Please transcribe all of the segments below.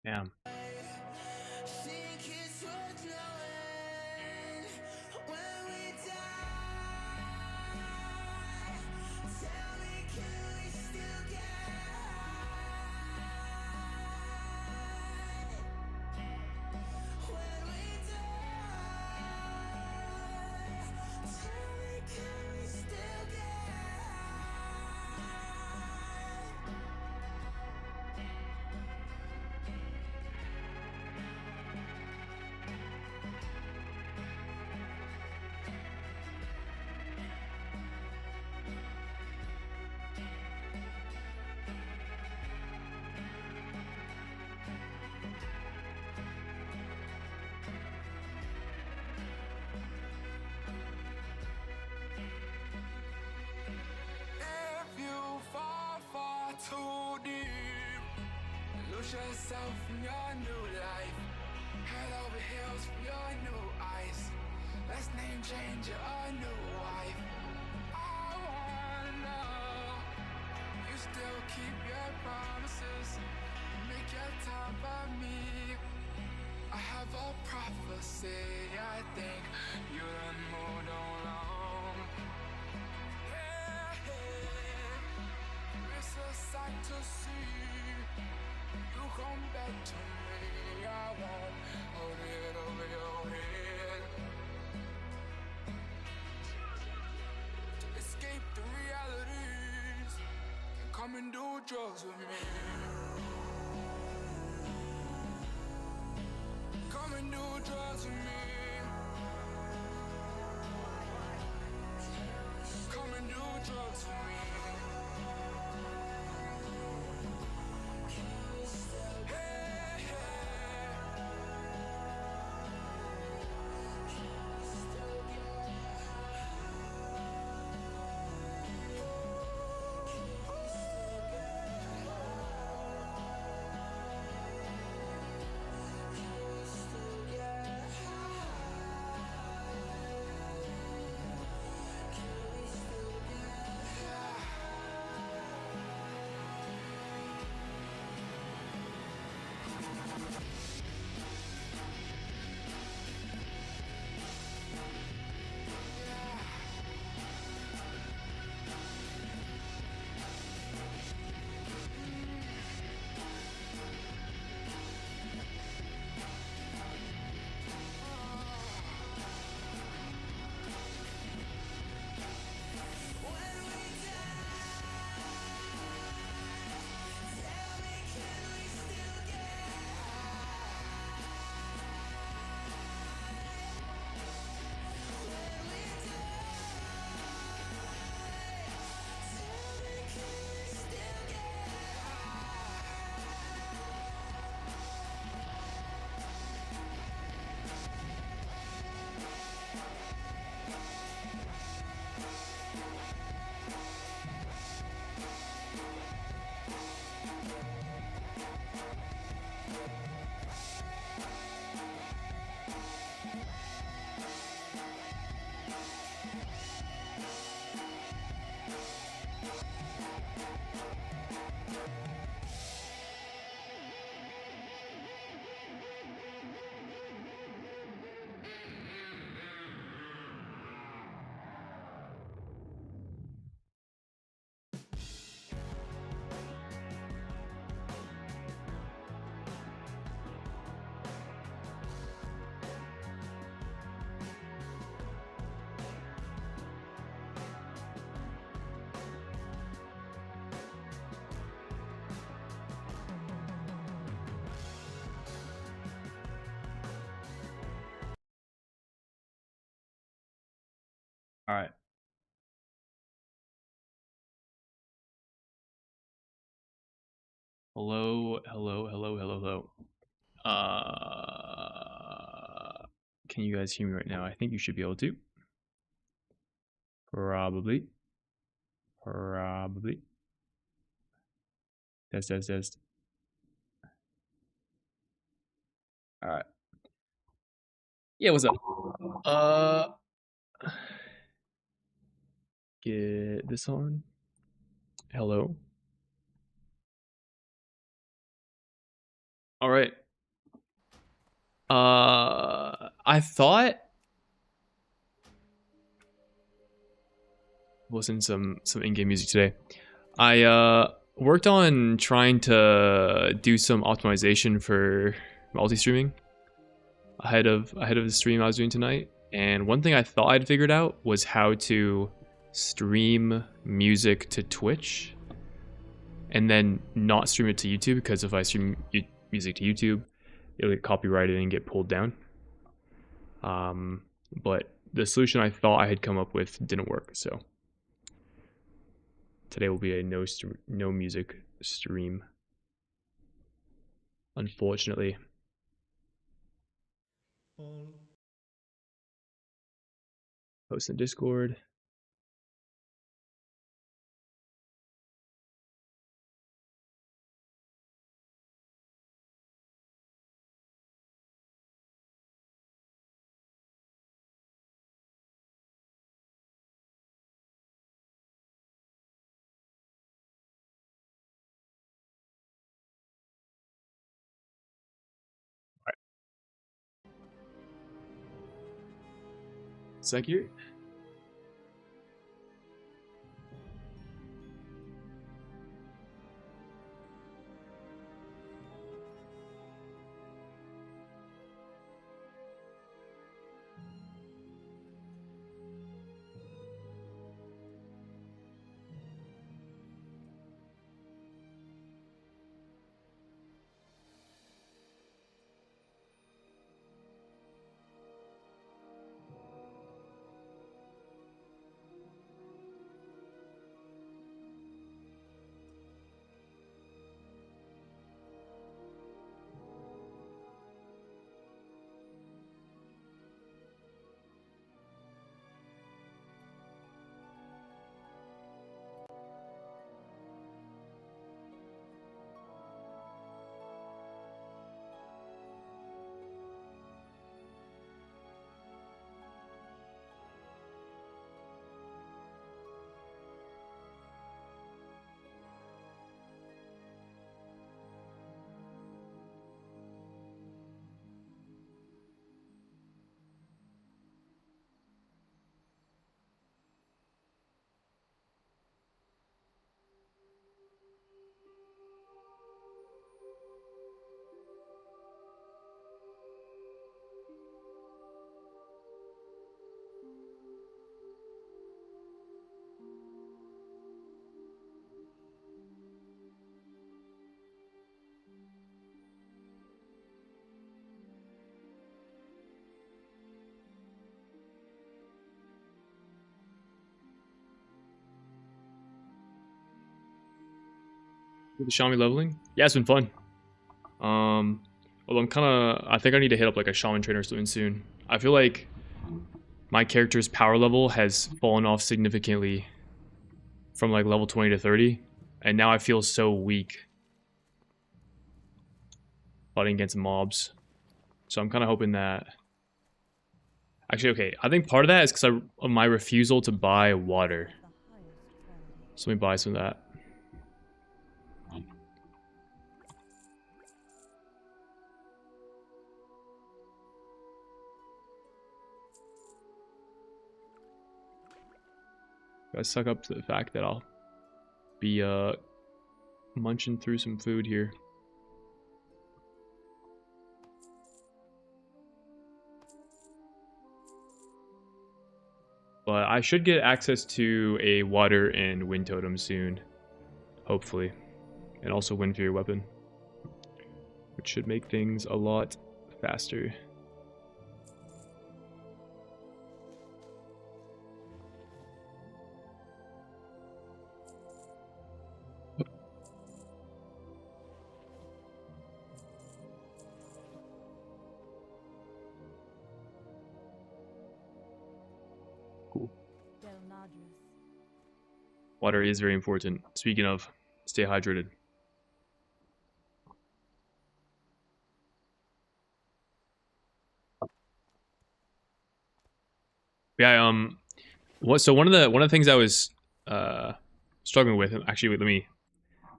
Damn. Too deep, lose yourself in your new life. Head over heels for your new eyes. Let's name change your new wife. I wanna know you still keep your promises. Make your time by me. I have a prophecy. I think you done moved along. It's a sight to see. You come back to me. I won't hold it over your head. To escape the realities, come and do drugs with me. Come and do drugs with me. Come and do drugs with me. All right. Hello, hello, hello, hello, hello. Can you guys hear me right now? I think you should be able to. Probably. Probably. Test, test, test. All right. Yeah, what's up? Get this on. Hello. All right. I thought listen to some in-game music today. I worked on trying to do some optimization for multi-streaming ahead of the stream I was doing tonight. And one thing I thought I'd figured out was how to stream music to Twitch and then not stream it to YouTube, because if I stream music to YouTube, it'll get copyrighted and get pulled down. But the solution I thought I had come up with didn't work, so today will be a no music stream, unfortunately. Post in Discord. Secure. The Xiaomi leveling? Yeah, it's been fun. Although I think I need to hit up like a shaman trainer soon. I feel like my character's power level has fallen off significantly from like level 20 to 30, and now I feel so weak fighting against mobs. So I'm kind of hoping that... Actually, okay, I think part of that is because of my refusal to buy water. So let me buy some of that. I suck up to the fact that I'll be munching through some food here. But I should get access to a water and wind totem soon, hopefully, and also wind fury weapon, which should make things a lot faster. Cool. Water is very important. Speaking of, stay hydrated. Yeah, so one of the things I was struggling with, actually, wait, let me,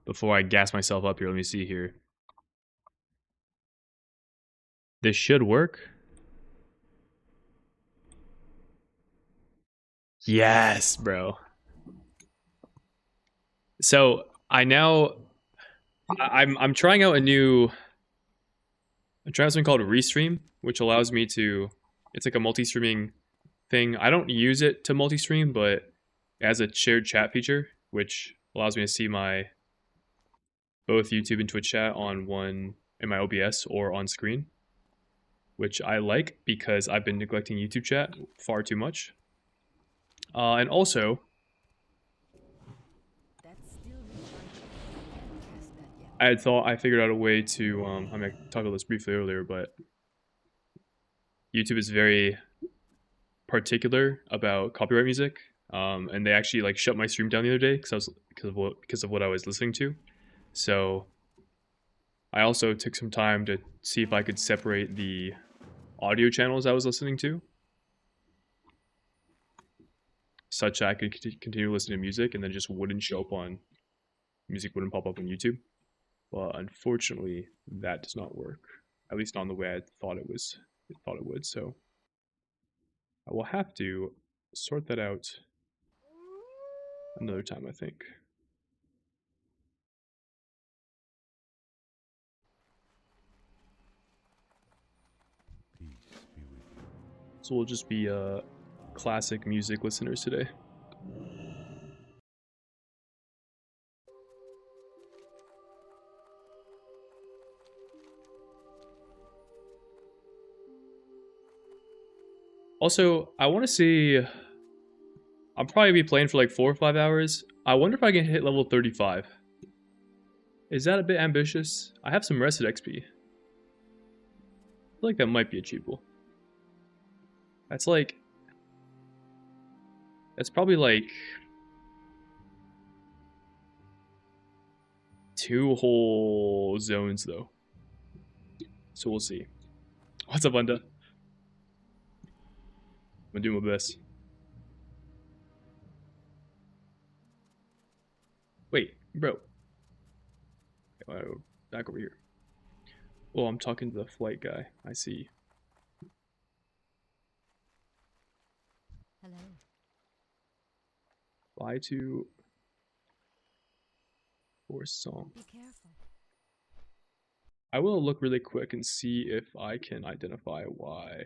before I gas myself up here, let me see here. This should work. Yes, bro. So I'm trying out I'm trying something called Restream, which allows me to, it's like a multi-streaming thing. I don't use it to multi-stream, but it has a shared chat feature, which allows me to see my both YouTube and Twitch chat on one in my OBS or on screen, which I like because I've been neglecting YouTube chat far too much. And also, I figured out a way to, I mean, I talked about this briefly earlier, but YouTube is very particular about copyright music, and they actually like shut my stream down the other day because of what I was listening to. So I also took some time to see if I could separate the audio channels I was listening to, such that I could continue listening to music and then just wouldn't show up on music wouldn't pop up on YouTube. But unfortunately, that does not work. At least not in the way I thought it would. So I will have to sort that out another time, I think. So we'll just be classic music listeners today. Also, I want to see, I'll probably be playing for like 4 or 5 hours. I wonder if I can hit level 35. Is that a bit ambitious? I have some rested XP. I feel like that might be achievable. That's probably like 2 whole zones though. So we'll see. What's up, Unda? I'm doing my best. Wait, bro. Okay, back over here. Oh, I'm talking to the flight guy. I see. Hello. Fly to Forest Song. Be careful. I will look really quick and see if I can identify why.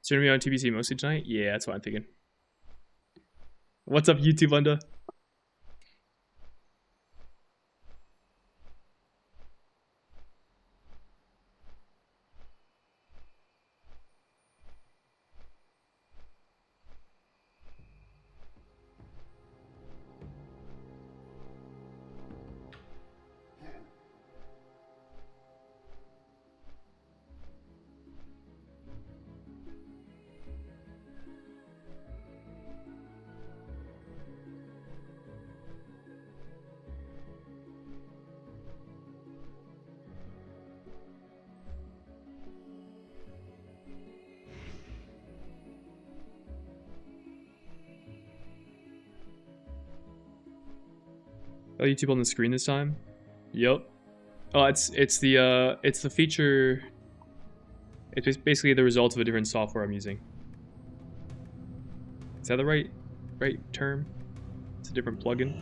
So you're gonna be on TBC mostly tonight? Yeah, that's what I'm thinking. What's up, YouTube Unda? Oh, YouTube on the screen this time? Yep. Oh, it's the feature. It's basically the result of a different software I'm using. Is that the right term? It's a different plugin.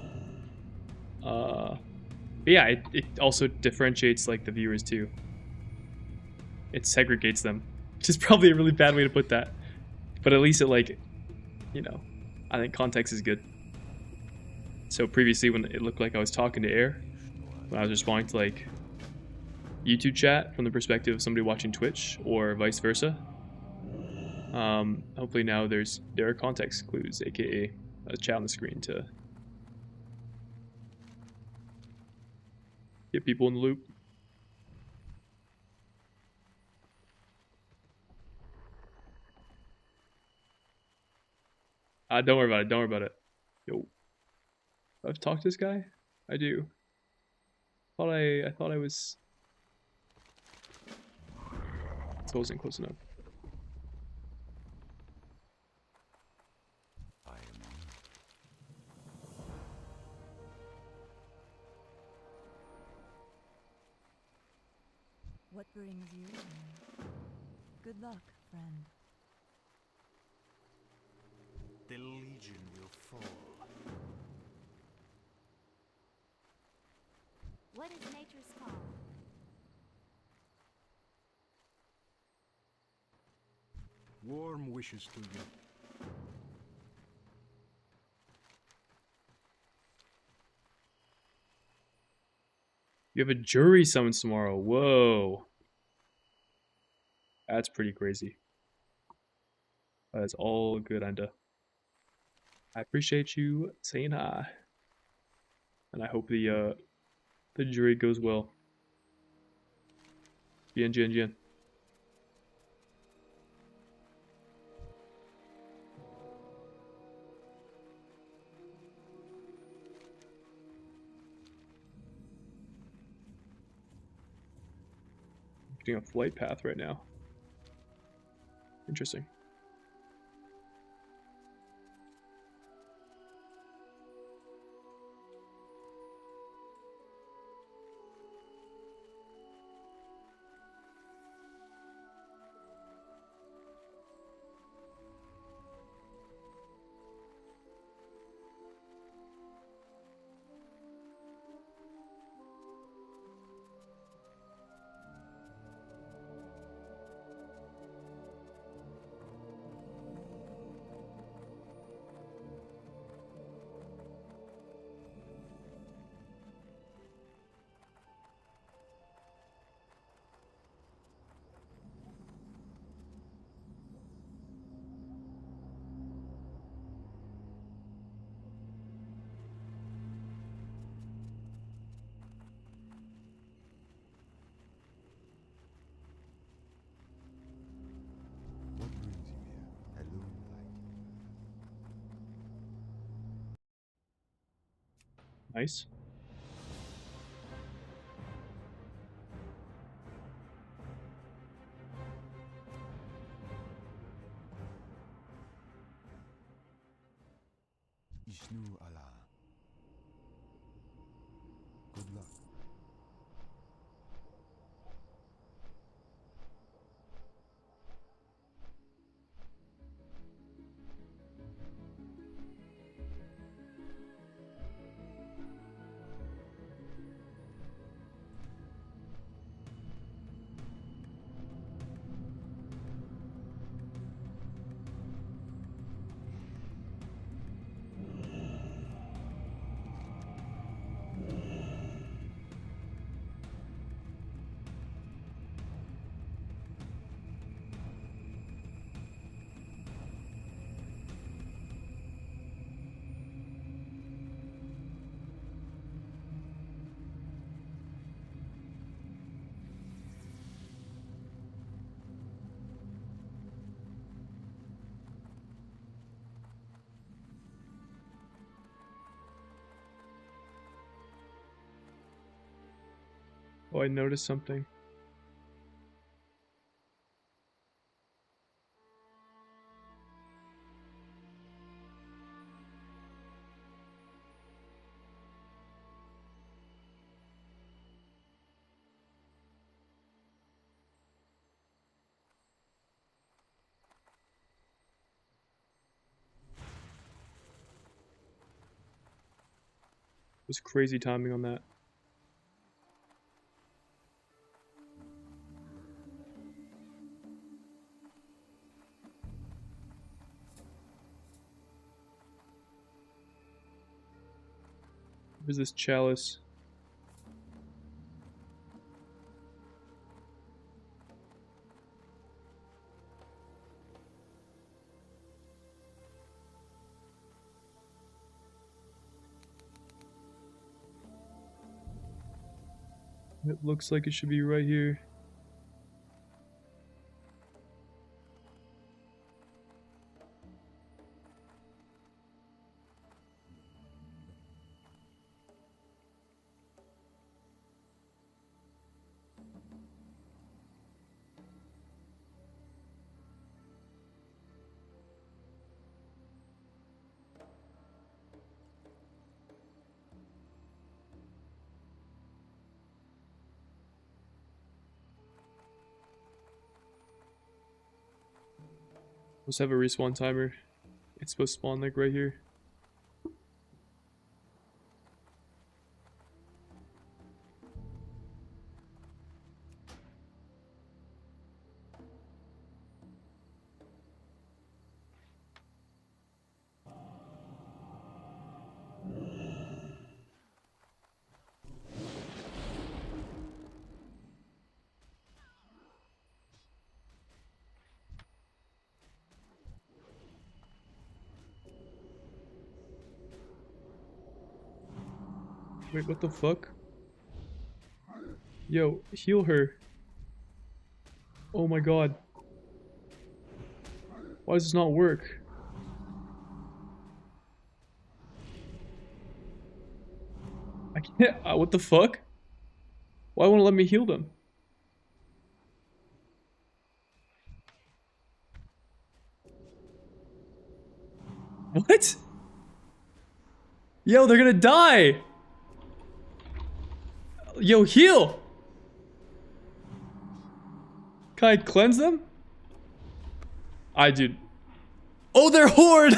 But yeah, it also differentiates like the viewers too. It segregates them, which is probably a really bad way to put that. But at least it like, you know, I think context is good. So previously when it looked like I was talking to air, when I was responding to like YouTube chat from the perspective of somebody watching Twitch or vice versa. Hopefully now there are context clues, aka a chat on the screen to get people in the loop. Don't worry about it. Don't worry about it. Yo, I've talked to this guy. I do. I thought I was. It wasn't close enough. What brings you here? Good luck, friend. The Legion will fall. What is nature's call? Warm wishes to you. You have a jury summons tomorrow. Whoa. That's pretty crazy. That's all good, Enda. I appreciate you saying hi. And I hope the jury goes well. Bien, bien, bien. Getting a flight path right now. Interesting. What brings you here? Alone like Nice. Ishnu Allah. Good luck. Oh, I noticed something. It was crazy timing on that. Where's this chalice? It looks like it should be right here. Must have a respawn timer. It's supposed to spawn like right here. Wait, what the fuck? Yo, heal her. Oh my god. Why does this not work? I can't. What the fuck? Why won't it let me heal them? What? Yo, they're gonna die! Yo, heal! Can I cleanse them? I do. Oh, they're horde!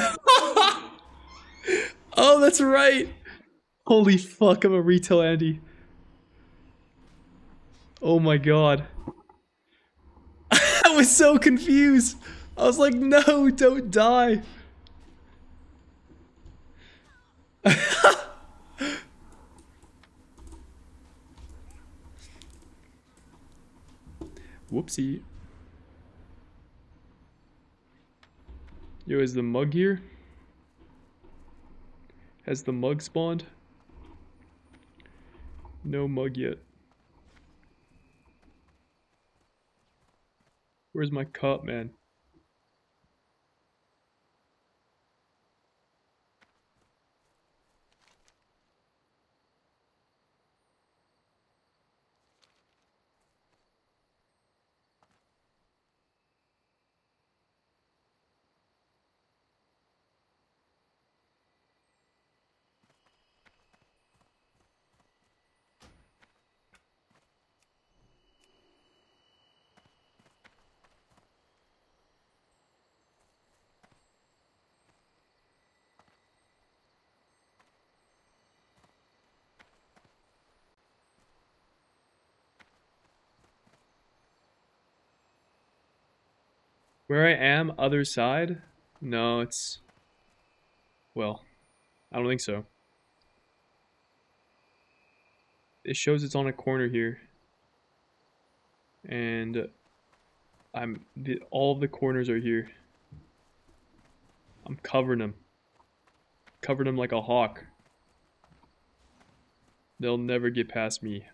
Oh, that's right! Holy fuck, I'm a retail Andy. Oh my god. I was so confused! I was like, no, don't die! Whoopsie. Yo, is the mug here? Has the mug spawned? No mug yet. Where's my cup, man? Where I am, other side? No, it's... Well, I don't think so. It shows it's on a corner here. And all of the corners are here. I'm covering them. Covering them like a hawk. They'll never get past me.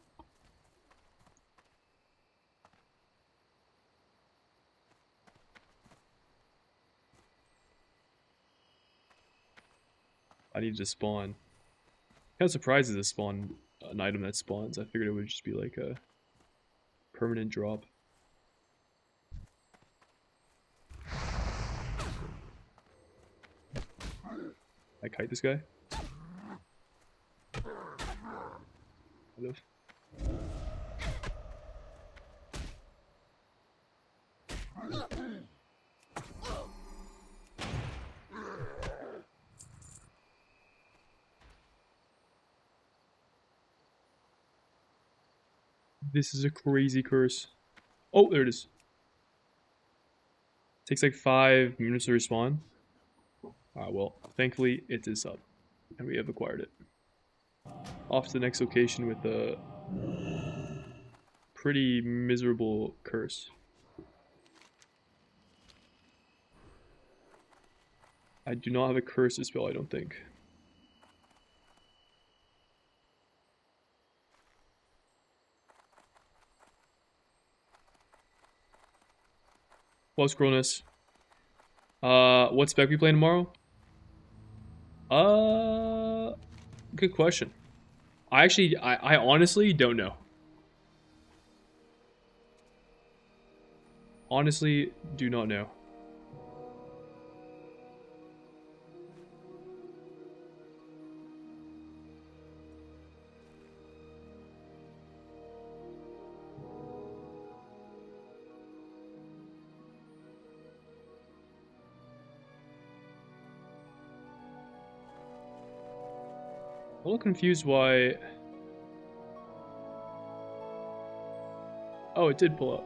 I need to spawn. Kind of surprised to spawn an item that spawns. I figured it would just be like a permanent drop. I kite this guy? Kind of. This is a crazy curse. Oh, there it is. Takes like 5 minutes to respawn. Well, thankfully it is up. And we have acquired it. off to the next location with a pretty miserable curse. I do not have a curse to spell, I don't think. What's Cronus? What spec we playing tomorrow? Good question. I honestly don't know. Honestly, do not know. A little confused why... Oh, it did pull up.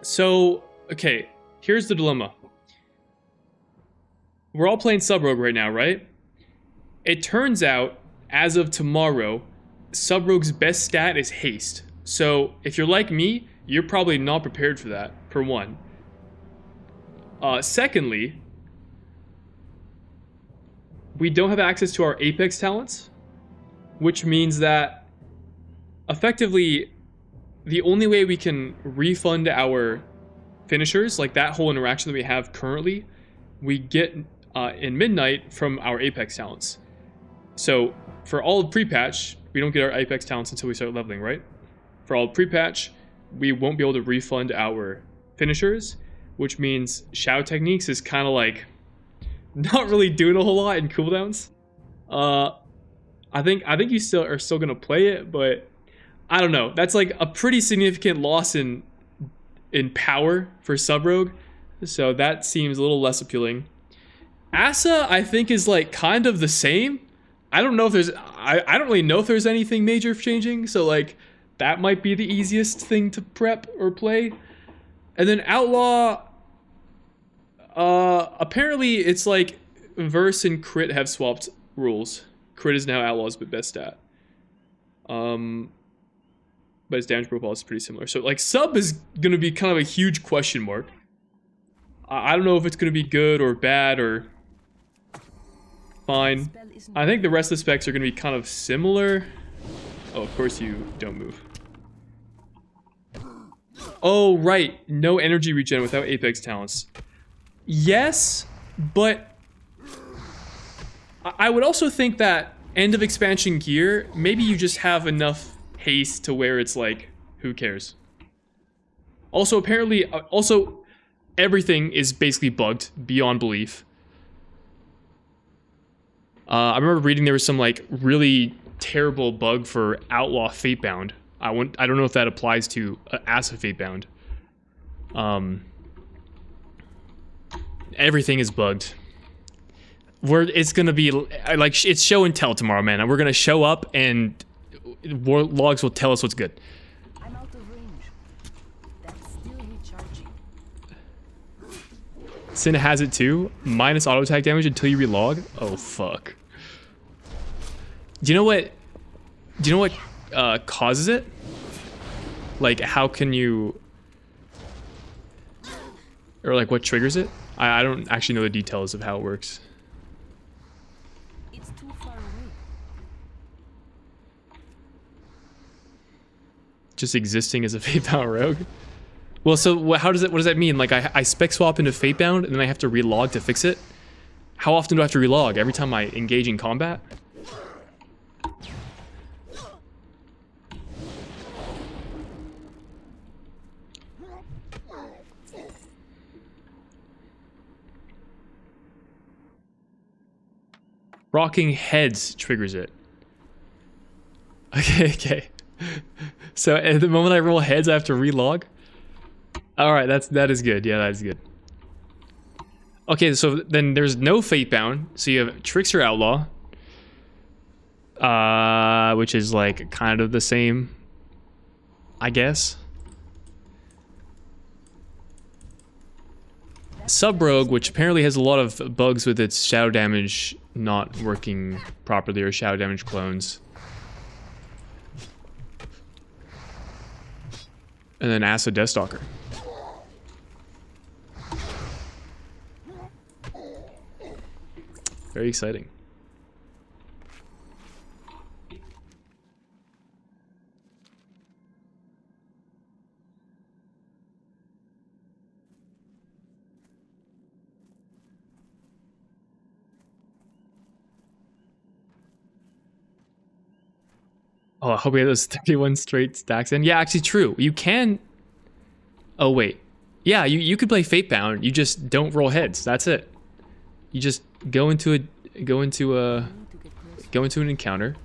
So, okay, here's the dilemma. We're all playing Sub-Rogue right now, right? It turns out, as of tomorrow, Sub-Rogue's best stat is haste. So, if you're like me, you're probably not prepared for that, for one. Secondly, we don't have access to our Apex talents, which means that effectively the only way we can refund our finishers, like that whole interaction that we have currently, we get in Midnight from our Apex talents. So for all of pre-patch, we don't get our Apex talents until we start leveling, right? For all of pre-patch, we won't be able to refund our finishers, which means Shadow Techniques is kind of like not really doing a whole lot in cooldowns. I think you still are still gonna play it, but I don't know. That's like a pretty significant loss in power for Sub-Rogue, so that seems a little less appealing. Asa, I think, is like kind of the same. I don't know if there's I don't really know if there's anything major changing, so like that might be the easiest thing to prep or play. And then Outlaw, apparently it's like Verse and Crit have swapped rules. Crit is now Outlaw's best stat. But his damage profile is pretty similar. So like Sub is gonna be kind of a huge question mark. I don't know if it's gonna be good or bad or fine. I think the rest of the specs are gonna be kind of similar. Oh, of course you don't move. Oh, right. No energy regen without Apex talents. Yes, but I would also think that end of expansion gear, maybe you just have enough haste to where it's like, who cares? Also, apparently, everything is basically bugged beyond belief. I remember reading there was some like really terrible bug for Outlaw Fatebound. I don't know if that applies to Asa Fatebound. Everything is bugged. It's gonna be like it's show and tell tomorrow, man. We're gonna show up and logs will tell us what's good. I'm out of range. That's still recharging. Sin has it too. Minus auto attack damage until you relog. Oh fuck. Do you know what? Causes it? Like, how can you? Or like, what triggers it? I don't actually know the details of how it works. It's too far away. Just existing as a Fatebound rogue. Well, so what does that mean? Like, I spec swap into Fatebound and then I have to relog to fix it? How often do I have to relog? Every time I engage in combat? Rocking heads triggers it. Okay. So at the moment I roll heads, I have to relog. All right, that is good. Yeah, that is good. Okay, so then there's no Fatebound. So you have Trickster Outlaw, which is like kind of the same, I guess. Sub-Rogue, which apparently has a lot of bugs with its shadow damage not working properly, or shadow damage clones. And then Acid Deathstalker. Very exciting. Oh, I hope we have those 31 straight stacks in. Yeah, actually true. You can... Oh, wait. Yeah, you could play Fatebound. You just don't roll heads. That's it. You just go into an encounter,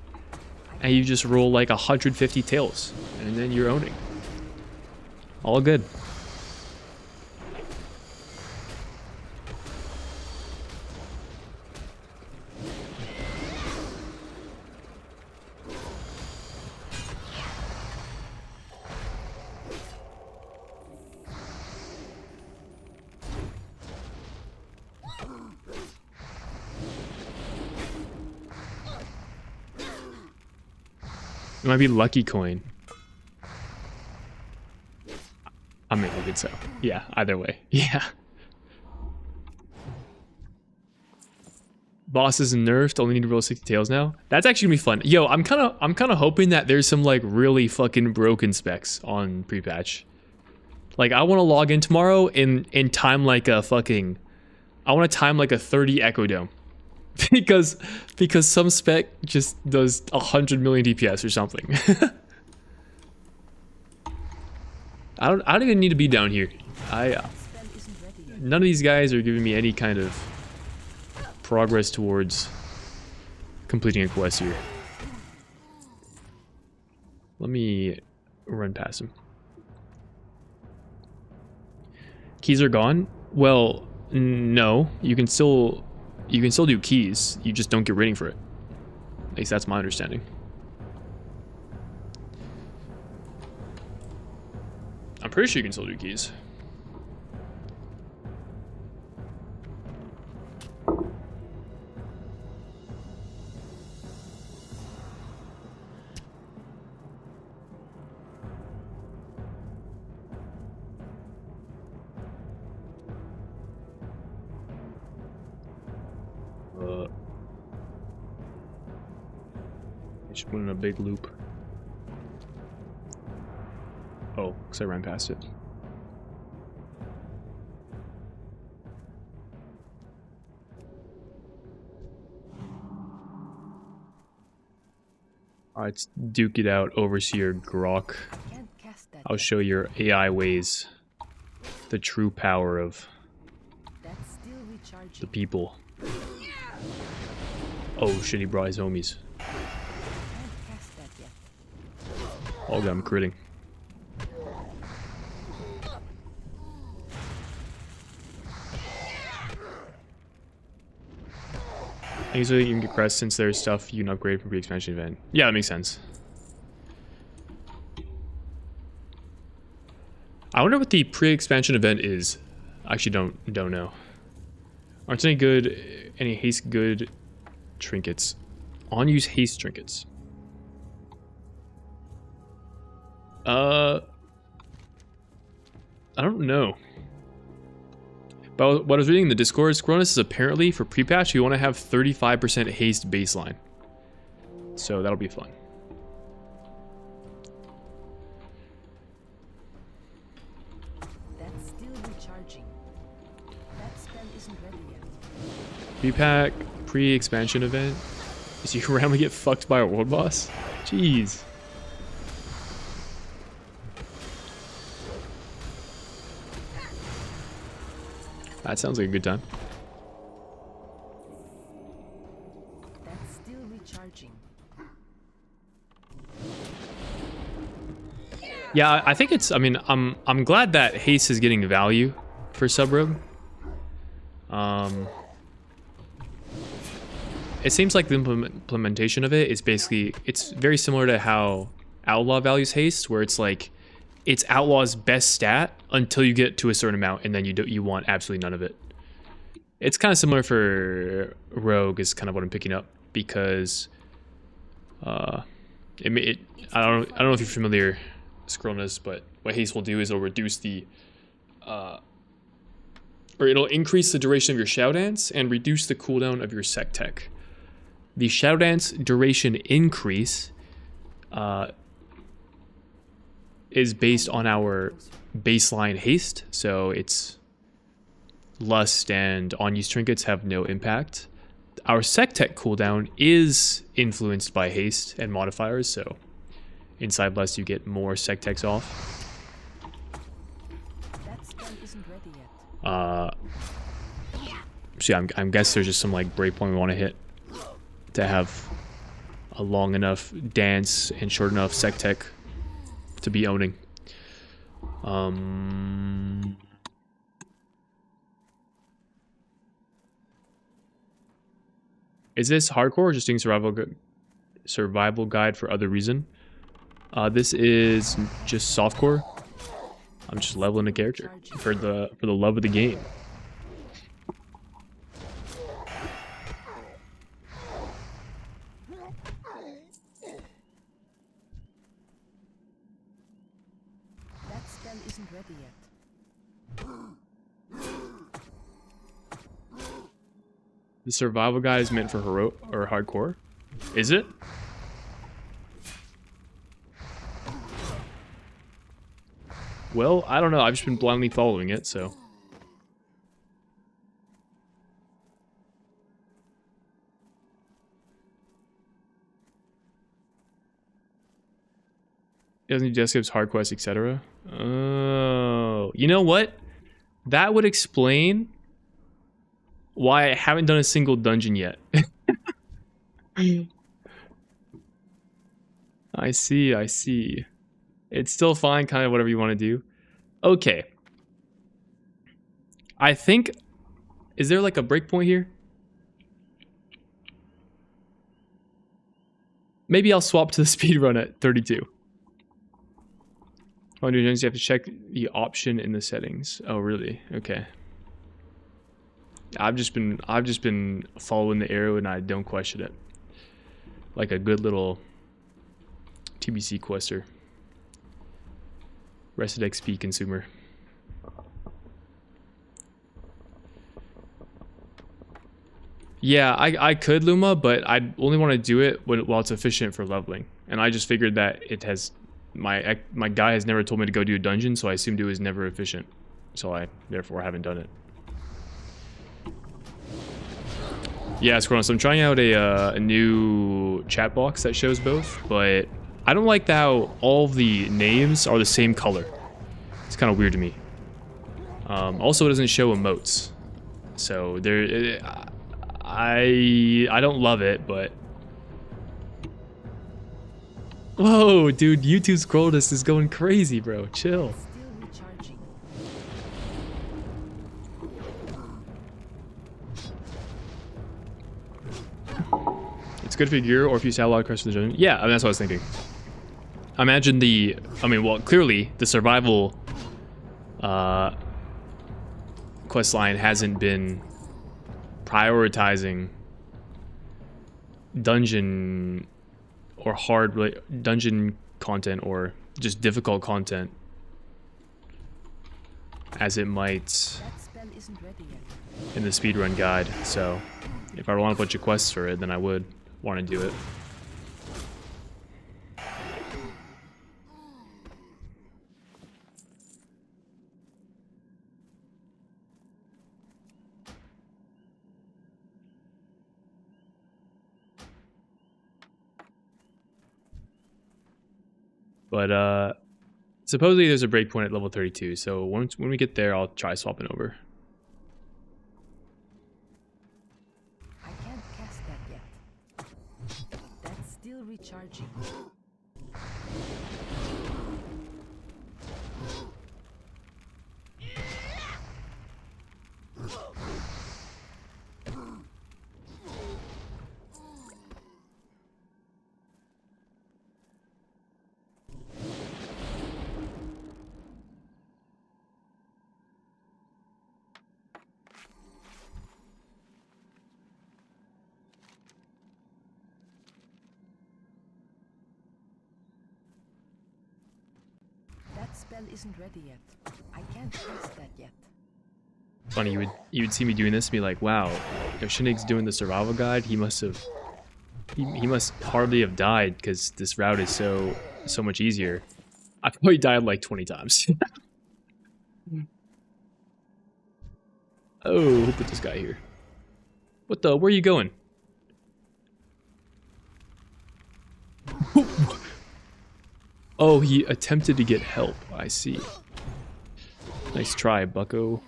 and you just roll like 150 tails, and then you're owning. All good. It might be Lucky Coin. I'm making it so. Yeah, either way. Yeah. Bosses nerfed, only need to roll 60 tails now. That's actually gonna be fun. Yo, I'm kinda hoping that there's some like really fucking broken specs on prepatch. Like I wanna log in tomorrow and time like a fucking, I wanna time like a 30 Echo Dome. because some spec just does 100 million DPS or something. I don't even need to be down here. None of these guys are giving me any kind of progress towards completing a quest here. Let me run past him. Keys are gone? Well, no. You can still do keys. You just don't get rating for it. At least that's my understanding. I'm pretty sure you can still do keys. Just went in a big loop. Oh, because I ran past it. Alright, let's duke it out, Overseer Grok. I'll show your AI ways the true power of the people. Oh shit, he brought his homies. Oh god, I'm critting. Usually you can get crest since there's stuff you can upgrade from pre-expansion event. Yeah, that makes sense. I wonder what the pre-expansion event is. I actually don't know. Aren't any haste good trinkets? On-use haste trinkets. I don't know. But what I was reading in the Discord, Scronis is apparently for pre-patch you want to have 35% haste baseline. So that'll be fun. That's still recharging. That spell isn't ready yet. Pre-pack, pre-expansion event. Is you randomly get fucked by a world boss? Jeez. That sounds like a good time. That's still recharging. Yeah, I think it's. I mean, I'm glad that haste is getting value for Sub-Rogue. It seems like the implementation of it is basically, it's very similar to how Outlaw values haste, where it's like it's Outlaw's best stat until you get to a certain amount, and then you want absolutely none of it. It's kind of similar for Rogue, is kind of what I'm picking up, because I don't know if you're familiar, Scrollness, but what haste will do is it'll reduce the or it'll increase the duration of your Shadow Dance and reduce the cooldown of your Sec Tech. The Shadow Dance duration increase is based on our baseline haste, so it's Lust and on-use trinkets have no impact. Our Sec Tech cooldown is influenced by haste and modifiers, so inside Lust you get more Sec Techs off. So yeah, I'm guess there's just some like breakpoint we want to hit to have a long enough dance and short enough Sec Tech to be owning. Is this hardcore or just doing survival guide for other reason? This is just softcore. I'm just leveling a character for the love of the game. That spell isn't ready yet. The survival guide is meant for hero or hardcore. Is it? Well, I don't know. I've just been blindly following it, so. It doesn't do death skips, hard quests, etc. Oh, you know what? That would explain why I haven't done a single dungeon yet. I see, I see. It's still fine, kind of whatever you want to do. Okay. I think... Is there like a breakpoint here? Maybe I'll swap to the speedrun at 32. When you have to check the option in the settings. Oh, really? Okay. I've just been following the arrow and I don't question it. Like a good little TBC quester. Rested XP consumer. Yeah, I could Luma, but I only want to do it while it's efficient for leveling. And I just figured that it has... My guy has never told me to go do a dungeon, so I assumed it was never efficient. So I, therefore, haven't done it. Yeah, Scrollness, I'm trying out a new chat box that shows both, but I don't like how all of the names are the same color. It's kind of weird to me. Also, it doesn't show emotes. So, I don't love it, but... Whoa, dude, YouTube Scrollness is going crazy, bro. Chill. Still recharging. It's good for gear or if you sell a lot of quests for the dungeon. Yeah, I mean, that's what I was thinking. I imagine well, clearly the survival quest line hasn't been prioritizing dungeon or hard dungeon content or just difficult content as it might That spell isn't ready yet. in the speedrun guide. So if I want a bunch of quests for it, then I would want to do it. But supposedly there's a breakpoint at level 32, so when we get there, I'll try swapping over. I can't cast that yet. That's still recharging. That spell isn't ready yet. I can't test that yet. Funny, you would see me doing this and be like, wow, if Shinig's doing the survival guide, he must hardly have died because this route is so much easier. I've probably died like 20 times. Oh, who put this guy here? What the? Where are you going? Oh, he attempted to get help. I see. Nice try, bucko.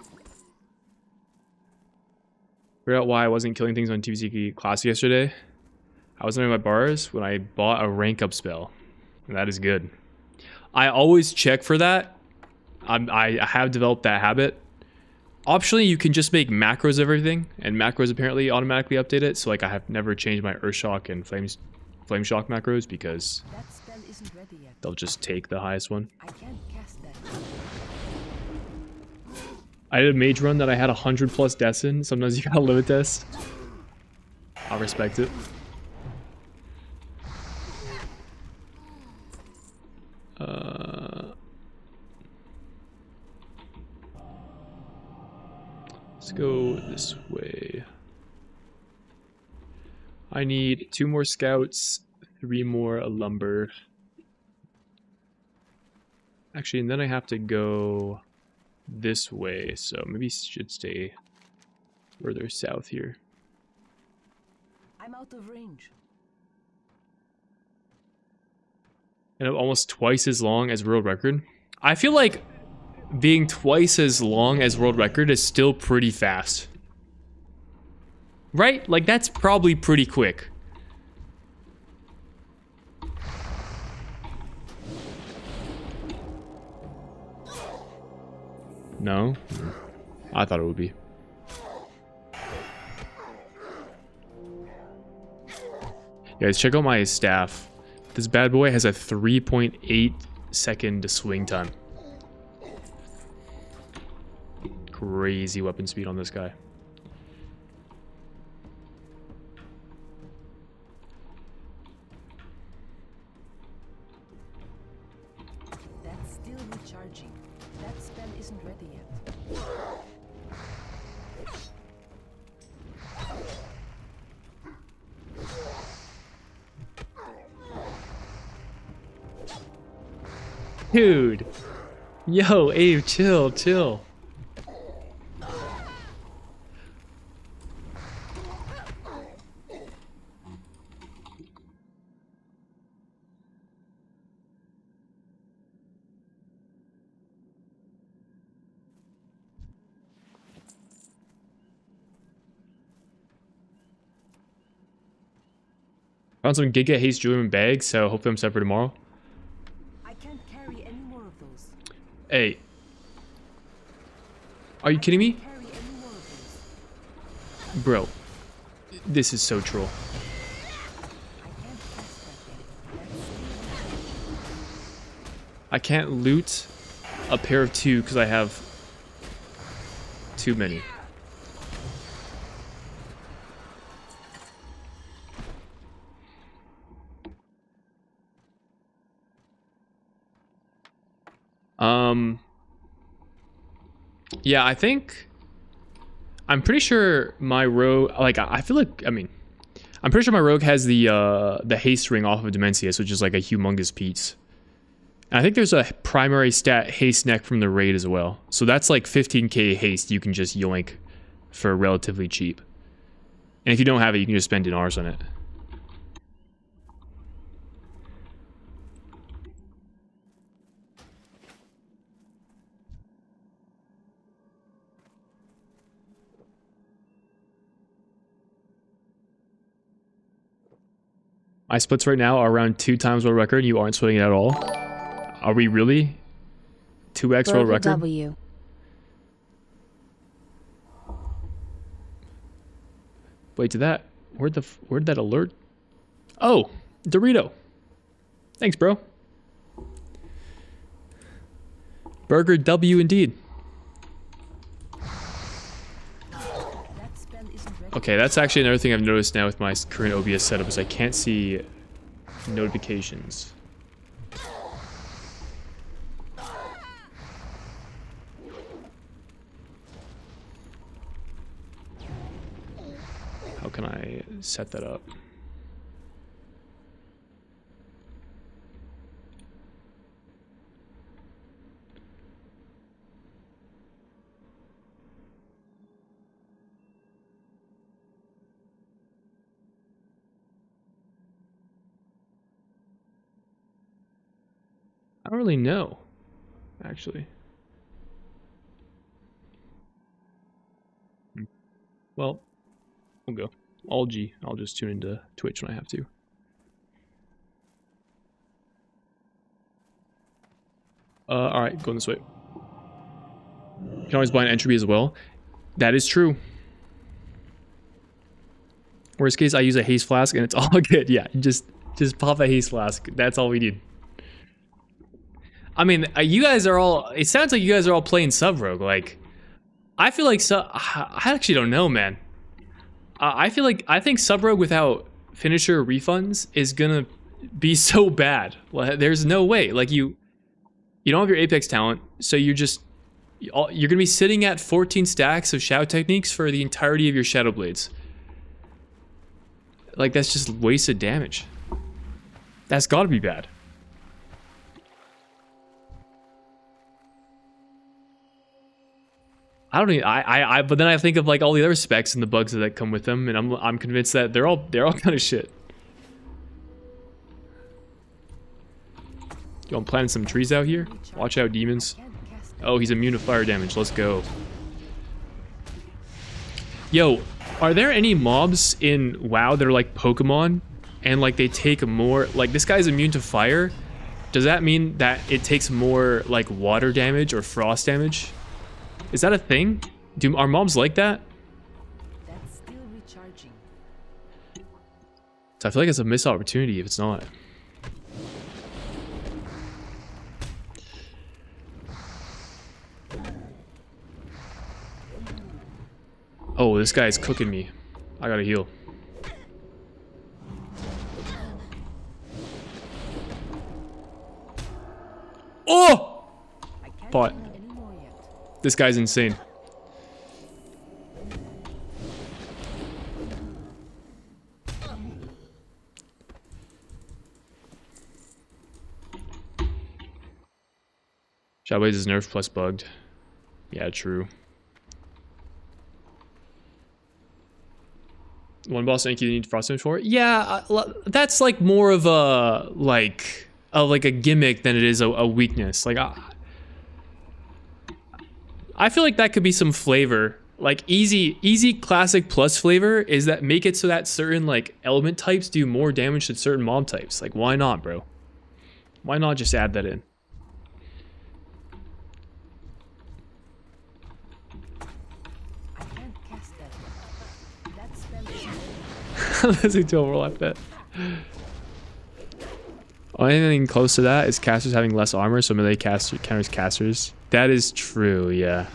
Figured out why I wasn't killing things on TVC class yesterday. I was under my bars when I bought a rank up spell. And that is good. I always check for that. I have developed that habit. Optionally, you can just make macros of everything, and macros apparently automatically update it. So like I have never changed my Earth Shock and Flame Shock macros because That spell isn't ready yet. they'll just take the highest one. I can't cast that. I did a mage run that I had 100 plus deaths in. Sometimes you gotta limit test. I'll respect it. Let's go this way. I need 2 more scouts, 3 more lumber. Actually, and then I have to go this way, so maybe should stay further south here. I'm out of range. And I'm almost twice as long as world record. I feel like being twice as long as world record is still pretty fast. Right? Like that's probably pretty quick. No? I thought it would be. Guys, check out my staff. This bad boy has a 3.8 second swing time. Crazy weapon speed on this guy. That's still recharging. That spell isn't ready yet. Dude. Yo, Abe, chill, chill. Found some Giga Haste Jewelry in bags, so hopefully I'm set for tomorrow. I can't carry any more of those. Hey. Are you kidding me? Carry any more of those. Bro. This is so troll. I can't cast that yet. That's still I can't loot a pair of 2 because I have too many. Yeah, I think I'm pretty sure my rogue, like I feel like, I mean, I'm pretty sure my rogue has the haste ring off of Demencius, which is like a humongous piece. And I think there's a primary stat haste neck from the raid as well. So that's like 15k haste you can just yoink for relatively cheap. And if you don't have it, you can just spend dinars on it. My splits right now are around 2 times world record. You aren't splitting it at all. Are we really? 2x world record? W. Wait, did that? Where'd that alert? Oh, Dorito. Thanks, bro. Burger W indeed. that spell isn't ready. Okay, that's actually another thing I've noticed now with my current OBS setup is I can't see notifications. can I set that up? I don't really know, actually. Well, we'll go. All G. I'll just tune into Twitch when I have to. Alright, going this way. You can always buy an entropy as well. That is true. Worst case, I use a haste flask and it's all good. Yeah, just pop a haste flask. That's all we need. I mean, you guys are all... It sounds like you guys are all playing sub-rogue. Like, I feel like... I actually don't know, man. I think sub-rogue without finisher refunds is gonna be so bad. There's no way. Like, you don't have your Apex talent, so you're gonna be sitting at 14 stacks of shadow techniques for the entirety of your shadow blades. Like, that's just wasted damage. That's gotta be bad. I don't even, but then I think of like all the other specs and the bugs that come with them, and I'm convinced that they're all kind of shit. Yo, I'm planting some trees out here. Watch out, demons. Oh, he's immune to fire damage. Let's go. Yo, are there any mobs in WoW that are like Pokemon, and like they take more, like this guy's immune to fire? Does that mean that it takes more like water damage or frost damage? Is that a thing? Are mobs like that? That's still recharging. So I feel like it's a missed opportunity if it's not. Oh, this guy's cooking me. I gotta heal. Oh! I can't But do any more yet. this guy's insane. Shadowblaze is nerfed plus bugged. Yeah, true. One boss rank you need frost damage for? Yeah, that's like more of a like a gimmick than it is a weakness. Like I feel like that could be some flavor. Like easy classic plus flavor is that make it so that certain like element types do more damage than certain mob types. Like why not, bro? Why not just add that in? I can't cast that. That spell is Listening to overlap that. Anything close to that is casters having less armor, so melee counters casters. That is true, yeah.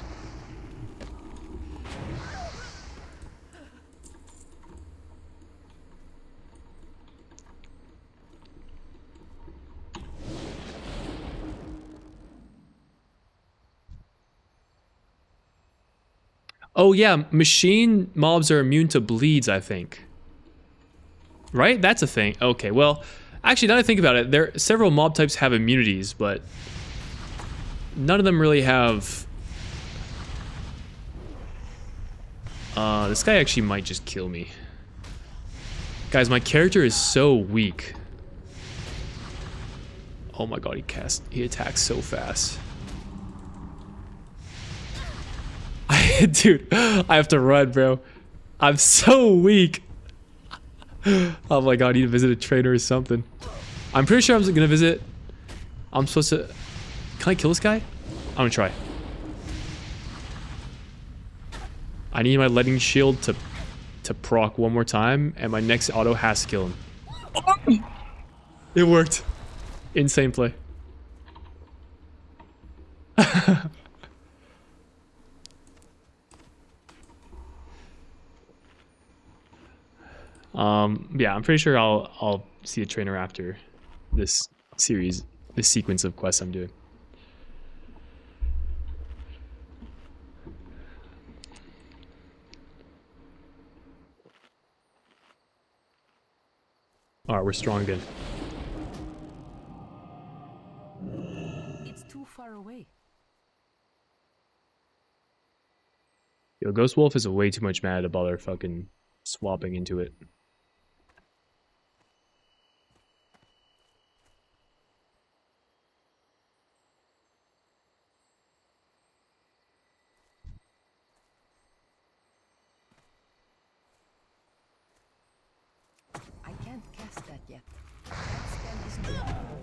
Oh yeah, machine mobs are immune to bleeds, I think. Right? That's a thing. Okay, well, actually, now that I think about it, several mob types have immunities, but none of them really have... this guy actually might just kill me. Guys, my character is so weak. Oh my god, he attacks so fast. Dude, I have to run, bro. I'm so weak. Oh my god, I need to visit a trainer or something. I'm pretty sure I'm gonna visit... I'm supposed to... Can I kill this guy? I'm gonna try. I need my lightning shield to proc one more time, and my next auto has to kill him. Oh! It worked. Insane play. Yeah, I'm pretty sure I'll see a trainer after this sequence of quests I'm doing. Alright, we're strong again. It's too far away. Yo, Ghost Wolf is way too much mad to bother fucking swapping into it. I can't cast that yet. That spell isn't activated.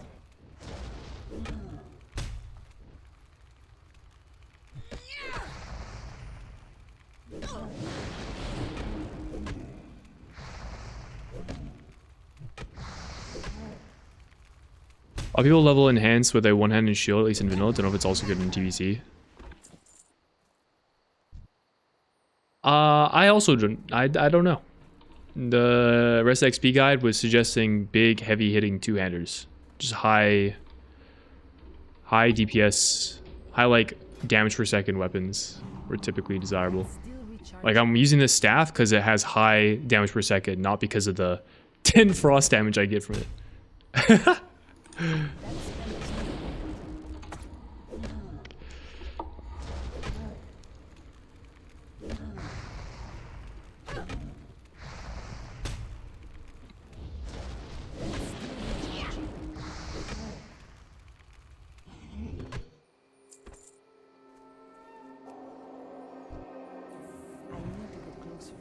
Are people level enhanced with a one-handed shield, at least in vanilla? Don't know if it's also good in TVC. I also don't. I don't know. The Rest XP guide was suggesting big, heavy-hitting two-handers, just high DPS, high like damage per second weapons were typically desirable. Still recharging. Like I'm using this staff because it has high damage per second, not because of the 10 frost damage I get from it. That spell isn't I need to get closer.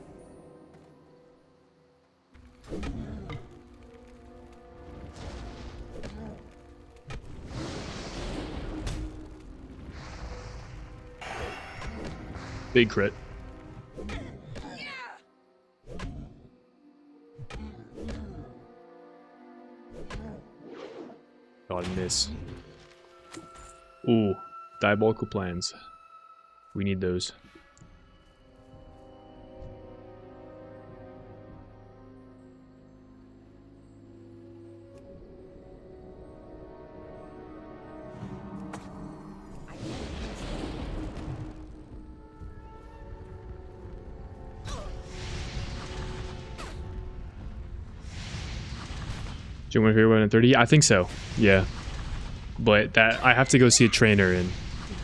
Big crit. God, miss. Ooh, diabolical plans. We need those. I can't cast that. Do you want to hear 130? I think so. Yeah. But that I have to go see a trainer, and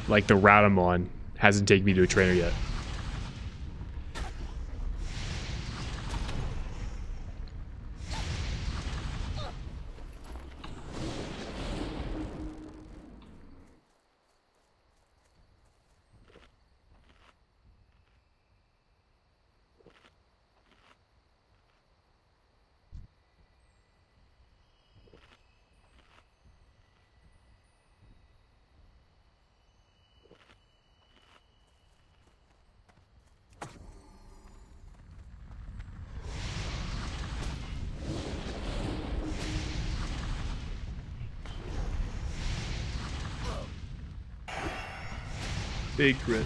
like the route I'm on hasn't taken me to a trainer yet. Big crit.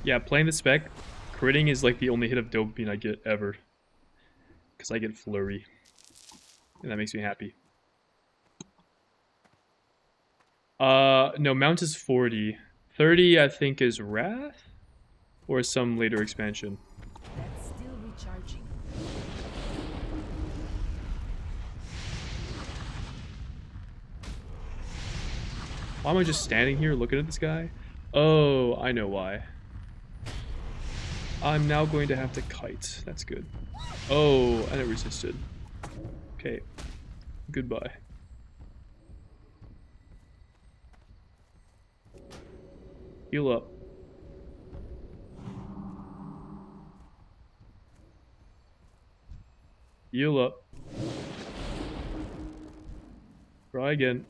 Yeah, playing the spec, critting is like the only hit of dopamine I get ever. Because I get flurry. And that makes me happy. No, Mount is 40. 30, I think, is Wrath? Or some later expansion. That's still recharging. Why am I just standing here looking at this guy? Oh, I know why. I'm now going to have to kite. That's good. Oh, and it resisted. Okay. Goodbye. Heal up. Heal up. Try again.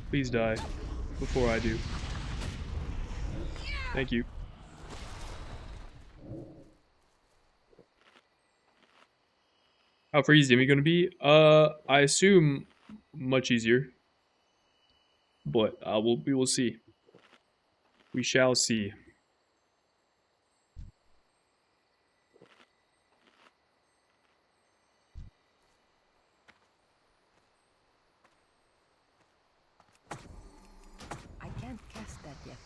Please die before I do. Thank you. How free is Demi gonna be? I assume much easier. But we will see. We shall see. I can't cast that yet.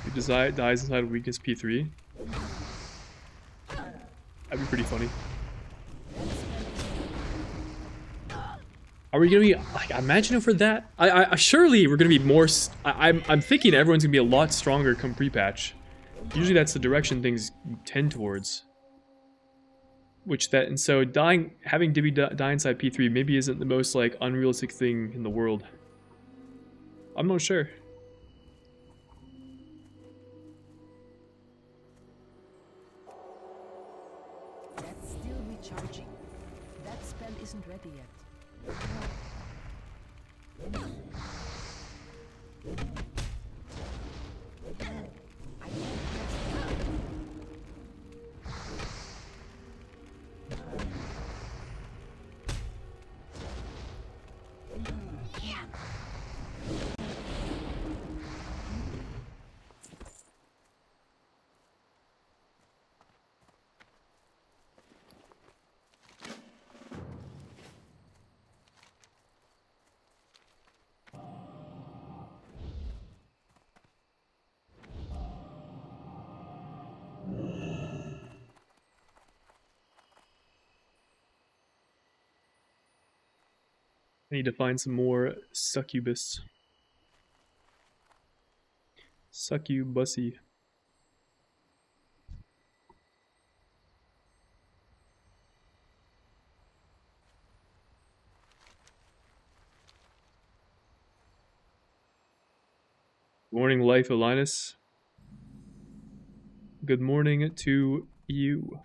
Who dies inside of weakness P3? That'd be pretty funny. Are we gonna be like? Imagine for that. I surely we're gonna be more. I'm thinking everyone's gonna be a lot stronger come pre-patch. Usually that's the direction things tend towards. And so having Dibby die inside P3 maybe isn't the most like unrealistic thing in the world. I'm not sure. That's still recharging. That spell isn't ready yet. I can't cast that. I need to find some more succubus. Succubusy. Morning, Life Alinus. Good morning to you.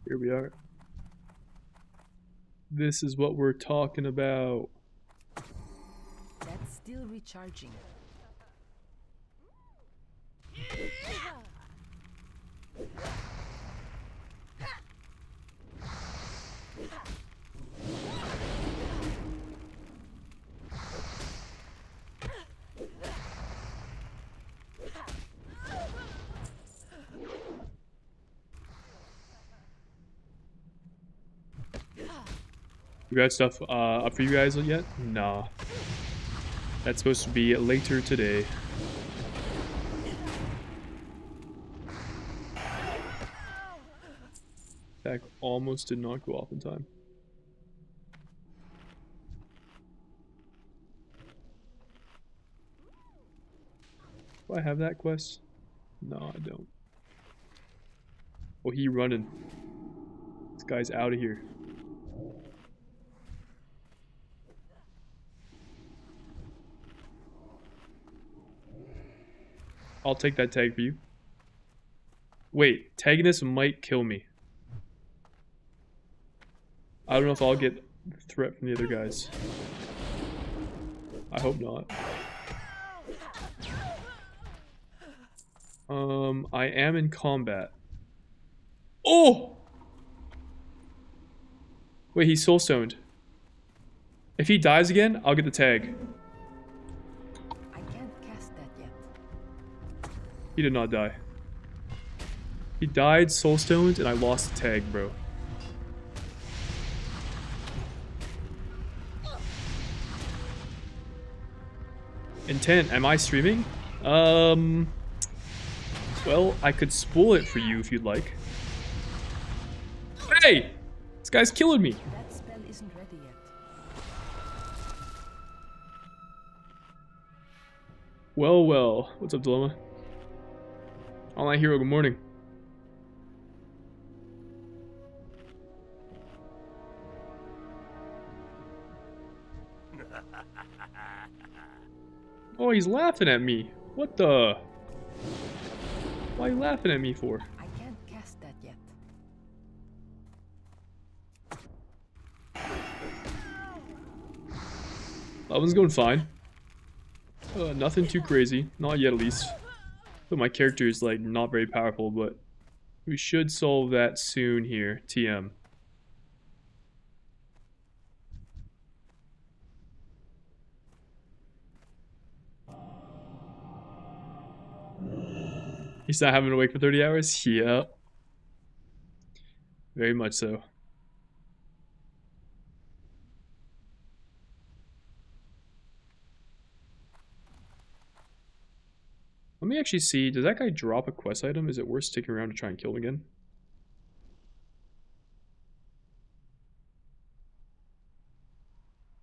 Here we are. This is what we're talking about. That's still recharging. We got stuff up for you guys yet? Nah. That's supposed to be later today. Attack almost did not go off in time. Do I have that quest? No, I don't. Oh, he running. This guy's out of here. I'll take that tag for you. Wait, tagging this might kill me. I don't know if I'll get threat from the other guys. I hope not. I am in combat. Oh! Wait, he's soul stoned. If he dies again, I'll get the tag. I can't cast that yet. He did not die. He died soul stoned and I lost the tag, bro. Intent, am I streaming? Well, I could spoil it for you if you'd like. Hey! This guy's killing me. That spell isn't ready yet. Well, well. What's up, Dilemma? Online hero, good morning. Oh, he's laughing at me. What the? Why are you laughing at me for? I can't cast that yet. That one's going fine. Nothing too crazy. Not yet, at least. But my character is, like, not very powerful, but we should solve that soon here. TM. He's not having to wait for 30 hours? Yeah. Very much so. Let me actually see. Does that guy drop a quest item? Is it worth sticking around to try and kill him again?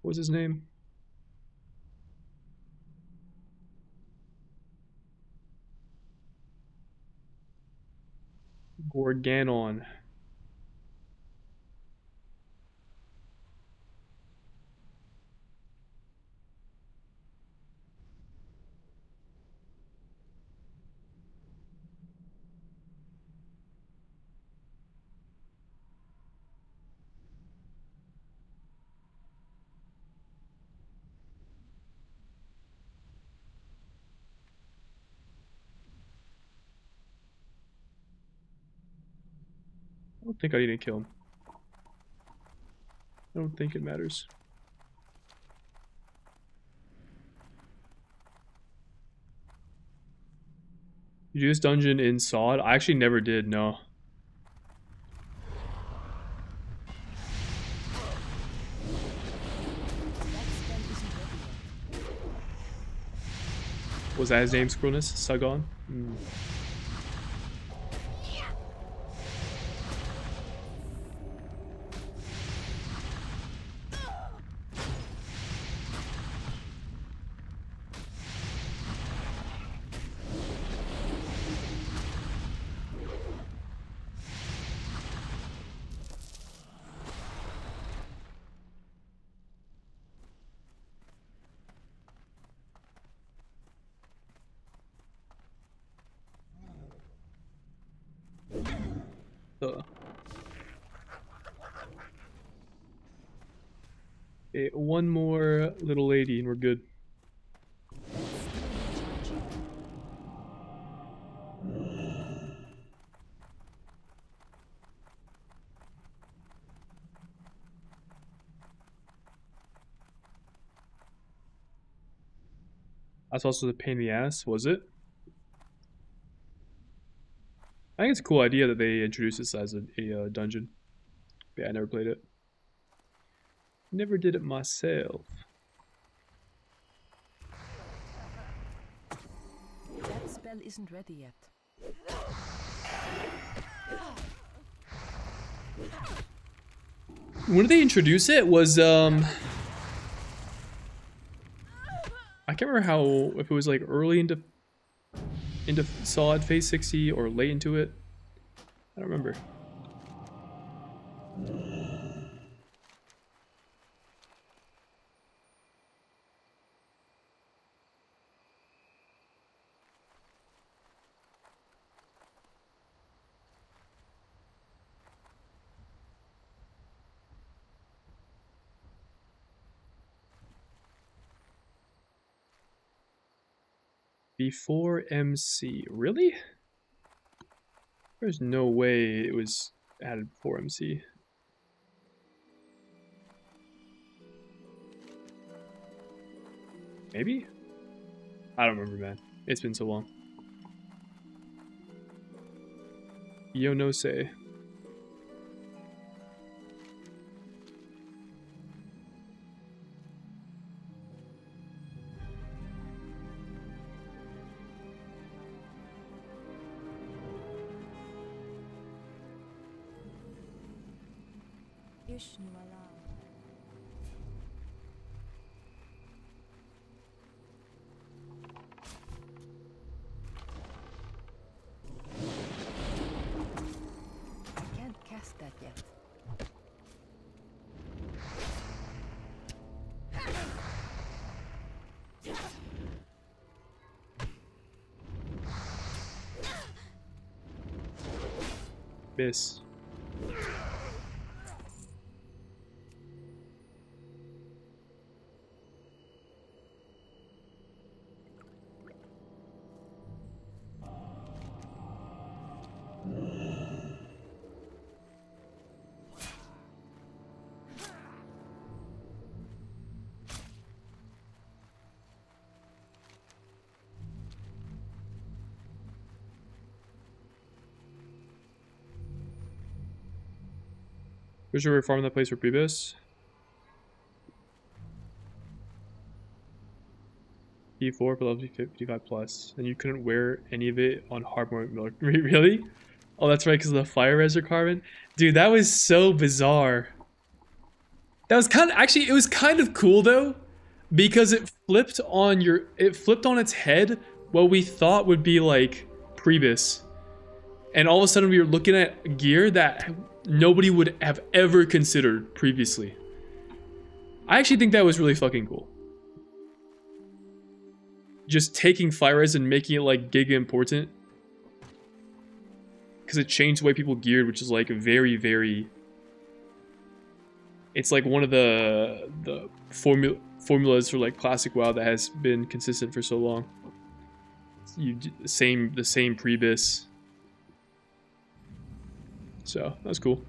What was his name? Gorganon. I don't think I need to kill him. I don't think it matters. You do this dungeon in Sod? I actually never did, no. That spell isn't ready yet. Was that his name, Scrollness? Sagon? Mm. Okay, one more little lady and we're good. That's still recharging. That's also the pain in the ass, was it? I think it's a cool idea that they introduced this as a dungeon. Yeah, I never played it. Never did it myself. That spell isn't ready yet. When did they introduce it? Was I can't remember how, if it was like early into Solid Phase 60 or late into it. I don't remember. Before MC. Really? There's no way it was added before MC. Maybe? I don't remember, man. It's been so long. Yo no say. Vishnu allow. I can't cast that yet. Miss. Where's your farm that place for Prebis? E4 for level 55 plus. And you couldn't wear any of it on hard mode military. Really? Oh, that's right, because of the fire res requirement. Dude, that was so bizarre. That was kind of actually it was kind of cool though, because it flipped on its head what we thought would be like Prebis. And all of a sudden we were looking at gear that nobody would have ever considered previously. I actually think that was really fucking cool. Just taking fire res and making it like giga important. Because it changed the way people geared, which is like very, very... It's like one of the formulas for like classic WoW that has been consistent for so long. The same Prebis. So, that was cool.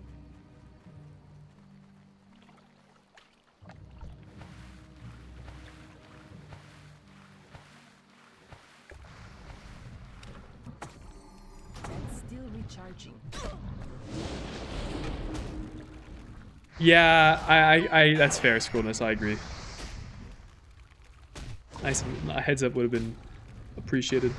That's still recharging. Yeah, I that's fair, Scrollness, I agree. Nice, a heads up would have been appreciated.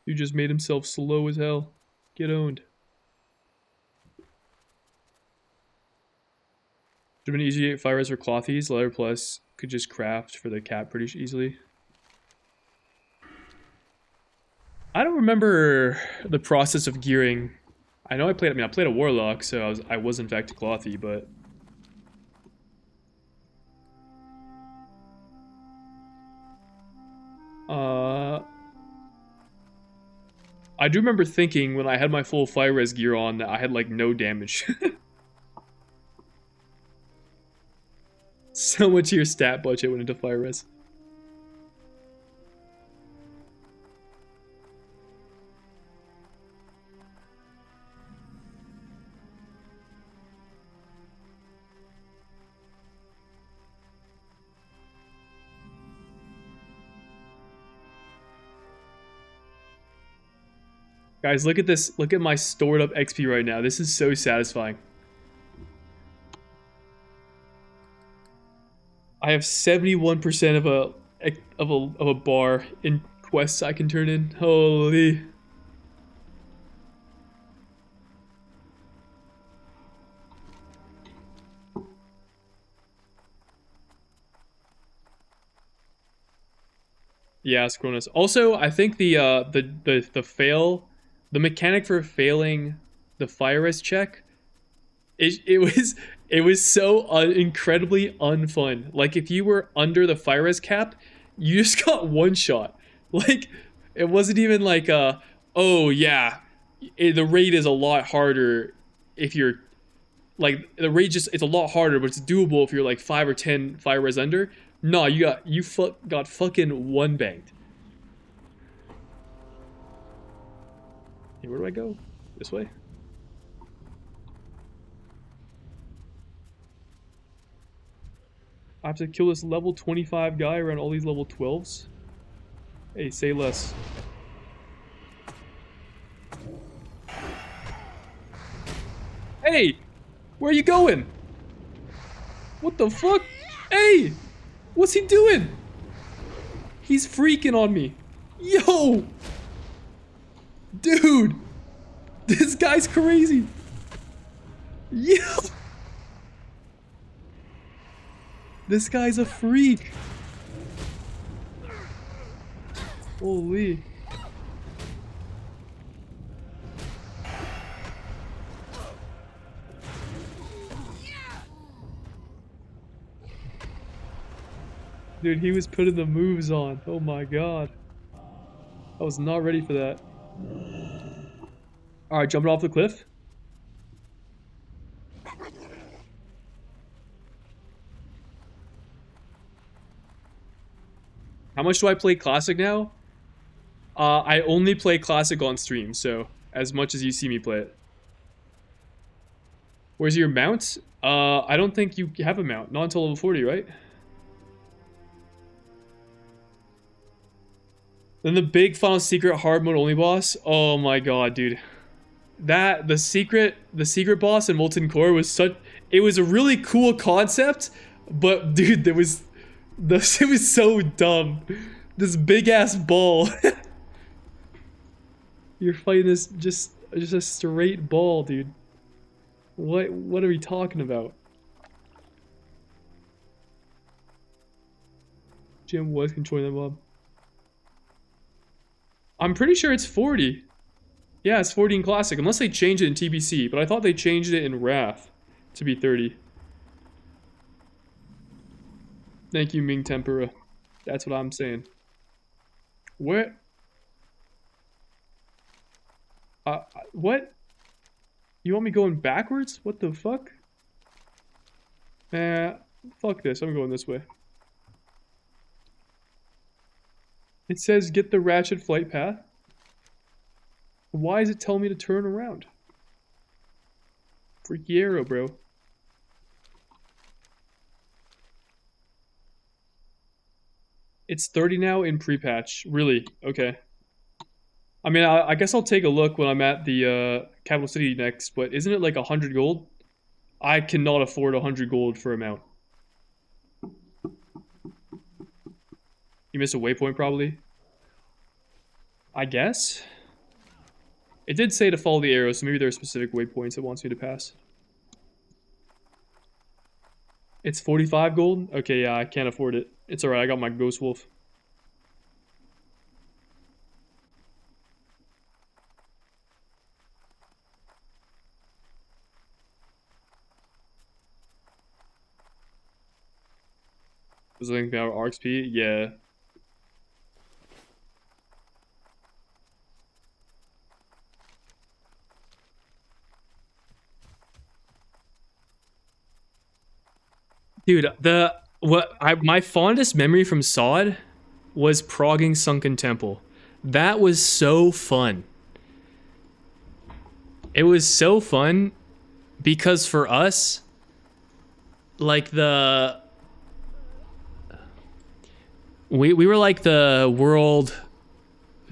Dude just made himself slow as hell. Get owned. Should have been easy to get fire res for clothies. Leather plus could just craft for the cap pretty easily. I don't remember the process of gearing. I know I played a warlock, so I was in fact a clothy, but I do remember thinking when I had my full fire res gear on that I had like no damage. So much of your stat budget went into fire res. Guys, look at this. Look at my stored up XP right now. This is so satisfying. I have 71% of a bar in quests I can turn in. Holy. Yeah, Scrollness. Also, I think the mechanic for failing the fire res check, it was so incredibly unfun. Like if you were under the fire res cap, you just got one shot. Like it wasn't even like oh yeah, the raid is a lot harder if you're like the raid it's a lot harder, but it's doable if you're like 5 or 10 fire res under. No, you got fucking one banged. Hey, where do I go? This way? I have to kill this level 25 guy around all these level 12s? Hey, say less. Hey! Where are you going? What the fuck? Hey! What's he doing? He's freaking on me. Yo! Dude! This guy's crazy. Yo! This guy's a freak. Holy. Dude, he was putting the moves on. Oh my god. I was not ready for that. Alright, jumping off the cliff. How much do I play Classic now? I only play Classic on stream, so as much as you see me play it. Where's your mount? I don't think you have a mount. Not until level 40, right? Then the big final secret hard mode only boss. Oh my god, dude. That the secret boss in Molten Core was such, it was a really cool concept, but dude, it was so dumb. This big ass ball. You're fighting this just a straight ball, dude. What are we talking about? Jim was controlling that mob. I'm pretty sure it's 40. Yeah, it's 40 in Classic, unless they changed it in TBC, but I thought they changed it in Wrath to be 30. Thank you, Ming Tempura. That's what I'm saying. What? What? You want me going backwards? What the fuck? Fuck this. I'm going this way. It says get the ratchet flight path. Why is it telling me to turn around? Freaky arrow, bro. It's 30 now in pre-patch. Really? Okay. I mean, I guess I'll take a look when I'm at the capital city next, but isn't it like 100 gold? I cannot afford 100 gold for a mount. You missed a waypoint, probably. I guess? It did say to follow the arrow, so maybe there are specific waypoints it wants me to pass. It's 45 gold? Okay, yeah, I can't afford it. It's alright, I got my Ghost Wolf. Was it anything about RXP? Yeah. Dude, my fondest memory from SOD was progging Sunken Temple. That was so fun. It was so fun because for us, like we were like the world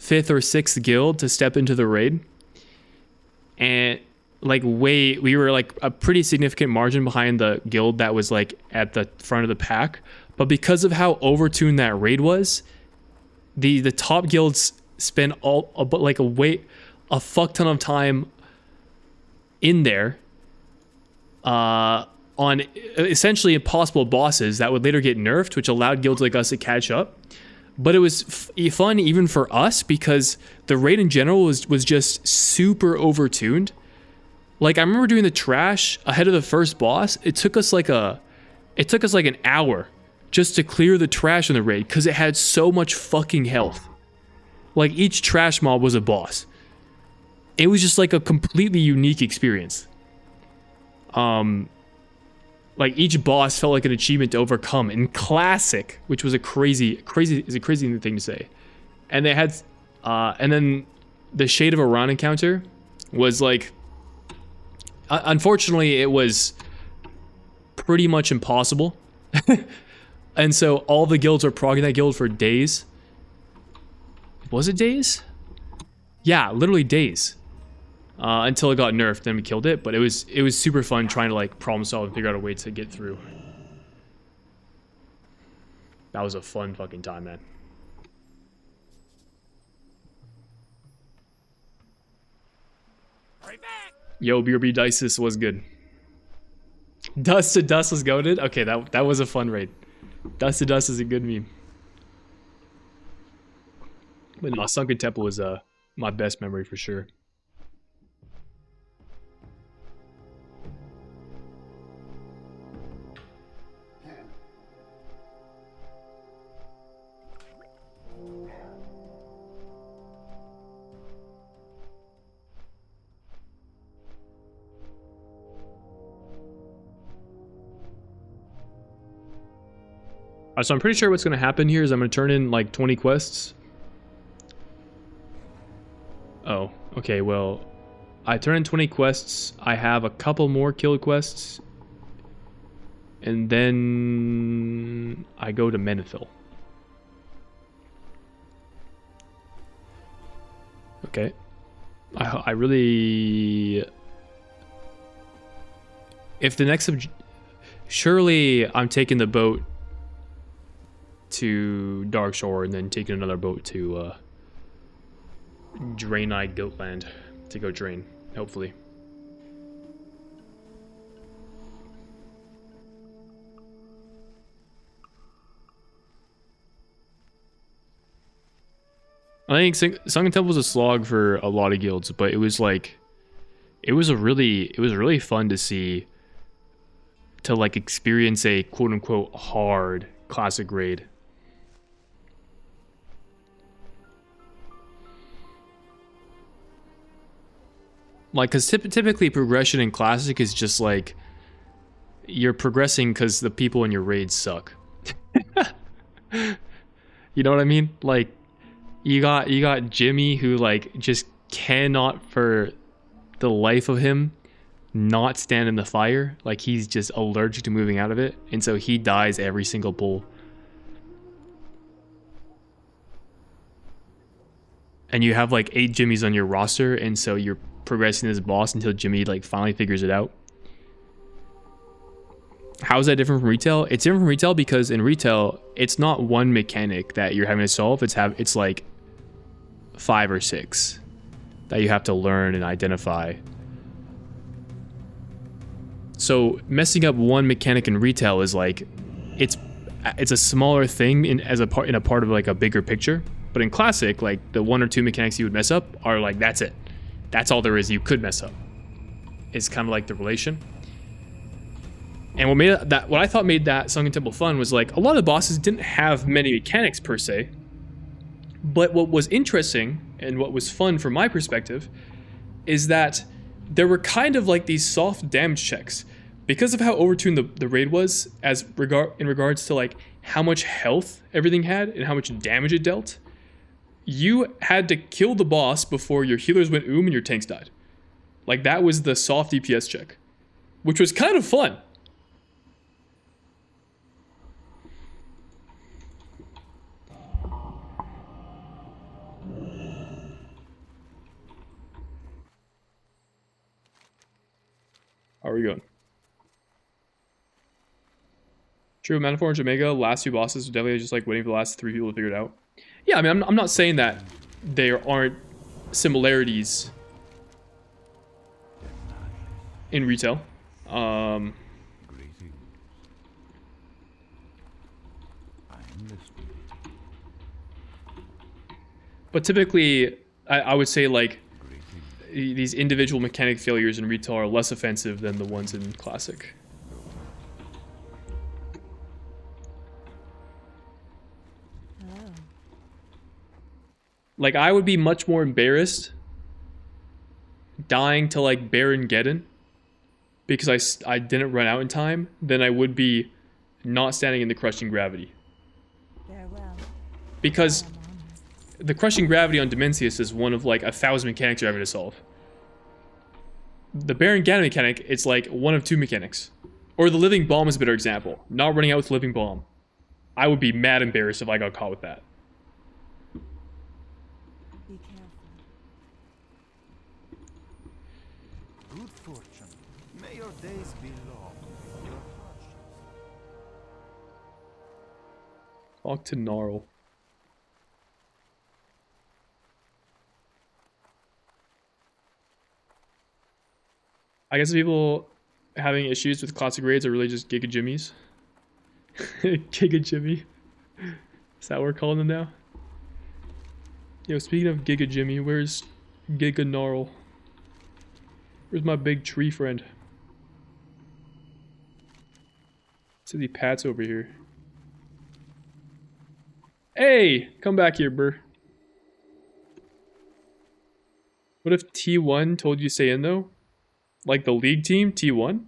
5th or 6th guild to step into the raid. And like we were like a pretty significant margin behind the guild that was like at the front of the pack, but because of how overtuned that raid was, the top guilds spent a fuck ton of time in there on essentially impossible bosses that would later get nerfed, which allowed guilds like us to catch up. But it was fun even for us because the raid in general was just super overtuned. Like, I remember doing the trash ahead of the first boss. It took us like an hour just to clear the trash in the raid because it had so much fucking health. Like, each trash mob was a boss. It was just like a completely unique experience. Like, each boss felt like an achievement to overcome in Classic, which was a crazy thing to say. And they had, and then the Shade of Iran encounter was like, unfortunately, it was pretty much impossible. And so all the guilds were progging that guild for days. Was it days? Yeah, literally days. until it got nerfed. Then we killed it, but it was super fun trying to like problem solve and figure out a way to get through. That was a fun fucking time, man. Yo, BRB Dices was good. Dust to Dust was goated? Okay, that was a fun raid. Dust to Dust is a good meme. But no, Sunken Temple was my best memory for sure. So I'm pretty sure what's going to happen here is I'm going to turn in like 20 quests. Oh, okay, well, I turn in 20 quests. I have a couple more kill quests. And then I go to Menethil. Okay. I really... If the next... Surely I'm taking the boat to Darkshore and then taking another boat to Drain-Eyed Goatland to go drain, hopefully. I think Sunken Temple was a slog for a lot of guilds, but it was like it was really fun to see, to like experience a quote unquote hard classic raid. Like, because typically progression in Classic is just like, you're progressing because the people in your raids suck. You know what I mean? Like, you got Jimmy who like just cannot for the life of him not stand in the fire. Like, he's just allergic to moving out of it, and so he dies every single pull. And you have like 8 Jimmys on your roster, and so you're progressing this boss until Jimmy like finally figures it out. How is that different from retail? It's different from retail because in retail it's not one mechanic that you're having to solve. It's like 5 or 6 that you have to learn and identify. So messing up one mechanic in retail is like it's a smaller thing in a part of like a bigger picture. But in Classic, like the 1 or 2 mechanics you would mess up are like that's it. That's all there is you could mess up. It's kind of like the relation. And what I thought made that Sunken Temple fun was like a lot of the bosses didn't have many mechanics per se. But what was interesting and what was fun from my perspective is that there were kind of like these soft damage checks. Because of how overtuned the raid was in regards to like how much health everything had and how much damage it dealt, you had to kill the boss before your healers went and your tanks died. Like, that was the soft DPS check, which was kind of fun. How are we going? True, Manifold and Jamaica, last 2 bosses were definitely just like waiting for the last 3 people to figure it out. Yeah, I mean, I'm not saying that there aren't similarities in retail. But typically, I would say like these individual mechanic failures in retail are less offensive than the ones in Classic. Like, I would be much more embarrassed dying to, like, Baron Geddon because I didn't run out in time than I would be not standing in the Crushing Gravity. Farewell. Because the Crushing Gravity on Dimensius is one of, like, 1,000 mechanics you're having to solve. The Baron Geddon mechanic, it's, like, 1 of 2 mechanics. Or the Living Bomb is a better example. Not running out with Living Bomb. I would be mad embarrassed if I got caught with that. Be careful. good fortune. May your days be long. Your hardships. Talk to Gnarl. I guess the people having issues with classic raids are really just Giga Jimmies. Giga Jimmy. Is that what we're calling them now? Yo, speaking of Giga Jimmy, where's Giga Gnarl? Where's my big tree friend? Silly Pat's over here. Hey! Come back here, brr. What if T1 told you to stay in, though? Like the league team, T1?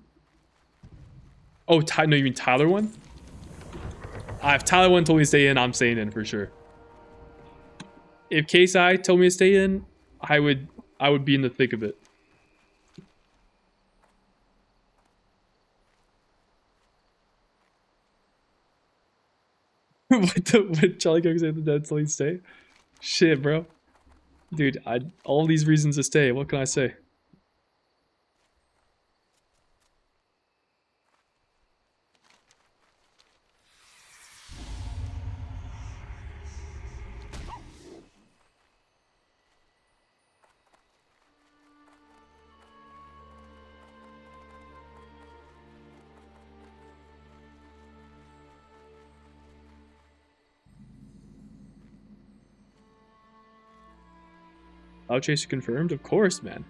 Oh, no, you mean Tyler 1? If Tyler 1 told me to stay in, I'm staying in for sure. If KSI told me to stay in, I would be in the thick of it. what Charlie Cook said, the dead till he stay? Shit, bro. Dude, all these reasons to stay, what can I say? Chaser confirmed? Of course, man.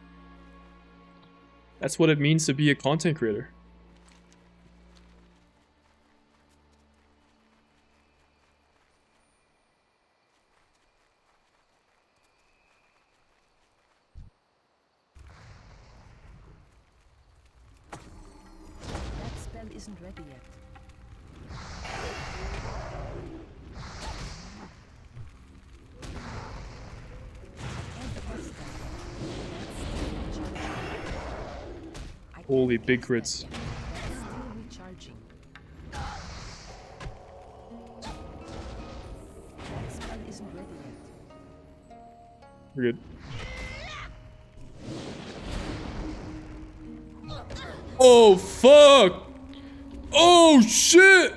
That's what it means to be a content creator. That spell isn't ready yet. Holy big crits. That's still recharging. That spell isn't ready yet. We're good. Oh, fuck! Oh, shit!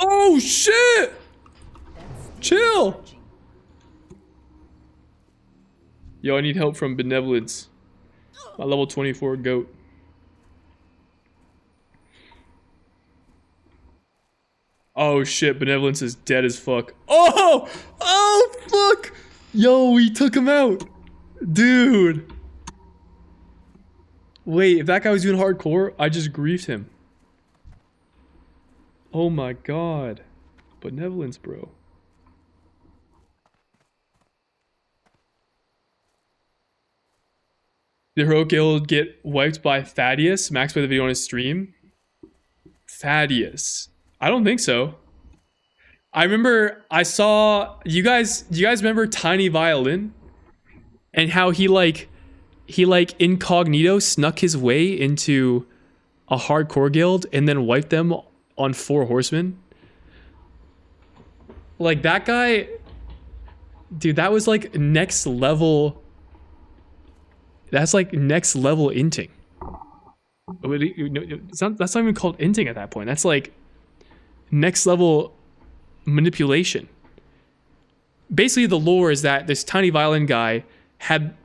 Oh, shit! That's Chill! recharging. Yo, I need help from Benevolence. My level 24 goat. Oh shit, Benevolence is dead as fuck. Oh! Oh fuck! Yo, we took him out! Dude! Wait, if that guy was doing hardcore, I just griefed him. Oh my god. Benevolence, bro. Did Heroic Guild get wiped by Thaddeus? Max played the video on his stream. Thaddeus. I don't think so. I remember I saw you guys. Do you guys remember Tiny Violin? And how he incognito snuck his way into a hardcore guild and then wiped them on 4 horsemen? Like that guy, dude, that was like next level. That's like next level inting. That's not even called inting at that point. That's like next level manipulation. Basically, the lore is that this Tiny Violin guy had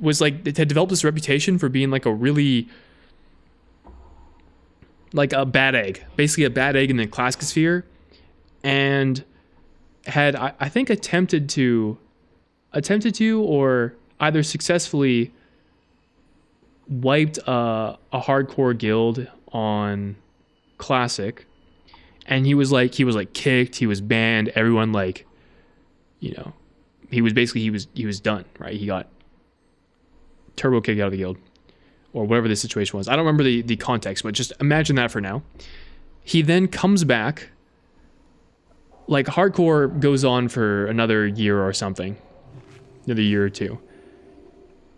developed this reputation for being like a really like a bad egg, basically a bad egg in the classic sphere, and had I think attempted to or either successfully wiped a hardcore guild on classic, and he was kicked, he was banned, everyone he was done, right? He got turbo kicked out of the guild or whatever the situation was. I don't remember the context, but just imagine that for now. He then comes back, like hardcore goes on for another year or something, another year or two.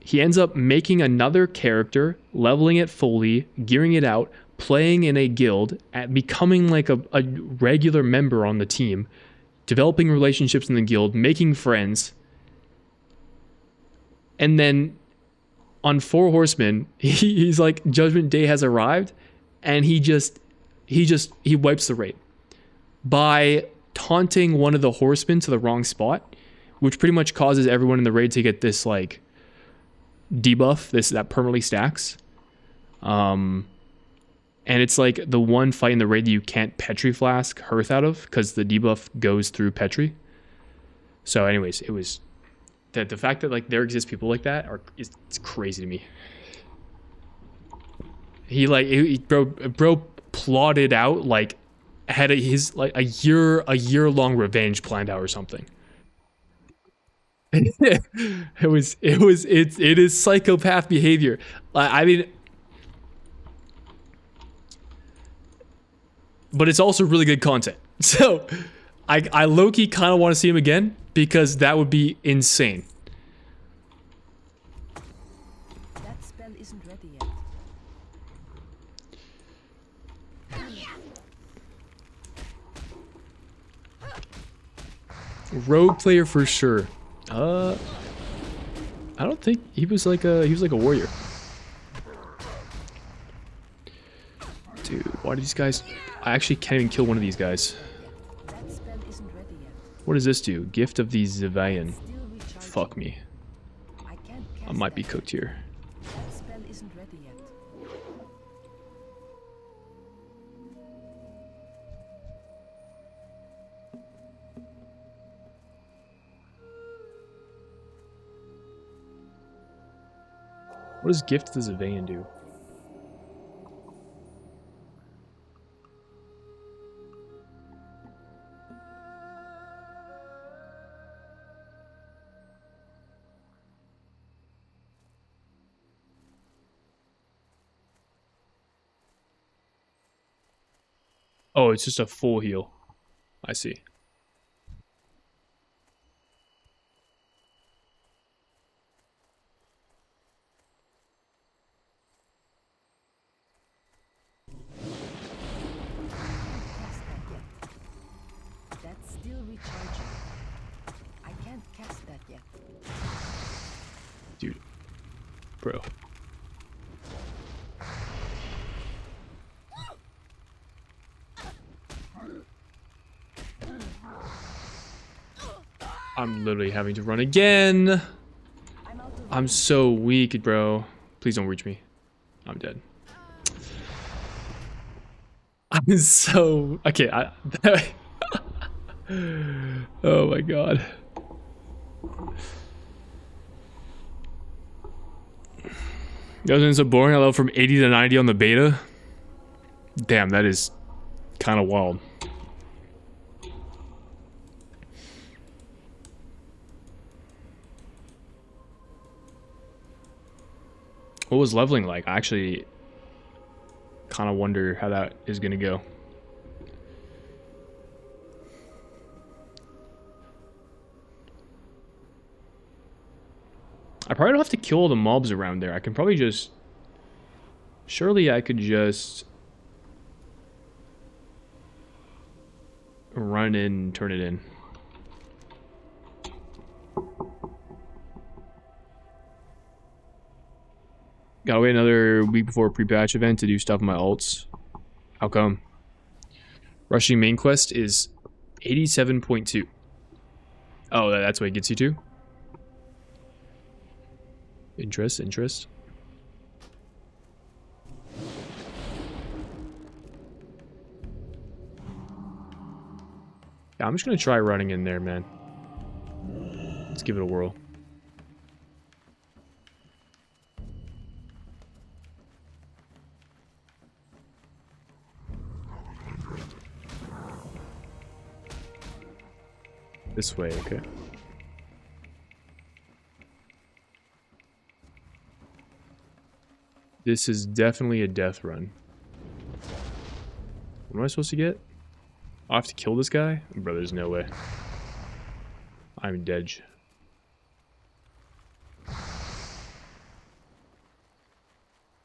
He ends up making another character, leveling it fully, gearing it out, playing in a guild, becoming like a regular member on the team, developing relationships in the guild, making friends, and then on 4 horsemen, he's like, Judgment Day has arrived, and he wipes the raid by taunting one of the horsemen to the wrong spot, which pretty much causes everyone in the raid to get this like debuff, that permanently stacks. And it's like the one fight in the raid that you can't Petri Flask Hearth out of because the debuff goes through Petri. So anyways, it was that the fact that like there exist people like that it's crazy to me. Bro plotted out like had his like a year long revenge planned out or something. It is psychopath behavior. I mean, but it's also really good content. So I low-key kind of want to see him again because that would be insane. That spell isn't ready yet. Rogue player for sure. I don't think he was like a warrior. Dude, why do these guys? I actually can't even kill one of these guys. That spell isn't ready yet. What does this do? Gift of the Zivayan. Still recharging. Fuck me. I can't cast I might be that. cooked here. That spell isn't ready yet. What does Gift of the Zivayan do? Oh, it's just a full heal. I see. Cast that yet. That's still recharging. I can't cast that yet. Dude. Bro. I'm literally having to run again. I'm out of I'm so weak, bro. Please don't reach me. I'm dead. I'm so... Okay, oh my god. That was so boring. I leveled from 80 to 90 on the beta. Damn, that is kind of wild. What was leveling like? I actually kind of wonder how that is going to go. I probably don't have to kill all the mobs around there. I can probably just... Surely I could just... run in and turn it in. Gotta wait another week before a pre-patch event to do stuff in my alts. How come? Rushing main quest is 87.2. Oh, that's what it gets you to? Interest. Yeah, I'm just gonna try running in there, man. Let's give it a whirl. This way, okay. This is definitely a death run. What am I supposed to get? I have to kill this guy? Bro, there's no way. I'm dead.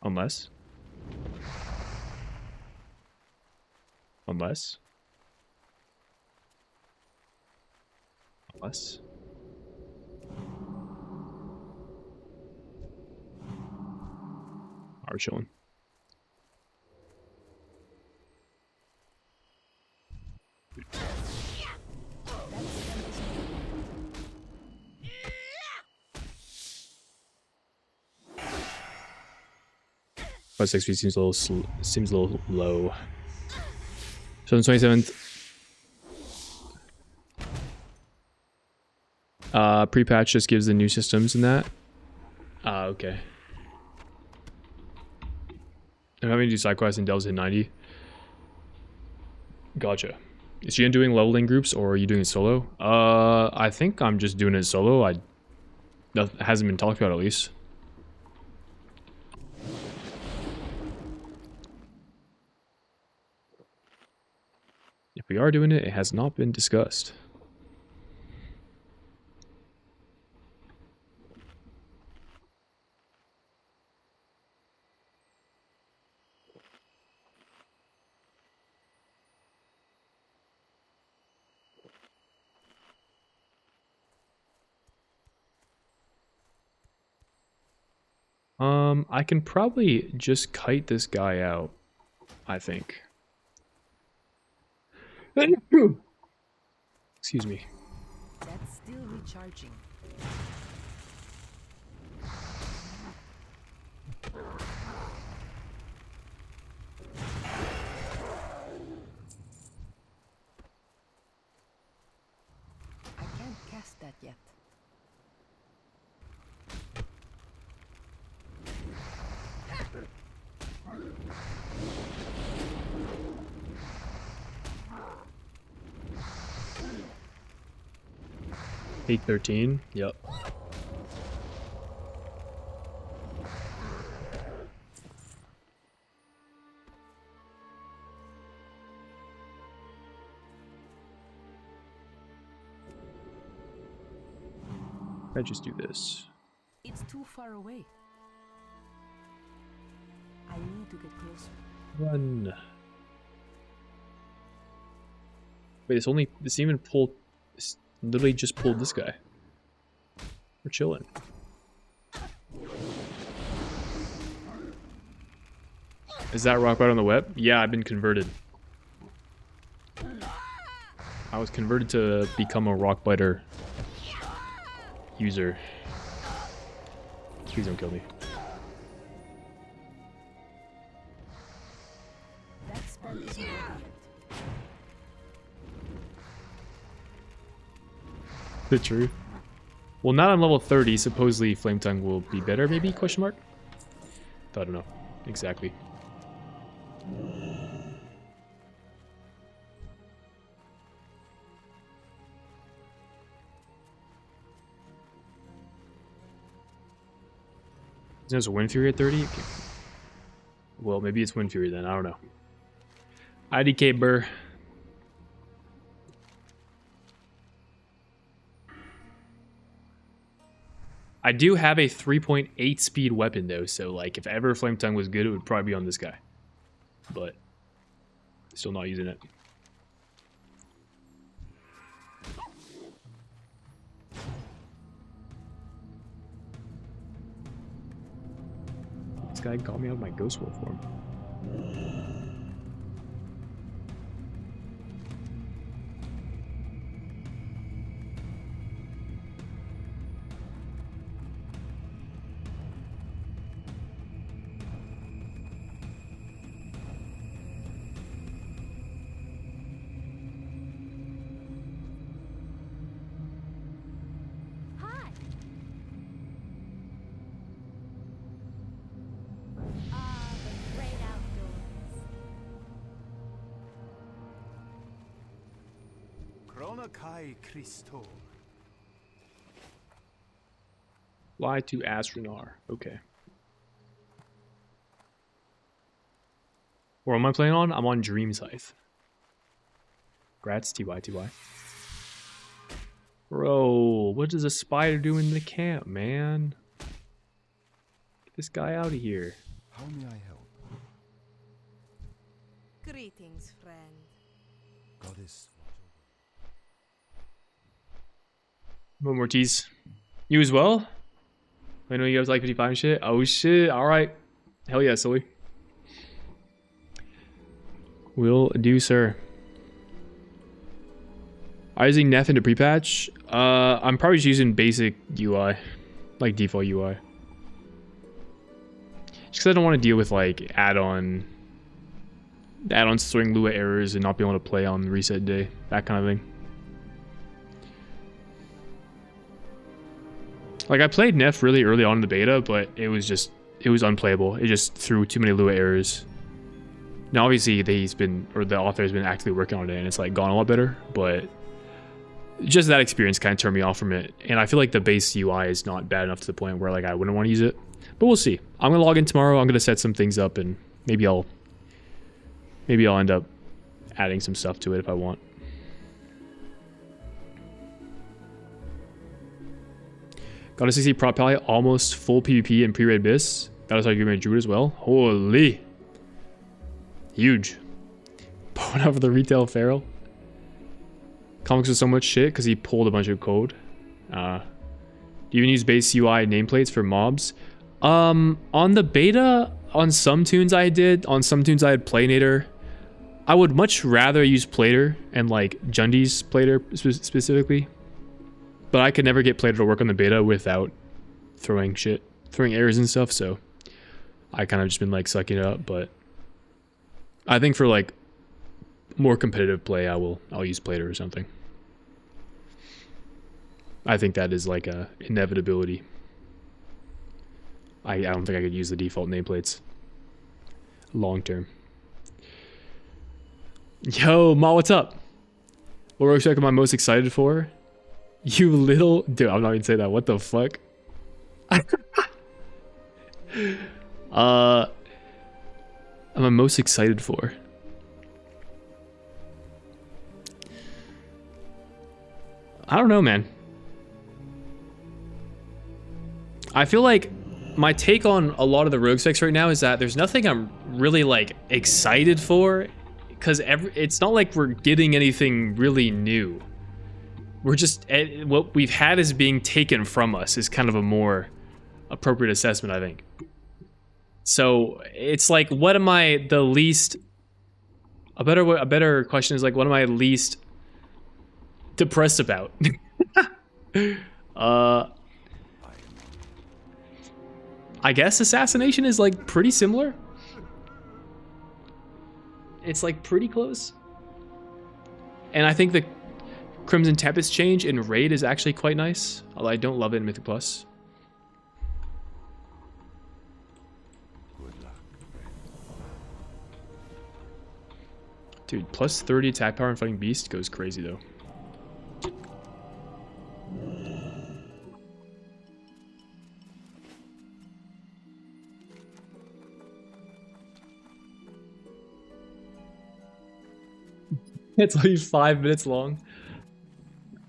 Unless? Unless? Unless? we're chilling. Plus 6 feet seems a little low. So on the 27th, prepatch just gives the new systems and that. Okay. I'm having to do side quests and Delves hit 90. Gotcha. Is she doing leveling groups or are you doing it solo? I think I'm just doing it solo. That hasn't been talked about at least. If we are doing it, it has not been discussed. I can probably just kite this guy out, I think. Excuse me. That's still recharging. I can't cast that yet. Eight 13. Yep. I just do this. It's too far away. I need to get closer. Run. Wait, this even pulled. This literally just pulled this guy. We're chilling. Is that rock bite on the web? Yeah, I've been converted. I was converted to become a rock biter user. Please don't kill me. That spell is not yet. The truth. Well, not on level 30. Supposedly, Flame Tongue will be better, maybe? Question mark? I don't know. Exactly. There's a Wind Fury at 30? Okay. Well, maybe it's Wind Fury then. I don't know. IDK Burr. I do have a 3.8 speed weapon though, so like if ever Flame Tongue was good, it would probably be on this guy. But still not using it. This guy got me out of my Ghost Wolf form. Hi. Ah, the great outdoors. Chronokai Christo. Fly to Astronar. Okay. What am I playing on? I'm on Dream Scythe. Grats, TY. Bro, what does a spider do in the camp, man? Get this guy out of here. How may I help? Greetings, friend. Goddess, One more tease. You as well? I know you guys like 55 and shit. Oh shit, alright. Hell yeah, silly. Will do, sir. Are you using Neff into prepatch? I'm probably just using basic UI, like default UI. Just because I don't want to deal with like add-on storing Lua errors and not be able to play on reset day, that kind of thing. Like I played Neff really early on in the beta, but it was unplayable. It just threw too many Lua errors. Now obviously the author has been actively working on it and it's like gone a lot better, but just that experience kind of turned me off from it. And I feel like the base UI is not bad enough to the point where like I wouldn't want to use it. But we'll see. I'm gonna log in tomorrow. I'm gonna set some things up and maybe I'll end up adding some stuff to it if I want. Got a 60 prop pally, almost full PvP and pre-raid bis. That was how you made Druid as well. Holy. Huge. Pulling out for the retail feral. Comics was so much shit because he pulled a bunch of code. Do you even use base UI nameplates for mobs? On the beta, on some tunes I did. On some tunes I had Playnator. I would much rather use Plater and like Jundi's Plater specifically. But I could never get Plater to work on the beta without throwing errors and stuff, so I kind of just been like sucking it up. But I think for like more competitive play, I'll use Plater or something. I think that is like a inevitability. I don't think I could use the default nameplates long term. Yo, Ma, what's up? What rogue strike am I most excited for? You little... Dude, I'm not even saying that. What the fuck? Am I most excited for? I don't know, man. I feel like my take on a lot of the rogue specs right now is that there's nothing I'm really like excited for, because it's not like we're getting anything really new. We're just, what we've had is being taken from us is kind of a more appropriate assessment, I think. So it's like, what am I the least... A better question is like, what am I least depressed about? I guess Assassination is like pretty similar. It's like pretty close. And I think the Crimson Tempest change in Raid is actually quite nice, although I don't love it in Mythic Plus. Dude, plus 30 attack power and fighting beast goes crazy though. It's only 5 minutes long.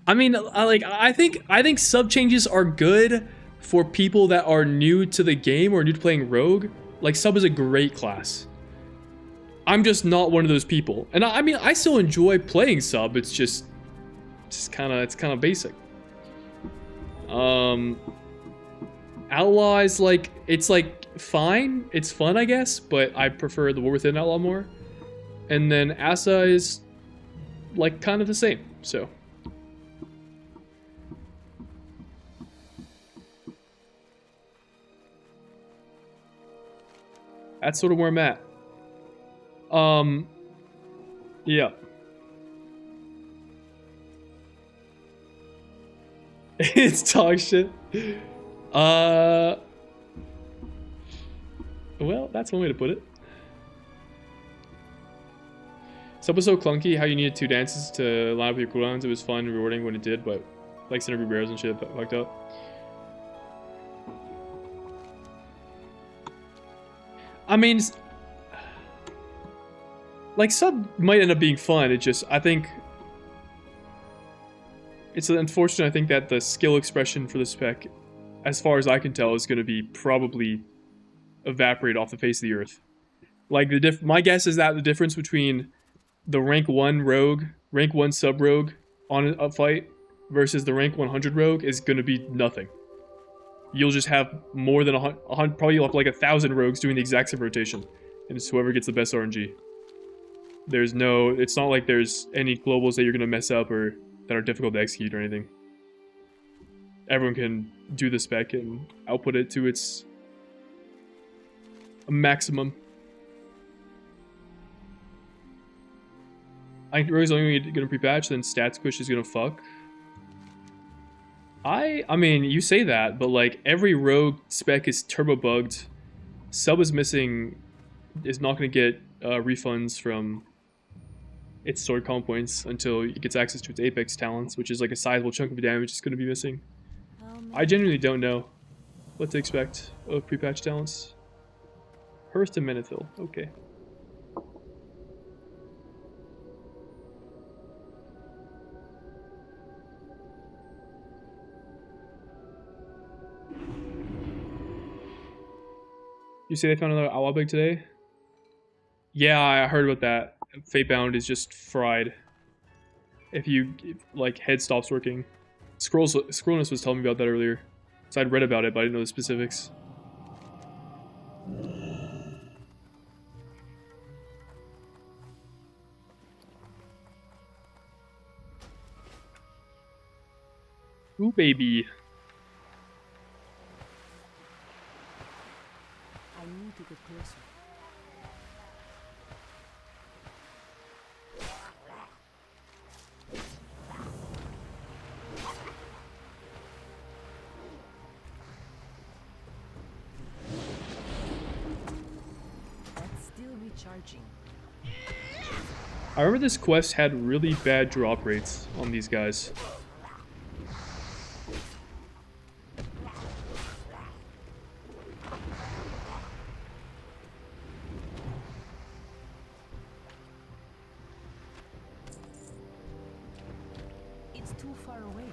I mean, I think sub changes are good for people that are new to the game or new to playing Rogue. Like, sub is a great class. I'm just not one of those people. And I mean, I still enjoy playing sub. It's just kind of basic. Outlaw is like, it's like fine. It's fun, I guess, but I prefer the War Within Outlaw more. And then Asa is like kind of the same, so. That's sort of where I'm at. Yeah. It's dog shit. Well, that's one way to put it. Sub was so clunky how you needed 2 dances to line up your cooldowns. It was fun and rewarding when it did, but like Cinder barrels and shit fucked up. I mean, like, sub might end up being fun. It just, I think it's unfortunate. I think that the skill expression for the spec, as far as I can tell, is going to be probably evaporate off the face of the earth. Like, my guess is that the difference between the rank 1 rogue, rank 1 sub rogue on a fight versus the rank 100 rogue is going to be nothing. you'll just have more than probably you'll have like 1,000 rogues doing the exact same rotation, and it's whoever gets the best RNG. There's no, it's not like there's any globals that you're gonna mess up or that are difficult to execute or anything. Everyone can do the spec and output it to its maximum. I think Rogue's only gonna pre-patch, then stat squish is gonna fuck. I mean, you say that, but like every rogue spec is turbo bugged. Sub is missing, is not gonna get refunds from its sword comp points until it gets access to its apex talents, which is like a sizable chunk of damage it's gonna be missing. I genuinely don't know what to expect of pre-patch talents. Hearth and Menethil, okay. You say they found another Outlaw Big today? Yeah, I heard about that. Fatebound is just fried. If like, head stops working. Scrollness was telling me about that earlier. So I'd read about it, but I didn't know the specifics. Ooh, baby. I need to get closer. That's still recharging. I remember this quest had really bad drop rates on these guys. It's too far away.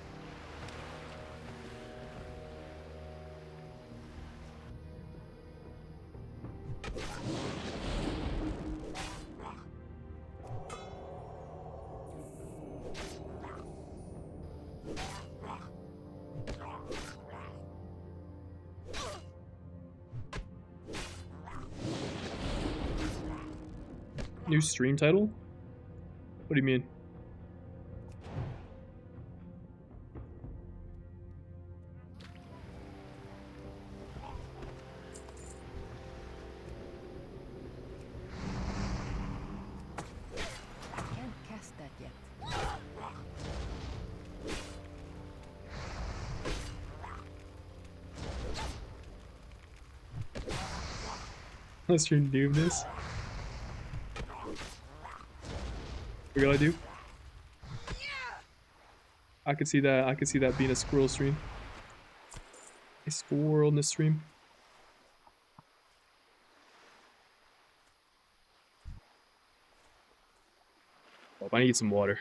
New stream title? What do you mean? I can't cast that yet. Let's stream Doomness. What gotta do? I could see that. I could see that being a squirrel stream. A squirrel in this stream. Oh, I need some water.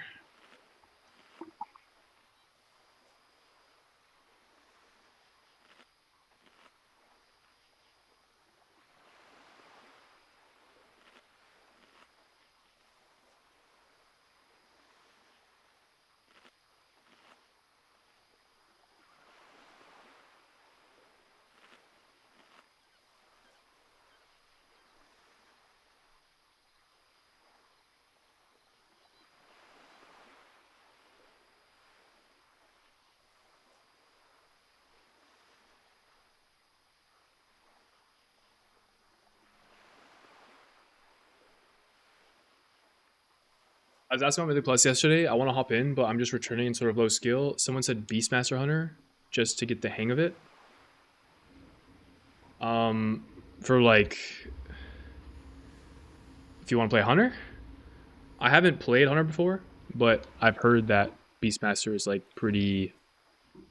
I was asking about the plus yesterday. I want to hop in, but I'm just returning in sort of low skill. Someone said Beastmaster Hunter just to get the hang of it. For like, if you want to play Hunter, I haven't played Hunter before, but I've heard that Beastmaster is like pretty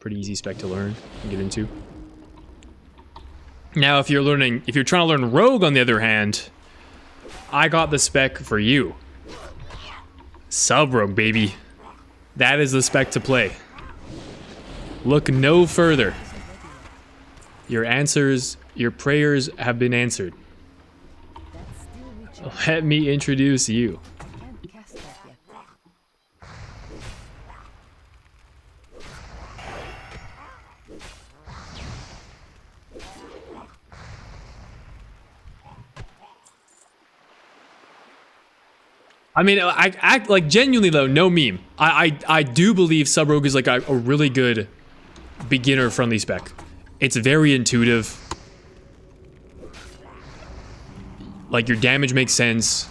easy spec to learn and get into. Now, if you're trying to learn Rogue, on the other hand, I got the spec for you. Sub Rogue, baby. That is the spec to play. Look no further. Your answers, your prayers have been answered. That's still recharging. Let me introduce you. I can't cast that yet. I mean, I act like genuinely though, no meme. I do believe Sub Rogue is like a really good beginner friendly spec. It's very intuitive. Like your damage makes sense.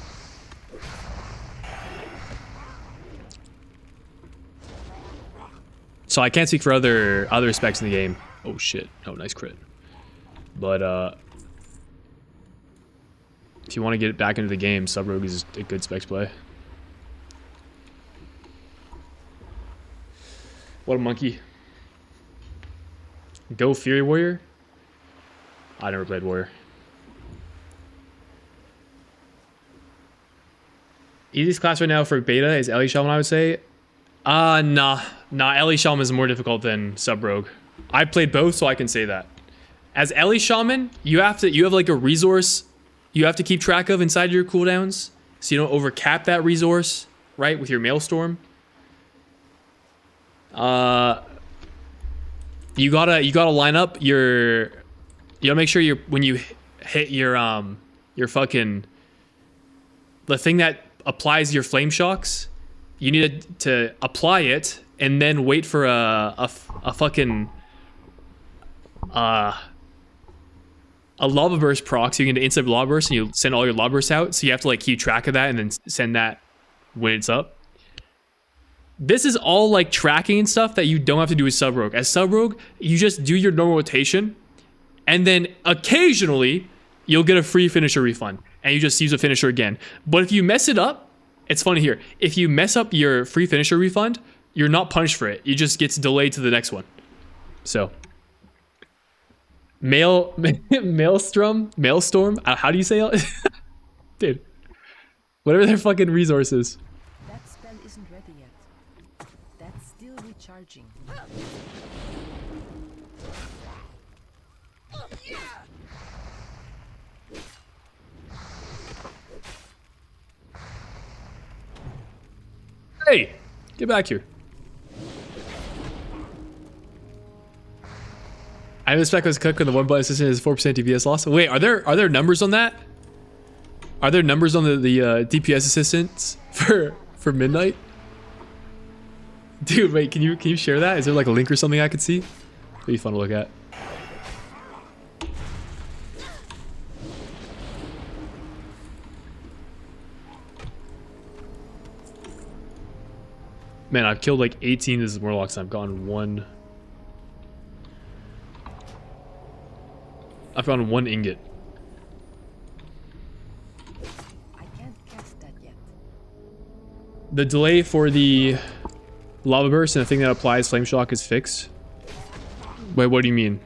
So I can't speak for other specs in the game. Oh shit. Oh, nice crit. But if you want to get back into the game, Sub Rogue is a good specs play. What a monkey. Go Fury Warrior? I never played Warrior. Easiest class right now for beta is Ellie Shaman, I would say. Nah, Ellie Shaman is more difficult than Sub Rogue. I played both, so I can say that. As Ellie Shaman, you have like a resource you have to keep track of inside your cooldowns, so you don't overcap that resource, right? With your Maelstrom. You gotta line up your. You gotta make sure when you hit your fucking the thing that applies your flame shocks. You need to apply it and then wait for a fucking a lava burst proc, so you can get instant lava burst and you send all your lava bursts out. So you have to like keep track of that and then send that when it's up. This is all like tracking and stuff that you don't have to do with Sub Rogue. As Sub Rogue, you just do your normal rotation, and then occasionally you'll get a free finisher refund, and you just use a finisher again. But if you mess it up, it's funny here. If you mess up your free finisher refund, you're not punished for it. It just gets delayed to the next one. So, Maelstrom, how do you say it? Dude, whatever their fucking resources. That spell isn't ready yet. That's still recharging. Hey, get back here. I know the spec was cooked when the one button assistant is 4% DPS loss. Wait, are there numbers on that? Are there numbers on the DPS assistants for Midnight? Dude, wait, can you share that? Is there like a link or something I could see? It'd be fun to look at. Man, I've killed like 18 of these Murlocs and I've gotten one. I've gotten one ingot. I can't cast that yet. The delay for the lava burst and the thing that applies flame shock is fixed. Wait, what do you mean?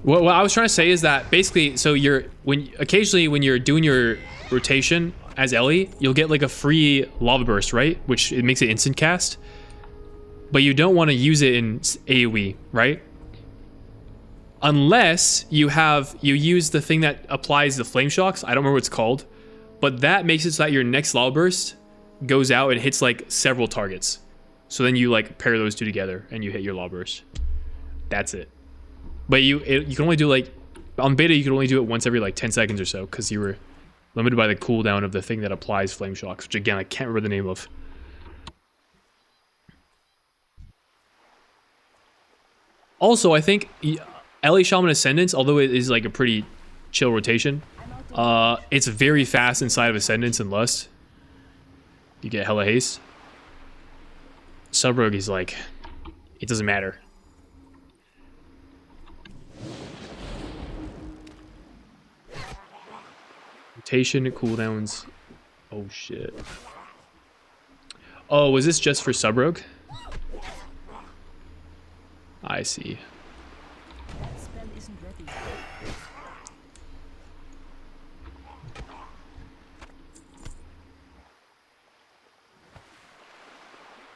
What I was trying to say is that basically, so occasionally when you're doing your rotation as Ellie, you'll get like a free lava burst, right? Which it makes it instant cast, but you don't want to use it in AoE, right? Unless you use the thing that applies the flame shocks. I don't remember what it's called, but that makes it so that your next lava burst goes out and hits like several targets. So then you like pair those two together and you hit your lava burst. That's it. But you can only do like on beta, you can only do it once every like 10 seconds or so because you were limited by the cooldown of the thing that applies flame shocks, which again I can't remember the name of. Also, I think Ellie Shaman Ascendance, although it is like a pretty chill rotation, it's very fast inside of Ascendance and Lust. You get hella haste. Sub Rogue is like, it doesn't matter. Rotation, cooldowns. Oh shit. Oh, was this just for Sub Rogue? I see. That spell isn't ready.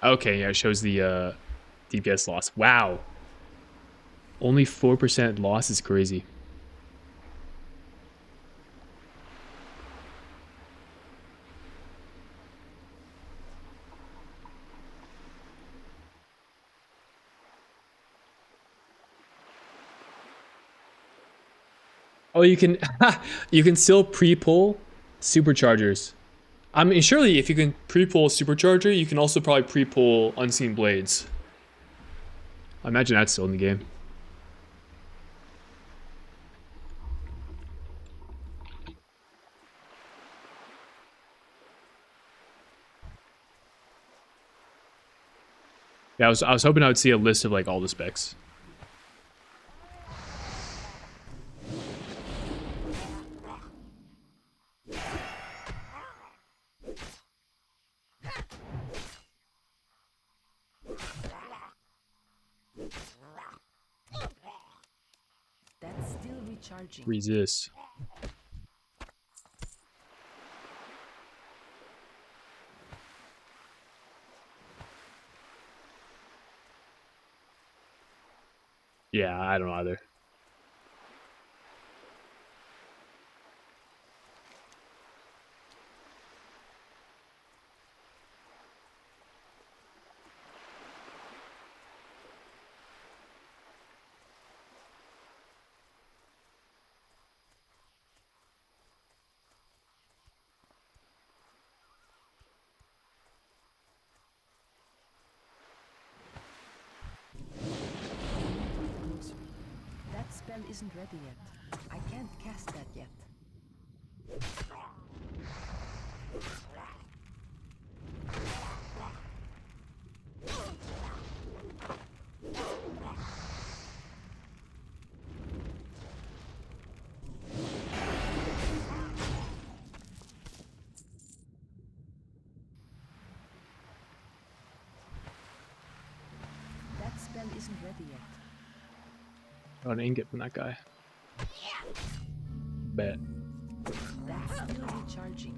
Okay, yeah, it shows the DPS loss. Wow. Only 4% loss is crazy. Oh, you can you can still pre-pull Superchargers. I mean, surely if you can pre-pull supercharger, you can also probably pre-pull unseen blades. I imagine that's still in the game. Yeah, I was hoping I would see a list of like all the specs. That's still recharging. Resist. Yeah, I don't know either. Closer. That spell isn't ready yet. I can't cast that yet. That spell isn't ready yet. Got an ingot from that guy. Bet. That's still recharging.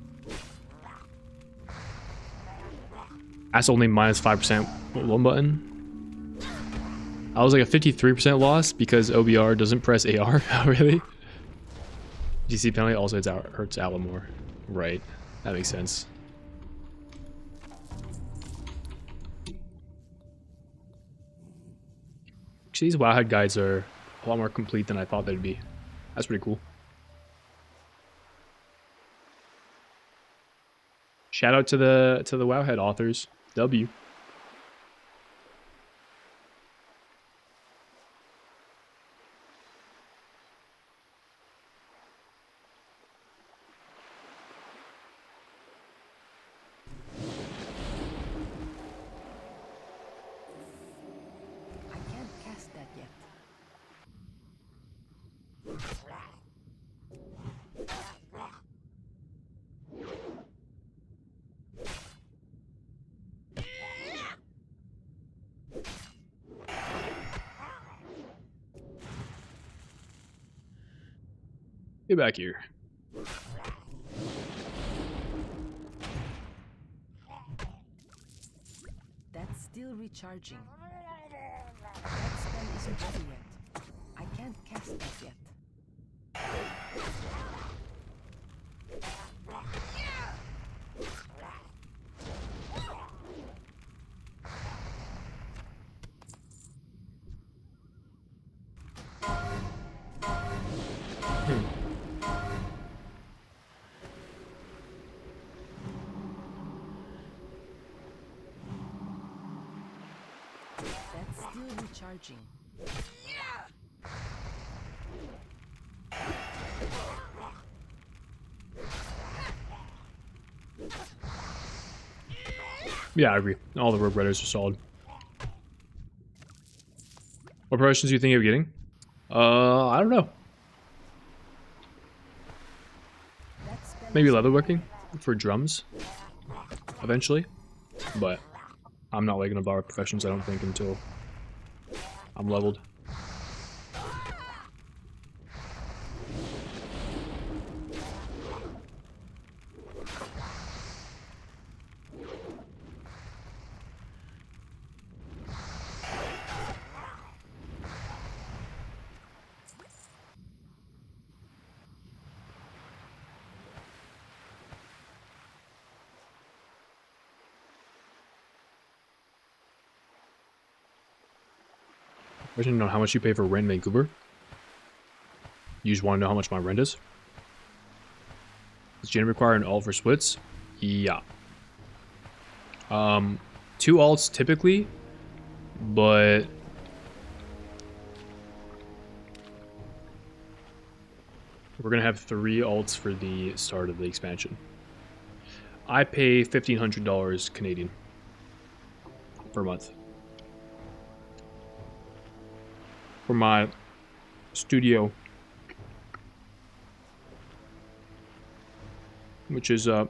That's only minus 5% one button. I was like a 53% loss because OBR doesn't press AR. Oh, really? GC penalty also hurts Ala more. Right. That makes sense. Actually, these Wowhead guides are a lot more complete than I thought they'd be. That's pretty cool. Shout out to the Wowhead authors. W. I can't cast that yet. Get back here. That's still recharging. That spell isn't ready yet. I can't cast that yet. That's still recharging. Yeah, I agree. All the Rogue Riders are solid. What promotions do you think you're getting? I don't know. That spell Maybe isn't leatherworking for drums eventually, but I'm not like gonna borrow professions I don't think until I'm leveled. I just don't know how much you pay for rent in Vancouver. You just want to know how much my rent is? Does Jin require an alt for splits? Yeah. 2 alts typically, but we're gonna have 3 alts for the start of the expansion. I pay $1,500 Canadian per month for my studio, which is in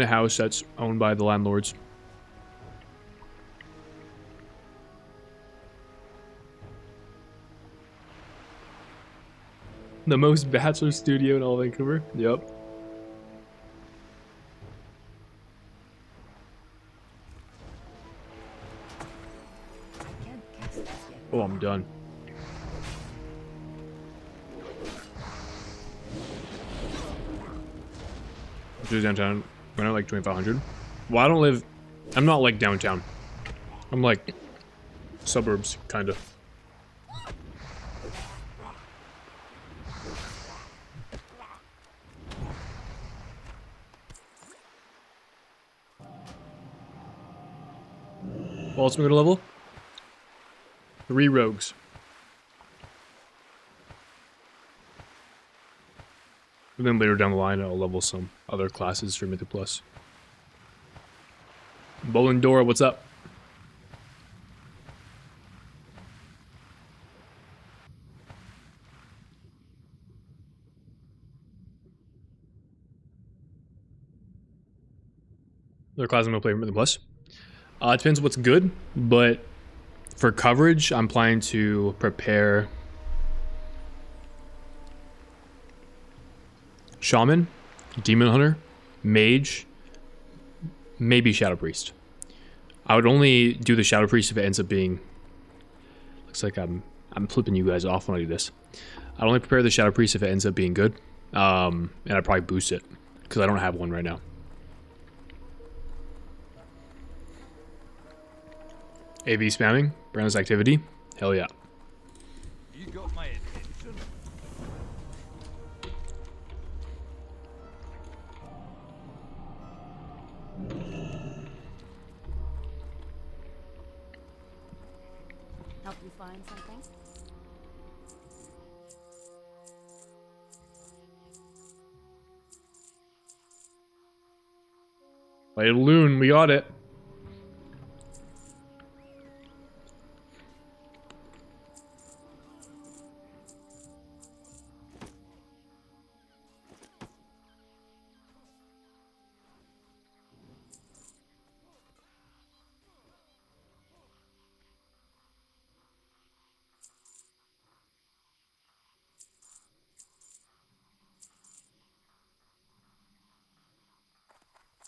a house that's owned by the landlords. The most bachelor studio in all Vancouver. Yep. I can't cast this yet. Oh, I'm done. Just downtown. Went out like 2,500. Well, I don't live. I'm not like downtown. I'm like suburbs, kind of. Well, let's move to level. 3 rogues. And then later down the line, I'll level some other classes for Mythic Plus. Bolin Dora, what's up? Other classes I'm gonna play for Mythic Plus. It depends what's good, but for coverage, I'm planning to prepare Shaman, Demon Hunter, Mage, maybe Shadow Priest. I would only do the Shadow Priest if it ends up being... Looks like I'm flipping you guys off when I do this. I'd only prepare the Shadow Priest if it ends up being good. And I'd probably boost it, because I don't have one right now. AV spamming, Brandon's activity, hell yeah. You got my attention. Help you find something? Play Loon, we got it.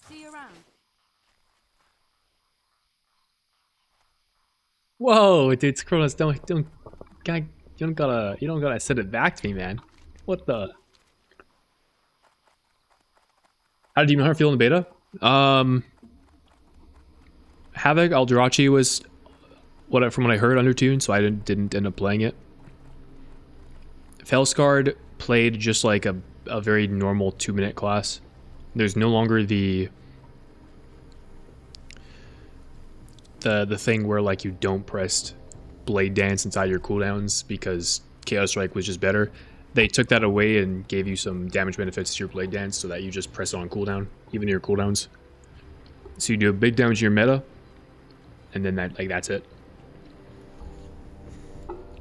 See you around. Whoa, dude, Kronos, God, you don't gotta send it back to me, man. What the? How did Demon Hunter feel in the beta? Havoc Alderachi was from what I heard undertuned, so I didn't end up playing it. Felscard played just like a very normal 2-minute class. There's no longer the thing where like you don't press Blade Dance inside your cooldowns because Chaos Strike was just better. They took that away and gave you some damage benefits to your Blade Dance so that you just press it on cooldown, even your cooldowns. So you do a big damage to your meta, and then that's it.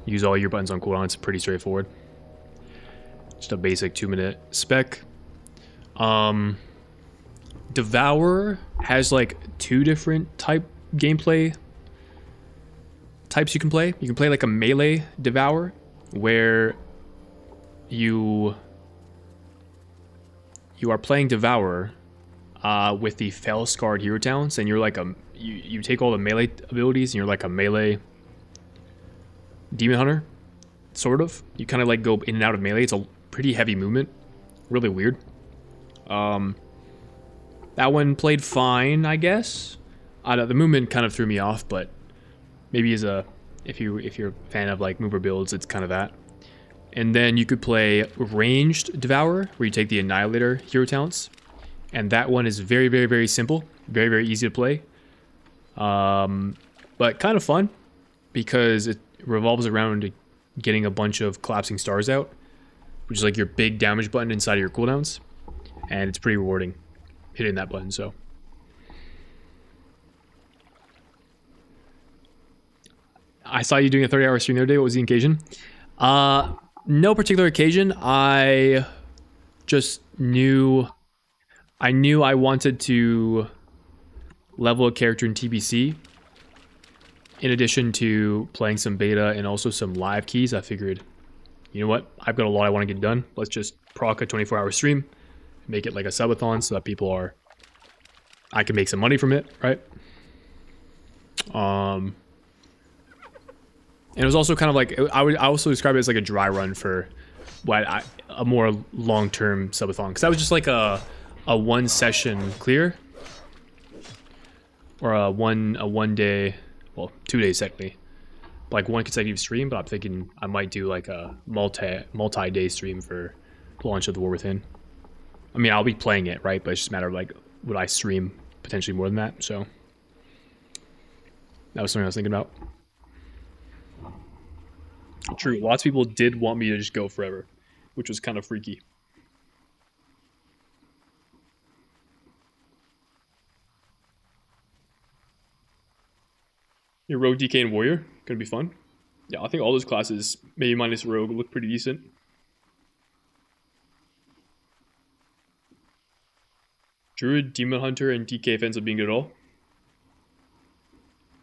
Use all your buttons on cooldown. It's pretty straightforward. Just a basic 2-minute spec. Devour has like 2 different gameplay types you can play. You can play like a melee Devour, where you are playing Devourer with the Fell-Scarred hero talents, and you're like you take all the melee abilities and you're like a melee Demon Hunter, sort of. You kind of like go in and out of melee. It's a pretty heavy movement, really weird. That one played fine, I guess. The movement kind of threw me off, but maybe if you're a fan of like mover builds, it's kind of that. And then you could play Ranged Devourer, where you take the Annihilator hero talents. And that one is very, very, very simple. Very, very easy to play. But kind of fun, because it revolves around getting a bunch of collapsing stars out, which is like your big damage button inside of your cooldowns. And it's pretty rewarding hitting that button, so. I saw you doing a 30-hour stream the other day. What was the occasion? No particular occasion. I just knew... I knew I wanted to level a character in TBC. In addition to playing some beta and also some live keys, I figured, you know what? I've got a lot I want to get done. Let's just proc a 24-hour stream. Make it like a subathon so that people are... I can make some money from it, right? And it was also kind of like... I also describe it as like a dry run for a more long-term subathon. Because that was just like a one session clear. Or a one day... Well, 2 days technically. Like one consecutive stream, but I'm thinking I might do like a multi-day stream for the launch of The War Within. I mean, I'll be playing it, right? But it's just a matter of like, would I stream potentially more than that? So that was something I was thinking about. True, lots of people did want me to just go forever, which was kind of freaky. Your Rogue, DK, and Warrior, gonna be fun. Yeah, I think all those classes, maybe minus Rogue, look pretty decent. Druid, Demon Hunter, and DK ends up being good at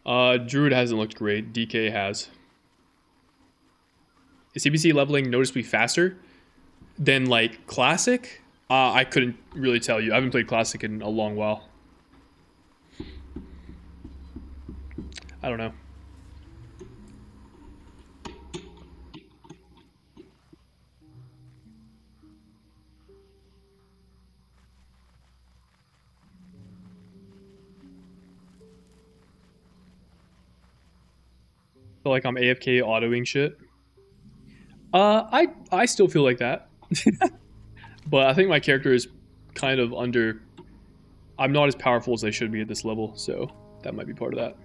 all. Druid hasn't looked great. DK has. Is CBC leveling noticeably faster than like Classic? I couldn't really tell you. I haven't played Classic in a long while. I don't know. Feel like I'm AFK autoing shit. I still feel like that. But I think my character is kind of under... I'm not as powerful as I should be at this level, so that might be part of that.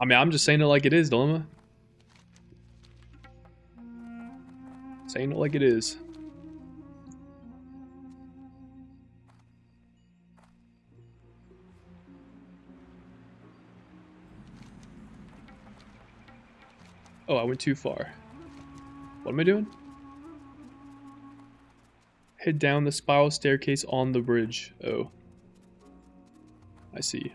I mean, I'm just saying it like it is, Dilemma. Saying it like it is. Oh, I went too far. What am I doing? Head down the spiral staircase on the bridge. Oh. I see.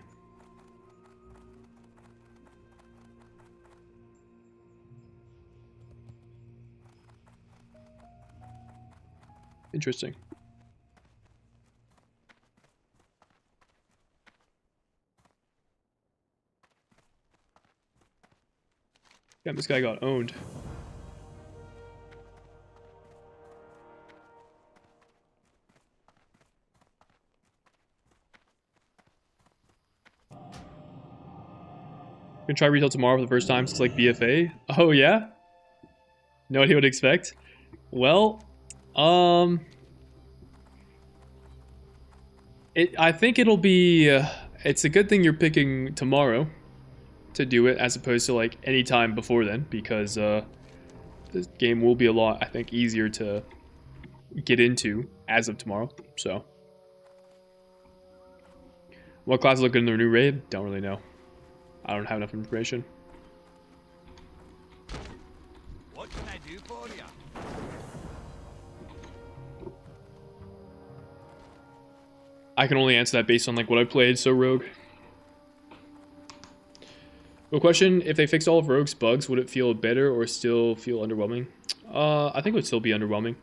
Interesting. Yeah, this guy got owned. Gonna try retail tomorrow for the first time since like BFA. Oh yeah? No idea what to expect? Well, I think it'll be, it's a good thing you're picking tomorrow to do it as opposed to like any time before then, because this game will be a lot, I think, easier to get into as of tomorrow. So what classes look good in the new raid? Don't really know. I don't have enough information. What can I do for you? I can only answer that based on like what I played, so Rogue. Well, question, if they fixed all of Rogue's bugs, would it feel better or still feel underwhelming? I think it would still be underwhelming.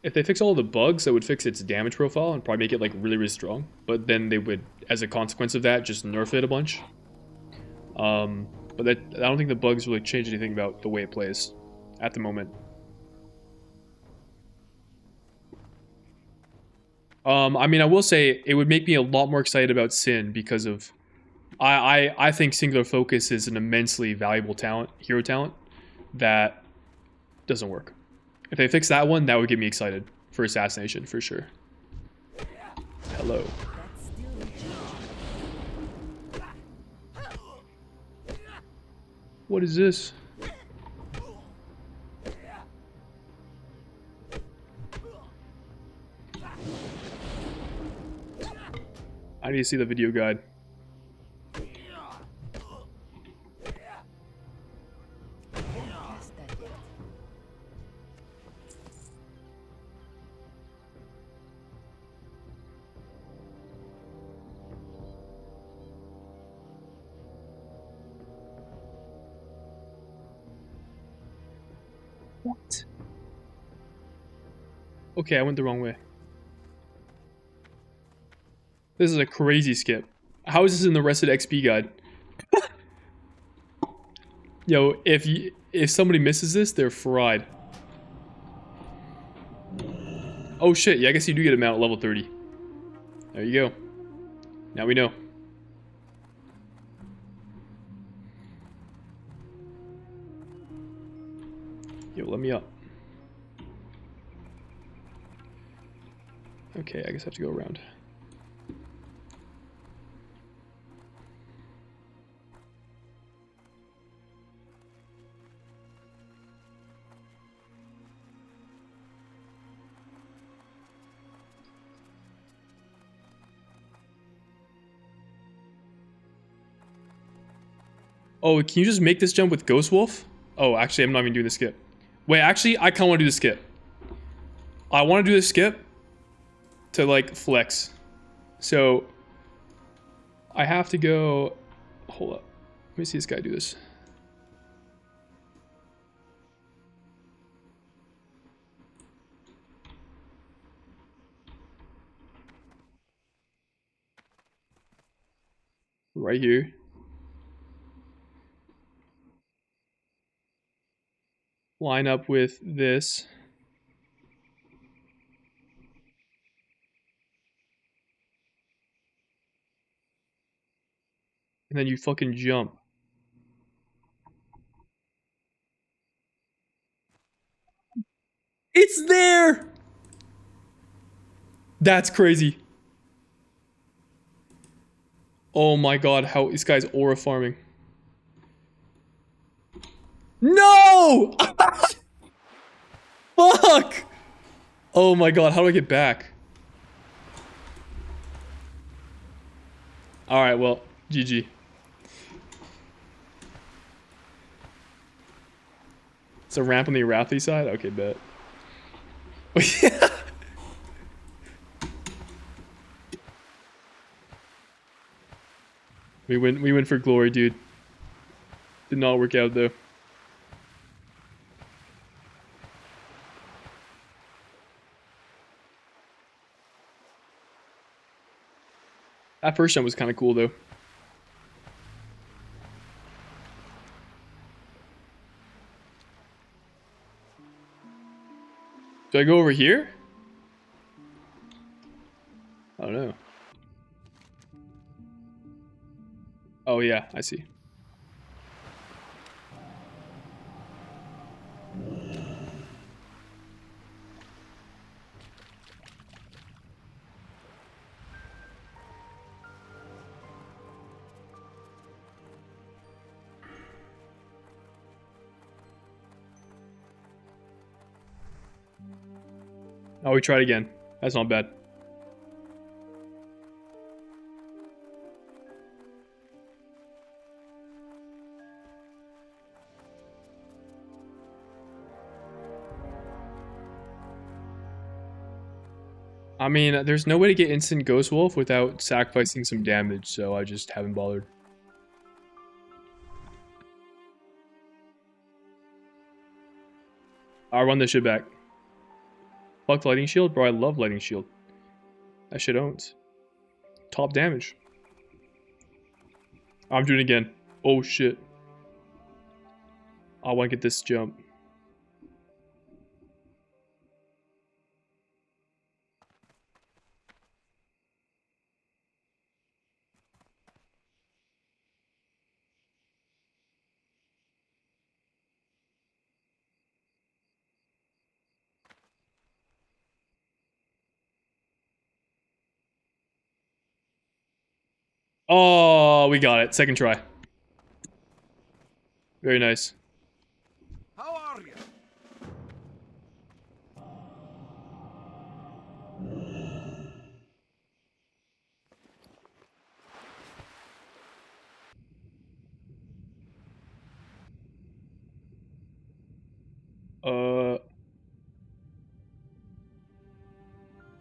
If they fix all of the bugs, that would fix its damage profile and probably make it like really, really strong. But then they would, as a consequence of that, just nerf it a bunch. But I don't think the bugs really change anything about the way it plays at the moment. I mean, I will say it would make me a lot more excited about Sin because of I think singular focus is an immensely valuable talent, hero talent, that doesn't work. If they fix that one, that would get me excited for assassination for sure. Hello. That's still recharging. What is this? I need to see the video guide. Can't cast that yet. What? Okay, I went the wrong way. This is a crazy skip. How is this in the rest of the XP guide? Yo, if somebody misses this, they're fried. Oh shit, yeah, I guess you do get a mount at level 30. There you go. Now we know. Yo, let me up. Okay, I guess I have to go around. Oh, can you just make this jump with Ghost Wolf? Oh, actually, I'm not even doing the skip. Wait, actually, I kind of want to do the skip. I want to do the skip to, like, flex. So, I have to go... Hold up. Let me see this guy do this. Right here. Line up with this. And then you fucking jump. It's there! That's crazy. Oh my god, how this guy's aura farming. No! Fuck! Oh my god, how do I get back? Alright, well, GG. It's a ramp on the Arathi side? Okay, bet. Yeah. We went for glory, dude. Did not work out though. That first jump was kind of cool though. Do I go over here? I don't know. Oh yeah, I see. Oh, we tried again. That's not bad. I mean, there's no way to get instant Ghost Wolf without sacrificing some damage, so I just haven't bothered. I'll run this shit back. Fuck Lightning Shield? Bro, I love Lightning Shield. That shit owns. Top damage. I'm doing it again. Oh shit. I want to get this jump. Oh, we got it. Second try. Very nice. How are you?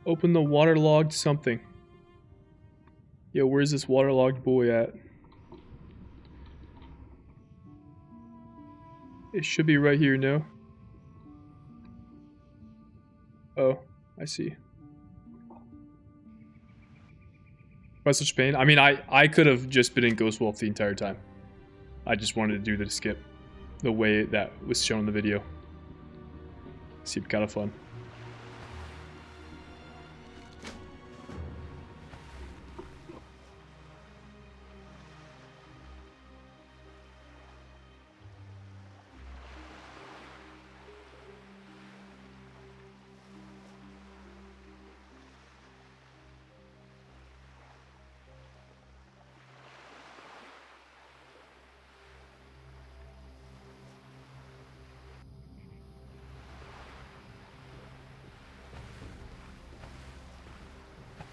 Open the waterlogged something. Yo, where's this waterlogged boy at? It should be right here, no? Oh, I see. By such pain? I mean, I could have just been in Ghost Wolf the entire time. I just wanted to do the skip the way that was shown in the video. Seemed kind of fun.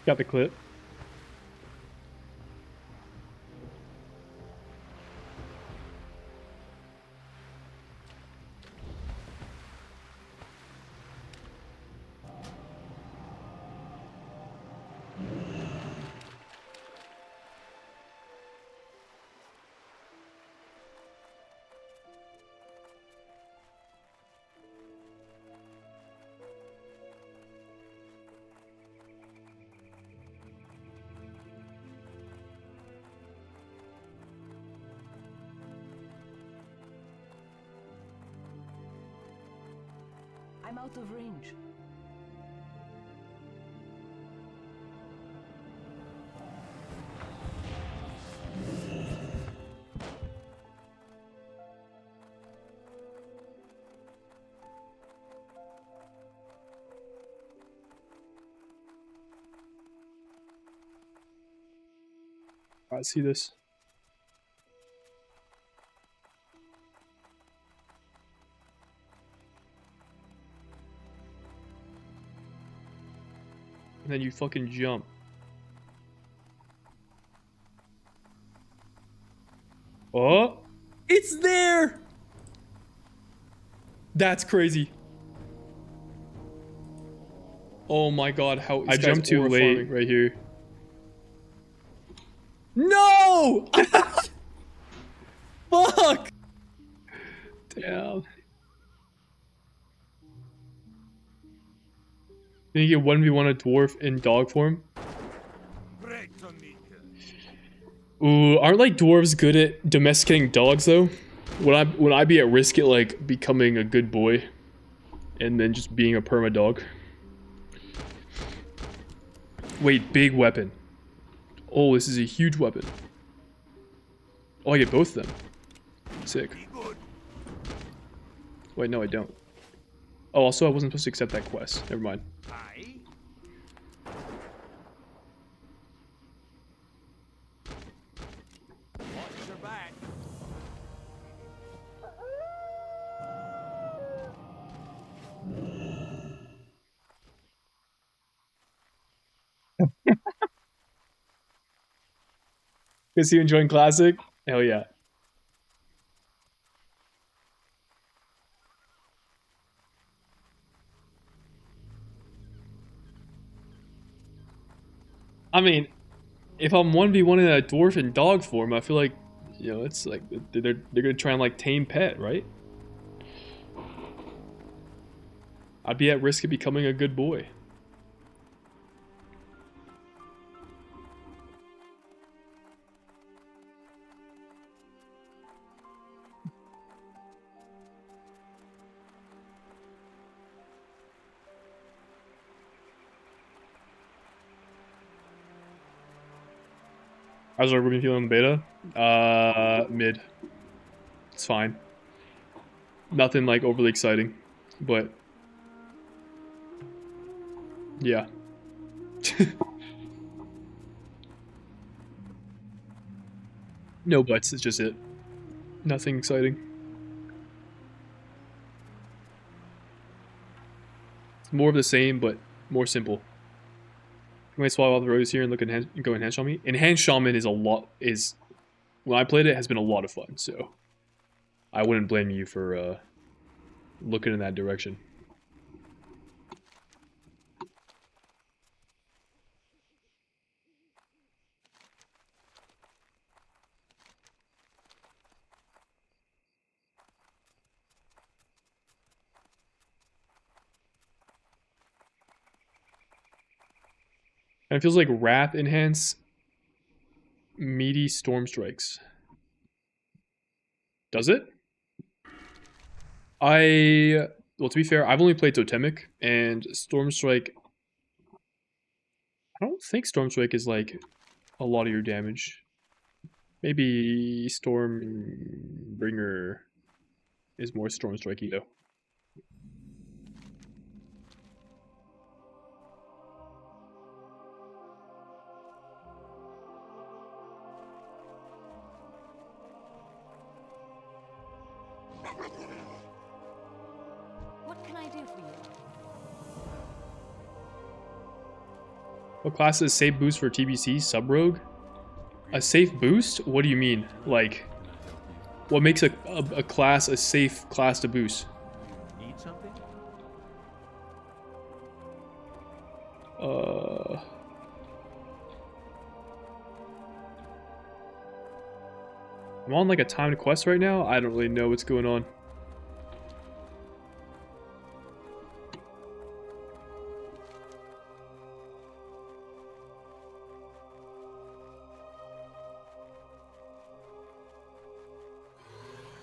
Got the clip. I'm out of range. I see this. And then you fucking jump. Oh, it's there. That's crazy. Oh my god, how I jumped too late right here. No! Fuck! Damn. Can you get 1v1 a dwarf in dog form? Ooh, aren't like dwarves good at domesticating dogs though? Would I be at risk at like becoming a good boy and then just being a perma dog? Wait, big weapon. Oh, this is a huge weapon. Oh, I get both of them. Sick. Wait, no, I don't. Oh, also, I wasn't supposed to accept that quest. Never mind. Watch your back. Is you enjoying Classic? Hell yeah. I mean, if I'm 1v1 in a dwarf in dog form, I feel like, you know, it's like, they're gonna try and like tame pet, right? I'd be at risk of becoming a good boy. How's our Ruby feeling in the beta? Mid. It's fine. Nothing like overly exciting, but yeah. No buts, it's just it. Nothing exciting. It's more of the same, but more simple. You might swap all the rows here and look at go Enhanced Shaman. Enhanced Shaman is when I played it, has been a lot of fun, so I wouldn't blame you for looking in that direction. And it feels like Wrath Enhance meaty Storm Strikes. Does it? Well, to be fair, I've only played Totemic, and Storm Strike. I don't think Storm Strike is like a lot of your damage. Maybe Stormbringer is more Storm Strikey though. What can I do for you? What class is safe boost for TBC? Sub-Rogue? A safe boost? What do you mean? Like, what makes a class a safe class to boost? Need something? I'm on like a timed quest right now. I don't really know what's going on.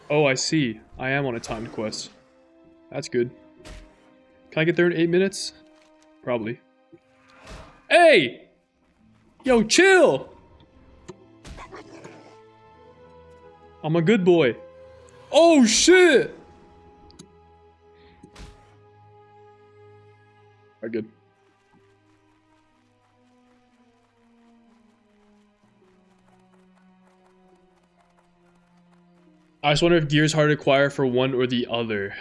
Oh, I see. I am on a timed quest. That's good. Can I get there in 8 minutes? Probably. Hey! Yo, chill! I'm a good boy. Oh, shit! Alright, good. I just wonder if gear is hard to acquire for one or the other.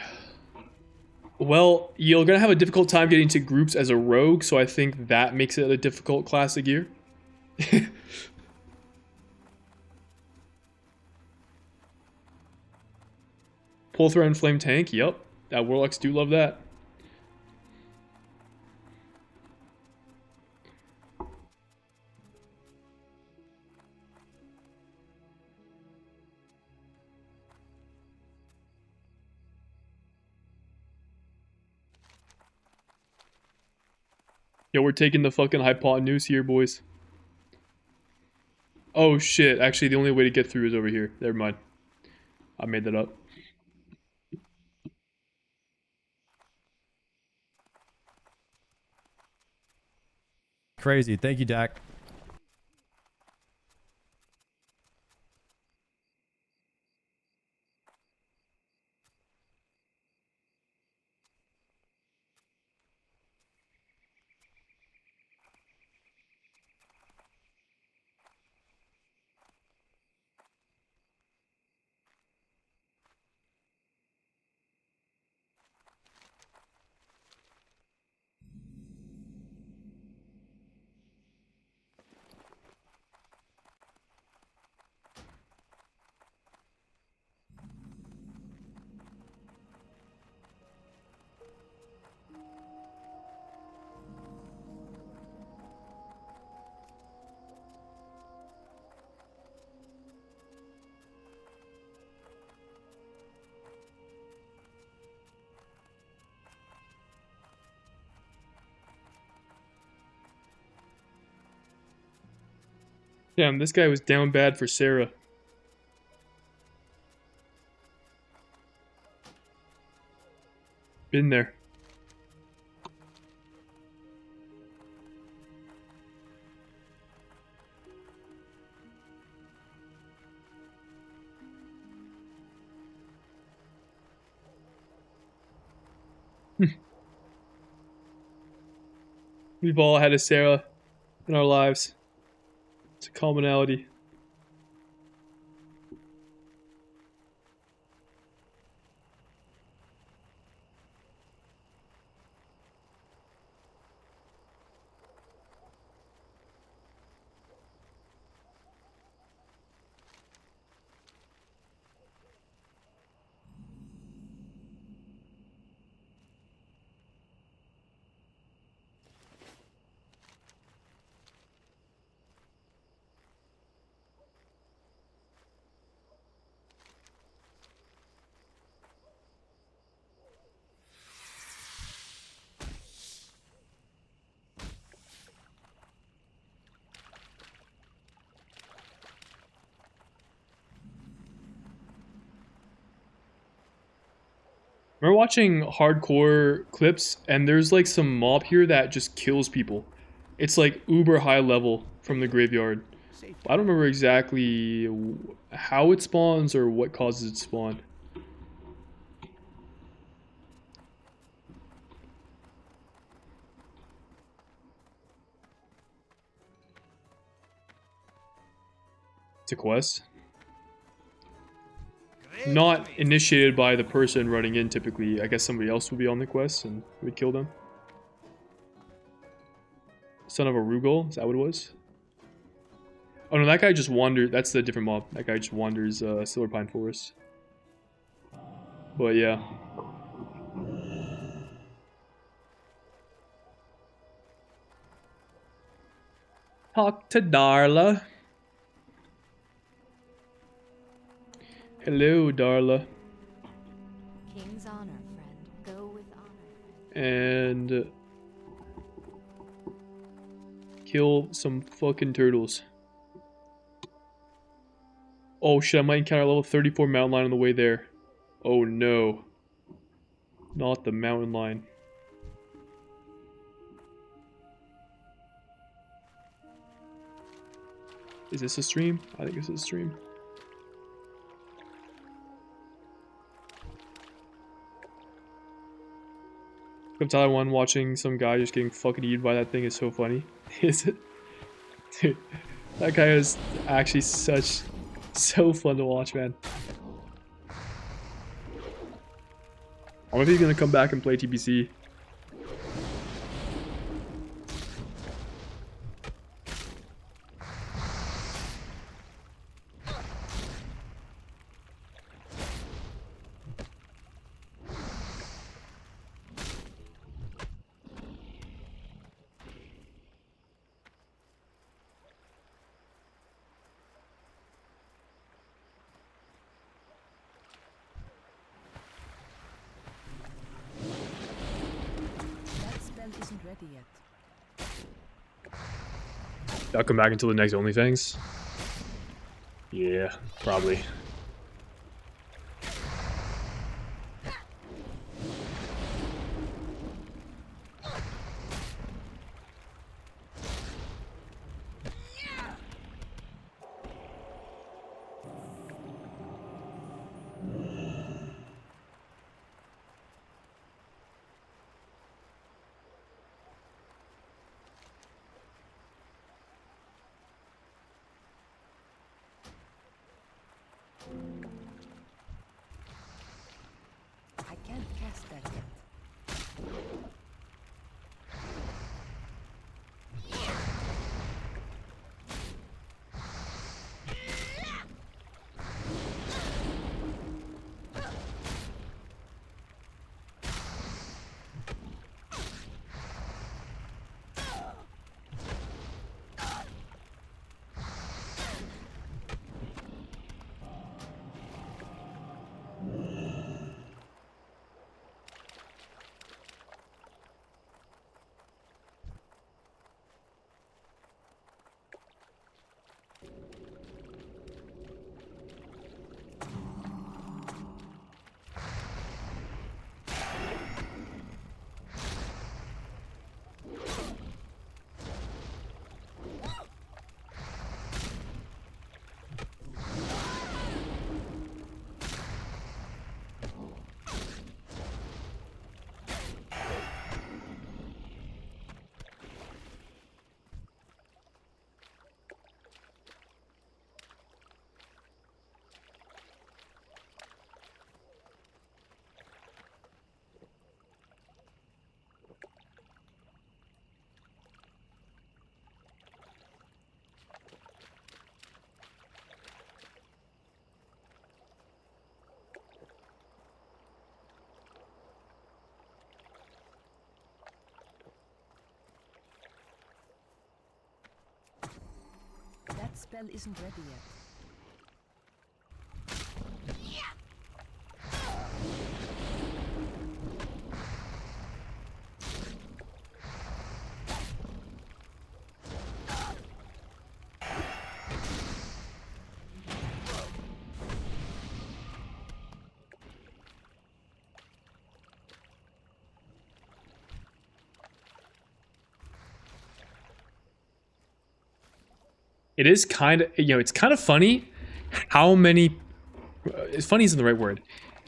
Well, you're gonna have a difficult time getting to groups as a rogue, so I think that makes it a difficult class of gear. Pull thread and flame tank, yep. Warlocks do love that. Yo, we're taking the fucking hypotenuse here, boys. Oh shit, actually the only way to get through is over here. Never mind. I made that up. Crazy. Thank you, Dak. Damn, this guy was down bad for Sarah. Been there. We've all had a Sarah in our lives. It's a commonality. remember watching hardcore clips, and there's like some mob here that just kills people. It's like uber high level from the graveyard. I don't remember exactly how it spawns or what causes it to spawn. It's a quest. Not initiated by the person running in typically. I guess somebody else would be on the quest and would kill them. Son of a Rugal, is that what it was? Oh no, that guy just wandered. That's the different mob. That guy just wanders Silver Pine Forest. But yeah. Talk to Darla. Hello, Darla. King's honor, friend. Go with honor. And kill some fucking turtles. Oh shit, I might encounter a level 34 mountain lion on the way there. Oh no. Not the mountain lion. Is this a stream? I think this is a stream. Come Tyler 1 watching some guy just getting fucking eaten by that thing is so funny. Is it? Dude, that guy is actually so fun to watch, man. I wonder if he's gonna come back and play TBC. That spell isn't ready yet. I'll come back until the next OnlyFans. Yeah, probably. I can't cast that yet. That spell isn't ready yet. it is kind of, you know, it's kind of funny how many, funny isn't the right word.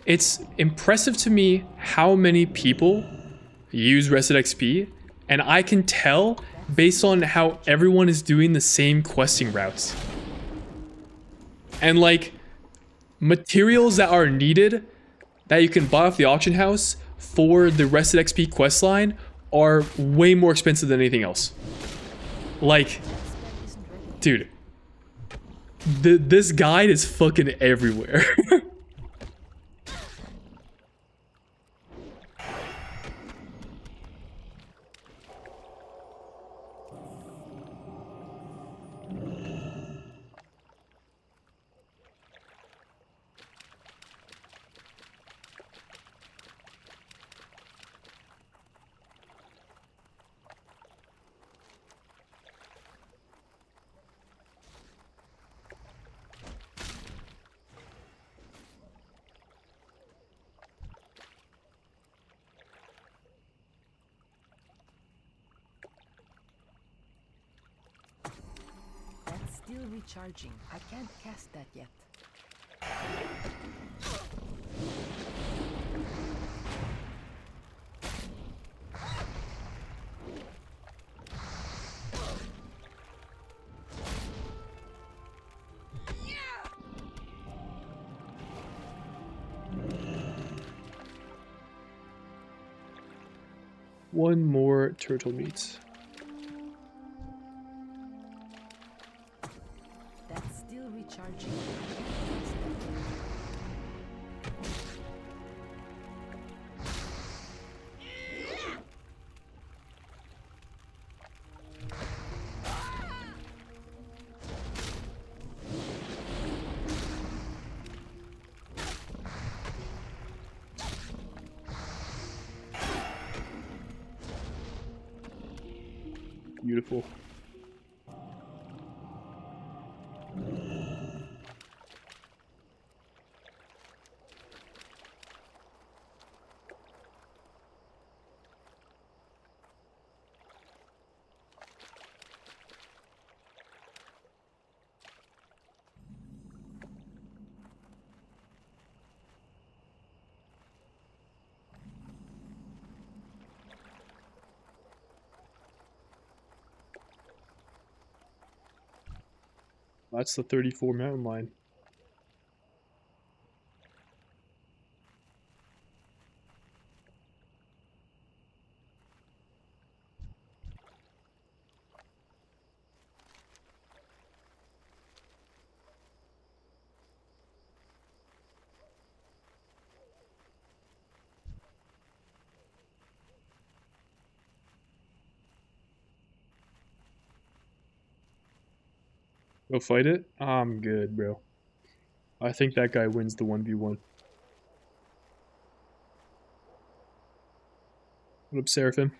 It's impressive to me how many people use Reset XP, and I can tell based on how everyone is doing the same questing routes. And like, materials that are needed that you can buy off the auction house for the Reset XP quest line are way more expensive than anything else. Like, dude, this guide is fucking everywhere. That's still recharging. I can't cast that yet. One more turtle meat. That's still recharging. Beautiful. That's the 34 mountain line. Go fight it? I'm good, bro. I think that guy wins the 1v1. What up, Seraphim?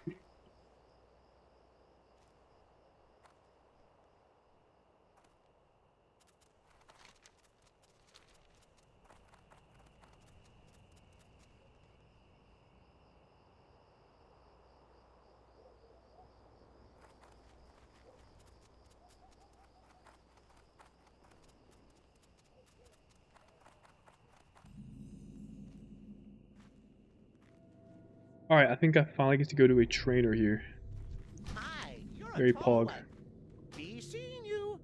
Alright, I think I finally get to go to a trainer here. Hi, you're Very a tall pog. one. Be seeing you.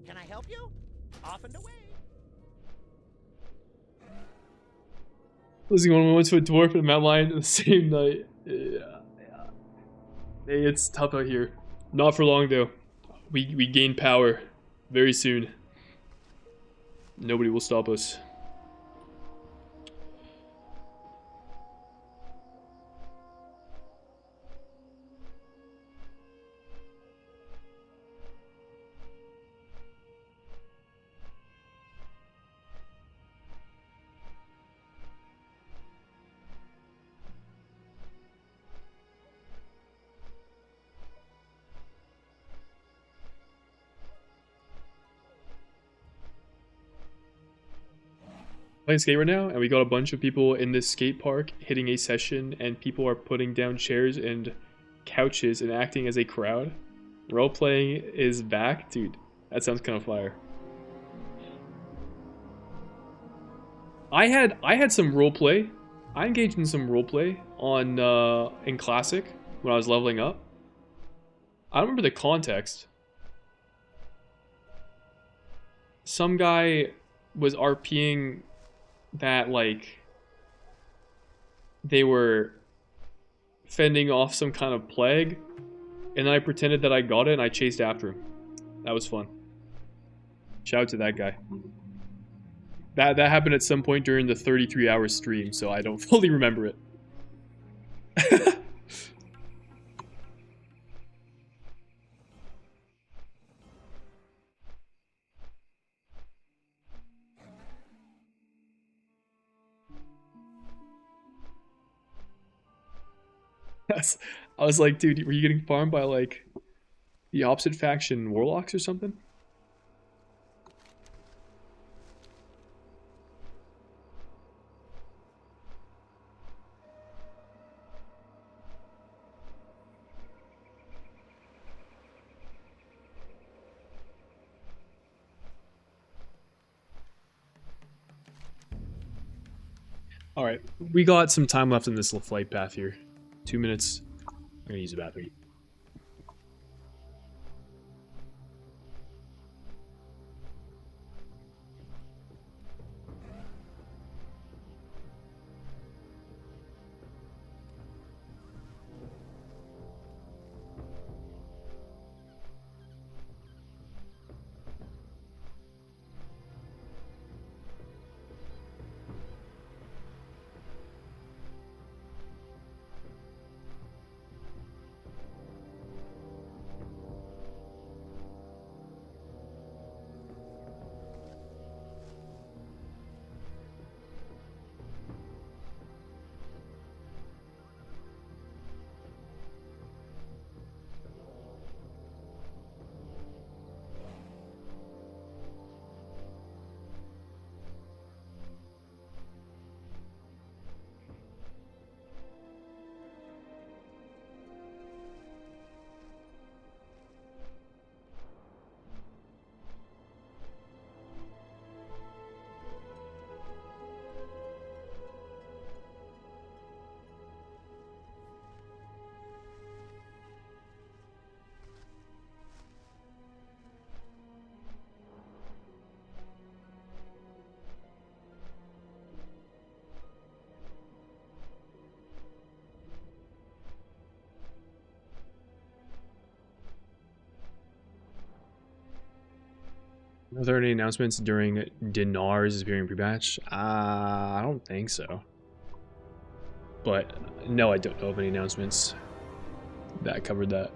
Can I help you? Off and away. Losing one once to a dwarf and a mountain lion in the same night. Yeah. Hey, it's tough out here. Not for long though. We gain power very soon. Nobody will stop us. Playing skate right now, and we got a bunch of people in this skate park hitting a session, and people are putting down chairs and couches and acting as a crowd. Role playing is back, dude. That sounds kind of fire. I had some roleplay. I engaged in some roleplay on in Classic when I was leveling up. I don't remember the context. Some guy was RPing that like they were fending off some kind of plague, and then I pretended that I got it and I chased after him. That was fun. Shout out to that guy. That happened at some point during the 33-hour stream, so I don't fully remember it. Yes. I was like, dude, were you getting farmed by like the opposite faction warlocks or something? Alright, we got some time left in this little flight path here. 2 minutes. I'm gonna use the bathroom. Are there any announcements during Dinar's appearing pre-patch? I don't think so. But no, I don't know of any announcements that covered that.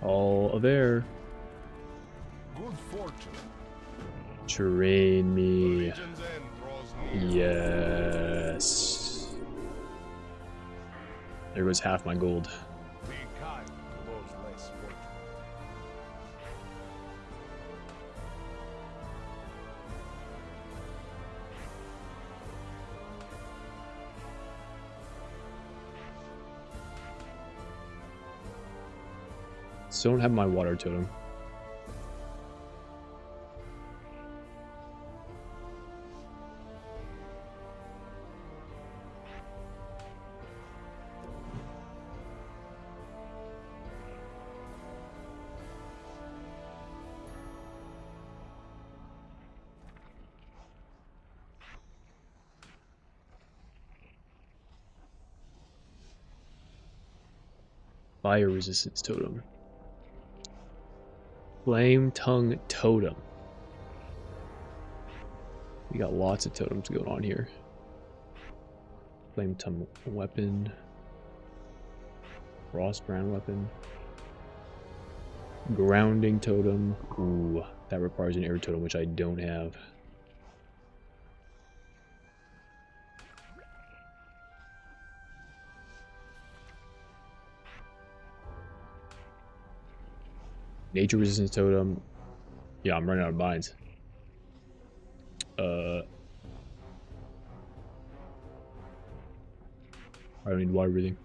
All there. Good fortune. Train me. Region's end draws near. Yes. There goes half my gold. Be kind to those less fortunate. Still don't have my water totem. Fire resistance totem. Flame tongue totem. We got lots of totems going on here. Flame tongue weapon. Frost brand weapon. Grounding totem. Ooh, that requires an air totem, which I don't have. Nature resistance totem. Yeah, I'm running out of mines. I don't need water breathing.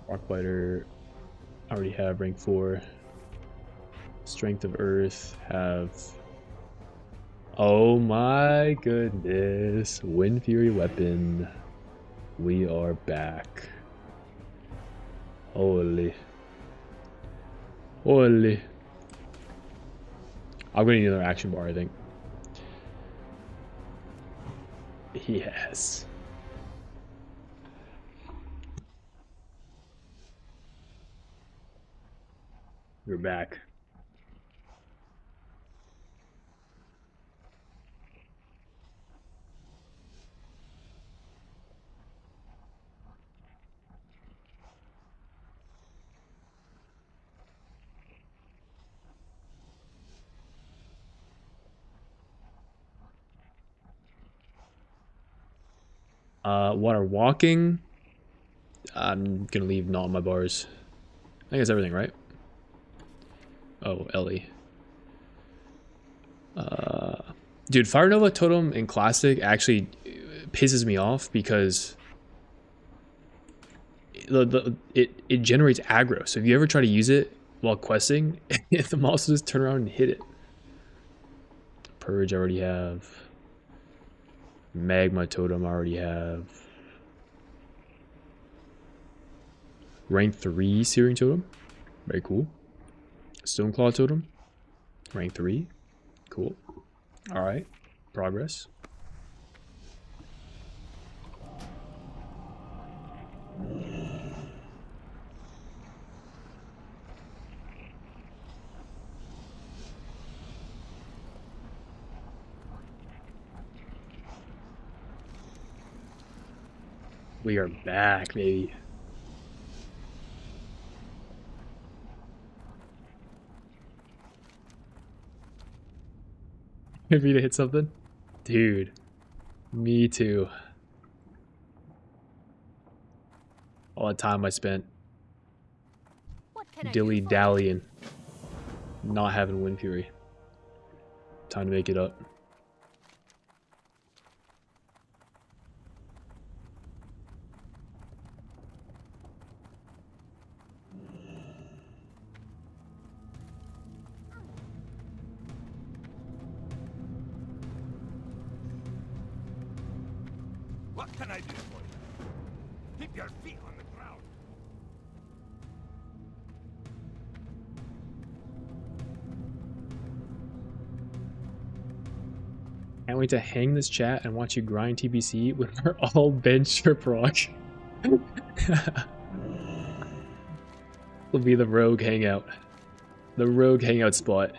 Rock biter. I already have rank 4. Strength of earth. Have. Oh my goodness. Wind Fury weapon. We are back. Holy. Holy. I'm gonna need another action bar, I think. Yes. We're back. Water walking. I'm gonna leave not on my bars. I think that's everything, right? Oh, Ellie. Dude, Fire Nova Totem in Classic actually pisses me off because it generates aggro. So if you ever try to use it while questing, the monster just turn around and hit it. Purge I already have. Magma Totem I already have. Rank 3 Searing Totem. Very cool. Stoneclaw Totem. Rank 3. Cool. Alright. Progress. We are back, baby. Maybe to hit something? Dude. Me too. All the time I spent What can I do for you? dilly-dallying. Not having Wind Fury. Time to make it up. What can I do for you? Keep your feet on the ground. Can't wait to hang this chat and watch you grind TBC when we're all bench or proc. Will be the rogue hangout. The rogue hangout spot.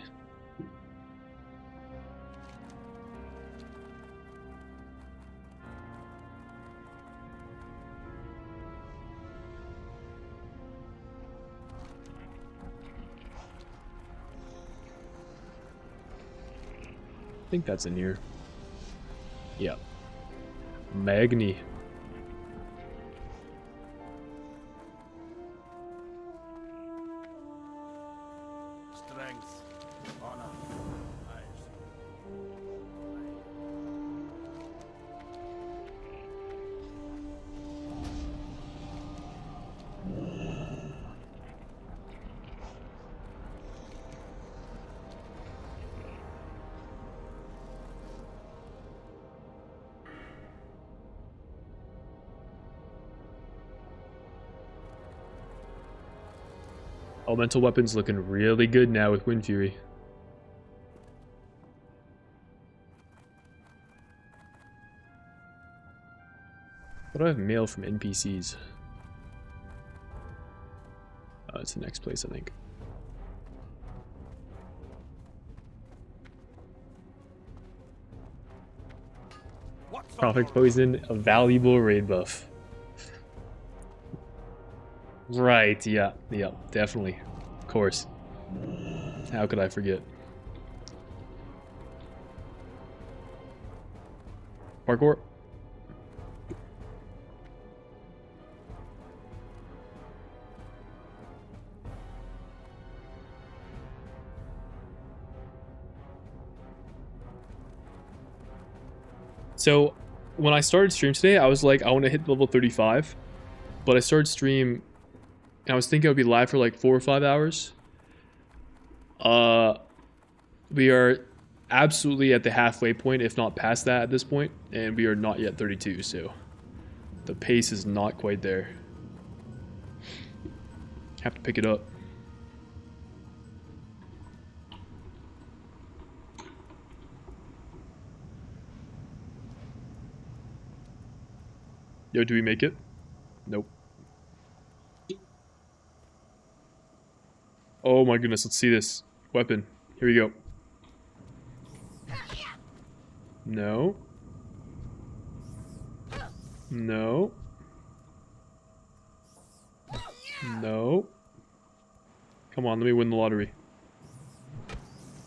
I think that's in here. Yep. Magni. Strength, honor, eyes. Elemental weapons looking really good now with Wind Fury. What do I have mail from NPCs? Oh, it's the next place, I think. Prophet Poison, a valuable raid buff. Right, yeah, definitely. Of course. How could I forget? Parkour? So when I started stream today, I was like, I want to hit level 35. But I started stream and I was thinking I would be live for like 4 or 5 hours. We are absolutely at the halfway point, if not past that at this point, and we are not yet 32, so the pace is not quite there. Have to pick it up. Yo, do we make it? Nope. Oh my goodness, let's see this. Weapon. Here we go. No. No. No. Come on, let me win the lottery.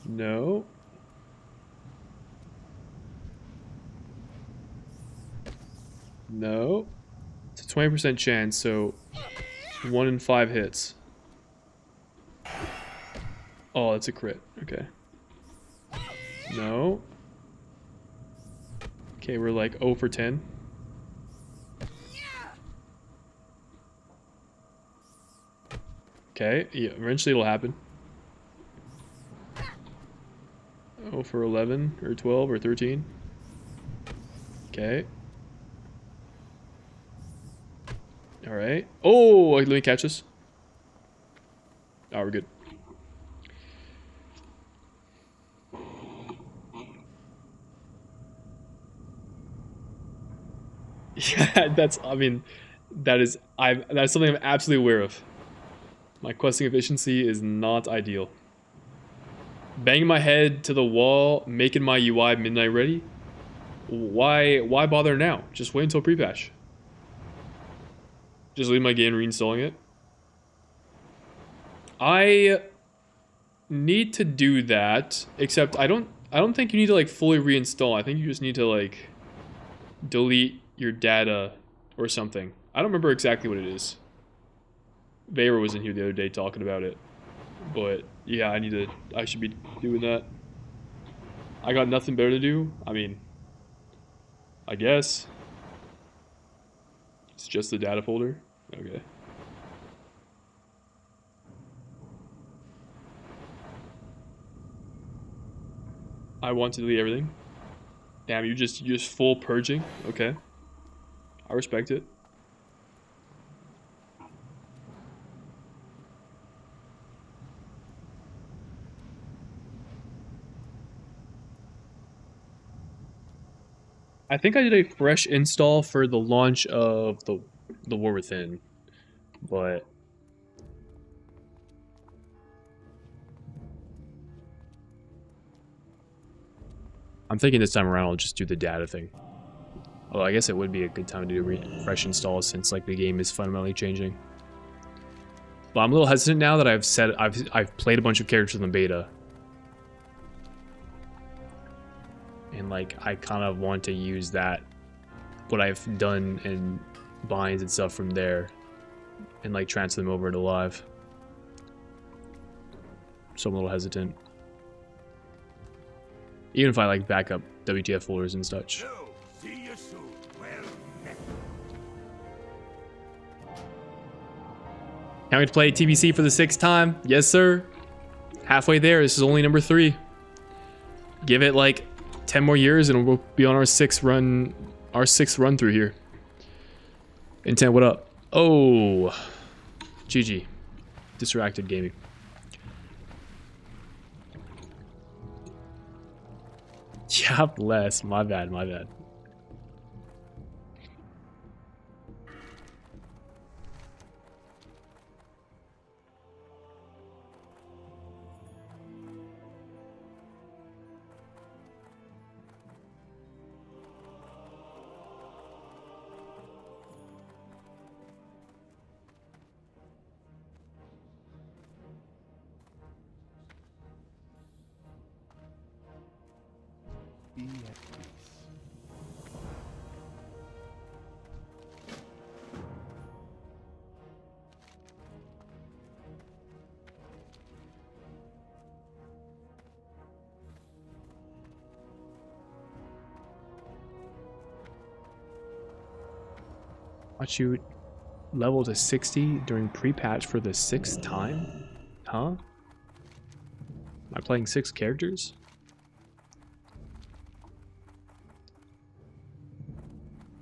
No. No. It's a 20% chance, so 1 in 5 hits. Oh, that's a crit. Okay. No. Okay, we're like 0 for 10. Okay, yeah, eventually it'll happen. 0 for 11 or 12 or 13. Okay. Alright. Oh, let me catch this. Oh, we're good. Yeah, that's something I'm absolutely aware of. My questing efficiency is not ideal. Banging my head to the wall, making my UI midnight ready? Why bother now? Just wait until pre-patch. Just leave my game reinstalling it. I need to do that, except I don't think you need to like fully reinstall. I think you just need to like delete your data or something. I don't remember exactly what it is. Vayra was in here the other day talking about it. But yeah, I should be doing that. I got nothing better to do. I mean, I guess. It's just the data folder. Okay. I want to delete everything. Damn, you just full purging. Okay. I respect it. I think I did a fresh install for the launch of the War Within, but I'm thinking this time around I'll just do the data thing. Although I guess it would be a good time to do a fresh install since like the game is fundamentally changing. But I'm a little hesitant now that I've played a bunch of characters in the beta. And like I kind of want to use that, what I've done and binds and stuff from there, and like transfer them over to live. So I'm a little hesitant. Even if I like back up WTF folders and such. See you soon. Well met. Can't wait to play TBC for the 6th time. Yes, sir. Halfway there. This is only number 3. Give it like 10 more years and we'll be on our 6th run through here. Intent, what up? Oh, GG. Distracted gaming. Yeah, bless. My bad, my bad. Be at peace. Watch you level to 60 during pre-patch for the 6th time? Huh? Am I playing 6 characters?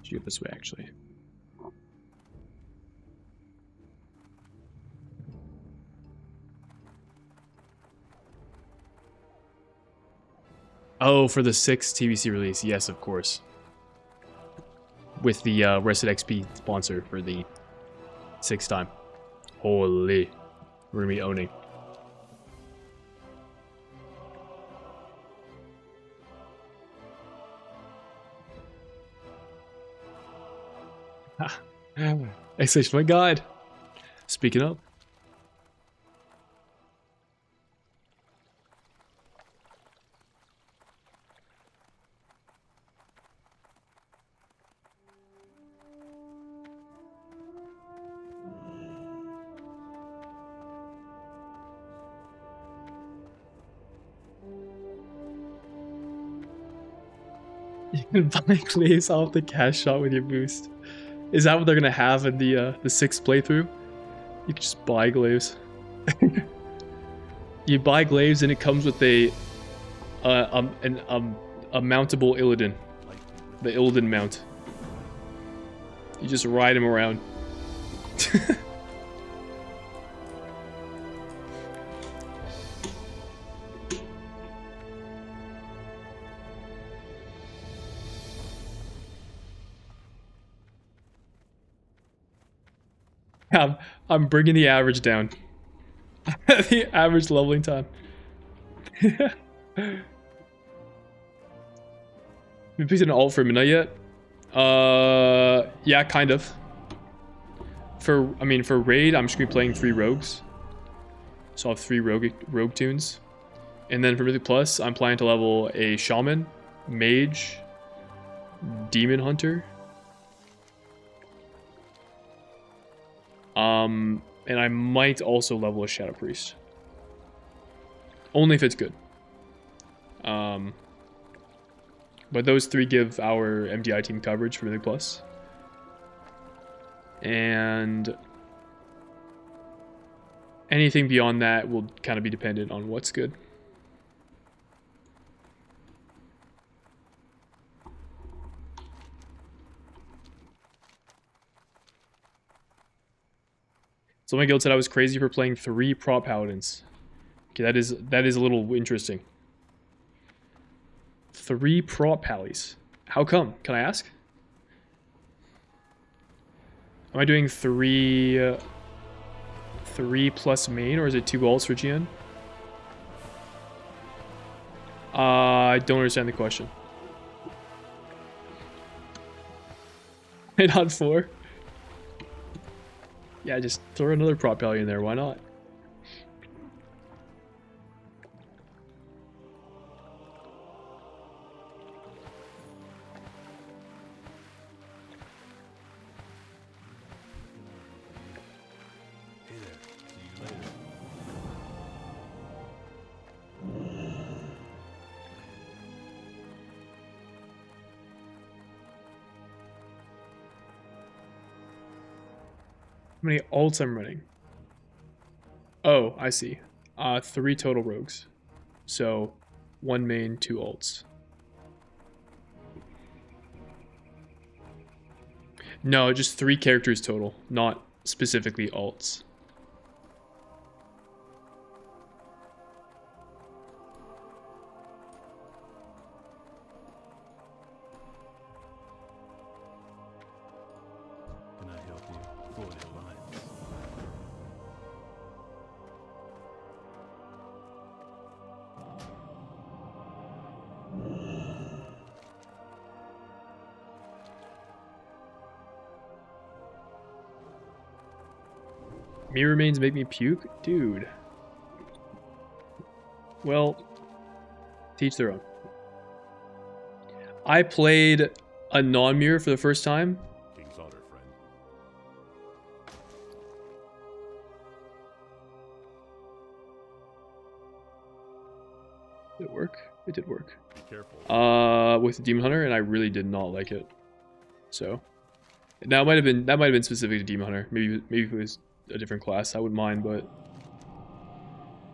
Should go this way, actually. Oh, for the 6th TBC release. Yes, of course. With the Rested XP sponsor for the 6th time. Holy. We're gonna be owning. Exclamation, my god. Speaking of. You can buy clays off the cash shot with your boost. Is that what they're gonna have in the 6th playthrough? You can just buy glaives. You buy glaives and it comes with a mountable Illidan. The Illidan mount. You just ride him around. I'm bringing the average down. The average leveling time. You picked an alt for midnight yet? Yeah, kind of. For raid, I'm just gonna be playing 3 rogues. So I'll have 3 rogue tunes. And then for Mythic Plus, I'm planning to level a shaman, mage, demon hunter. And I might also level a Shadow Priest. Only if it's good. But those 3 give our MDI team coverage for Mythic Plus. And anything beyond that will kind of be dependent on what's good. So my guild said I was crazy for playing 3 prop paladins. Okay, that is a little interesting. 3 prop pallies. How come? Can I ask? Am I doing 3 plus main, or is it 2 alts for GN? I don't understand the question. And on 4? Yeah, just throw another prop pally in there, why not? Hey there. See you later. How many alts I'm running? Oh, I see. 3 total rogues. So, 1 main, 2 alts. No, just 3 characters total, not specifically alts. Can I help you? For the alliance. Me remains make me puke? Dude. Well, teach their own. I played a non-mirror for the first time. King's order, friend. Did it work? It did work. Be careful. With the Demon Hunter, and I really did not like it. So, Now that might have been specific to Demon Hunter. Maybe if it was a different class, I wouldn't mind, but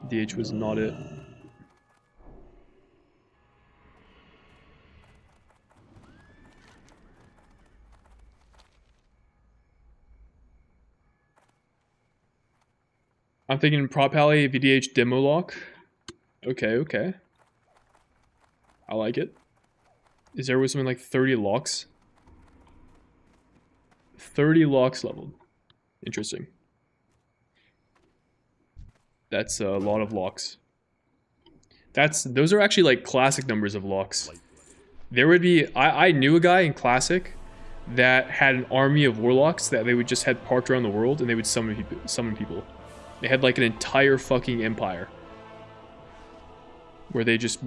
DH was not it. I'm thinking Prop Alley, VDH Demo Lock. Okay, okay. I like it. Is there something like 30 locks? 30 locks leveled. Interesting. That's a lot of locks. Those are actually like classic numbers of locks. There would be I knew a guy in classic that had an army of warlocks that they would just had parked around the world and they would summon people. They had like an entire fucking empire where they just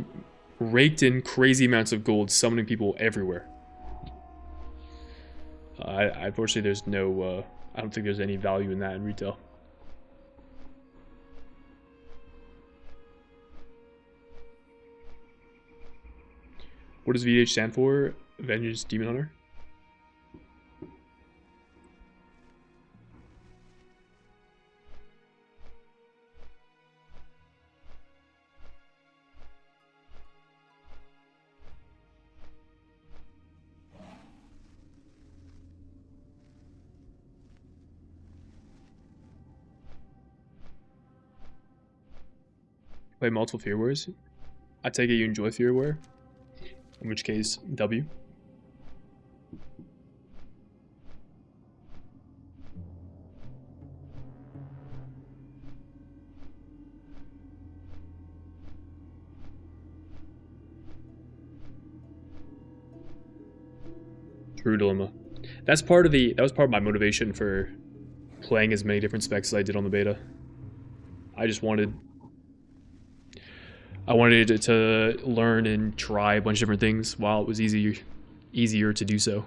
raked in crazy amounts of gold, summoning people everywhere. Unfortunately, there's no. I don't think there's any value in that in retail. What does VH stand for? Vengeance Demon Hunter. Play multiple Fear Wars. I take it you enjoy Fear War. In which case, W. True Dilemma. That was part of my motivation for playing as many different specs as I did on the beta. I wanted to learn and try a bunch of different things while it was easier to do so.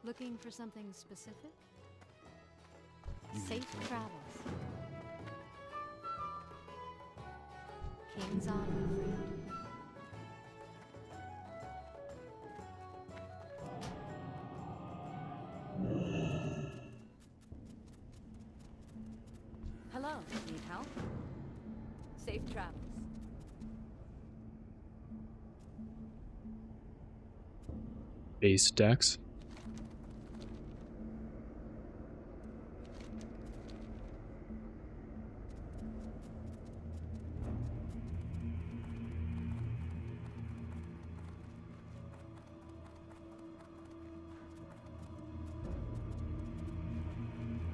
Looking for something specific? Safe travels. King's Honor, friend. Hello, need help? Safe travels. Base stacks.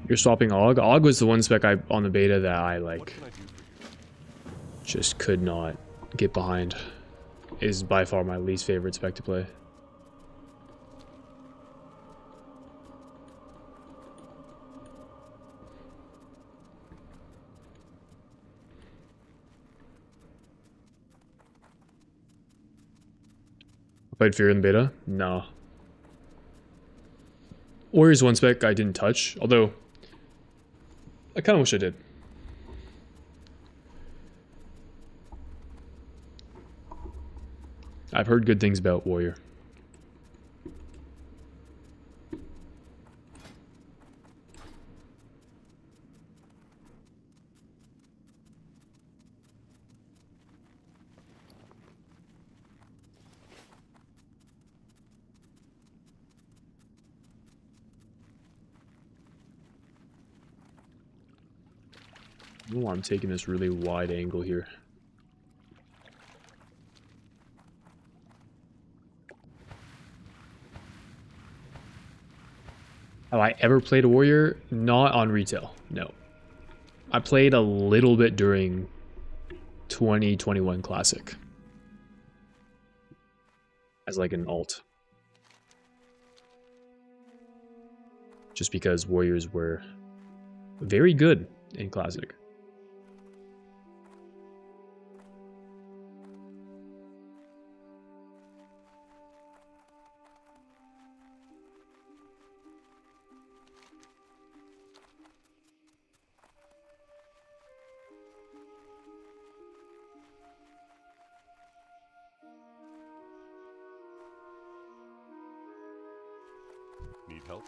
You're swapping Og? Og was the one spec on the beta that I like just could not get behind. Is by far my least favorite spec to play. Played Fear in the beta? No. Warriors one spec I didn't touch, although I kind of wish I did. I've heard good things about Warrior. Oh, I'm taking this really wide angle here. Have I ever played a warrior? Not on retail, no. I played a little bit during 2021 Classic. As like an alt. Just because warriors were very good in Classic. Need help?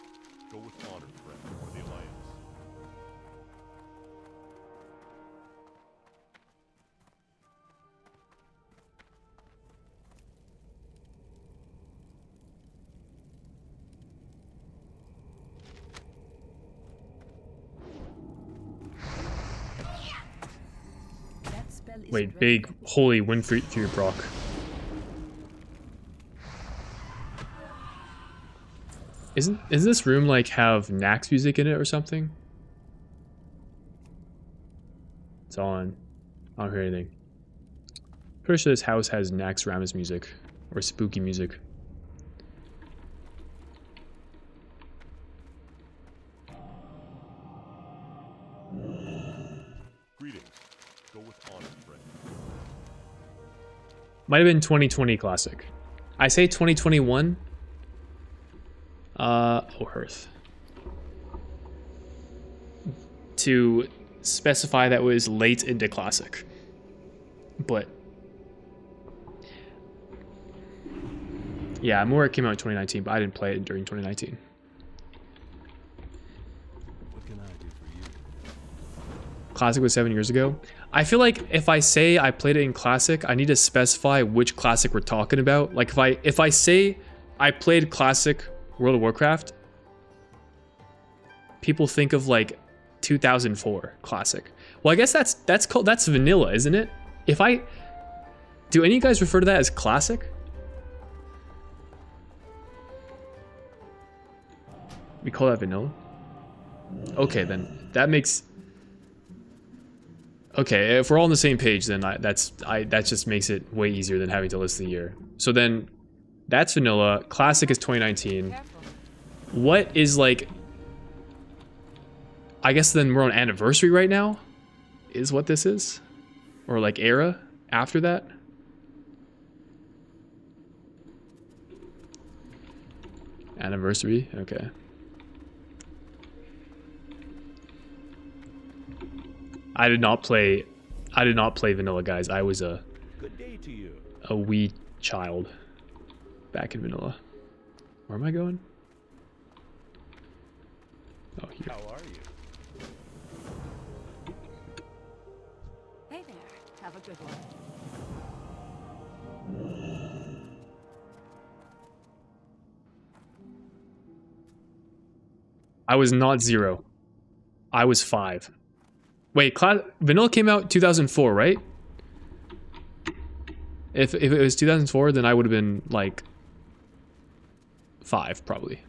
Go with honor, friend, for the Alliance. That spell isn't Wait, ready big yet. holy wind fury proc. Isn't this room like have Nax music in it or something? It's on. I don't hear anything. Pretty sure this house has Nax Ramus music or spooky music. Greetings. Go with honor, friend. Might have been 2020 Classic. I say 2021. Oh, Hearth. To specify that was late into Classic. But yeah, Moore came out in 2019, but I didn't play it during 2019. What can I do for you? Classic was 7 years ago. I feel like if I say I played it in Classic, I need to specify which Classic we're talking about. Like if I say I played Classic World of Warcraft, people think of like 2004 Classic. Well, I guess that's vanilla, isn't it? Do any of you guys refer to that as Classic? We call that vanilla? Okay, then that makes. Okay, if we're all on the same page, then that just makes it way easier than having to list the year. So then, that's vanilla. Classic is 2019. Careful. What is like? I guess then we're on anniversary right now, is what this is, or like era after that. Anniversary, okay. I did not play vanilla, guys. I was a Good day to you. wee child back in vanilla. Where am I going? Oh, here. How are you? Hey there. Have a good one. I was not 0. I was 5. Wait, vanilla came out 2004, right? If it was 2004, then I would have been like 5 probably.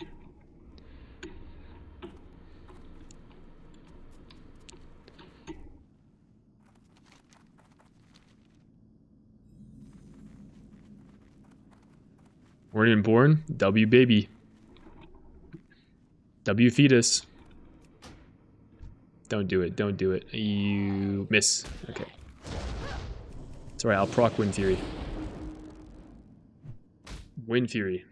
Weren't even born. W baby. W fetus. Don't do it. Don't do it. You miss. Okay. It's alright. I'll proc Wind Fury. Wind Fury.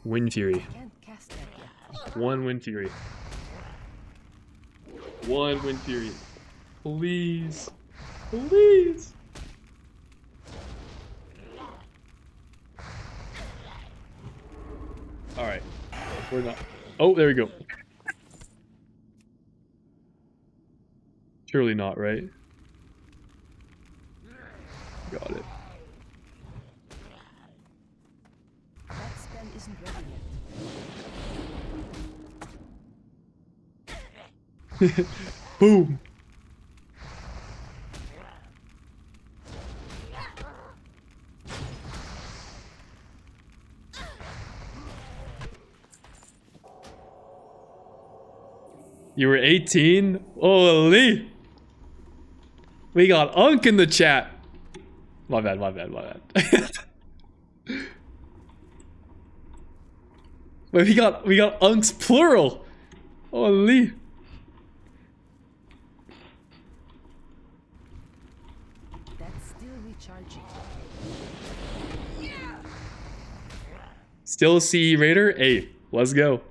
Wind Fury. Can't cast that yet. 1 Wind Fury. 1 Wind Fury. Please. Please. Alright. We're not. Oh, there we go. Surely not, right? Got it. That spell isn't ready yet. Boom. You were 18? Holy! We got Unk in the chat. My bad, my bad, my bad. Wait, we got Unks plural. Holy. That's still recharging. Still CE Raider? Hey, let's go.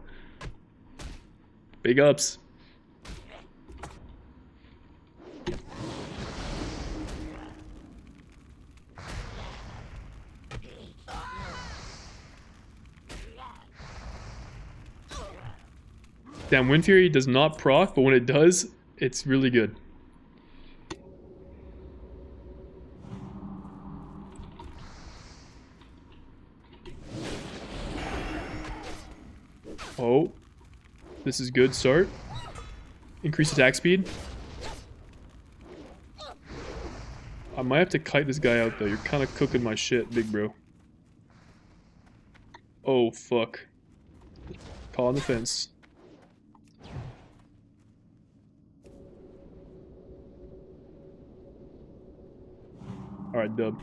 Big ups. Damn, Wind Fury does not proc, but when it does, it's really good. Oh, this is good start. Increase attack speed. I might have to kite this guy out though. You're kind of cooking my shit, big bro. Oh fuck. Call on the fence. Alright, dub.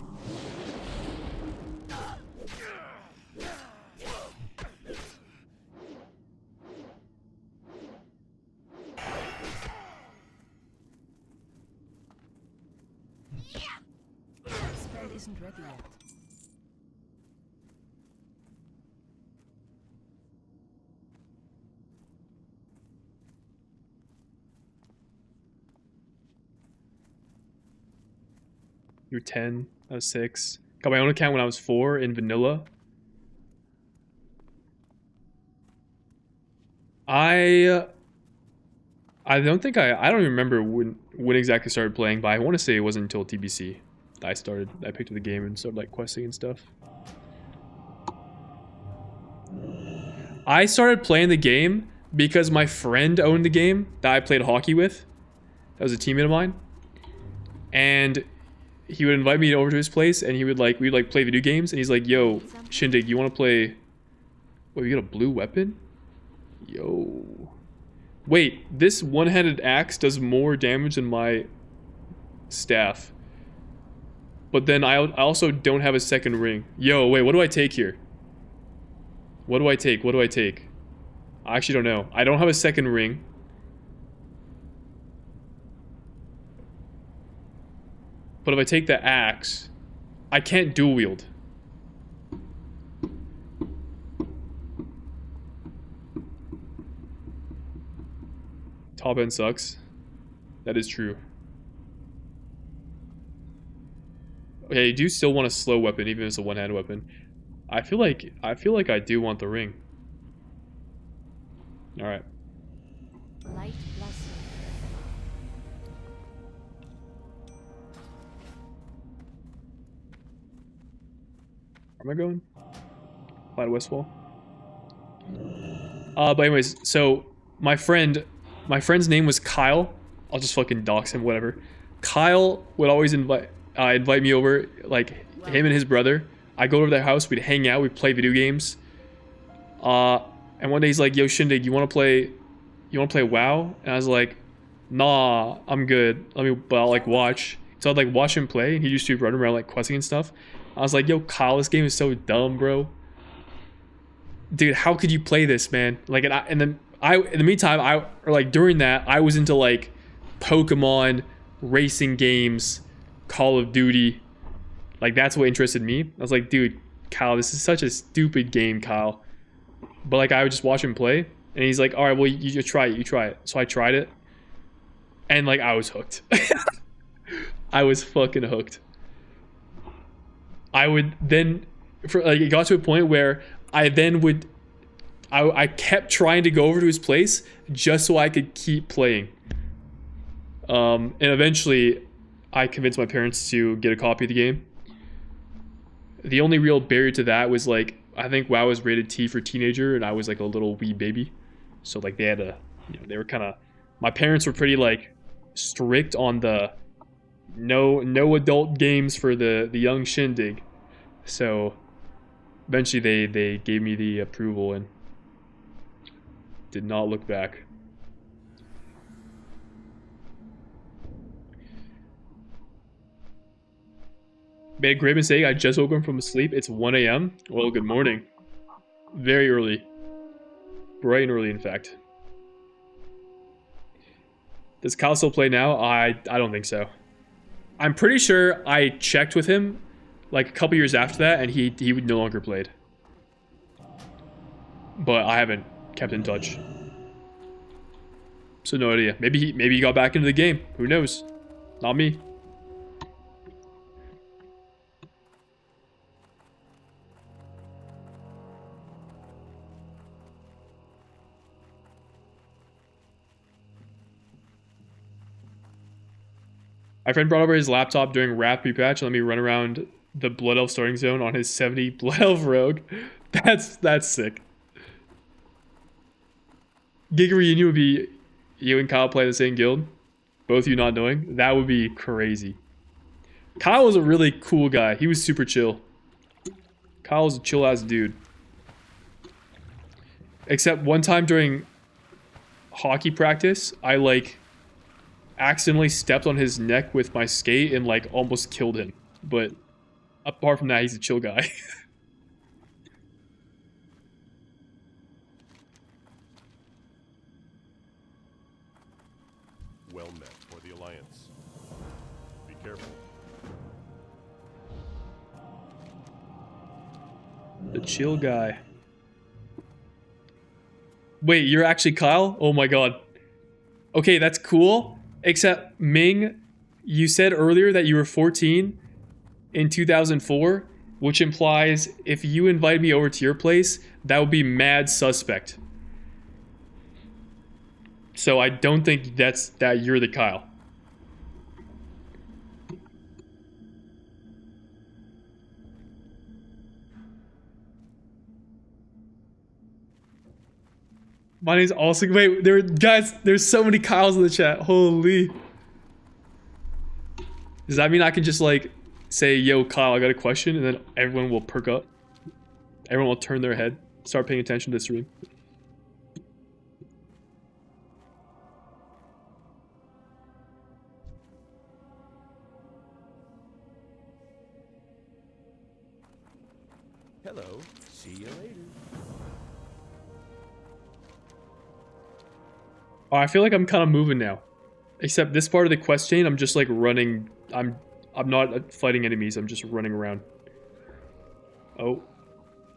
Spell isn't ready yet. You're 10. I was 6. Got my own account when I was 4 in vanilla. I don't think I don't even remember when exactly started playing, but I want to say it wasn't until TBC that I picked up the game and started like questing and stuff. I started playing the game because my friend owned the game that I played hockey with. That was a teammate of mine. And he would invite me over to his place and we'd like play video games, and he's like, yo, Shindig, you want to play... Wait, you got a blue weapon? Yo. Wait, this one-handed axe does more damage than my staff. But then I also don't have a second ring. Yo, wait, what do I take here? What do I take? What do I take? I actually don't know. I don't have a second ring. But if I take the axe, I can't dual wield. Top end sucks. That is true. Okay, you do still want a slow weapon, even if it's a one-handed weapon. I feel like I do want the ring. All right. Light blessing. Where am I going? Clyde Westfall. But anyways, so my friend's name was Kyle. I'll just fucking dox him, whatever. Kyle would always invite me over, like him and his brother. I go over to their house, we'd hang out, we'd play video games. And one day he's like, yo, Shindig, you wanna play WoW? And I was like, nah, I'm good. But I'll like watch. So I'd like watch him play, and he used to run around like questing and stuff. I was like, yo, Kyle, this game is so dumb, bro. Dude, how could you play this, man? Like, in the meantime, during that, I was into like Pokemon, racing games, Call of Duty. Like, that's what interested me. I was like, dude, Kyle, this is such a stupid game, Kyle. But like, I would just watch him play, and he's like, all right, well, you try it. So I tried it, and like, I was hooked. I was fucking hooked. I would then, it got to a point where I kept trying to go over to his place just so I could keep playing. And eventually, I convinced my parents to get a copy of the game. The only real barrier to that was like, I think WoW was rated T for teenager, and I was like a little wee baby. So like they had they were kind of, my parents were pretty like strict on the no adult games for the young Shindig. So eventually they gave me the approval and did not look back. Made a great mistake. I just woke up from sleep. It's 1 a.m. Well, good morning. Very early. Bright and early, in fact. Does Kyle still play now? I don't think so. I'm pretty sure I checked with him like a couple years after that, and he would no longer played. But I haven't kept in touch. So no idea. Maybe he got back into the game. Who knows? Not me. My friend brought over his laptop during Wrath prepatch and let me run around the Blood Elf starting zone on his 70 Blood Elf rogue. That's sick. Gig reunion would be you and Kyle play the same guild. Both of you not knowing. That would be crazy. Kyle was a really cool guy. He was super chill. Kyle was a chill ass dude. Except one time during hockey practice, I like accidentally stepped on his neck with my skate and like almost killed him. But apart from that, he's a chill guy. Well met for the Alliance. Be careful. The chill guy. Wait, you're actually Kyle? Oh my god. Okay, that's cool. Except, Ming, you said earlier that you were 14 in 2004, which implies if you invited me over to your place, that would be mad suspect. So I don't think that you're the Kyle. My name's also wait. Guys, there's so many Kyles in the chat. Holy. Does that mean I can just like say, "Yo, Kyle, I got a question," and then everyone will perk up? Everyone will turn their head, start paying attention to the stream. Hello. See you later. Oh, I feel like I'm kind of moving now. Except this part of the quest chain, I'm just like running. I'm not fighting enemies. I'm just running around. Oh.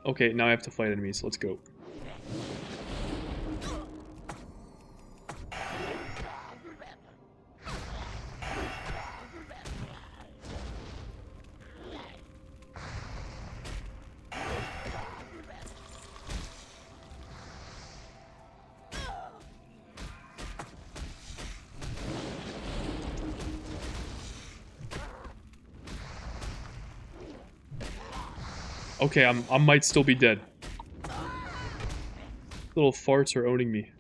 Okay, now I have to fight enemies. Let's go. Okay, I might still be dead. Little farts are owning me.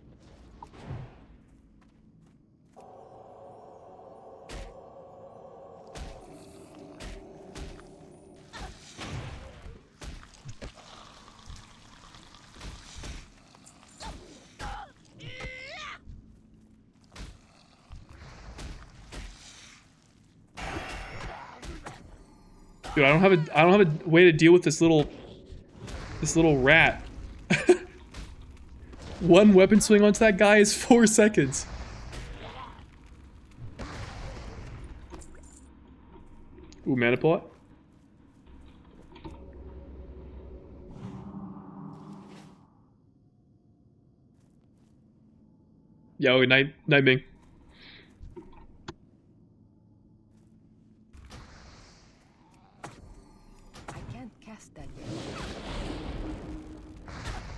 Dude, I don't have a way to deal with this little rat. One weapon swing onto that guy is 4 seconds. Ooh, mana plot. Yo, night Ming.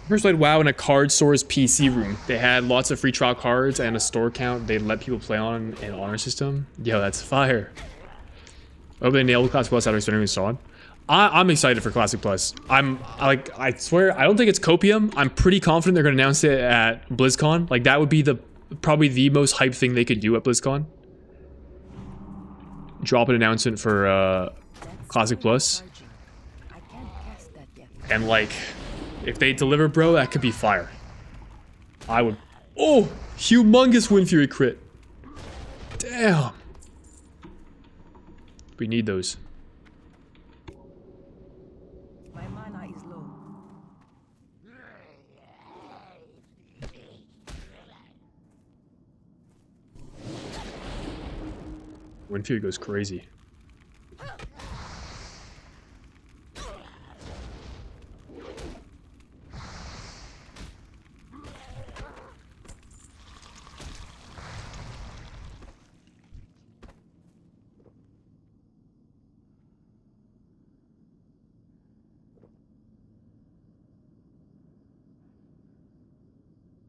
First played WoW in a card store's PC room. They had lots of free trial cards and a store account they'd let people play on an honor system. Yo, that's fire. I hope they nailed Classic Plus after starting installing. I'm excited for Classic Plus. I swear, I don't think it's copium. I'm pretty confident they're gonna announce it at BlizzCon. Like that would be probably the most hype thing they could do at BlizzCon. Drop an announcement for Classic Plus. And like, if they deliver, bro, that could be fire. I would... Oh! Humongous Wind Fury crit. Damn. We need those. stamina is low. Winfield goes crazy.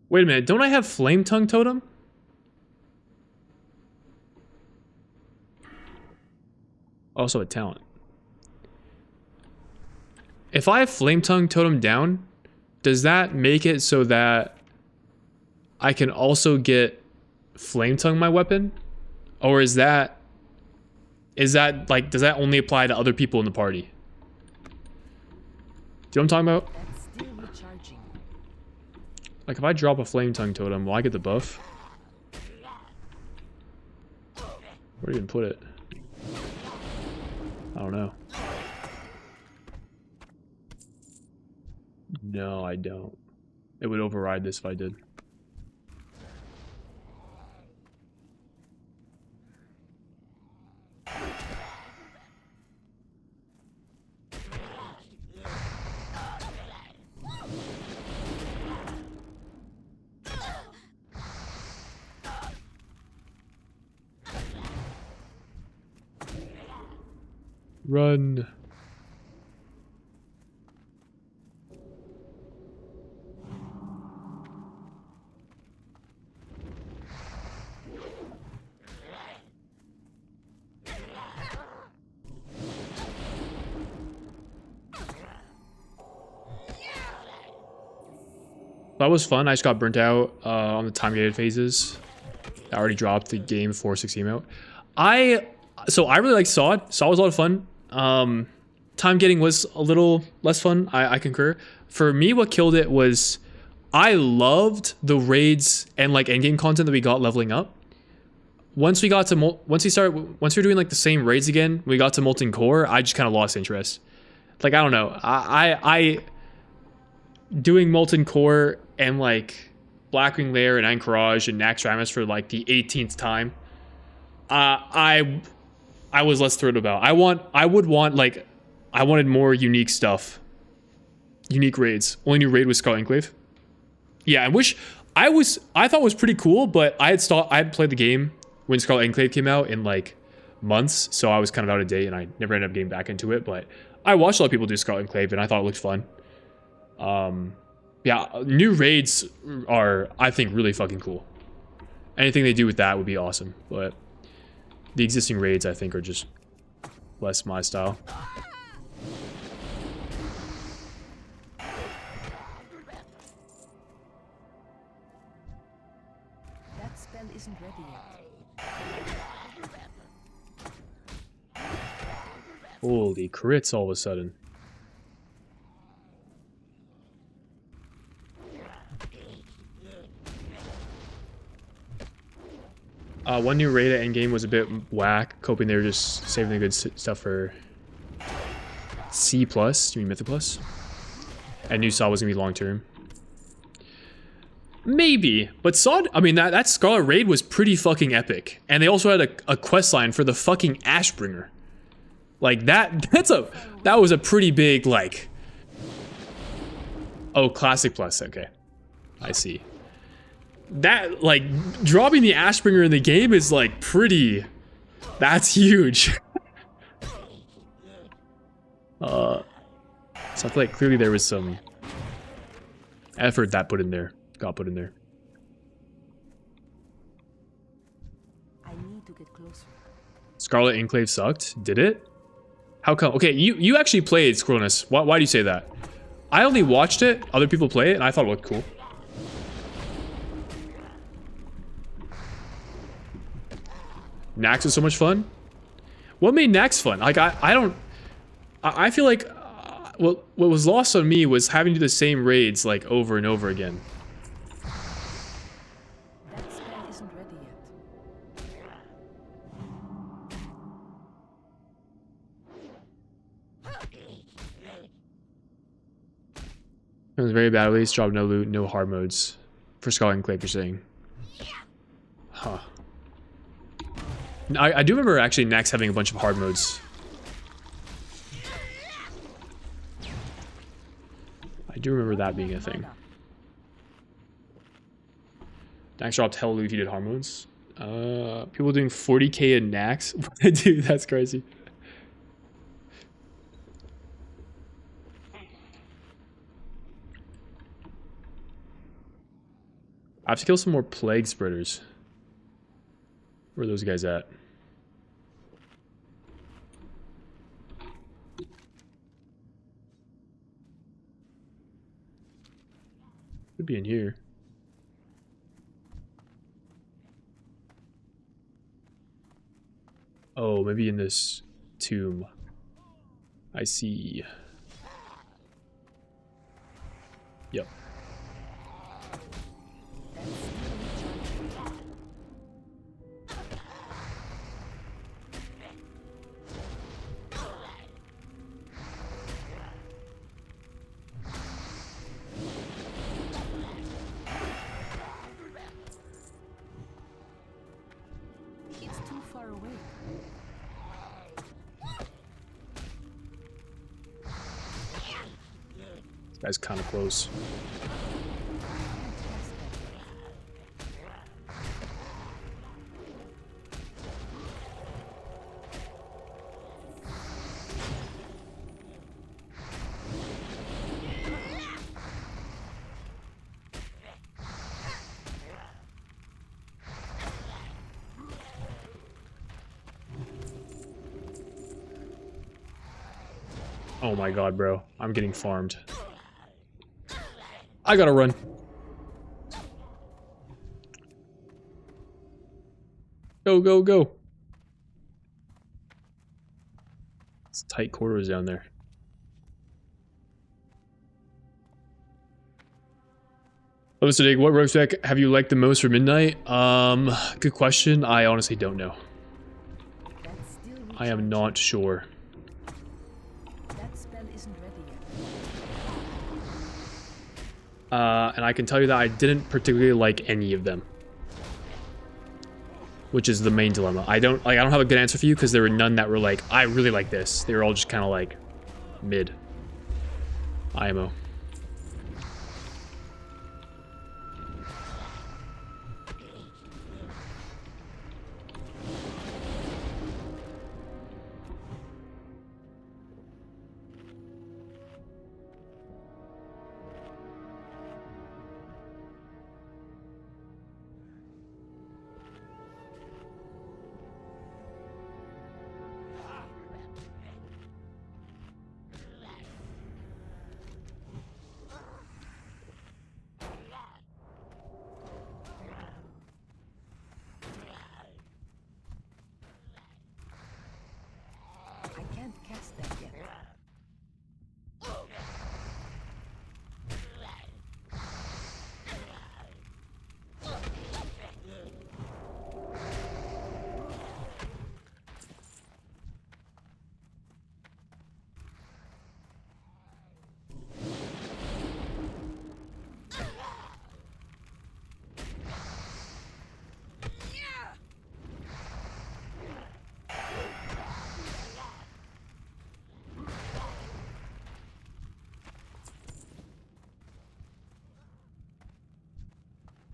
Wait a minute, don't I have Flame Tongue Totem? Also a talent. If I have Flame Tongue Totem down, does that make it so that I can also get Flame Tongue my weapon? Or is that like, does that only apply to other people in the party? Do you know what I'm talking about? That's still recharging. Like if I drop a Flame Tongue Totem, will I get the buff? Where do you even put it? I don't know. No, I don't. It would override this if I did. Run. That was fun. I just got burnt out on the time-gated phases. I already dropped the game before 6 came out. So I really like Saw. Saw was a lot of fun. Time getting was a little less fun. I concur. For me, what killed it was I loved the raids and like endgame content that we got leveling up. Once we were doing like the same raids again, we got to Molten Core. I just kind of lost interest. Like I don't know. I doing Molten Core and like Blackwing Lair and Anchorage and Naxxramas for like the 18th time. I was less thrilled about. I wanted more unique stuff. Unique raids. Only new raid was Skull Enclave. Yeah, I thought it was pretty cool, but I had played the game when Skull Enclave came out in like months, so I was kind of out of date and I never ended up getting back into it, but I watched a lot of people do Skull Enclave and I thought it looked fun. Yeah, new raids are, I think, really fucking cool. Anything they do with that would be awesome, but the existing raids, I think, are just less my style. That spell isn't ready yet. Holy crits all of a sudden. One new raid at endgame was a bit whack, hoping they were just saving the good stuff for C+, you mean Mythic Plus? And new Saw was gonna be long term. Maybe, but Saw, I mean, that Scarlet raid was pretty fucking epic. And they also had a quest line for the fucking Ashbringer. Like, that was a pretty big, like... Oh, Classic Plus, okay. I see. That, like, dropping the Ashbringer in the game is, like, pretty... That's huge. So I feel like clearly there was some effort that got put in there. I need to get closer. Scarlet Enclave sucked? Did it? How come? Okay, you actually played Squirrelness. Why do you say that? I only watched it, other people play it, and I thought it looked cool. Nax was so much fun? What made Nax fun? Like, I feel like what was lost on me was having to do the same raids, like, over and over again. That spell isn't ready yet. It was very bad. At least dropped no loot, no hard modes. For Skull and Click, you're saying. Huh. I do remember actually Nax having a bunch of hard modes. I do remember that being a thing. Nax dropped hell loot if you did hard modes. People doing 40k in Nax? Dude, that's crazy. I have to kill some more plague spreaders. Where are those guys at? Could be in here. Oh, maybe in this tomb. I see. Yep. It's too far away. This guy's kind of close. Oh my god, bro. I'm getting farmed. I gotta run. Go, go, go. It's tight quarters down there. Oh, Mr. Dig, what rogue spec have you liked the most for Midnight? Good question. I honestly don't know. That's still I am not sure. That spell isn't ready yet. And I can tell you that I didn't particularly like any of them. Which is the main dilemma. I don't have a good answer for you because there were none that were like, I really like this. They were all just kind of like mid. IMO. I can't cast that yet.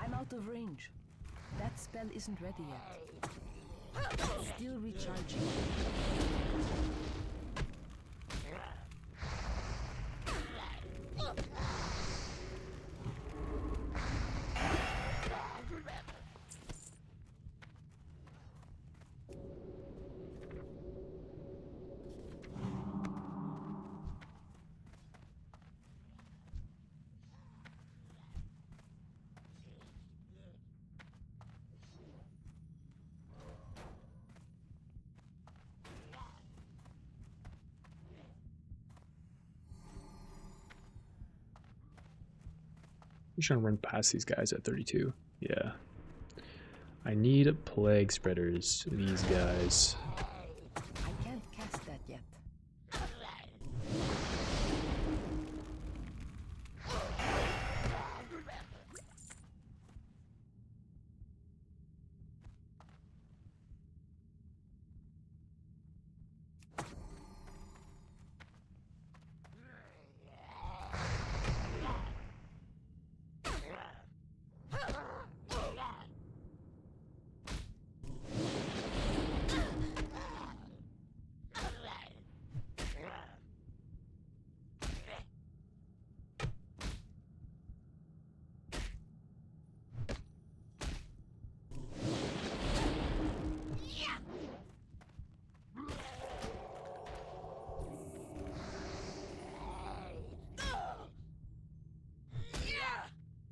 I'm out of range. That spell isn't ready yet. It's still recharging. I'm trying to run past these guys at 32. Yeah. I need plague spreaders, these guys. I can't cast that yet.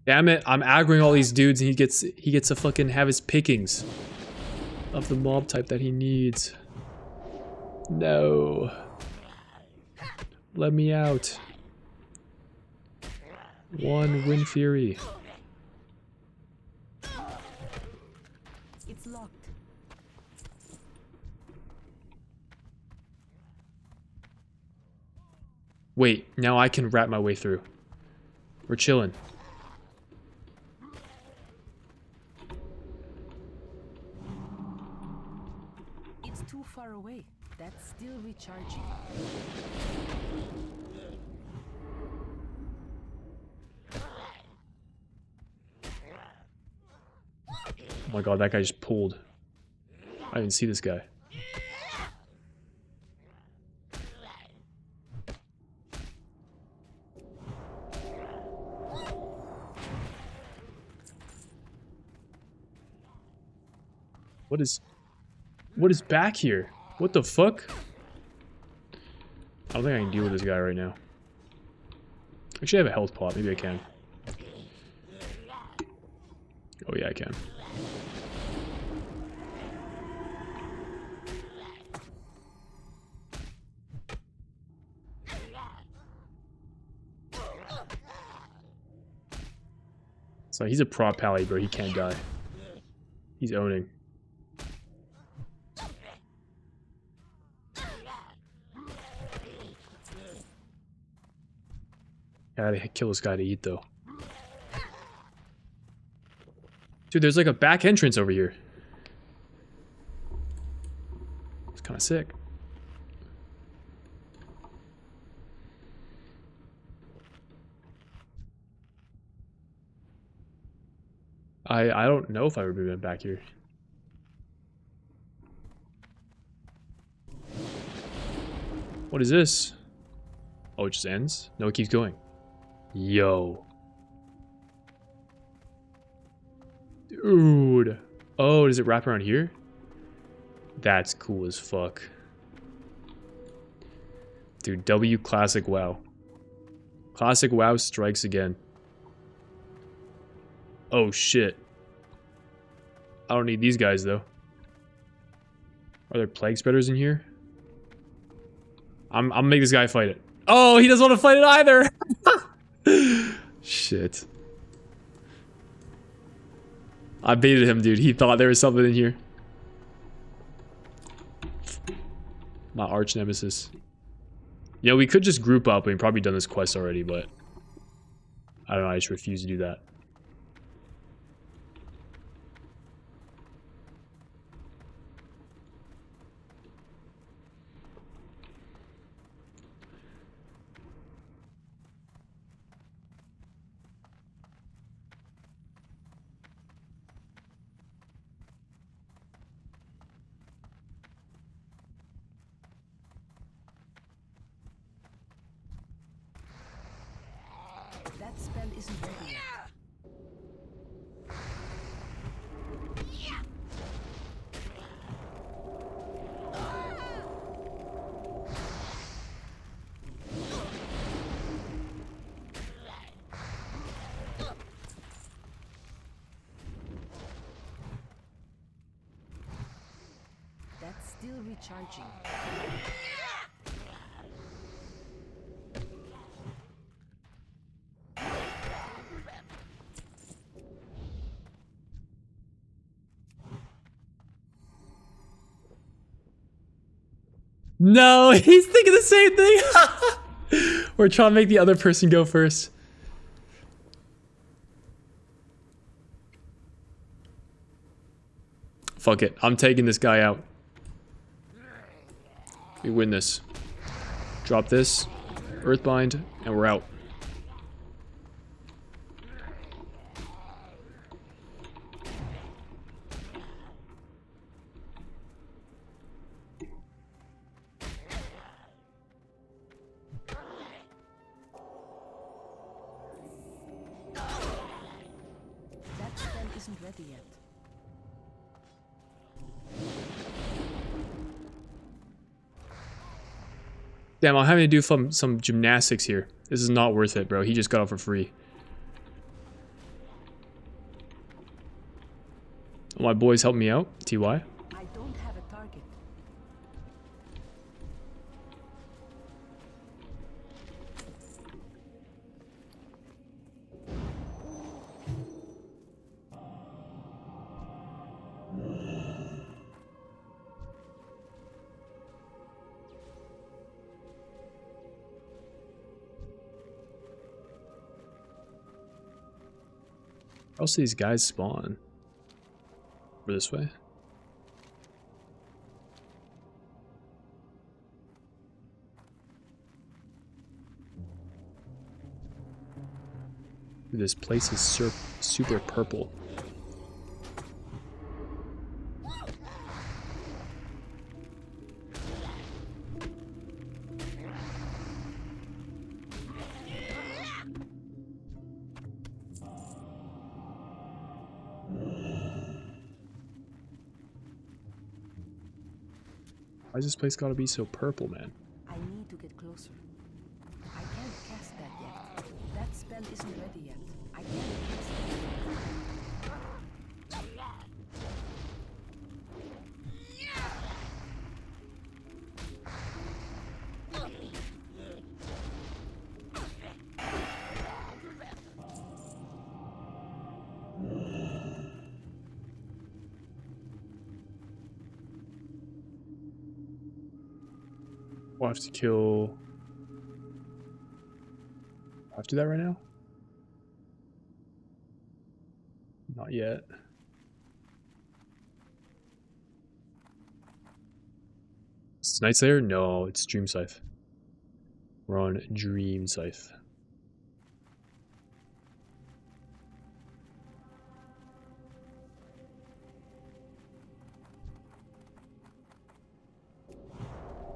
Damn it, I'm aggroing all these dudes and he gets to fucking have his pickings of the mob type that he needs. No. Let me out. One Wind Fury. It's locked. Wait, now I can wrap my way through. We're chilling. It's too far away. That's still recharging. Oh my god, that guy just pulled. I didn't even see this guy. What is back here? What the fuck? I don't think I can deal with this guy right now. Actually, I have a health pot. Maybe I can. Oh yeah, I can. So he's a prop pally, bro. He can't die. He's owning. Gotta kill this guy to eat, though. Dude, there's like a back entrance over here. It's kind of sick. I don't know if I've ever been back here. What is this? Oh, it just ends? No, it keeps going. Yo. Dude. Oh, does it wrap around here? That's cool as fuck. Dude, W Classic WoW. Classic WoW strikes again. Oh shit. I don't need these guys though. Are there plague spreaders in here? I'm make this guy fight it. Oh, he doesn't want to fight it either. Shit. I baited him, dude. He thought there was something in here. My arch nemesis. You know, we could just group up. We've probably done this quest already, but I don't know. I just refuse to do that. That spell isn't ready yet. That's still recharging. No, he's thinking the same thing. We're trying to make the other person go first. Fuck it. I'm taking this guy out. We win this. Drop this. Earthbind. And we're out. That spell isn't ready yet. Damn, I'm having to do some gymnastics here. This is not worth it, bro. He just got off for free. My boys help me out. TY. I don't have a target. Where else do these guys spawn? Over this way? Dude, this place is super purple. Why's this place gotta be so purple, man? I need to get closer. I can't cast that yet. That spell isn't ready yet. I can't cast it. We'll have to kill... I have to do that right now? Not yet. Is Night Slayer? No, it's Dream Scythe. We're on Dream Scythe.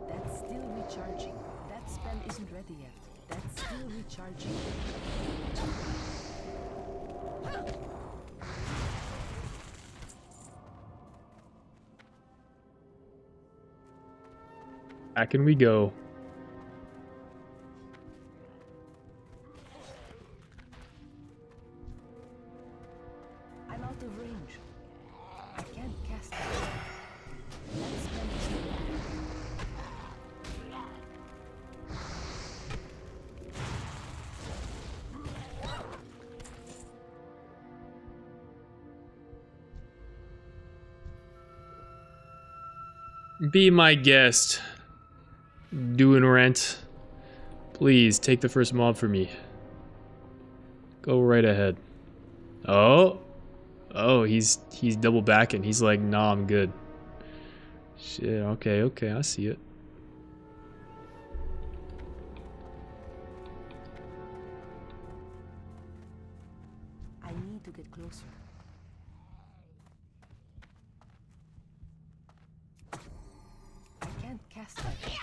That's still recharging. That spell isn't ready yet. That's still recharging. Back in we go. I'm out of range. I can't cast it. That spell isn't ready. Be my guest. Doing rent. Please take the first mob for me. Go right ahead. Oh. Oh, he's double backing. He's like, nah, I'm good. Shit, okay, I see it. I need to get closer. I can't cast that yet.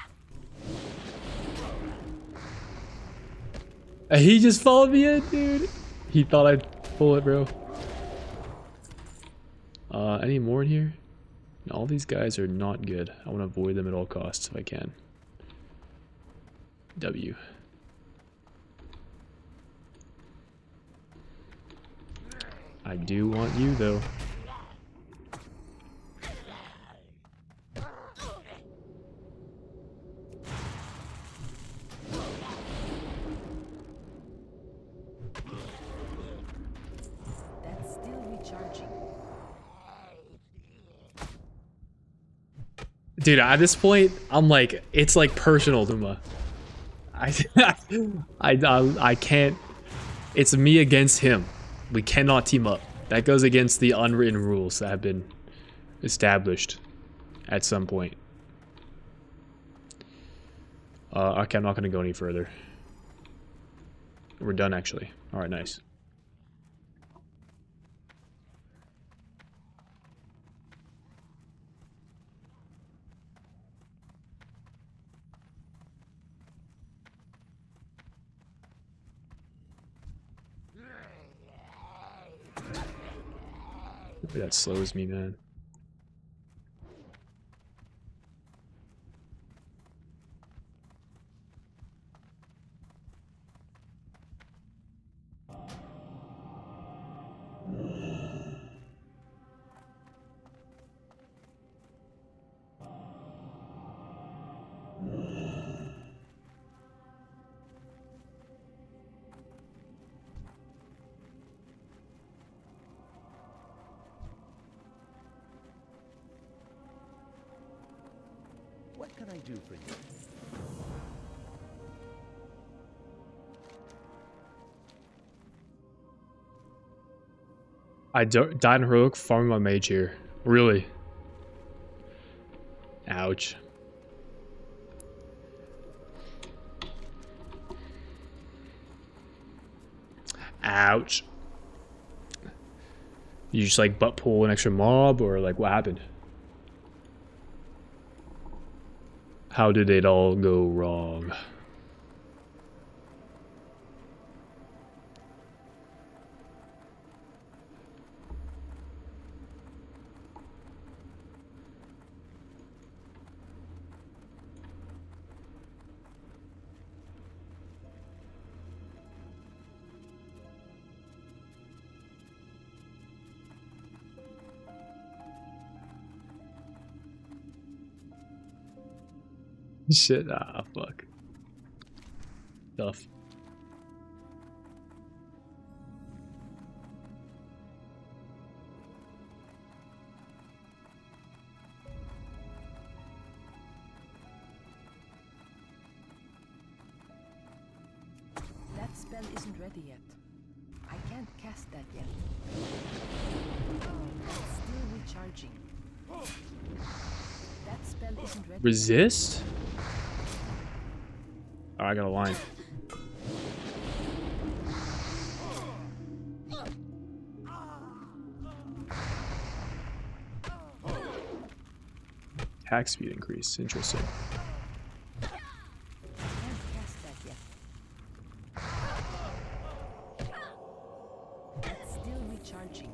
He just followed me in, dude. He thought I'd pull it, bro. Any more in here? No, all these guys are not good. I want to avoid them at all costs if I can. W. I do want you, though. That's still recharging. Dude, at this point, I'm like, it's like personal, Duma. I can't. It's me against him. We cannot team up. That goes against the unwritten rules that have been established at some point. Okay, I'm not going to go any further. We're done, actually. All right, nice. That slows me, man. can I do for you? I died in heroic farming my mage here. Really? Ouch. Ouch. You just like butt pull an extra mob, or like what happened? How did it all go wrong? Shit, fuck. Tough. That spell isn't ready yet. I can't cast that yet. It's still recharging. That spell isn't ready. Resist? Oh, I got a line. Attack speed increase. Interesting. I can't cast that yet. It's still recharging.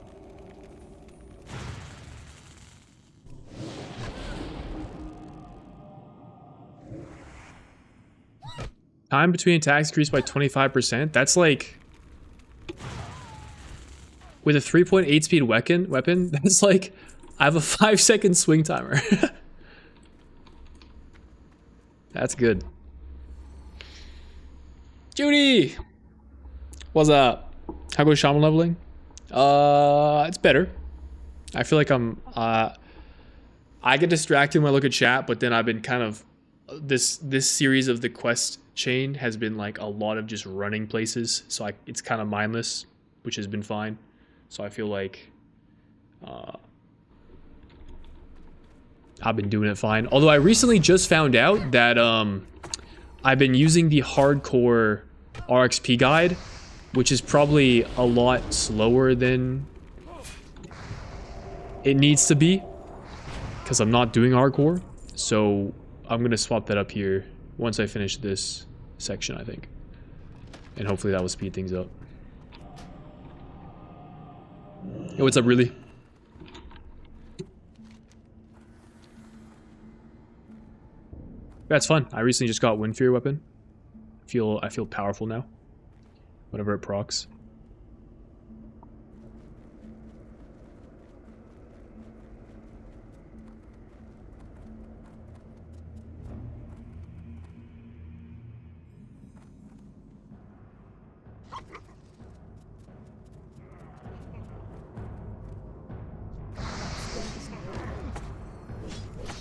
Time between attacks increased by 25%. That's like, with a 3.8 speed weapon, that's like, I have a 5-second swing timer. That's good. Judy! What's up? How goes shaman leveling? It's better. I feel like I get distracted when I look at chat, but then I've been kind of, this series of the quest chain has been like a lot of just running places, so it's kind of mindless, which has been fine. So I feel like I've been doing it fine. Although I recently just found out that I've been using the hardcore RXP guide, which is probably a lot slower than it needs to be, because I'm not doing hardcore. So I'm gonna swap that up here once I finish this section, I think. And hopefully that will speed things up. Hey, what's up, really? That's fun. I recently just got Wind Fury weapon. I feel powerful now. Whenever it procs.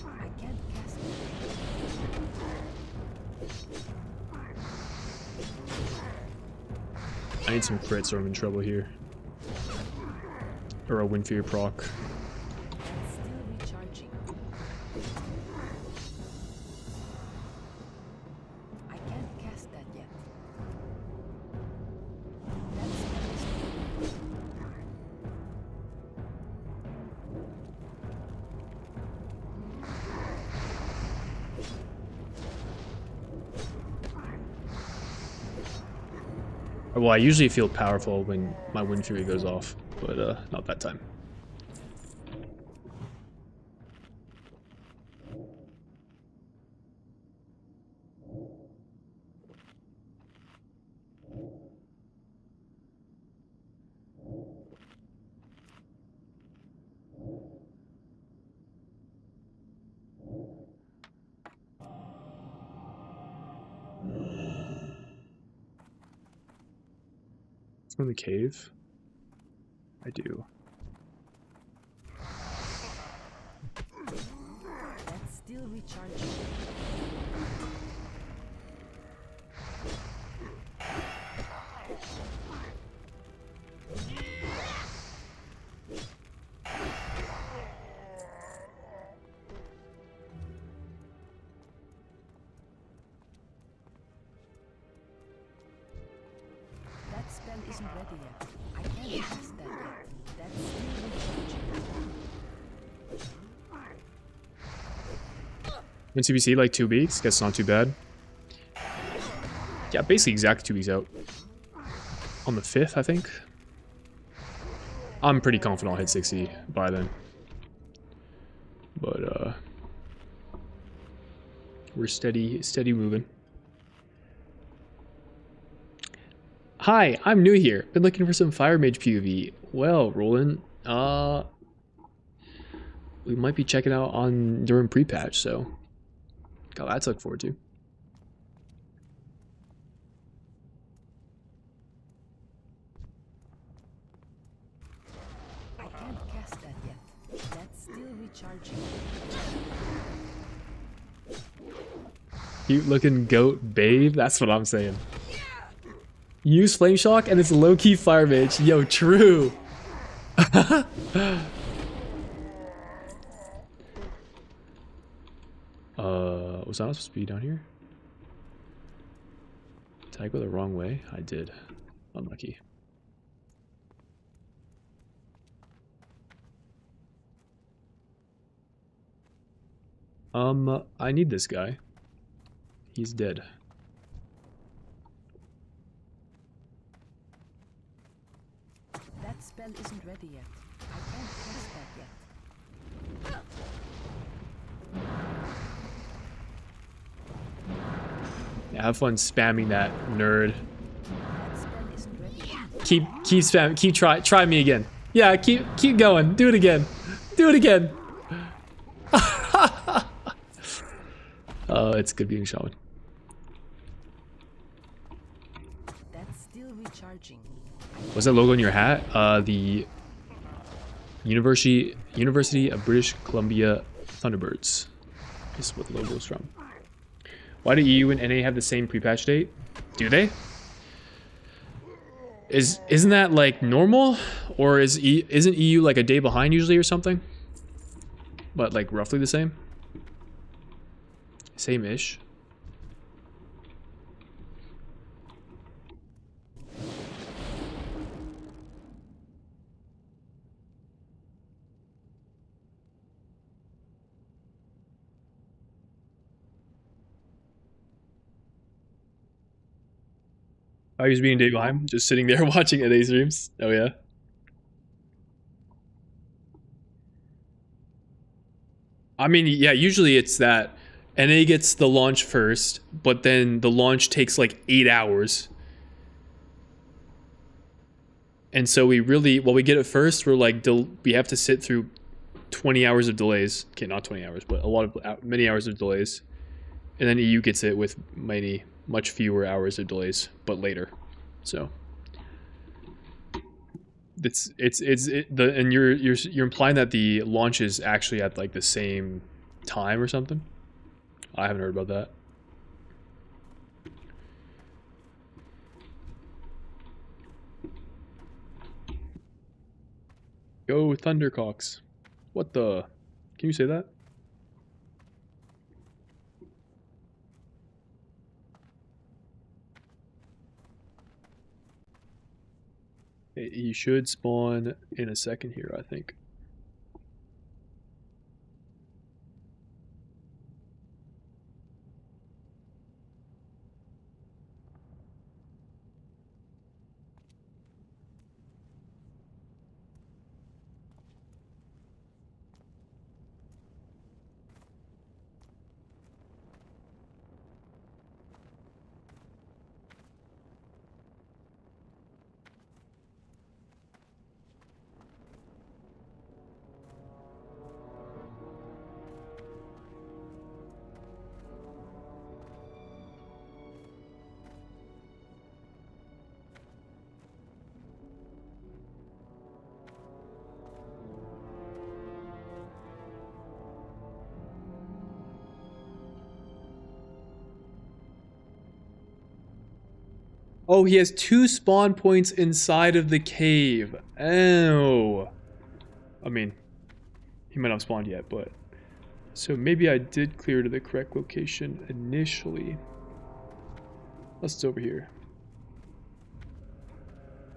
I can't cast it. I need some crits or I'm in trouble here. Or a Wind Fury proc. It's still recharging. I can't cast that yet. That spell isn't ready. Well, I usually feel powerful when my Wind Fury goes off, but not that time. From the cave? I do. That's still recharging. spell isn't ready yet. I can't cast that yet. That's still recharging. When CBC like 2 weeks, guess not too bad. Yeah, basically exactly 2 weeks out. On the 5th, I think. I'm pretty confident I'll hit 60 by then. But we're steady moving. Hi, I'm new here. Been looking for some Fire Mage PvP. Well, Roland, we might be checking out on during pre-patch, so got that to look forward to. I can't cast that yet. That's still recharging. Cute looking goat babe, that's what I'm saying. Use Flame Shock and it's low-key Fire Mage. Yo, true. Was I not supposed to be down here? Did I go the wrong way? I did. Unlucky. I need this guy. He's dead. That spell isn't ready yet. I can't cast that yet. Yeah, have fun spamming that, nerd. That spell isn't ready yet. Keep spamming. Try me again. Yeah, keep going. Do it again. Do it again. It's good being shaman. That's still recharging. What's that logo on your hat? The University of British Columbia Thunderbirds is what the logo is from. Why do EU and NA have the same pre-patch date? Do they? Isn't that like normal, or isn't EU like a day behind usually or something? But like roughly the same. Same-ish. I was being day behind, just sitting there watching NA streams. Oh yeah. I mean, yeah, usually it's that NA gets the launch first, but then the launch takes like 8 hours. And so we get it first, we're like, we have to sit through 20 hours of delays. Okay, not 20 hours, but many hours of delays. And then EU gets it with much fewer hours of delays, but later. So and you're implying that the launch is actually at like the same time or something? I haven't heard about that. Go Thundercocks. What the? Can you say that? He should spawn in a second here, I think. Oh, he has 2 spawn points inside of the cave. Oh. I mean, he might not have spawned yet, but... So maybe I did clear to the correct location initially. Unless it's over here.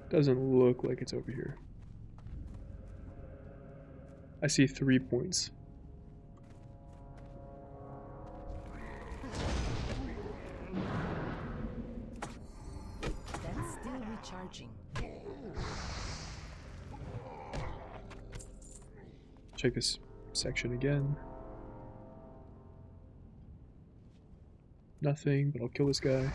Doesn't look like it's over here. I see 3 points. That's still recharging. Check this section again. Nothing, but I'll kill this guy.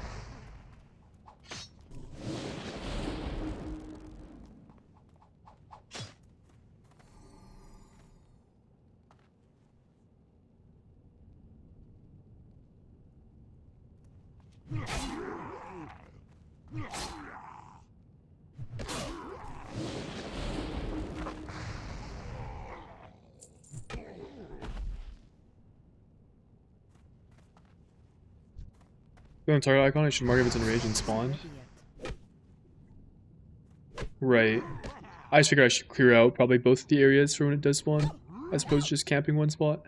Go on target icon, I should mark if it's in rage and spawned. Ready yet. Right. I just figured I should clear out probably both the areas for when it does spawn, as opposed to just camping one spot.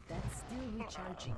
That's still recharging.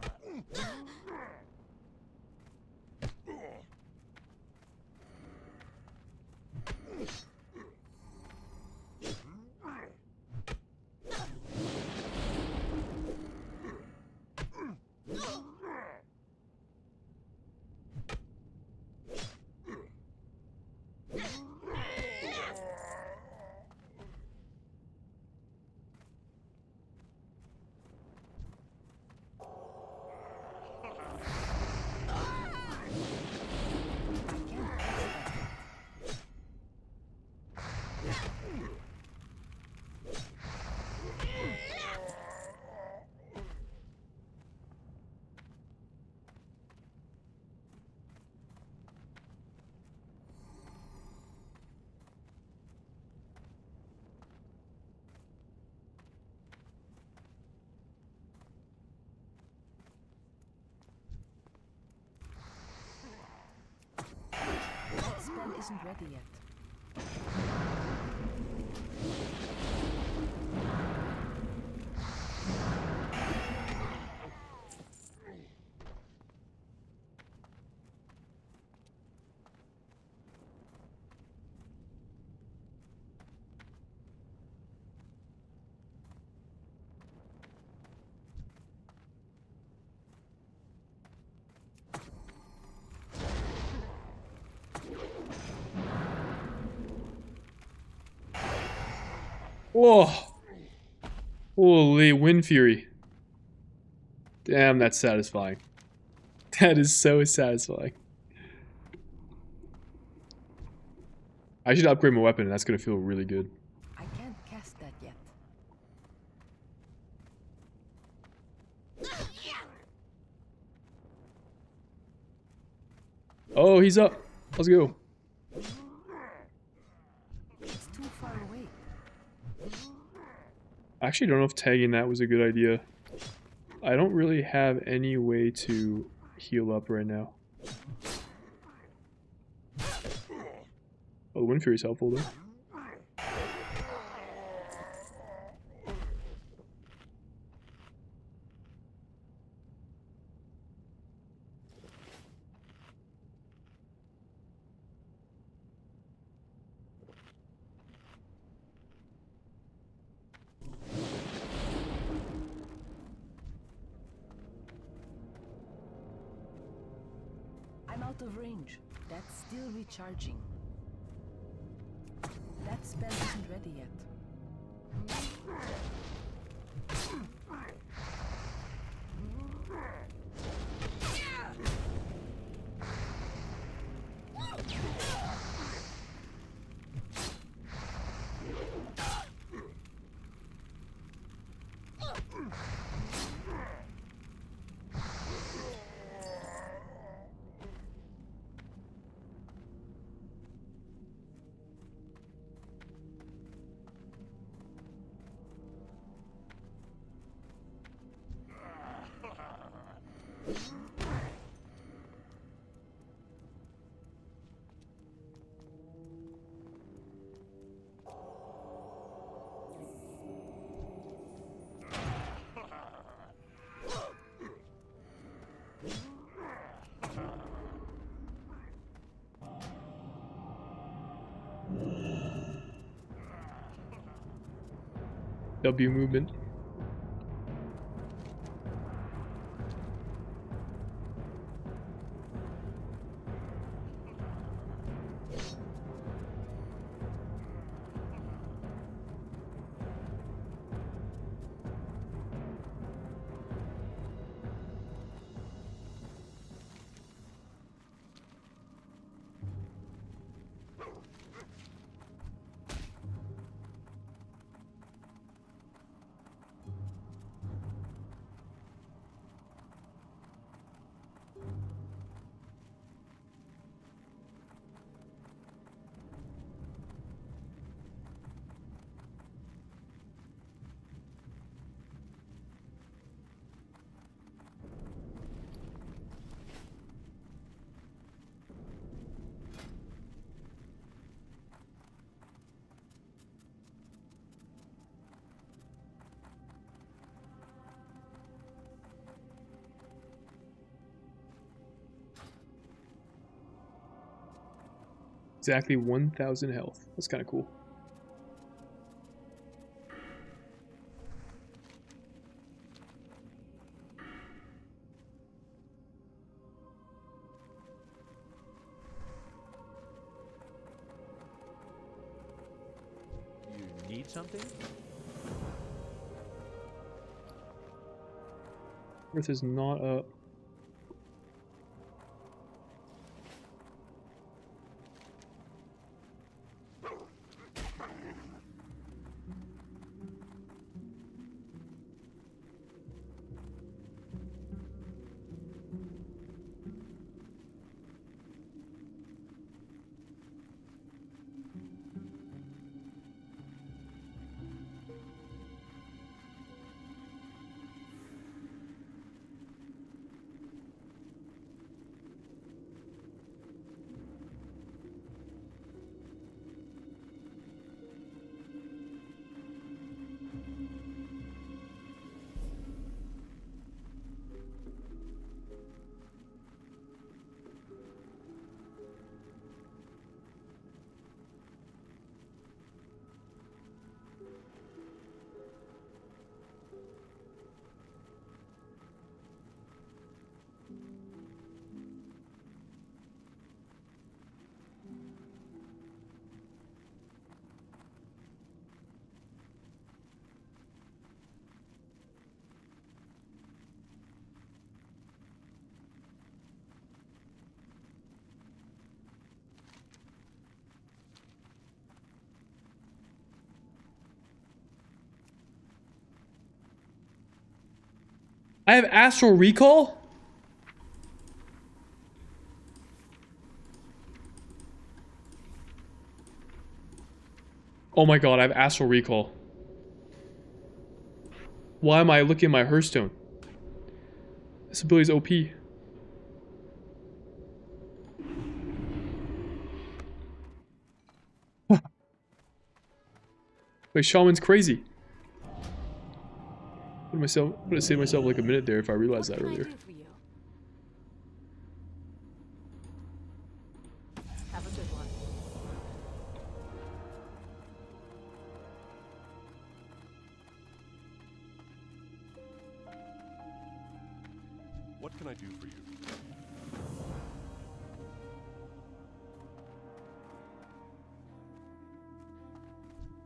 That spell isn't ready yet. Whoa! Holy Wind Fury. Damn, that's satisfying. That is so satisfying. I should upgrade my weapon and that's gonna feel really good. I can't cast that yet. Oh, he's up. Let's go. It's too far away. I actually don't know if tagging that was a good idea. I don't really have any way to heal up right now. Oh, the Wind Fury's helpful though. I'm out of range. That's still recharging. That spell isn't ready yet. W movement. Exactly 1,000 health. That's kind of cool. You need something? Earth is not up. I have astral recall? Oh my god, I have astral recall. Why am I looking at my Hearthstone? This ability is OP. Wait, Shaman's crazy. Would have saved myself like a minute there if I realized that earlier. Have a good one. What can I do for you?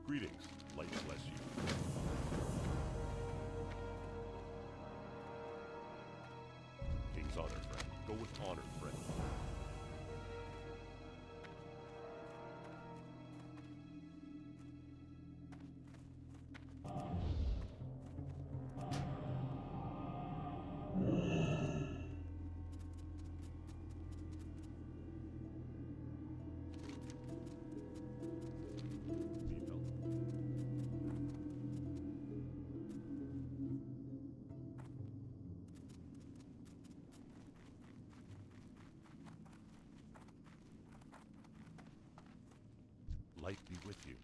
Greetings. Light bless you. King's honor, friend. Go with honor, friend. Need help. Light be with you.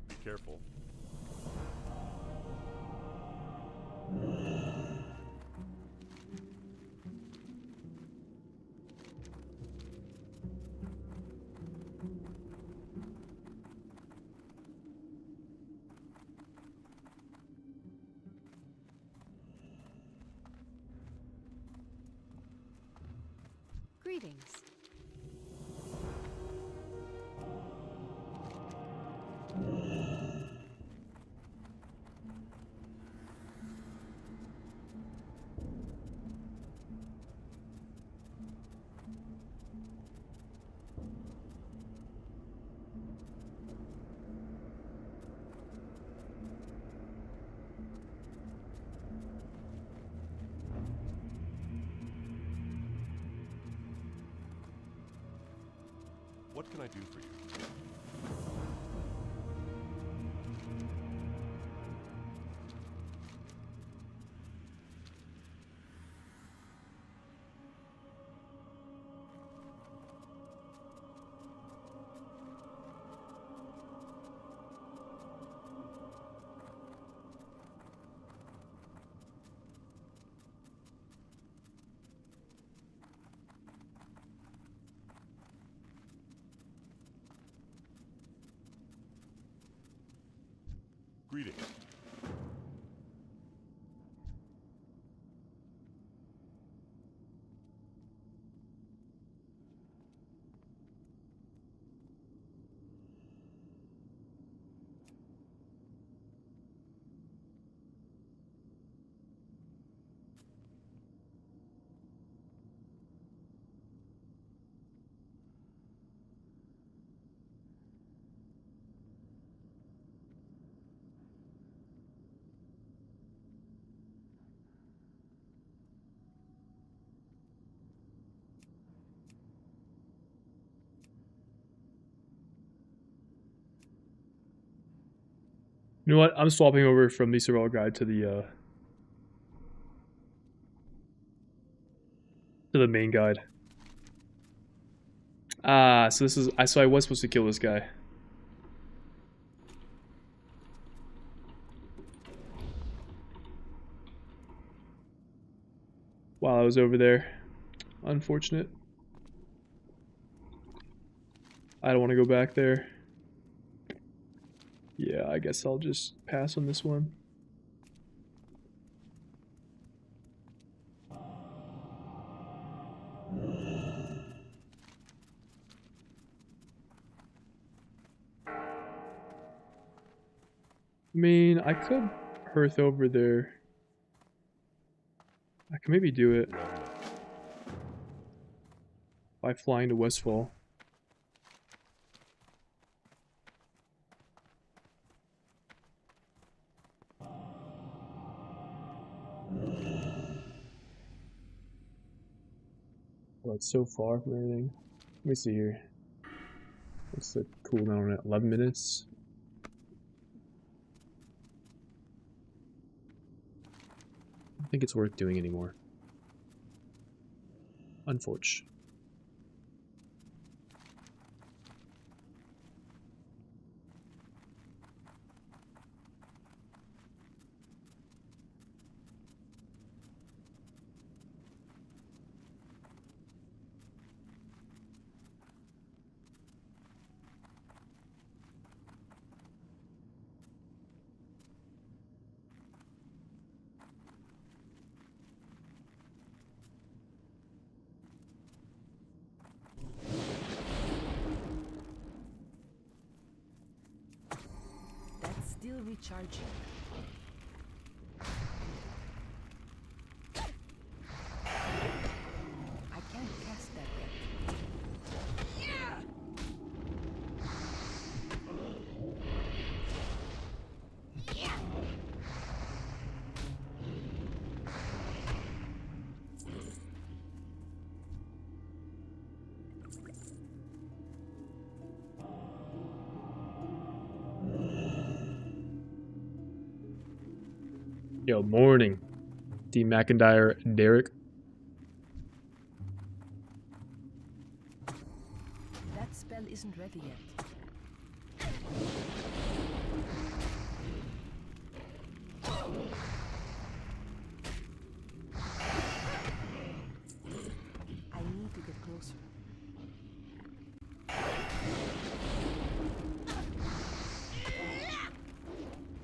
Be careful. Greetings. What can I do for you? Greetings. You know what? I'm swapping over from the survival guide to the main guide. Ah, so this is so I was supposed to kill this guy. While I was over there. Unfortunate. I don't want to go back there. Yeah, I guess I'll just pass on this one. I mean, I could hearth over there. I can maybe do it by flying to Westfall. Well, it's so far from everything. Let me see here. What's the cooldown on it? 11 minutes? I don't think it's worth doing anymore. Unfortunate. That's still recharging. I can't cast that yet. Yo, morning. D. McIntyre, Derek. That spell isn't ready yet. I need to get closer.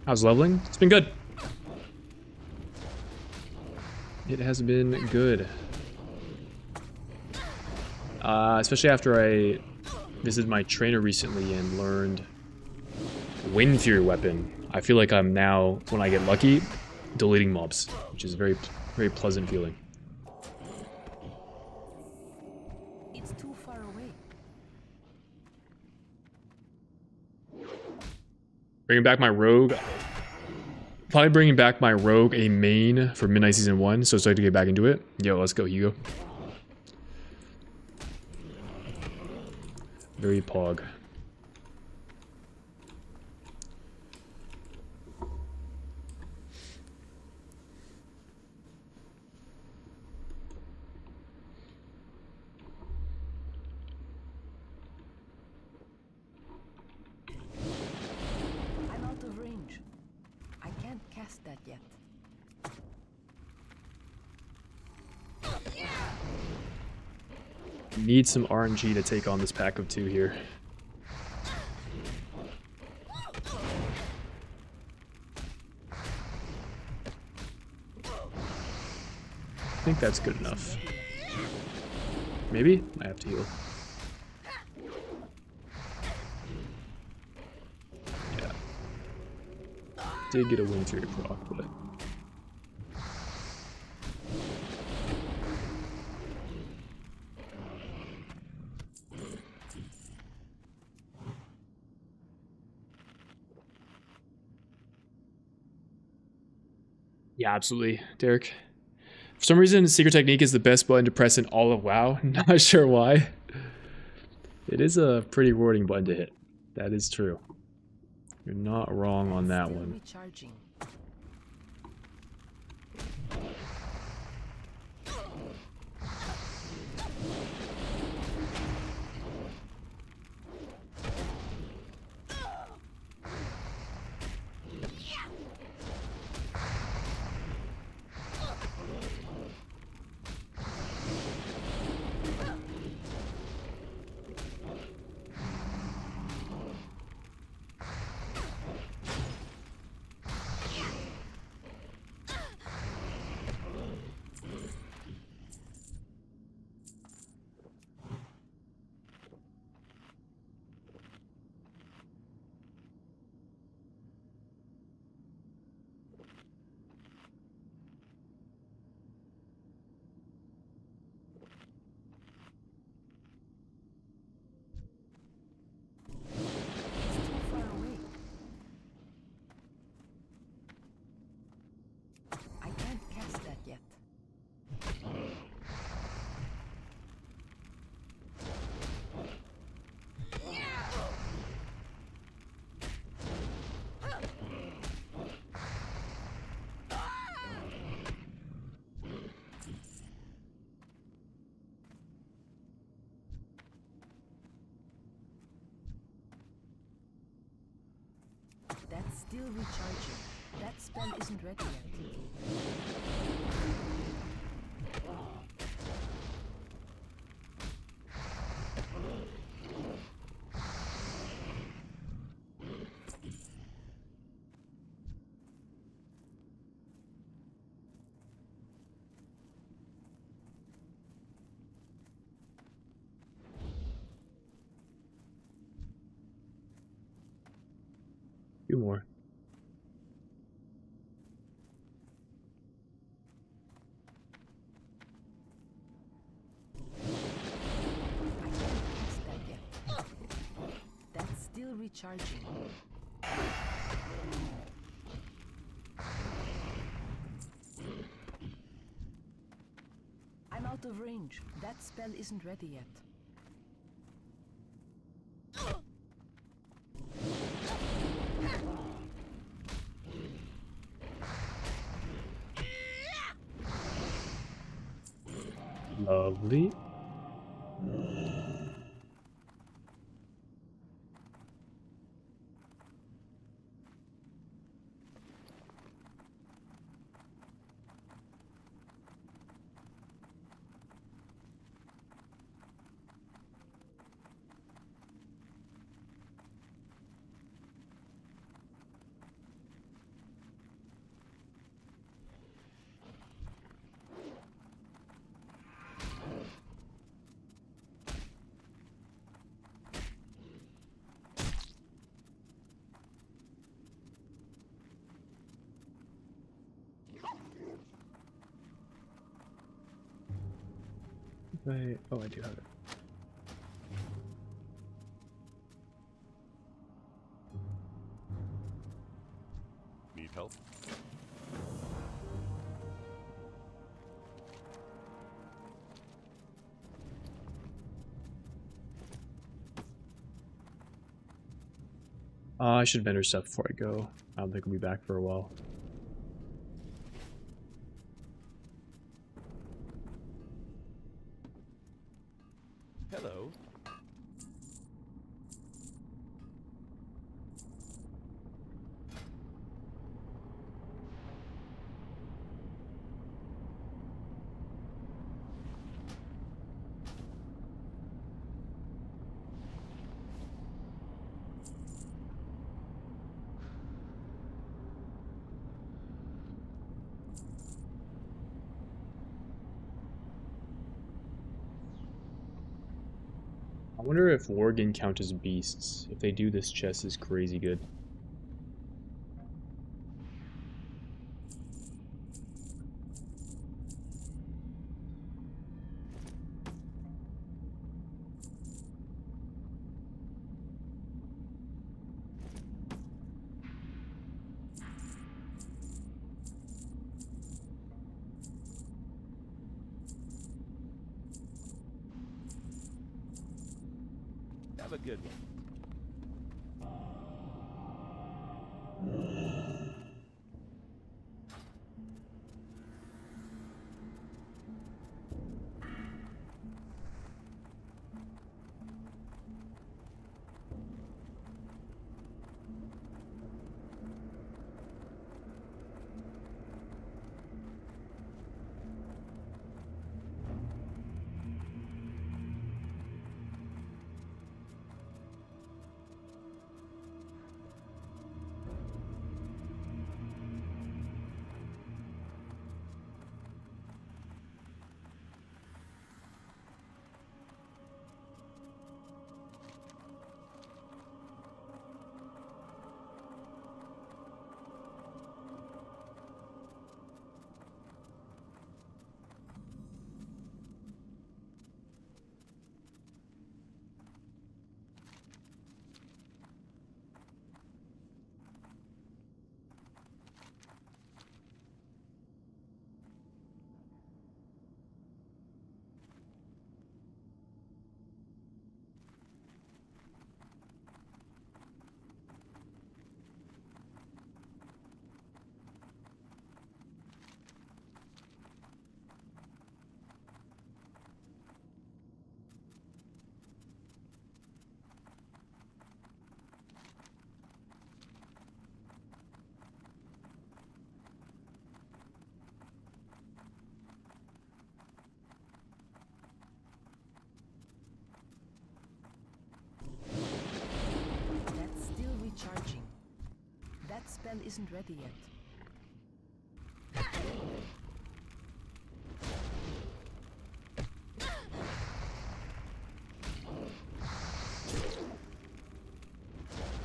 How's leveling? It's been good. It has been good. Especially after I visited my trainer recently and learned Wind Fury weapon. I feel like I'm now, when I get lucky, deleting mobs, which is a very, very pleasant feeling. It's too far away. Bringing back my rogue. Probably bringing back my rogue a main for Midnight Season 1, so it's like to get back into it. Yo, let's go, Hugo. Very pog. I'm out of range. I can't cast that yet. Need some RNG to take on this pack of 2 here. I think that's good enough. Maybe? I have to heal. Yeah. Did get a Wind Fury proc, but... Yeah, absolutely, Derek. For some reason, Secret Technique is the best button to press in all of WoW. Not sure why. It is a pretty rewarding button to hit. That is true. You're not wrong on that Still one. recharging. It's too far away. I can't cast that yet. That's still recharging. That spell isn't ready yet. Few more. I can't cast that yet. That's still recharging. I'm out of range. That spell isn't ready yet. Lovely. Wait, oh, I do have it. Need help? I should vendor stuff before I go. I don't think we'll be back for a while. Hello. I wonder if Worgen count as beasts. If they do, this chest is crazy good. Have a good one. That's still recharging. That spell isn't ready yet.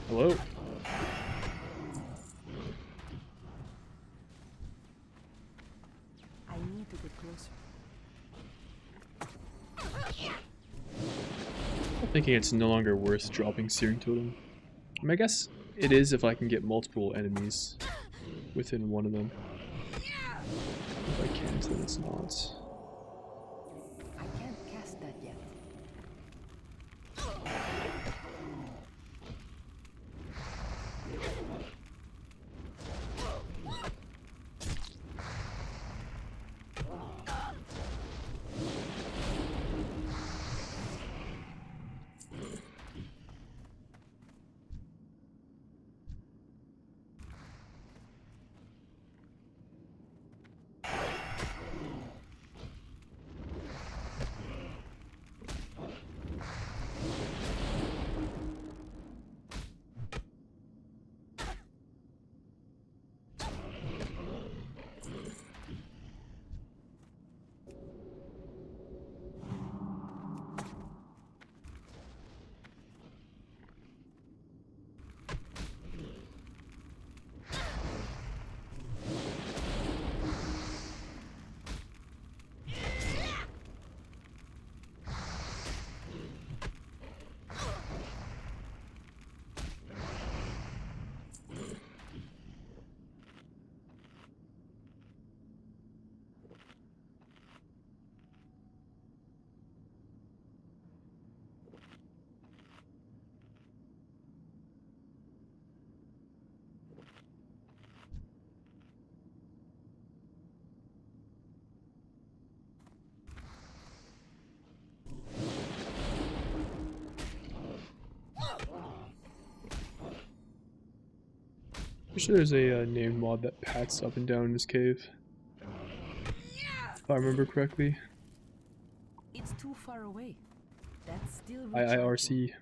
Hello? I need to get closer. I'm thinking it's no longer worth dropping Searing Totem. I mean, I guess it is if I can get multiple enemies within one of them. If I can't, then it's not. I can't cast that yet. sure there's a named mod that pats up and down in this cave. If I remember correctly. It's too far away. That's still IIRC.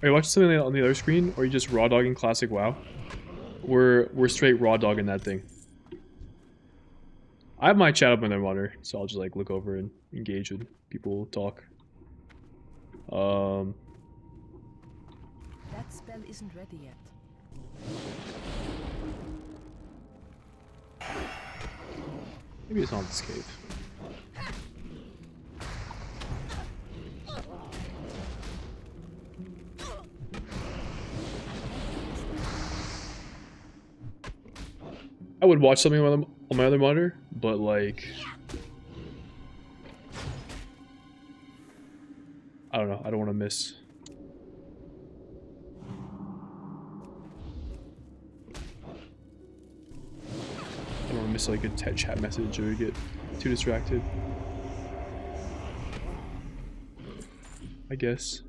Are you watching something on the other screen, or are you just raw dogging classic WoW? We're straight raw dogging that thing. I have my chat up on my monitor, so I'll just like look over and engage with people, talk. That spell isn't ready yet. Maybe it's not this cave. I would watch something on my other monitor, but like, I don't know. I don't want to miss. I don't want to miss like a chat message or get too distracted. I guess.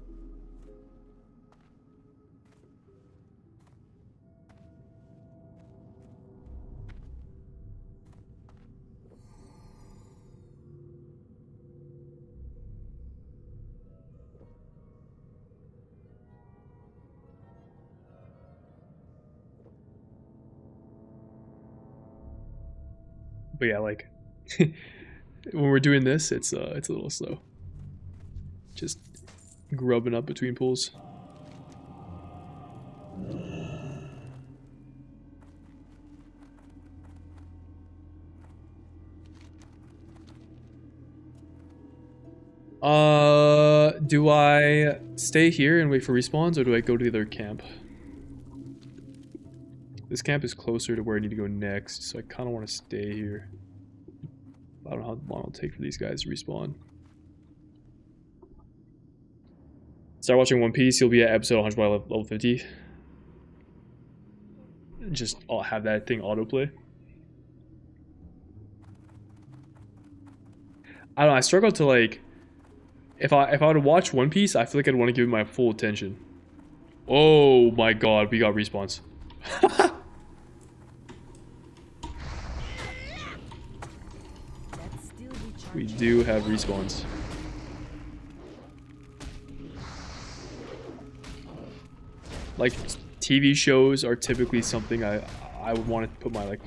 But yeah, like when we're doing this, it's a little slow. Just grubbing up between pools. Do I stay here and wait for respawns, or do I go to the other camp? This camp is closer to where I need to go next, so I kind of want to stay here. I don't know how long it'll take for these guys to respawn. Start watching One Piece, you'll be at episode 100 by level 50. Just I'll have that thing autoplay. I don't know, I struggle to like... If I were to watch One Piece, I feel like I'd want to give it my full attention. Oh my god, we got respawns. We do have respawns. Like, TV shows are typically something I would want to put my like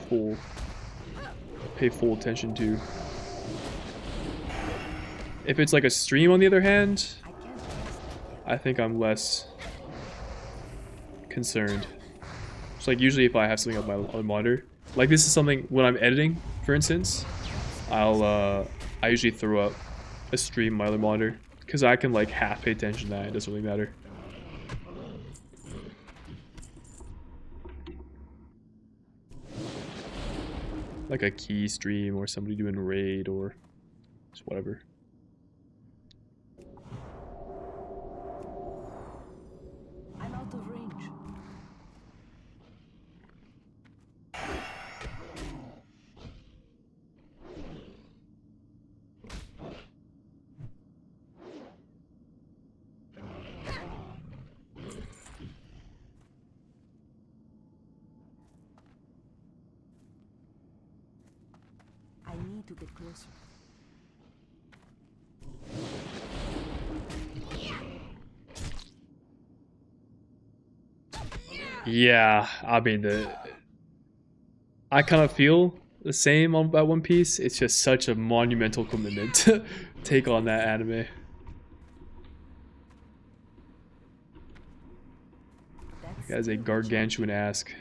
pay full attention to. If it's like a stream, on the other hand, I think I'm less concerned. It's like usually if I have something up on my monitor, like this is something when I'm editing, for instance, I usually throw up a stream on my other monitor because I can like half pay attention to that. It doesn't really matter. Like a key stream or somebody doing raid or just whatever. I'm out of range. I need to get closer. Yeah, I mean I kind of feel the same about One Piece. It's just such a monumental commitment to take on that anime. It has a gargantuan ask.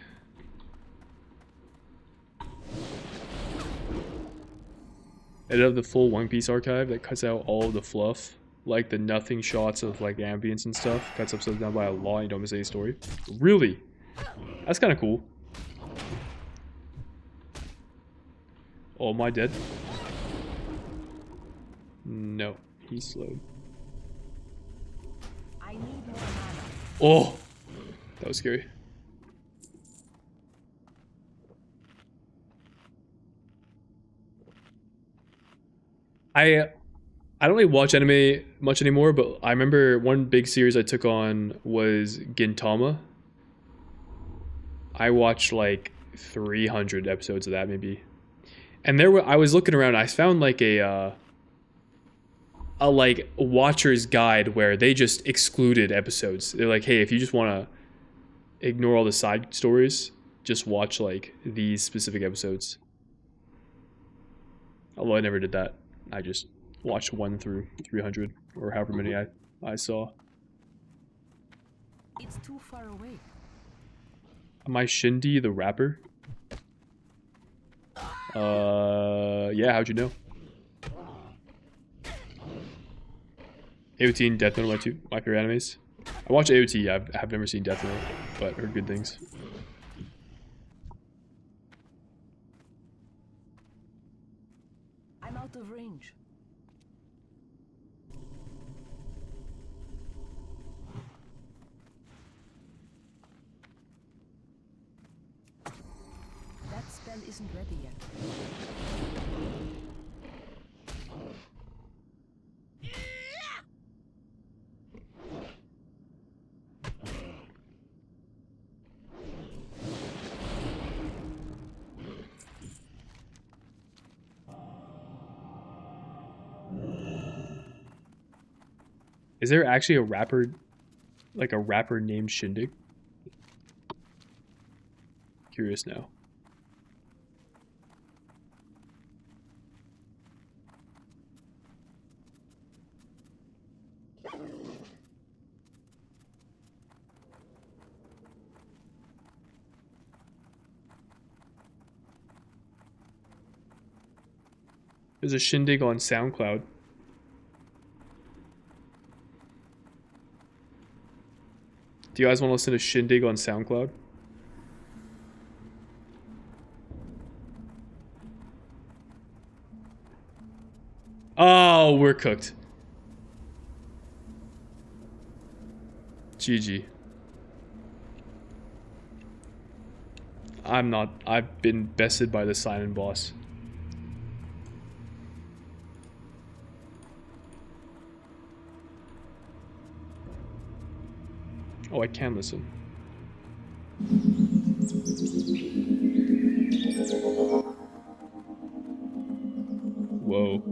I love the full One Piece archive that cuts out all of the fluff, like the nothing shots of like ambience and stuff. Cuts episodes down by a lot. You don't miss any story. Really, that's kind of cool. Oh, am I dead? No, he's slowed. I need more mana. Oh, that was scary. I don't really watch anime much anymore, but I remember one big series I took on was Gintama. I watched like 300 episodes of that maybe. And I was looking around, I found like a like watcher's guide where they just excluded episodes. They're like, "Hey, if you just want to ignore all the side stories, just watch like these specific episodes." Although I never did that. I just watched 1 through 300 or however many I saw. It's too far away. Am I Shindy the rapper? Yeah, how'd you know? AOT and Death Note are my favorite animes. I watch AOT, I have never seen Death Note, but heard good things. I'm out of range. That spell isn't ready yet. Is there actually a rapper, like a rapper named Shindig? Curious now. There's a Shindig on SoundCloud. Do you guys want to listen to Shindig on SoundCloud? Oh, we're cooked. GG. I'm not. I've been bested by the Simon boss. Oh, I can listen. Whoa.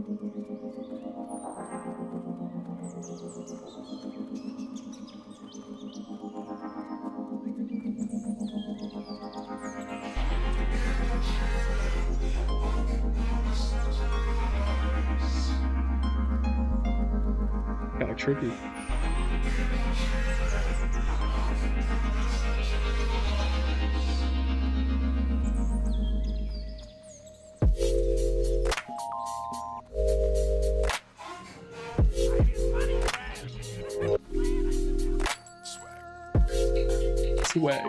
Kinda trippy. Swag.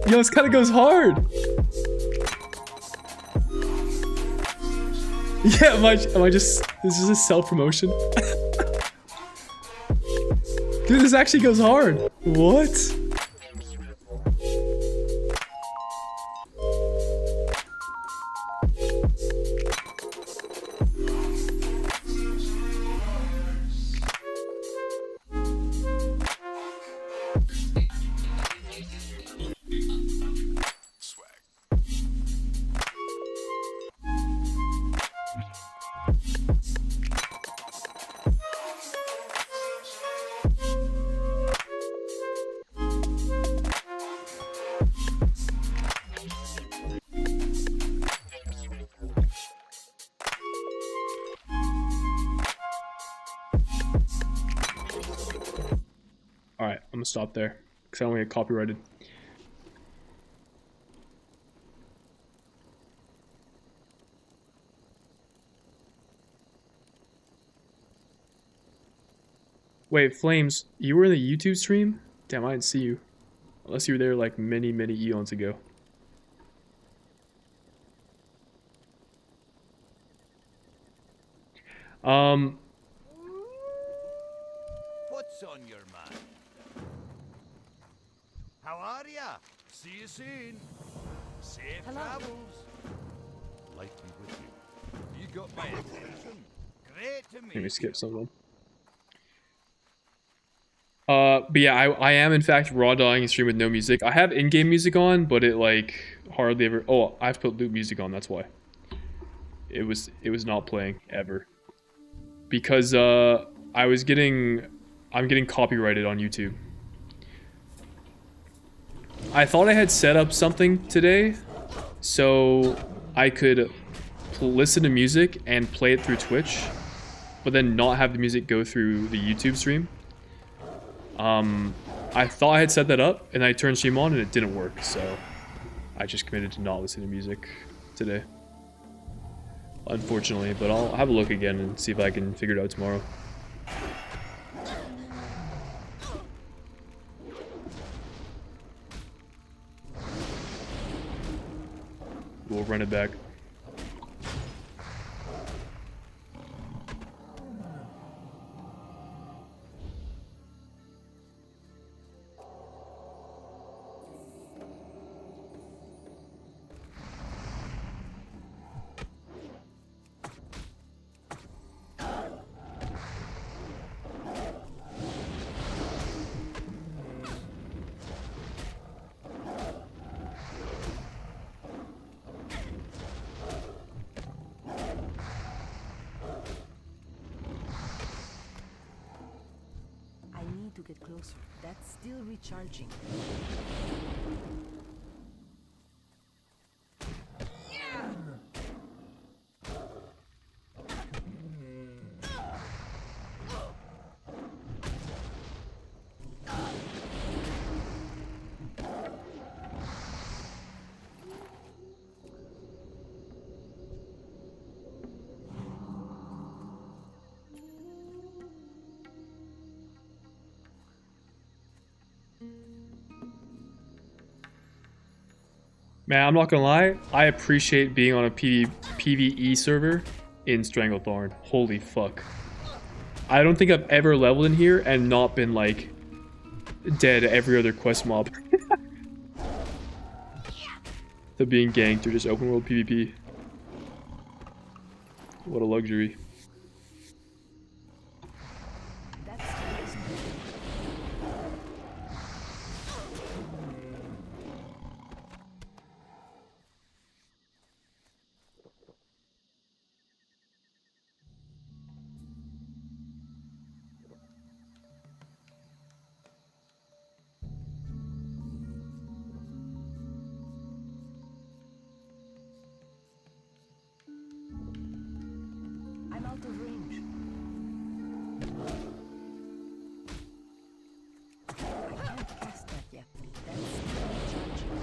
Yo, this kind of goes hard. Yeah, am I just, this is a self-promotion? Dude, this actually goes hard. What? Alright, I'm gonna stop there, because I don't want to get copyrighted. Wait, Flames, you were in the YouTube stream? Damn, I didn't see you. Unless you were there like many, many eons ago. What's on your mind? How are ya? See you soon. Safe Hello. travels. Light be with you. You got my attention. Great to meet Let me you. skip some of them. But yeah, I am in fact raw dawing a stream with no music. I have in-game music on, but it like hardly ever. Oh, I have to put loop music on. That's why. It was not playing ever. Because I'm getting copyrighted on YouTube. I thought I had set up something today, so I could listen to music and play it through Twitch, but then not have the music go through the YouTube stream. I thought I had set that up, and I turned stream on, and it didn't work, so I just committed to not listen to music today. Unfortunately, but I'll have a look again and see if I can figure it out tomorrow. We'll run it back. I need to get closer. That's still recharging. Man, I'm not gonna lie, I appreciate being on a PvE server in Stranglethorn. Holy fuck. I don't think I've ever leveled in here and not been, like, dead every other quest mob. To being ganked or just open world PvP. What a luxury. That's still isn't ready. I'm out of range. I can't cast that yet. That's still recharging.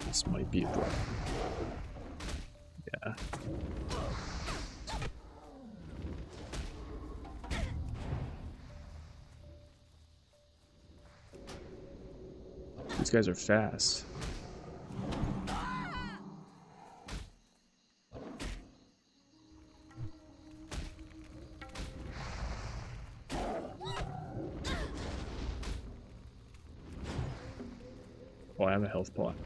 This might be a drop. Yeah. These guys are fast. Oh, I have a health pot.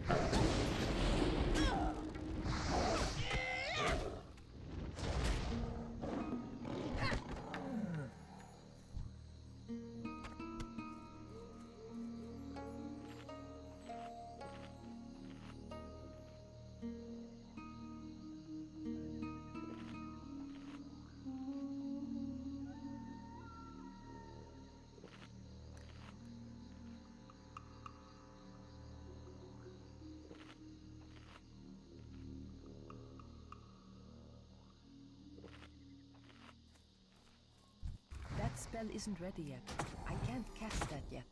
That spell isn't ready yet. I can't cast that yet.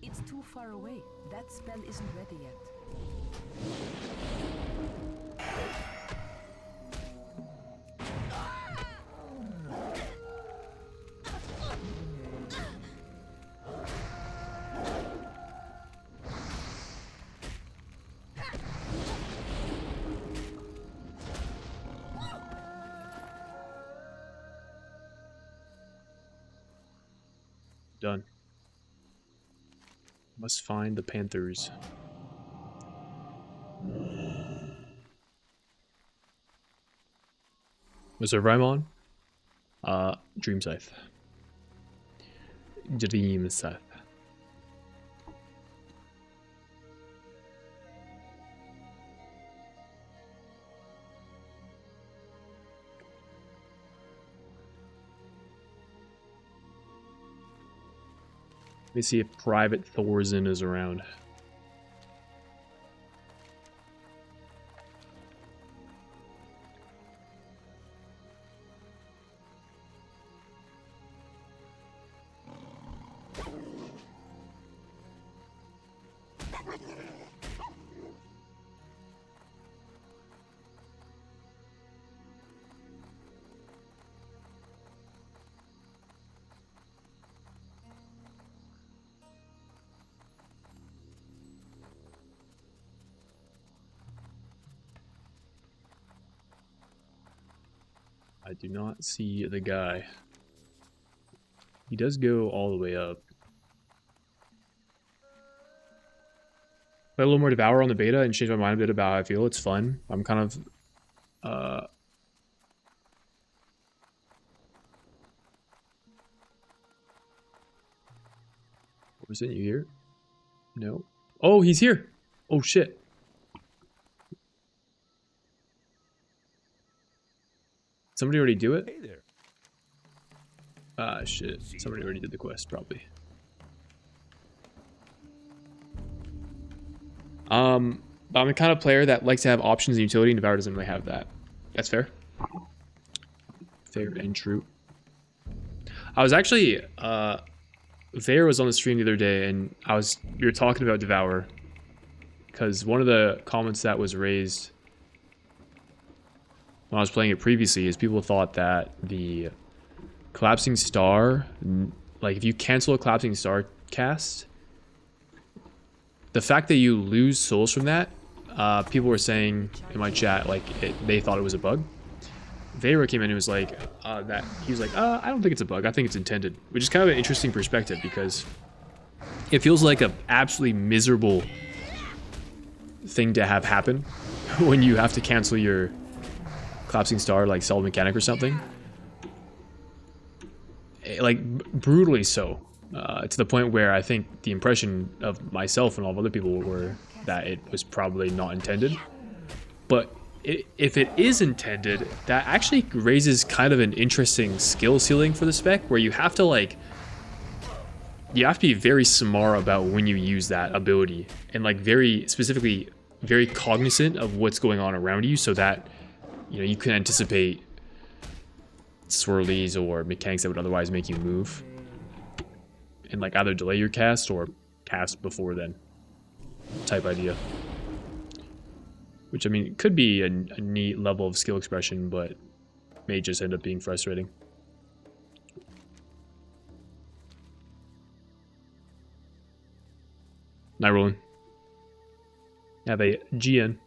It's too far away. That spell isn't ready yet. Done. Must find the Panthers. Was there rhyme on? Dream Scythe. Dream Scythe. Let me see if Private Thorzen is around. I do not see the guy. He does go all the way up. Play a little more Devour on the beta and change my mind a bit about how I feel. It's fun. I'm kind of... Was it you here? No. Oh, he's here! Oh, shit. Somebody already do it? Hey there. Ah, shit. Somebody already did the quest, probably. But I'm the kind of player that likes to have options and utility, and Devour doesn't really have that. That's fair. Fair and true. I was actually, Vayer was on the stream the other day, and we were talking about Devour. Because one of the comments that was raised when I was playing it previously is people thought that the collapsing star, like if you cancel a collapsing star cast, the fact that you lose souls from that, people were saying in my chat like they thought it was a bug. Vayra came in and was like I don't think it's a bug, I think it's intended, which is kind of an interesting perspective because it feels like a absolutely miserable thing to have happen when you have to cancel your collapsing star, like solid mechanic or something. Like brutally so, to the point where I think the impression of myself and all of other people were that it was probably not intended. But if it is intended, that actually raises kind of an interesting skill ceiling for the spec, where you have to be very smart about when you use that ability, and like very specifically very cognizant of what's going on around you, so that you can anticipate swirlies or mechanics that would otherwise make you move, and like either delay your cast or cast before then type idea. Which, I mean, could be a neat level of skill expression, but may just end up being frustrating. Night rolling. Have a GN.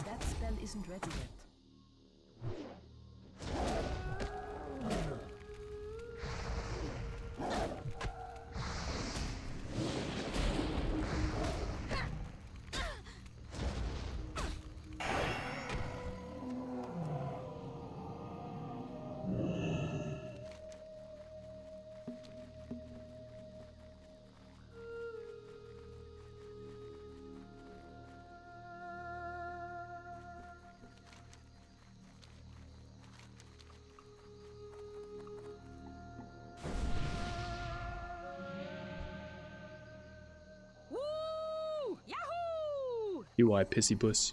That spell isn't ready yet. Woo! Yahoo! UI pissy puss.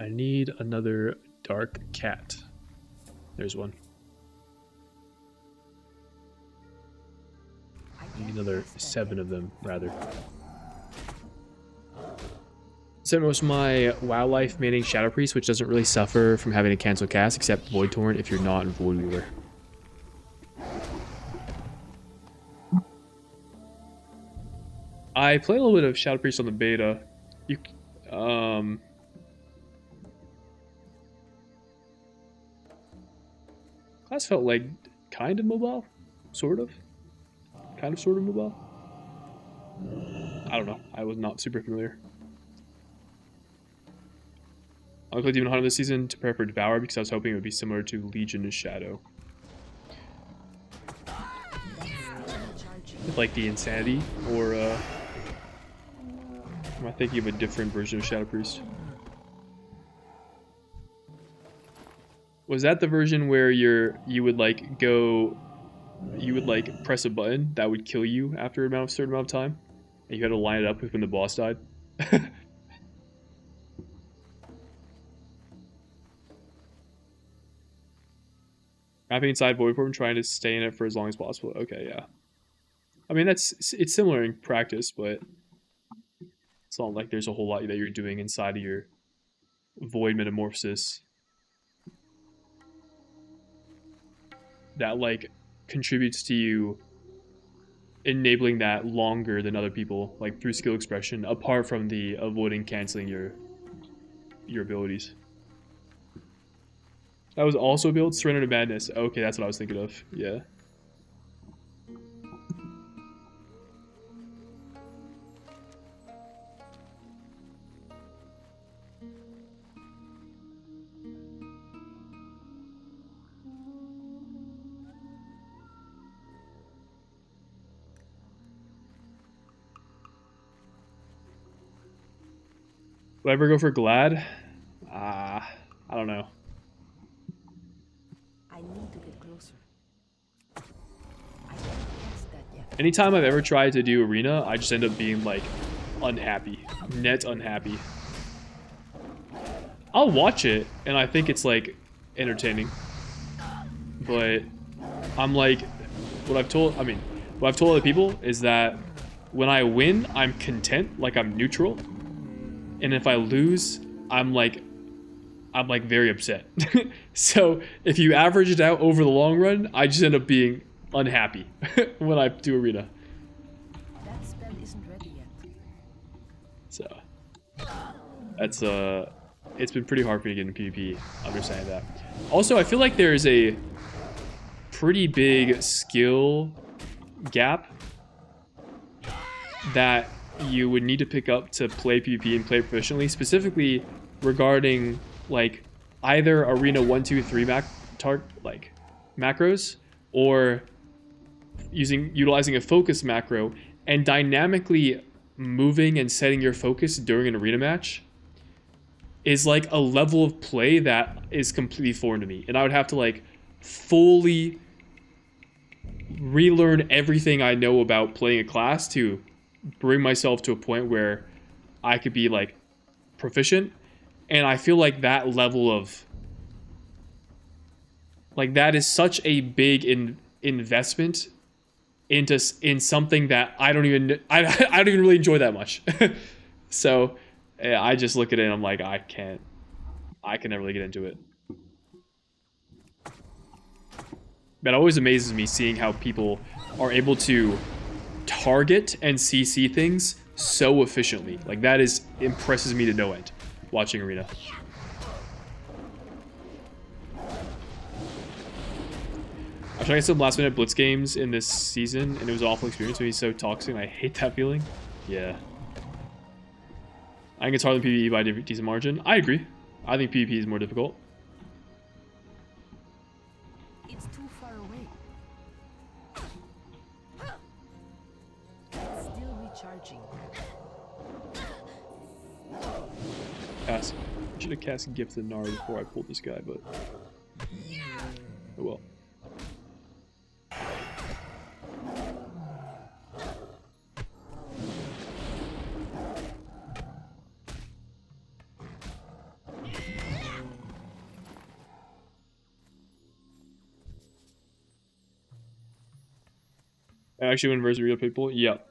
I need another dark cat. There's one. I I need can't another cast that 7 yet. of them, rather. Spent most of my WoW life maining Shadow Priest, which doesn't really suffer from having to cancel cast, except Void Torrent if you're not in Void Wheeler. I play a little bit of Shadow Priest on the beta. You, class felt like kind of mobile, sort of mobile. I don't know. I was not super familiar. I played Demon Hunter this season to prepare for Devour because I was hoping it would be similar to Legion and Shadow. With like the Insanity, or am I thinking of a different version of Shadow Priest? Was that the version where you would like press a button that would kill you after a certain amount of time, and you had to line it up with when the boss died? Wrapping inside Void Form, trying to stay in it for as long as possible. Okay, yeah. I mean, it's similar in practice, but it's not like there's a whole lot that you're doing inside of your Void Metamorphosis that like contributes to you enabling that longer than other people, like through skill expression, apart from the avoiding canceling your abilities. That was also built Surrender to Madness. Okay, that's what I was thinking of. Yeah. Will I ever go for Glad? I don't know. I need to get closer. I can't cast that yet. Anytime I've ever tried to do Arena, I just end up being like unhappy. Net unhappy. I'll watch it and I think it's like entertaining. But I'm like, what I've told other people is that when I win, I'm content, like I'm neutral. And if I lose, I'm like very upset. So if you average it out over the long run, I just end up being unhappy when I do Arena. That spell isn't ready yet. So that's it's been pretty hard for me to get into PvP, understanding that. Also, I feel like there's a pretty big skill gap that you would need to pick up to play PvP and play proficiently, specifically regarding like either Arena 1, 2, 3 macros, or utilizing a focus macro and dynamically moving and setting your focus during an arena match is like a level of play that is completely foreign to me, and I would have to like fully relearn everything I know about playing a class to bring myself to a point where I could be like proficient. And I feel like that level of like that is such a big investment in something that I don't even really enjoy that much. So I just look at it and I'm like, I can never really get into it. But it always amazes me seeing how people are able to target and CC things so efficiently. Like that impresses me to no end watching Arena. I tried some last minute blitz games in this season and it was an awful experience. It was so toxic and I hate that feeling. Yeah. I think it's harder than PvE by a decent margin. I agree. I think PvP is more difficult. It's too far away. It's still recharging. Cast. I should have cast Gift the Nard before I pulled this guy, but oh well. Actually win versus real people. Yep.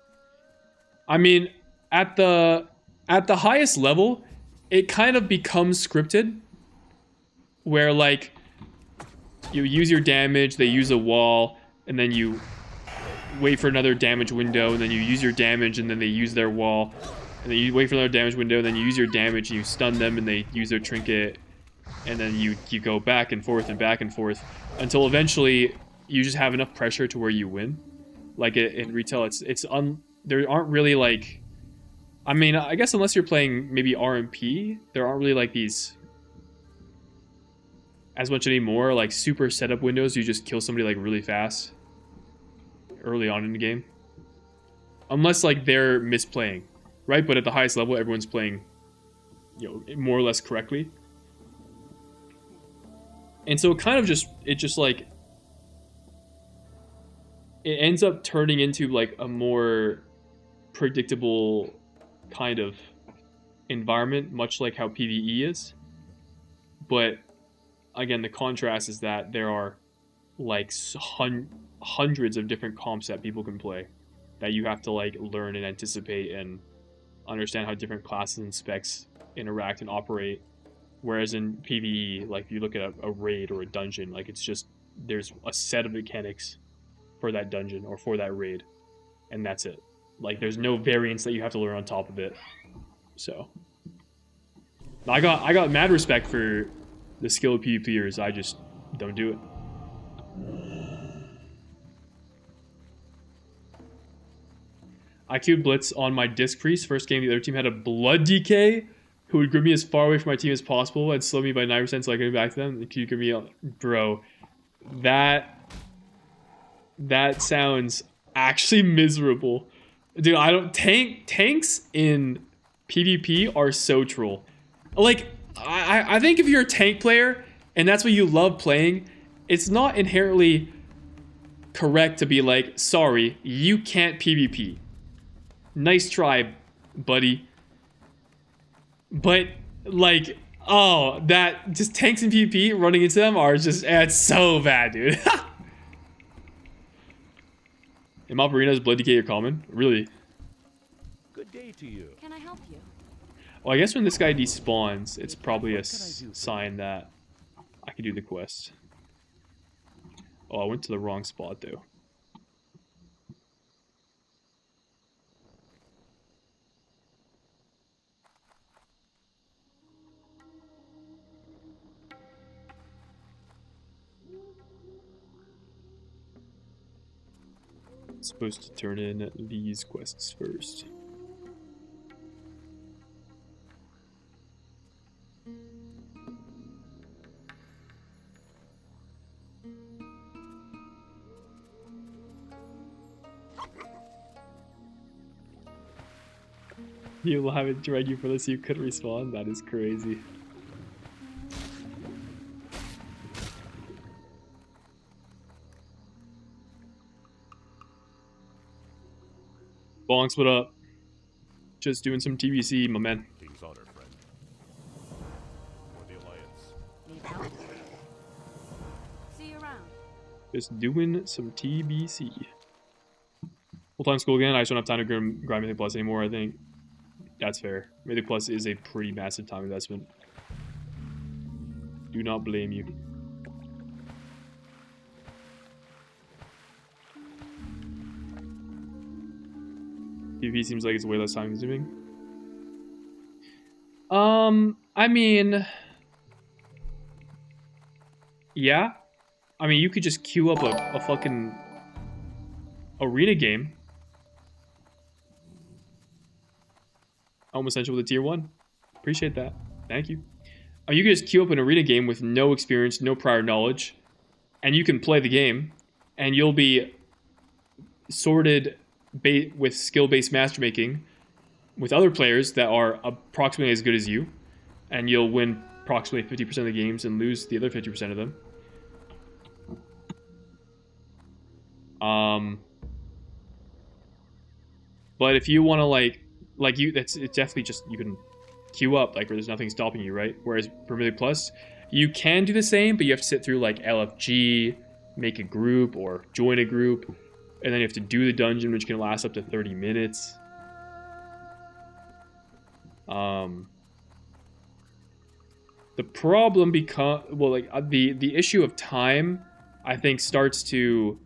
I mean, at the highest level, it kind of becomes scripted, where like you use your damage, they use a wall, and then you wait for another damage window, and then you use your damage, and then they use their wall, and then you wait for another damage window, and then you use your damage, and you stun them, and they use their trinket, and then you go back and forth until eventually you just have enough pressure to where you win. Like in retail, there aren't really like, I mean, I guess unless you're playing maybe RMP, there aren't really like these as much anymore, like super setup windows. You just kill somebody like really fast early on in the game, unless like they're misplaying, right? But at the highest level, everyone's playing, you know, more or less correctly. And so it just like, it ends up turning into like a more predictable kind of environment, much like how PvE is. But again, the contrast is that there are like hundreds of different comps that people can play that you have to like learn and anticipate and understand how different classes and specs interact and operate. Whereas in PvE, like if you look at a raid or a dungeon, like it's just, there's a set of mechanics for that dungeon or for that raid, and that's it. Like there's no variance that you have to learn on top of it. So I got mad respect for the skill of PvPers. I just don't do it. I queued Blitz on my Disc Priest. First game, the other team had a Blood DK who would grip me as far away from my team as possible and slow me by 9% so I could get back to them. Can you grip me? Bro, that sounds actually miserable. Dude, tanks in PvP are so troll. Like, I think if you're a tank player and that's what you love playing, it's not inherently correct to be like, sorry, you can't PvP. Nice try, buddy. But, like, oh, that, just tanks in PvP, running into them are just, it's so bad, dude. In Mob Arena's Blood Decay are common? Really? Good day to you. Can I help you? Well, I guess when this guy despawns, it's probably a sign that I can do the quest. Oh, I went to the wrong spot, though. Supposed to turn in these quests first. You will have it drag you for this, you could respawn. That is crazy. Bonks, what up? Just doing some TBC, my man. King's honor, friend. For the Alliance. Need help? See you around. Just doing some TBC. Full-time school again. I just don't have time to grind Mythic Plus anymore, I think. That's fair. Mythic Plus is a pretty massive time investment. Do not blame you. PvP seems like it's way less time consuming. I mean, yeah. I mean, you could just queue up a fucking arena game. Home Essential with a tier 1. Appreciate that. Thank you. You can just queue up an arena game with no experience, no prior knowledge, and you can play the game, and you'll be sorted with skill-based matchmaking with other players that are approximately as good as you, and you'll win approximately 50% of the games and lose the other 50% of them. But if you want to it's definitely just, you can queue up, like, there's nothing stopping you, right? Whereas for Mythic Plus, you can do the same, but you have to sit through like LFG, make a group, or join a group. And then you have to do the dungeon, which can last up to 30 minutes. The problem becomes, well, like the issue of time, I think, starts to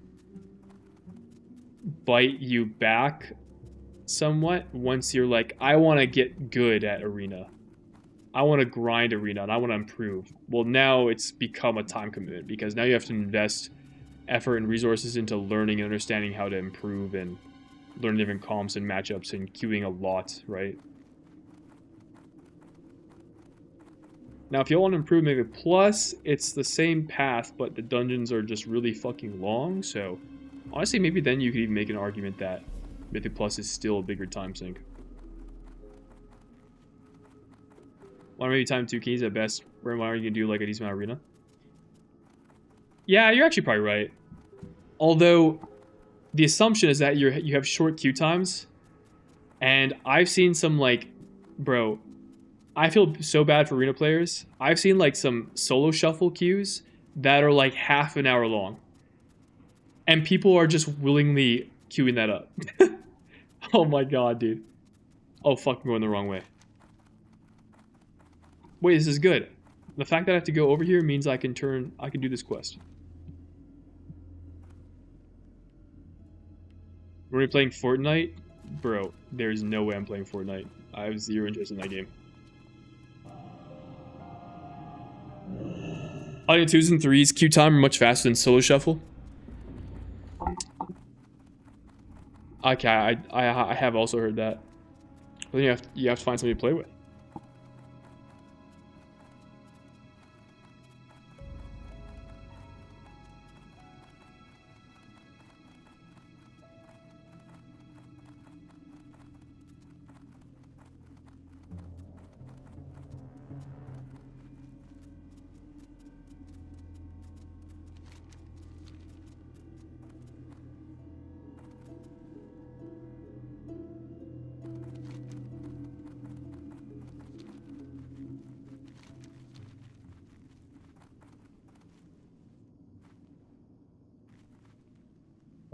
bite you back somewhat once you're like, I want to get good at arena. I want to grind arena and I want to improve. Well, now it's become a time commitment because now you have to invest effort and resources into learning and understanding how to improve and learn different comps and matchups and queuing a lot, right? Now, if you want to improve Mythic Plus, it's the same path, but the dungeons are just really fucking long, so honestly, maybe then you could even make an argument that Mythic Plus is still a bigger time sink. Or maybe time 2 keys at best. Why are you gonna do like a decent amount of arena? Yeah, you're actually probably right. Although, the assumption is that you have short queue times, and I've seen some like, bro, I feel so bad for arena players. I've seen like some solo shuffle queues that are like half an hour long. And people are just willingly queuing that up. Oh my god, dude. Oh fuck, I'm going the wrong way. Wait, this is good. The fact that I have to go over here means I can do this quest. We're we playing Fortnite? Bro, there's no way I'm playing Fortnite. I have zero interest in that game. Audio 2s and 3s, queue time are much faster than solo shuffle. Okay, I have also heard that. But then you have to find somebody to play with.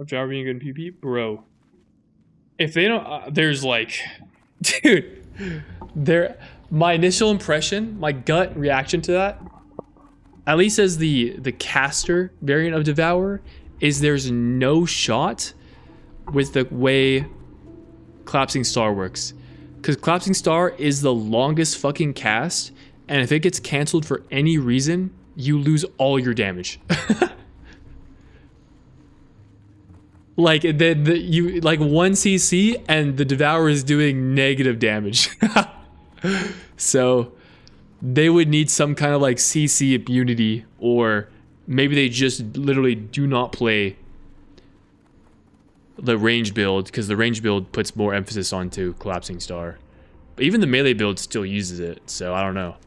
Java being good in PvP? Bro. If they don't, there's like, dude, my initial impression, my gut reaction to that, at least as the caster variant of Devour, is there's no shot with the way Collapsing Star works. Because Collapsing Star is the longest fucking cast, and if it gets canceled for any reason, you lose all your damage. Like you like 1 CC and the Devourer is doing negative damage. So they would need some kind of like CC immunity, or maybe they just literally do not play the range build, because the range build puts more emphasis onto Collapsing Star. But even the melee build still uses it, so I don't know.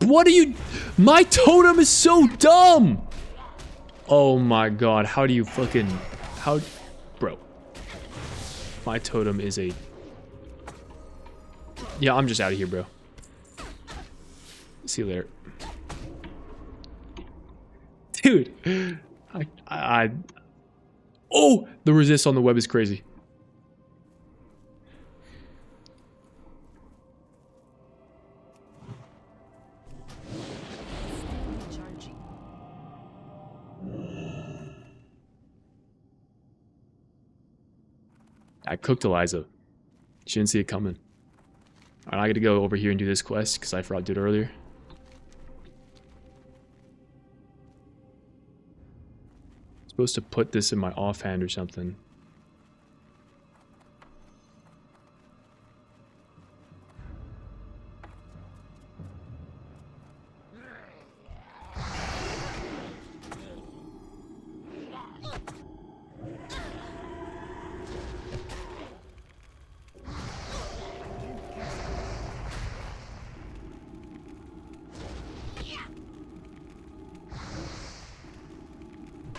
What are you? My totem is so dumb! Oh my god, how do you fucking... How... Bro. My totem is a... Yeah, I'm just out of here, bro. See you later. Dude! Oh! The resist on the web is crazy. I cooked Eliza. She didn't see it coming. Alright, I gotta go over here and do this quest because I forgot to do it earlier. I'm supposed to put this in my offhand or something.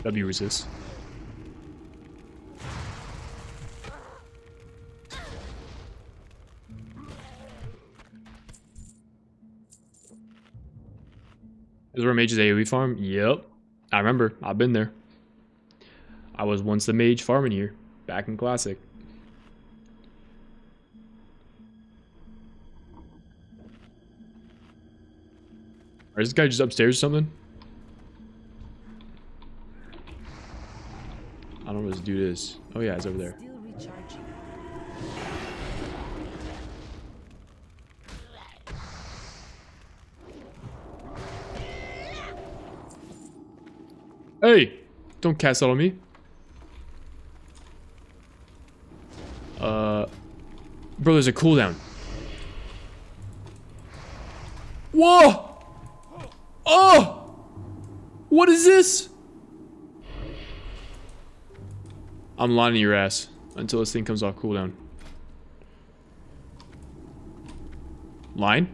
W resist. Is where mages AoE farm? Yep. I remember. I've been there. I was once the mage farming here. Back in Classic. Or is this guy just upstairs or something? I don't know what this dude is. Oh yeah, he's over there. Still recharging. Hey! Don't cast that on me. Bro, there's a cooldown. Whoa! Oh! What is this? I'm lining your ass until this thing comes off cooldown. Line?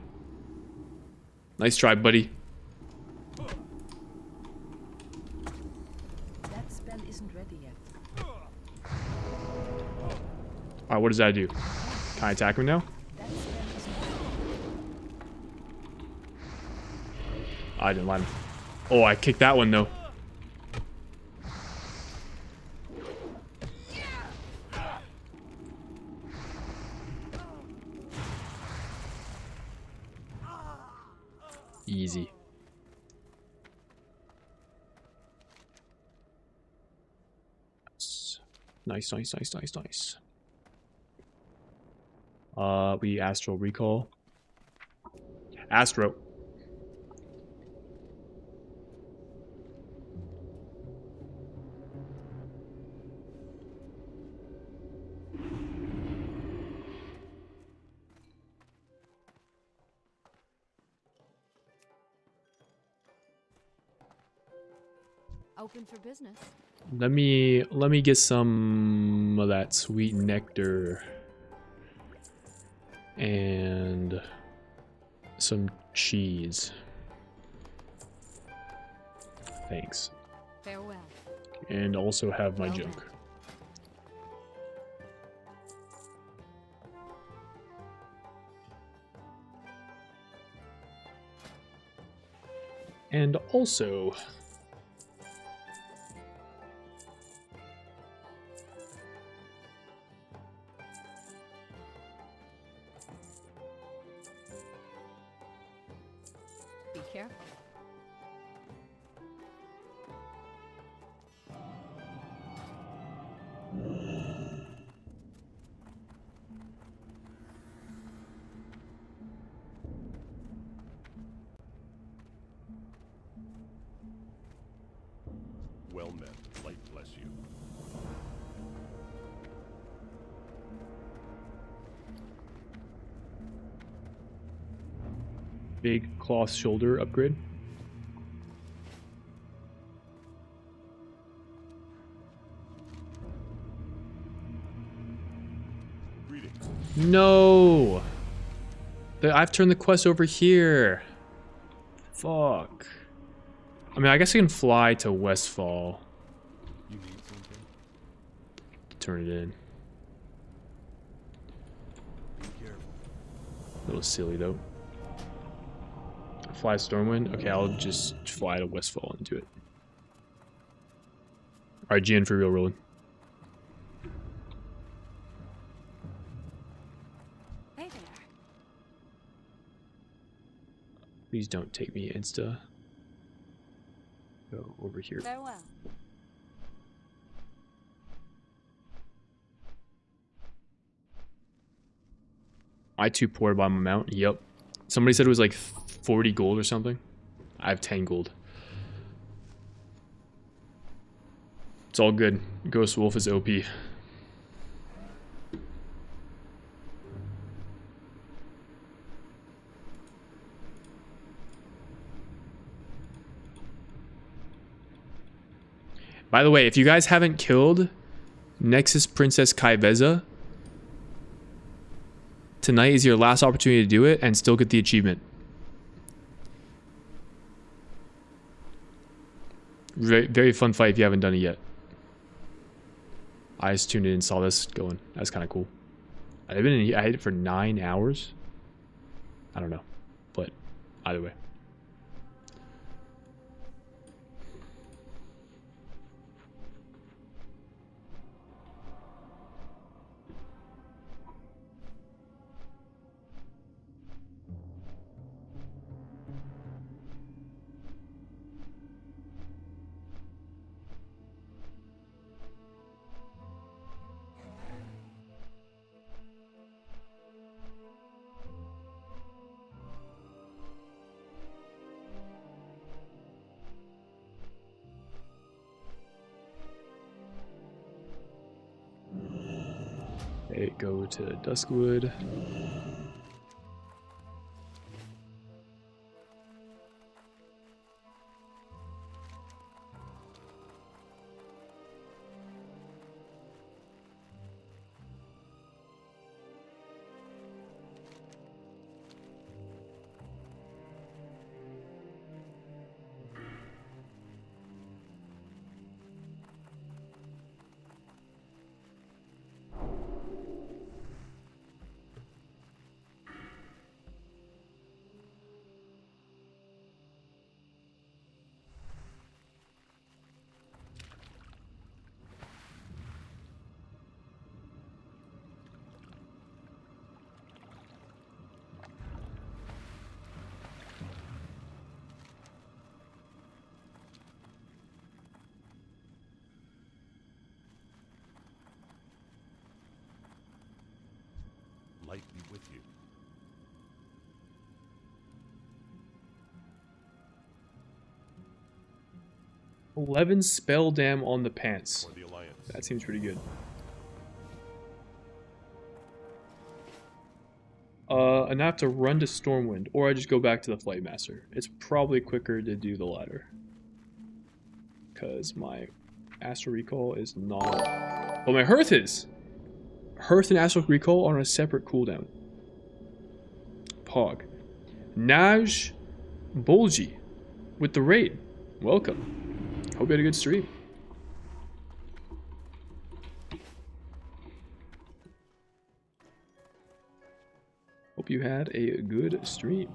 Nice try, buddy. That spell isn't ready yet. Alright, what does that do? Can I attack him now? That spell isn't ready. I didn't line him. Oh, I kicked that one though. Easy. Nice, nice, nice, nice, nice. We Astral Recall. Astro. Open for business. Let me get some of that sweet nectar and some cheese. Thanks. Farewell. And also have my Well junk. done. And also Be careful. Well met. Light bless you. big cloth shoulder upgrade. Greetings. No! I've turned the quest over here. Fuck. I mean, I guess I can fly to Westfall. You need something? Turn it in. Be careful. A little silly, though. Fly Stormwind? Okay, I'll just fly to Westfall and do it. Alright, GN for real, rolling. Hey there. Please don't take me insta. Go over here. Farewell. I too poor by my mount. Yep. Somebody said it was like 40 gold or something. I have 10 gold. It's all good. Ghost Wolf is OP. By the way, if you guys haven't killed Nexus Princess Kaiveza, tonight is your last opportunity to do it and still get the achievement. Very, very fun fight if you haven't done it yet. I just tuned in and saw this going. That's kind of cool. I hit it for 9 hours. I don't know, but either way. Okay, go to Duskwood. Light be with you. $11 spell dam on the pants. For the Alliance. That seems pretty good. And I have to run to Stormwind, or I just go back to the Flight Master. It's probably quicker to do the latter. Because my Astral Recall is not... Well, my Hearth is! Hearth and Astral Recall are on a separate cooldown. Pog. Naj Bolji with the raid. Welcome. Hope you had a good stream. Hope you had a good stream.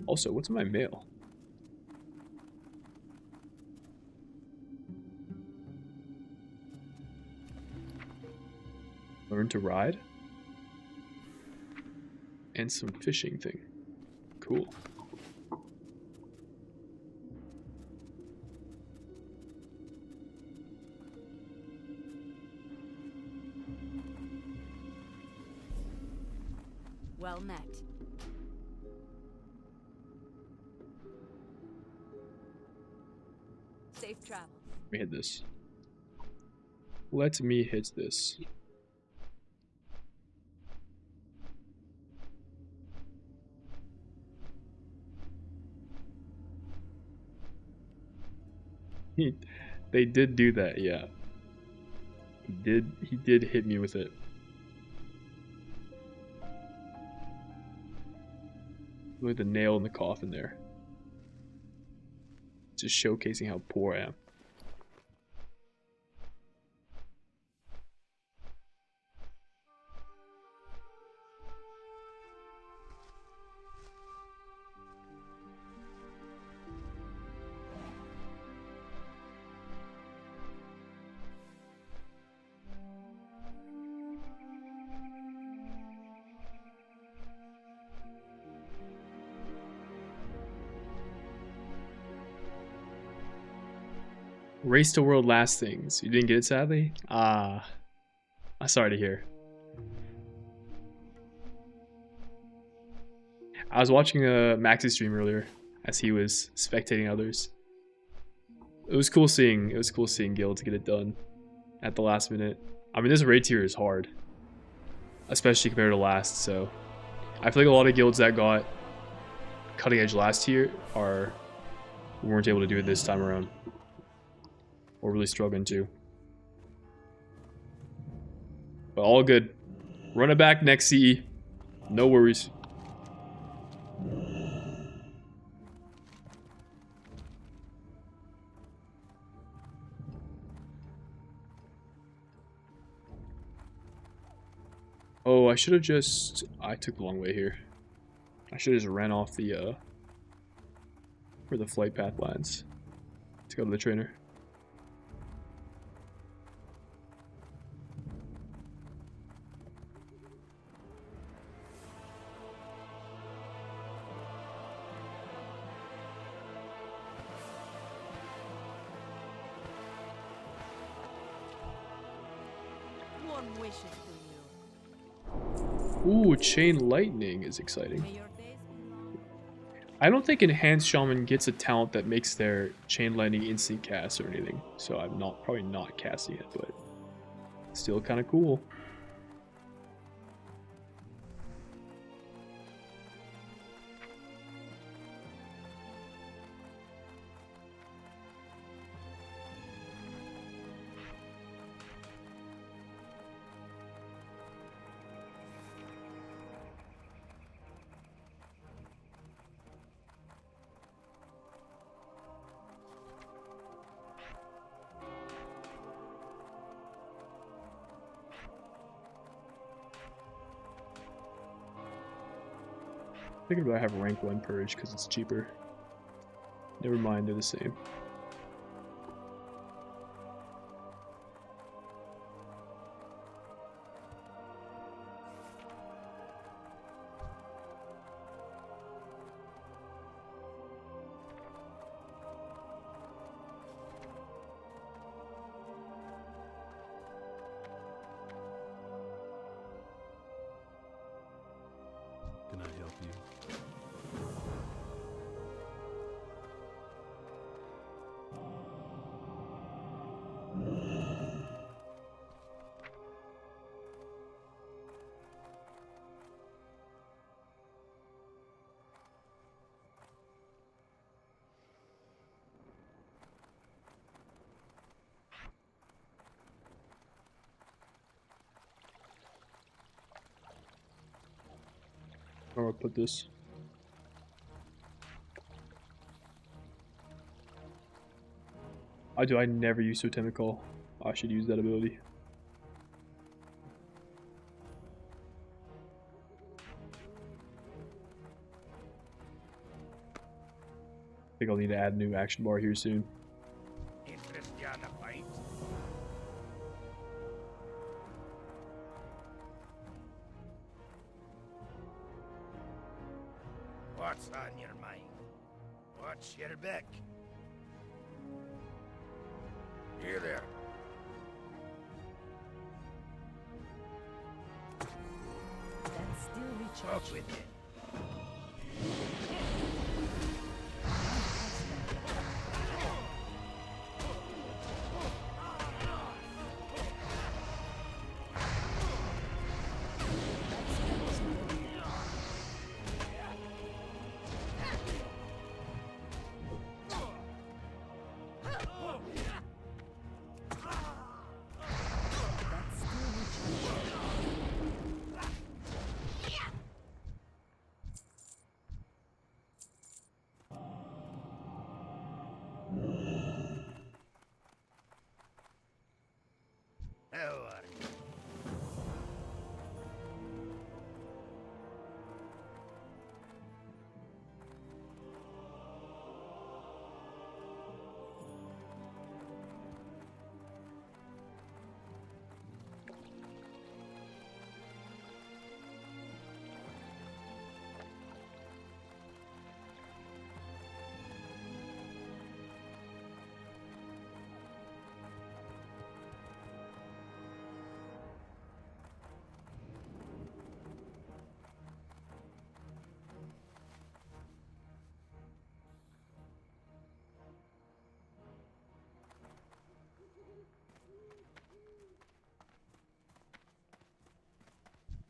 Also, what's in my mail? Learn to ride. And some fishing thing. Cool. Well met. Safe travel. Let me hit this. Let me hit this. They did do that, yeah. He did hit me with it. With the nail in the coffin there. Just showcasing how poor I am. Race to World Last Things. You didn't get it, sadly? I'm sorry to hear. I was watching Max's stream earlier as he was spectating others. It was cool seeing guilds get it done at the last minute. I mean, this raid tier is hard, especially compared to last. So I feel like a lot of guilds that got cutting edge last year weren't able to do it this time around. Or really struggling to. But all good. Run it back next CE. No worries. Oh, I should have just... I took the long way here. I should have just ran off the, where the flight path lands. To go to the trainer. Warm wishes to you. Ooh, chain lightning is exciting. May your days be long. I don't think Enhanced Shaman gets a talent that makes their Chain Lightning instant cast or anything, so I'm probably not casting it, but still kind of cool. Thinking about have rank 1 purge because it's cheaper. Never mind, they're the same. Can I help you? Where do I put this? I never use Totemical. I should use that ability. I think I'll need to add a new action bar here soon. Interest you on the fight? What's on your mind? What's your back? Here there. That's still Up recharging. with it. That's still recharging. How are you?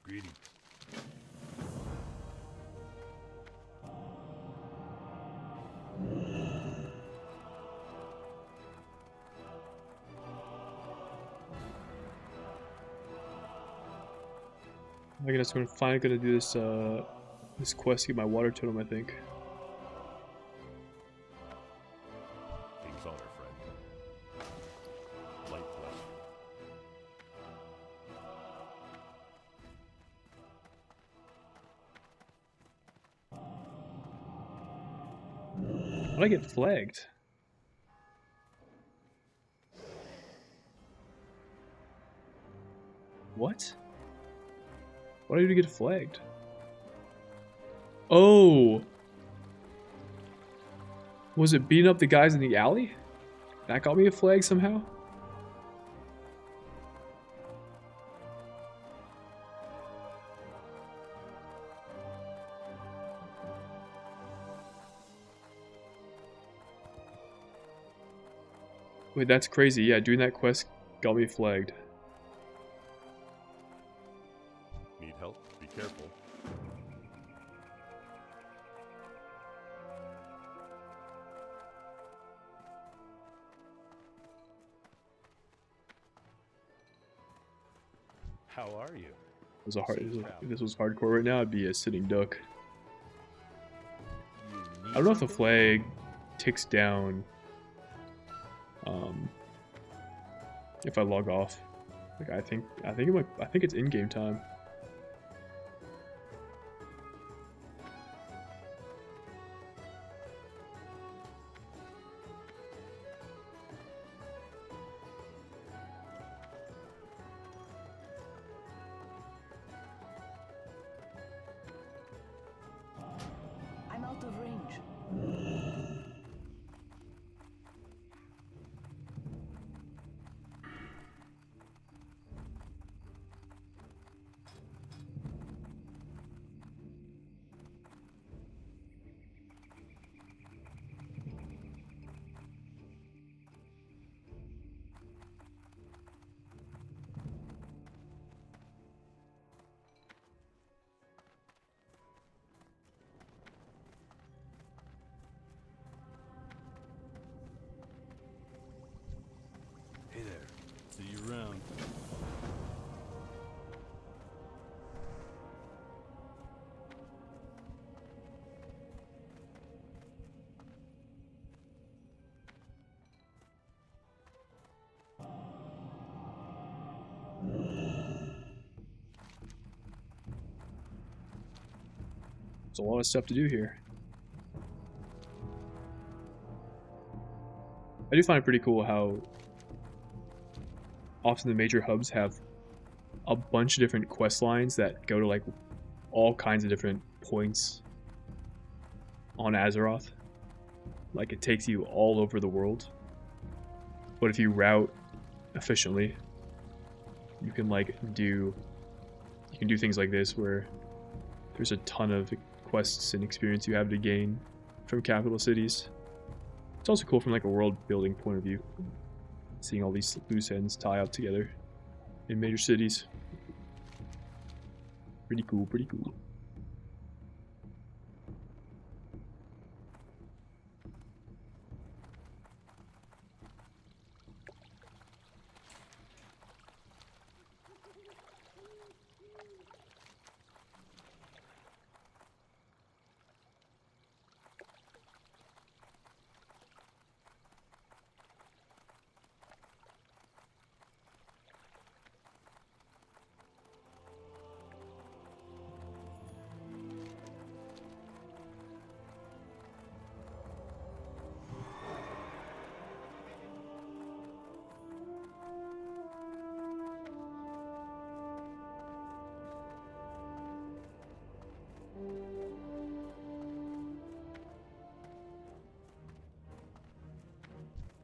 Greetings. I guess I'm finally gonna do this this quest to get my water totem, I think. King's honor, friend. Light bless you. How did I get flagged? What? What did I do to get flagged? Oh! Was it beating up the guys in the alley? That got me a flag somehow? Wait, that's crazy. Yeah, doing that quest got me flagged. Need help? Be careful. How are you? It was a hard, Safe if travel. this was hardcore right now, I'd be a sitting duck. You I don't know if the something? flag ticks down if I log off. Like I think it's in-game time. I'm out of range. Hey there. See you around. There's a lot of stuff to do here. I do find it pretty cool how often the major hubs have a bunch of different quest lines that go to like all kinds of different points on Azeroth. Like it takes you all over the world. But if you route efficiently, you can do things like this where there's a ton of quests and experience you have to gain from capital cities. It's also cool from like a world building point of view, seeing all these loose ends tie up together in major cities. Pretty cool, pretty cool.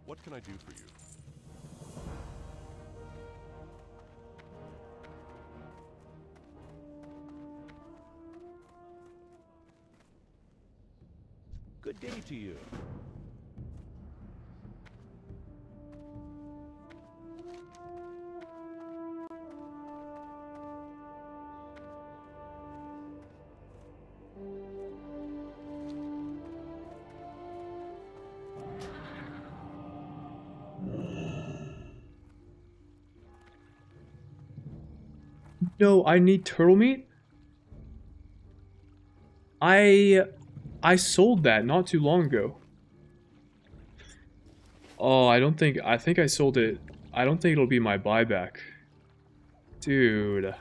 What can I do for you? Good day to you. No, I need turtle meat? I sold that not too long ago. Oh, I think I sold it. I don't think it'll be my buyback. Dude.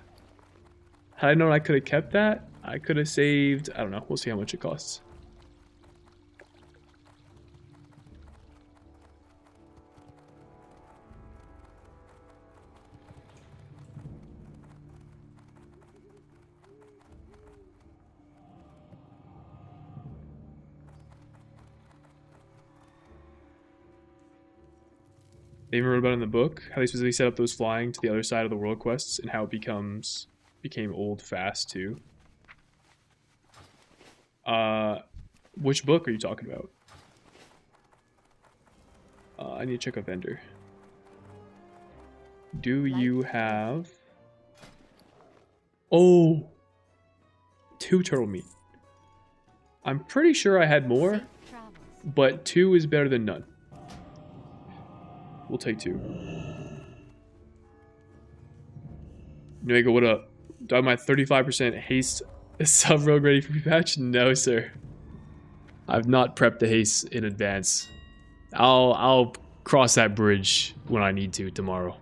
Had I known I could have kept that, I could have saved, I don't know, we'll see how much it costs. They even wrote about it in the book, how they specifically set up those flying to the other side of the world quests and how it became old fast too. Which book are you talking about? I need to check a vendor. Do you have... Oh! 2 turtle meat. I'm pretty sure I had more, Safe travels. but 2 is better than none. We'll take 2. Nuego, what up? Do I have my 35% haste sub rogue ready for prepatch? No, sir. I've not prepped the haste in advance. I'll cross that bridge when I need to tomorrow.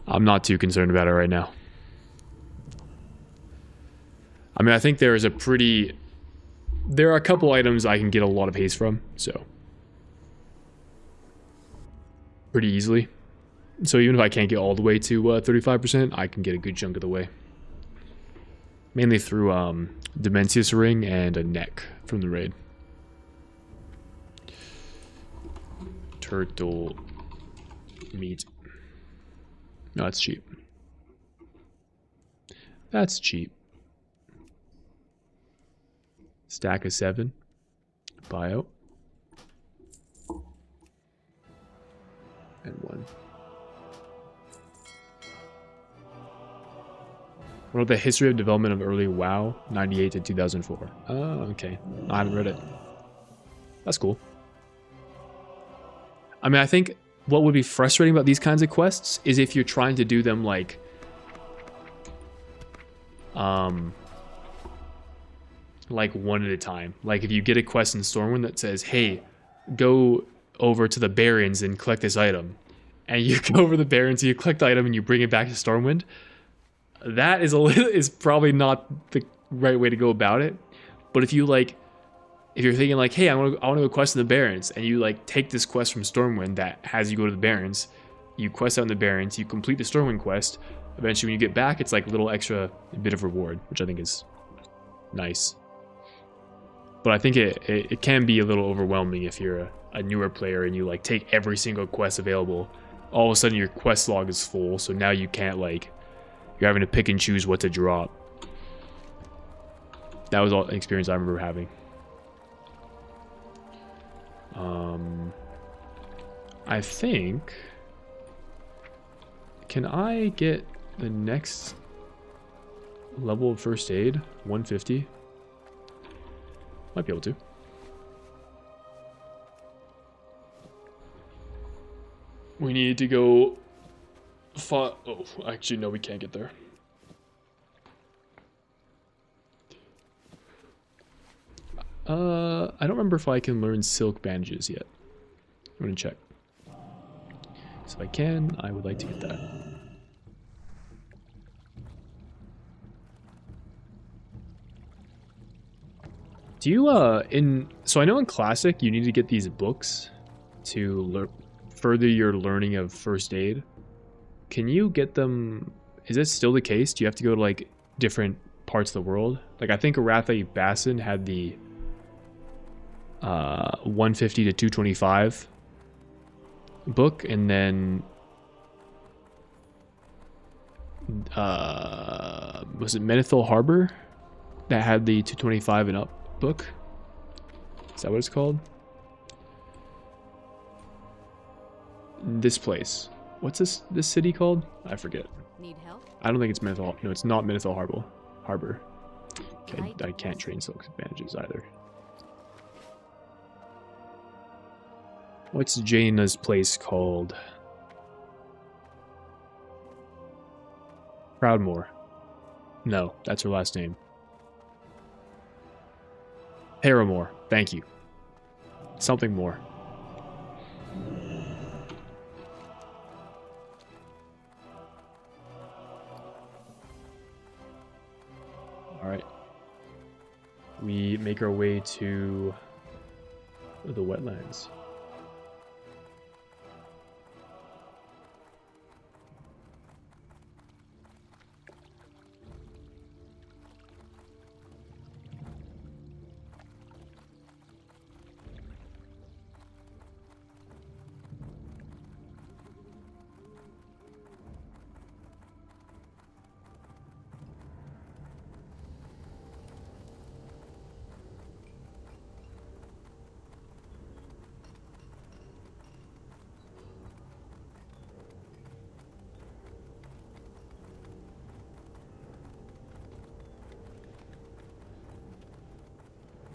I'm not too concerned about it right now. I mean, I think there are a couple items I can get a lot of haste from, so pretty easily. So even if I can't get all the way to 35%, I can get a good chunk of the way. Mainly through Dementius ring and a neck from the raid. Turtle meat. No, that's cheap. That's cheap. Stack of 7. Bio. And 1. What about the history of development of early WoW, 98 to 2004? Oh, okay. I haven't read it. That's cool. I mean, I think what would be frustrating about these kinds of quests is if you're trying to do them like one at a time. Like if you get a quest in Stormwind that says, hey, go over to the Barrens and collect this item. And you go over the Barrens, you collect the item and you bring it back to Stormwind. That is probably not the right way to go about it. But if you like, if you're thinking like, hey, I want to go quest in the Barrens, and you like take this quest from Stormwind that has you go to the Barrens, you quest out in the Barrens, you complete the Stormwind quest. Eventually, when you get back, it's like a little extra bit of reward, which I think is nice. But I think it can be a little overwhelming if you're a newer player and you like take every single quest available. All of a sudden, your quest log is full, so now you can't like. You're having to pick and choose what to drop. That was all an experience I remember having. I think... Can I get the next level of first aid? 150? Might be able to. We need to go... Oh, actually, no, we can't get there. I don't remember if I can learn silk bandages yet. I'm gonna check. So if I can, I would like to get that. Do you, so I know in Classic, you need to get these books to further your learning of first aid. Can you get them? Is this still the case? Do you have to go to like different parts of the world? Like I think Aratha Bassin had the 150 to 225 book, and then was it Menethil Harbor that had the 225 and up book? Is that what it's called? This place. What's this city called? I forget. Need help? I don't think it's Menethil. No, it's not Menethil Harbor. Okay, I can't train silk bandages either. What's Jaina's place called? Proudmoore. No, that's her last name. Paramore. Thank you. Something more. Alright. We make our way to the wetlands.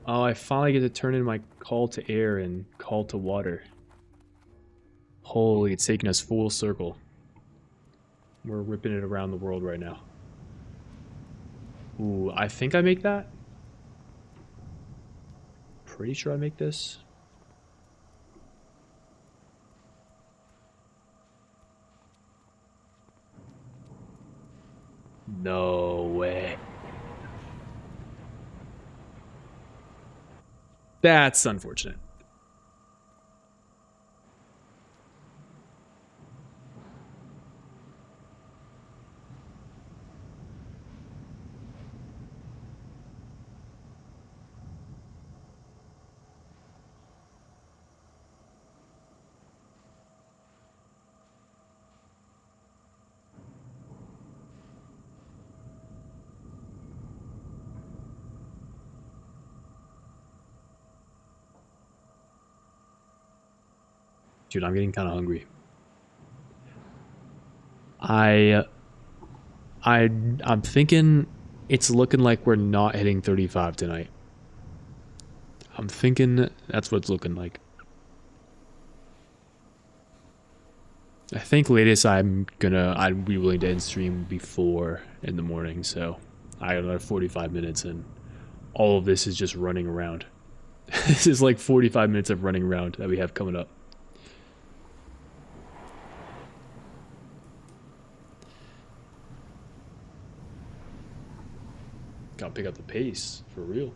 Oh, I finally get to turn in my call to air and call to water. Holy, it's taking us full circle. We're ripping it around the world right now. Ooh, I think I make that. Pretty sure I make this. No way. That's unfortunate. Dude, I'm getting kind of hungry. I'm thinking it's looking like we're not hitting 35 tonight. I'm thinking that's what it's looking like. I think latest I'd be willing to end stream before in the morning, so I got another 45 minutes and all of this is just running around. This is like 45 minutes of running around that we have coming up. Gotta pick up the pace, for real.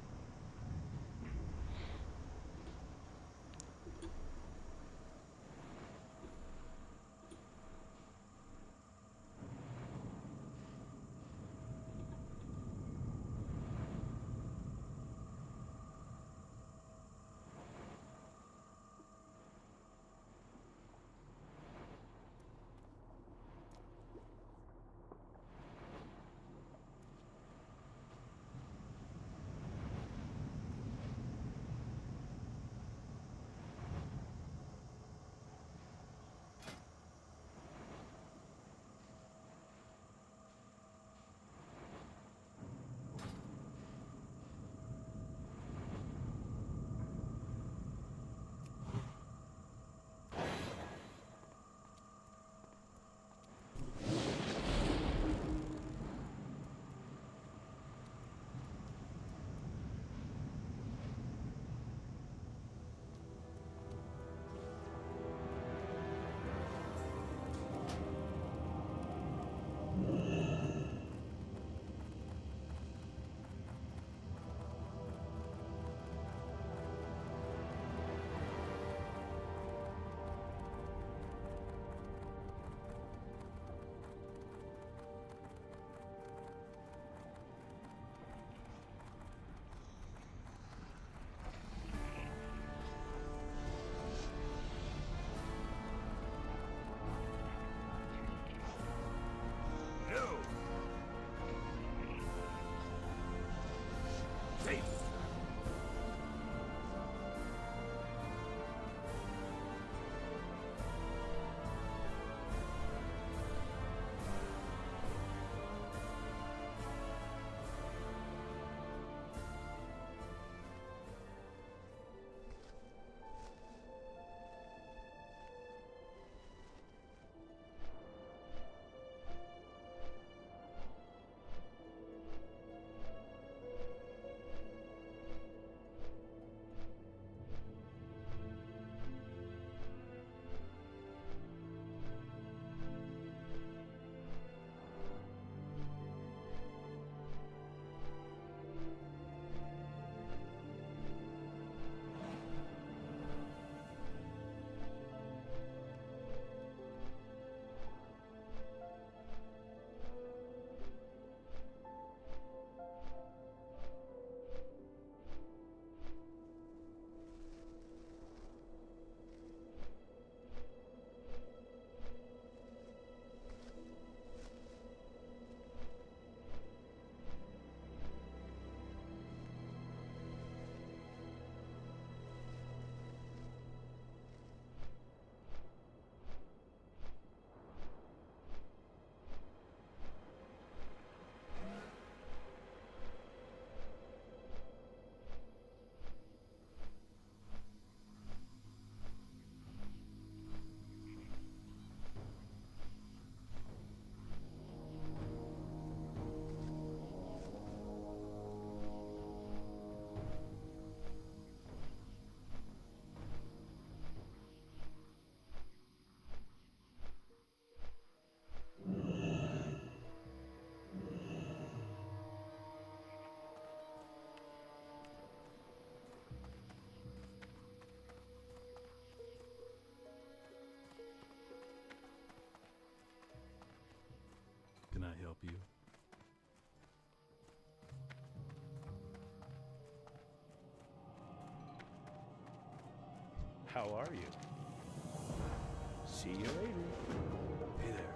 help you? How are you? See you later. Hey there.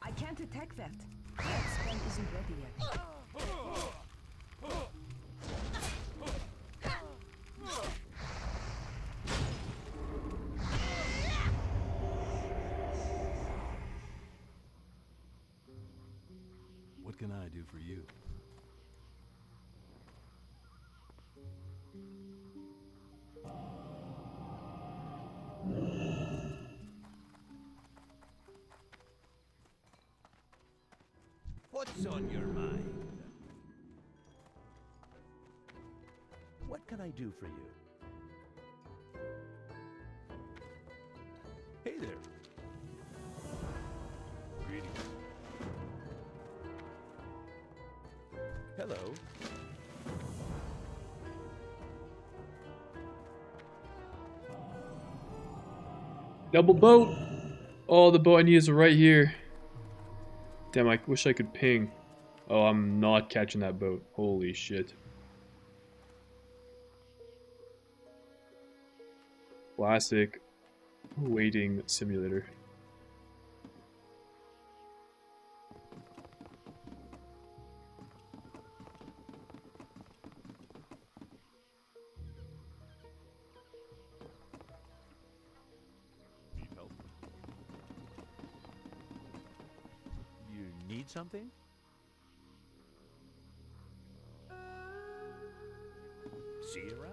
I can't attack that. That spell isn't ready yet. What can I do for you? What's on your mind? What can I do for you? Hey there. Greetings. Hello. Double boat! Oh, the boat I need is right here. Damn, I wish I could ping. Oh, I'm not catching that boat. Holy shit. Classic waiting simulator. Need help? You need something? See you around.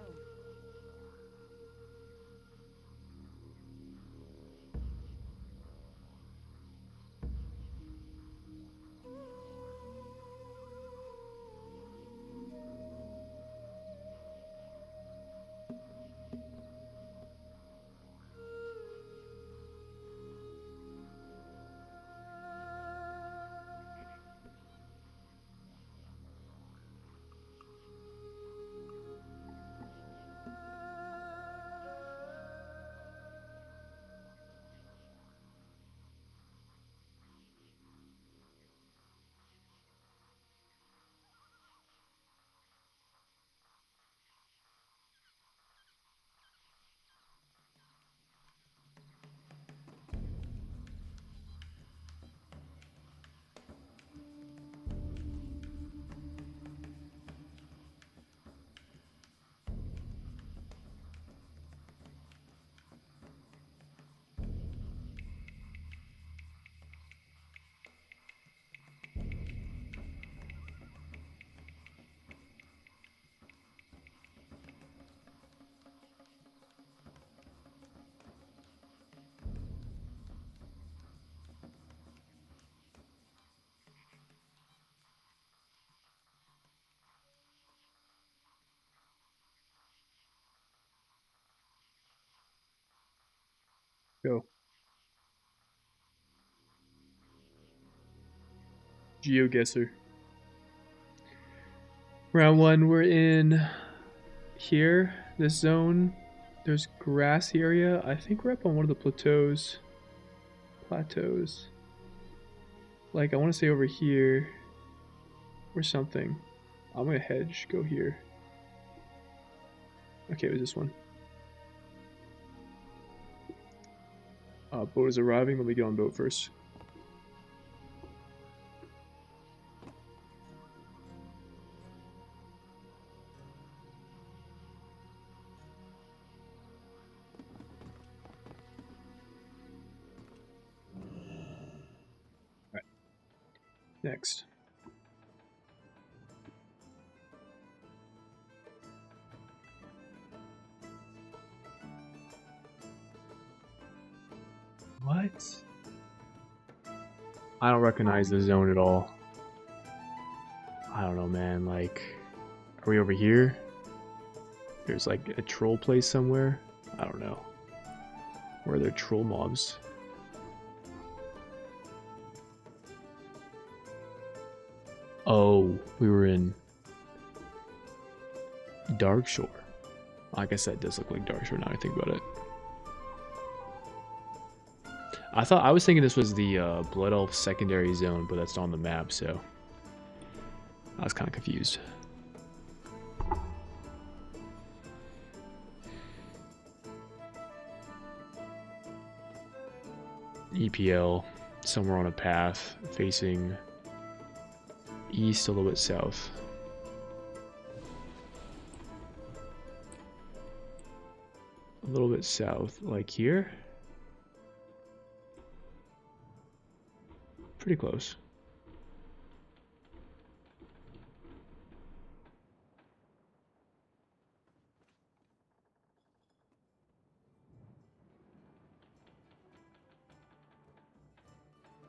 Go. GeoGuessr. Round one, we're in here, this zone. There's grassy area. I think we're up on one of the plateaus. Like, I want to say over here or something. I'm gonna hedge, go here. Okay, it was this one. Boat is arriving. Let me get on boat first. Alright. Next. What? I don't recognize the zone at all. I don't know, man. Like, are we over here? There's like a troll place somewhere. I don't know. Where are there troll mobs? Oh, we were in Dark Shore. I guess that does look like Dark Shore now I think about it. I was thinking this was the Blood Elf secondary zone, but that's not on the map, so I was kind of confused. EPL, somewhere on a path facing east, a little bit south. A little bit south, like here. Pretty close.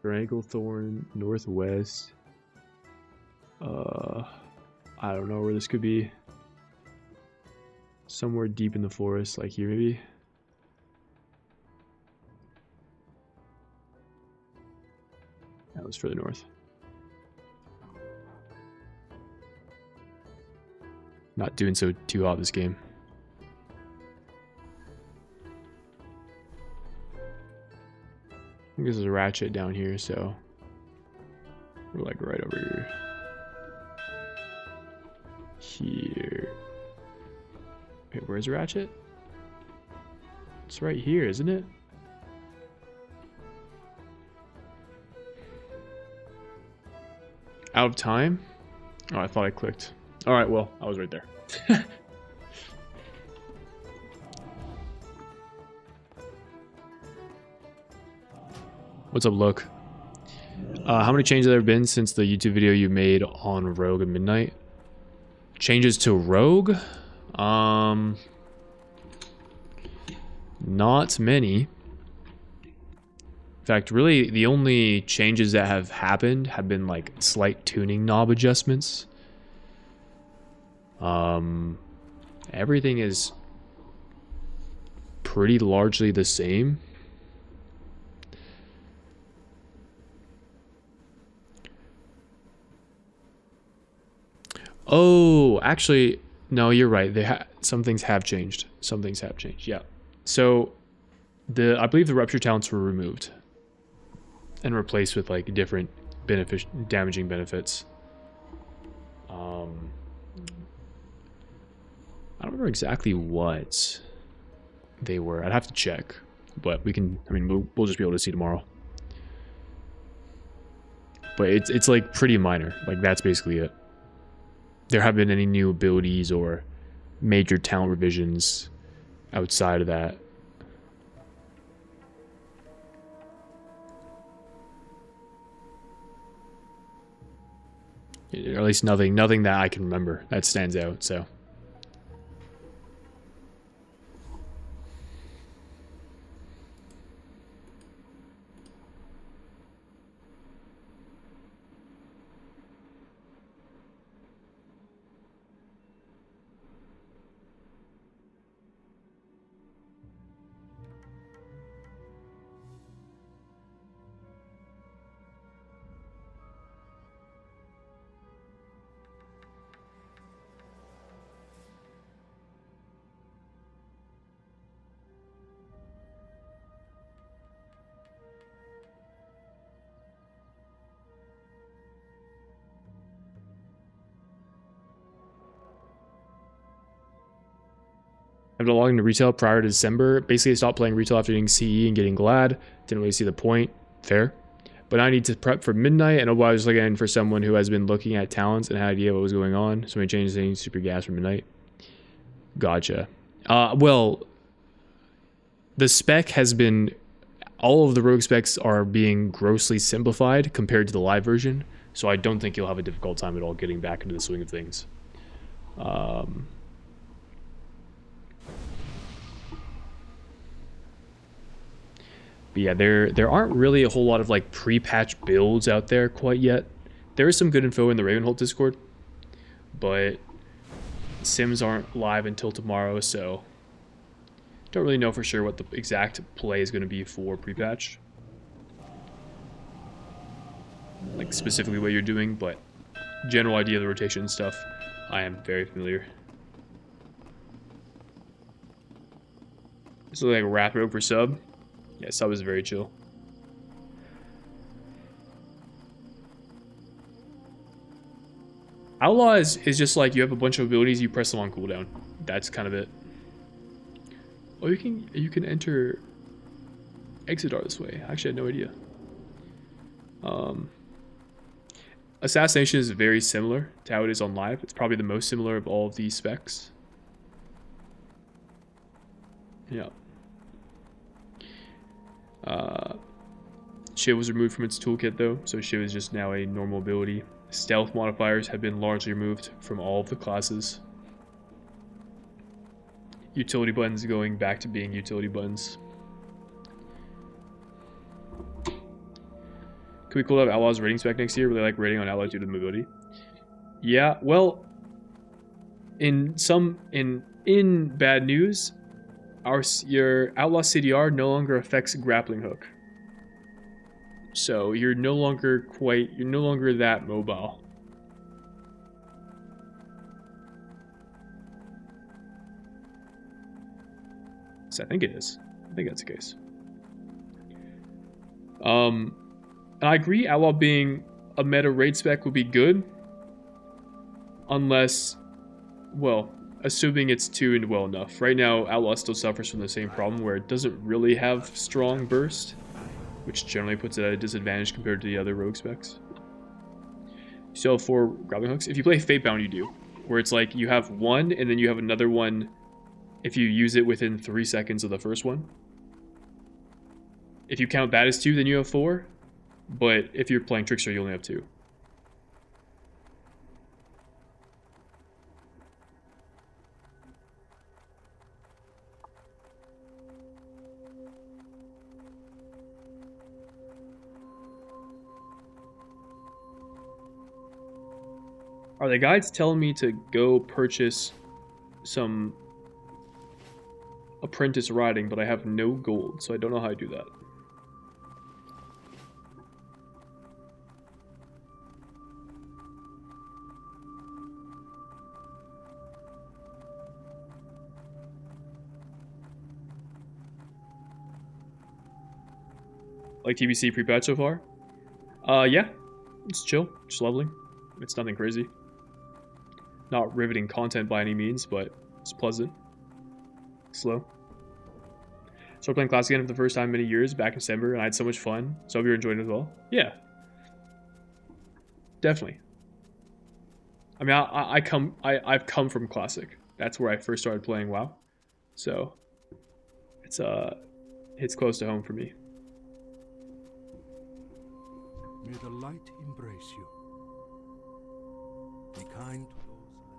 Stranglethorn, northwest. I don't know where this could be. Somewhere deep in the forest, like here maybe. That was further north. Not doing so too hot this game. I think there's a ratchet down here, so we're like right over here. Here. Wait, where's the ratchet? It's right here, isn't it? Out of time? Oh, I thought I clicked. Alright, well, I was right there. What's up, Look? How many changes have there been since the YouTube video you made on Rogue and Midnight? Changes to Rogue? Not many. In fact, really, the only changes that have happened have been like slight tuning knob adjustments. Everything is pretty largely the same. Oh, actually, no, you're right. Some things have changed. Some things have changed. Yeah. So, I believe the rupture talents were removed and replaced with like different damaging benefits. I don't remember exactly what they were. I'd have to check, but we can. I mean, we'll just be able to see tomorrow. But it's like pretty minor. Like that's basically it. There haven't been any new abilities or major talent revisions outside of that. Or at least nothing that I can remember that stands out, so. I've been logging to retail prior to December. Basically, I stopped playing retail after getting CE and getting glad. Didn't really see the point. Fair. But now I need to prep for midnight, and I was looking for someone who has been looking at talents and had an idea what was going on. So I changed things, super gas for midnight. Gotcha. Well, the spec has been... All of the rogue specs are being grossly simplified compared to the live version. So I don't think you'll have a difficult time at all getting back into the swing of things. But yeah, there aren't really a whole lot of like pre-patch builds out there quite yet. There is some good info in the Ravenholt Discord, but sims aren't live until tomorrow, so don't really know for sure what the exact play is going to be for pre-patch. Like specifically what you're doing, but general idea of the rotation and stuff, I am very familiar. This looks like a Wrath Rogue for sub. Yeah, sub is very chill. Outlaw is just like you have a bunch of abilities, you press them on cooldown. That's kind of it. Oh, you can enter Exodar this way. I actually had no idea. Assassination is very similar to how it is on live. It's probably the most similar of all of these specs. Yeah. Shiv was removed from its toolkit though, so Shiv is just now a normal ability. Stealth modifiers have been largely removed from all of the classes. Utility buttons going back to being utility buttons. Can we call up Outlaw's rating spec next year? Really like rating on Outlaw due to the mobility. Yeah, well, in bad news, your Outlaw CDR no longer affects grappling hook. So you're no longer that mobile. So I think it is. I think that's the case. And I agree, Outlaw being a meta raid spec would be good. Unless, well, assuming it's tuned well enough. Right now, Outlaw still suffers from the same problem where it doesn't really have strong burst, which generally puts it at a disadvantage compared to the other rogue specs. You still have 4 grappling hooks. If you play Fatebound, you do. Where it's like you have one, and then you have another one if you use it within 3 seconds of the first one. If you count that as 2, then you have 4. But if you're playing Trickster, you only have 2. Are the guides telling me to go purchase some apprentice riding, but I have no gold, so I don't know how to do that. Like TBC pre-patch so far? Yeah. It's chill. Just lovely. It's nothing crazy. Not riveting content by any means, but it's pleasant. Slow. Started playing Classic again for the first time in many years back in December, and I had so much fun. So I hope you're enjoying it as well. Yeah. Definitely. I mean, I've come from Classic. That's where I first started playing WoW. So it's close to home for me. May the light embrace you. Be kind to those less.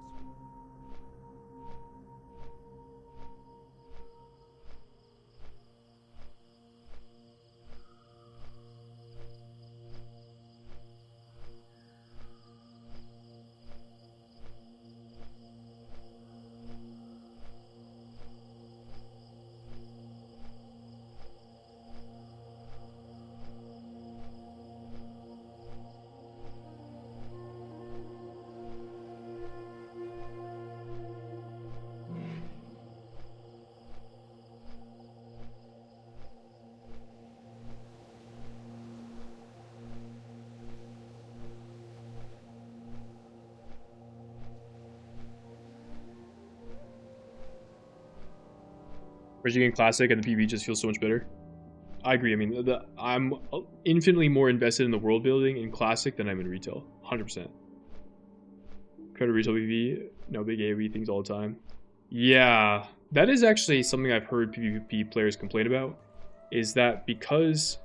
Whereas you get Classic and the PvP just feels so much better. I agree. I mean, I'm infinitely more invested in the world building in Classic than I'm in retail. 100%. Compared to retail PvP, no big AoE things all the time. Yeah, that is actually something I've heard PvP players complain about. Is that because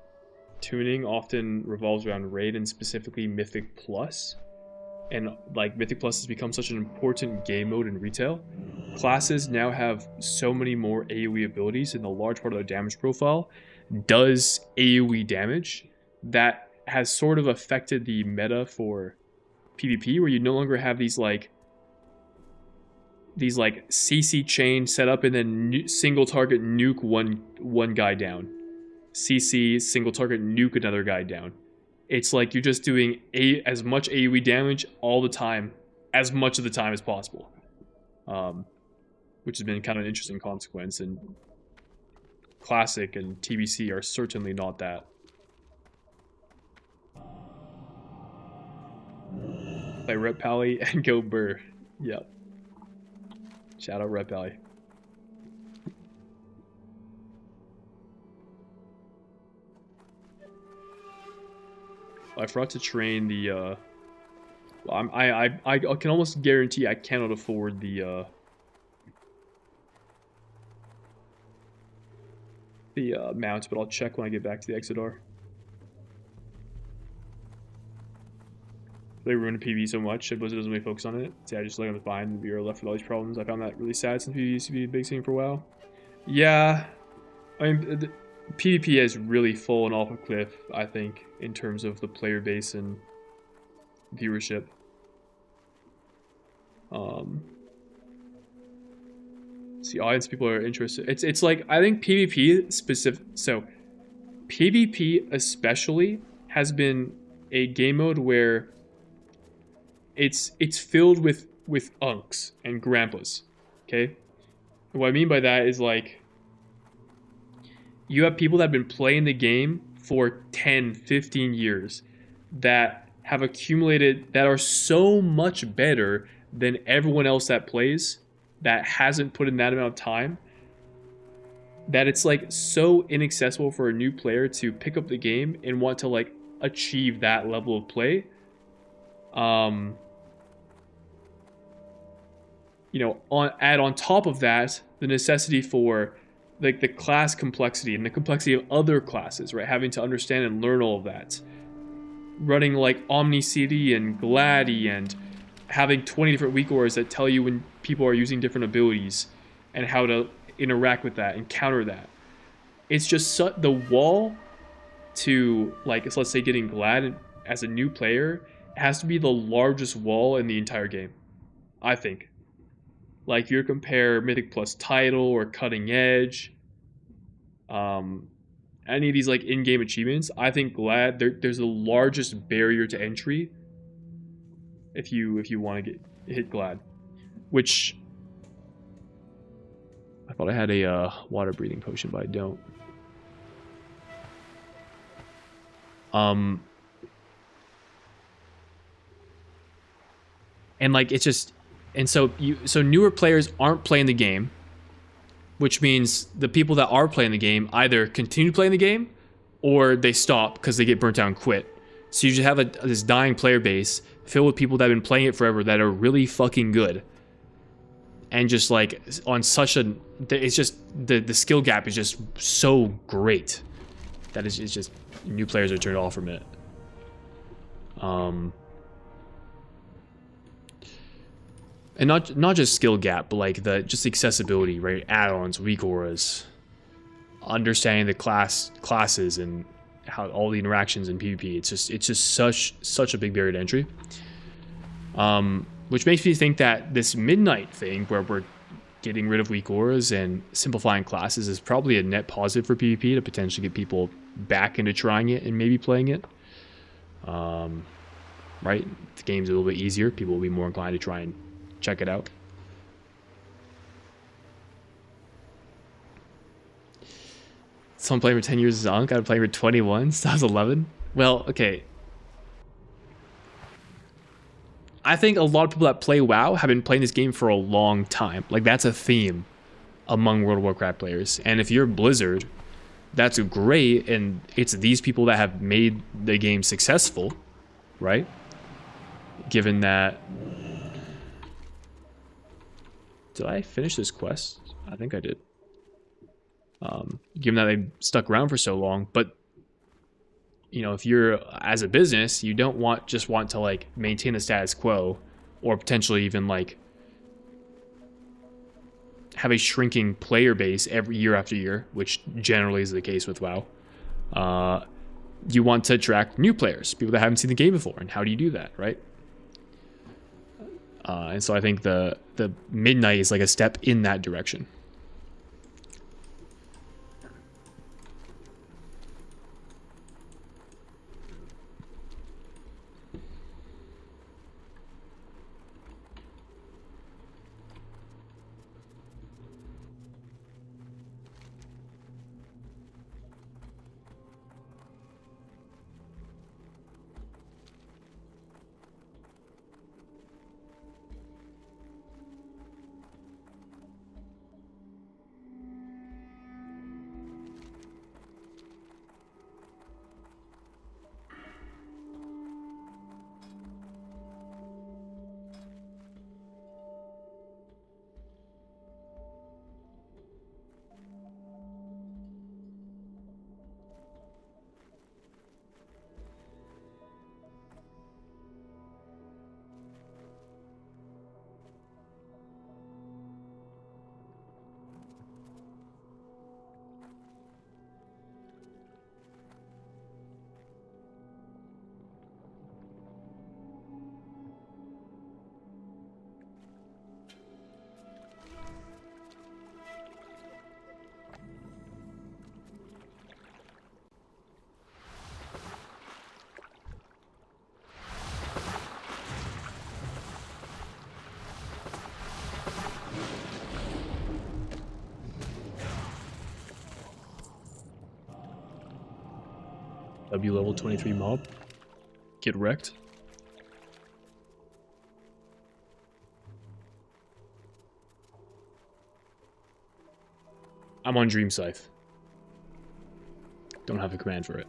tuning often revolves around raid and specifically Mythic Plus, and like Mythic Plus has become such an important game mode in retail, classes now have so many more AoE abilities, and a large part of their damage profile does AoE damage. That has sort of affected the meta for PvP, where you no longer have these like CC chain set up and then single target nuke one guy down. CC single target nuke another guy down. It's like you're just doing as much AoE damage all the time, as much of the time as possible. Which has been kind of an interesting consequence, and Classic and TBC are certainly not that. play Rep Pally, and go Burr. Yep. Shout out Rep Pally. I forgot to train the. Well, I can almost guarantee I cannot afford the mount, but I'll check when I get back to the Exodar. They ruined PvE so much, and Blizzard doesn't really focus on it. So yeah, just let them behind and we are left with all these problems. I found that really sad since PvE used to be a big thing for a while. Yeah, I mean, PvP has really fallen off a cliff, I think, in terms of the player base and viewership. See, audience people are interested. It's like, I think PvP specific. So, PvP especially has been a game mode where it's filled with unks and grandpas. Okay, and what I mean by that is like, you have people that have been playing the game for 10, 15 years that have accumulated, that are so much better than everyone else that plays, that hasn't put in that amount of time, that it's like so inaccessible for a new player to pick up the game and want to like achieve that level of play. You know, add on top of that the necessity for like the class complexity and the complexity of other classes, right? Having to understand and learn all of that. Running like Omni CD and Gladdy and having 20 different weak auras that tell you when people are using different abilities and how to interact with that and counter that. It's just the wall to, like, so let's say getting Glad as a new player has to be the largest wall in the entire game, I think. Like, if you compare Mythic Plus Title or Cutting Edge, any of these like in-game achievements, I think Glad there's the largest barrier to entry if you want to hit Glad, which I thought I had a water breathing potion, but I don't. And like it's just, and so newer players aren't playing the game, which means the people that are playing the game either continue playing the game or they stop because they get burnt out and quit. So you just have this dying player base filled with people that have been playing it forever that are really fucking good. And just like on such a, it's just, the skill gap is just so great that it's just, new players are turned off from it. And not just skill gap, but like just accessibility, right? Add-ons, weak auras, understanding the classes and how all the interactions in PvP. It's just such a big barrier to entry. Which makes me think that this midnight thing where we're getting rid of weak auras and simplifying classes is probably a net positive for PvP to potentially get people back into trying it and maybe playing it. Right? The game's a little bit easier. People will be more inclined to try and check it out. Someone playing for 10 years is Unk. I've playing for 21 since I was 11. Well, okay. I think a lot of people that play WoW have been playing this game for a long time. Like, that's a theme among World of Warcraft players. And if you're Blizzard, that's great. And it's these people that have made the game successful, right? Given that... Did I finish this quest? I think I did. Given that they stuck around for so long, but you know, if you're as a business, you don't want to like maintain the status quo, or potentially even like have a shrinking player base every year after year, which generally is the case with WoW. You want to attract new players, people that haven't seen the game before, and how do you do that, right? And so I think the midnight is like a step in that direction. W level 23 mob. Get wrecked. I'm on Dream Scythe. Don't have a command for it.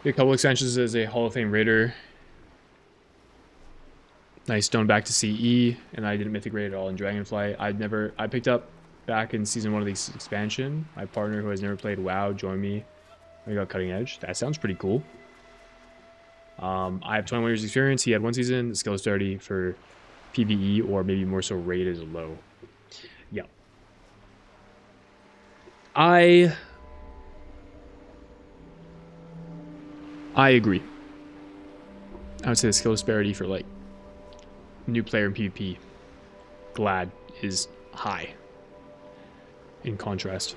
A couple extensions as a Hall of Fame Raider. Nice stone back to CE, and I didn't mythic raid at all in Dragonflight. I picked up back in season 1 of the expansion. My partner who has never played WoW joined me. I got Cutting Edge. That sounds pretty cool. I have 21 years experience. He had 1 season. The skill is 30 for PvE, or maybe more so raid is low. Yeah. I agree. I would say the skill disparity for like new player in PvP, Glad, is high. In contrast.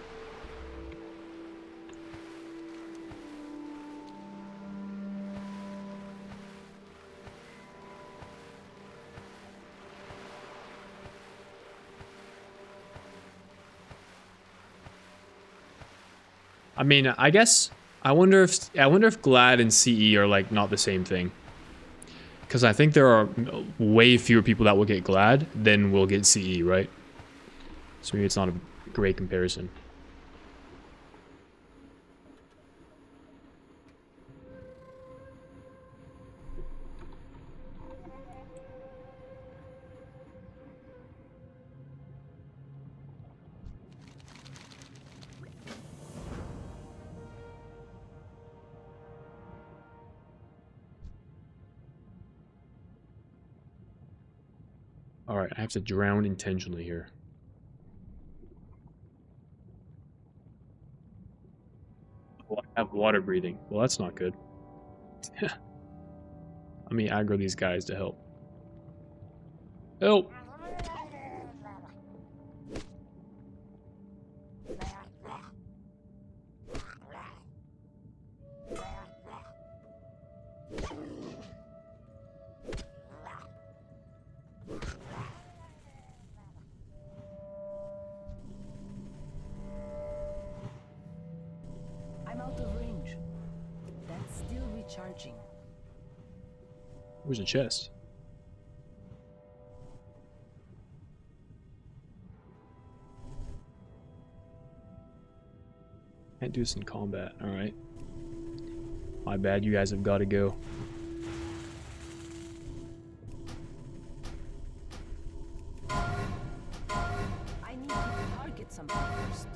I mean, I guess I wonder if Glad and CE are like not the same thing. Because I think there are way fewer people that will get Glad than will get CE, right? So maybe it's not a great comparison. Alright, I have to drown intentionally here. Oh, I have water breathing. Well, that's not good. Let me aggro these guys to help. Help! I'm out of range. That's still recharging. Where's the chest? Can't do this in combat. Alright. My bad, you guys have got to go. I need to target something first.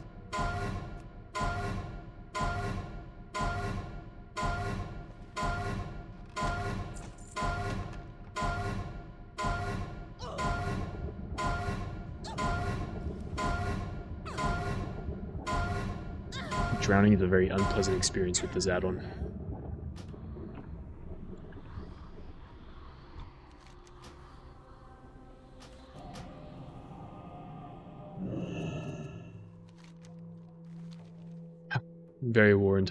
Drowning is a very unpleasant experience with this add-on. Very warned.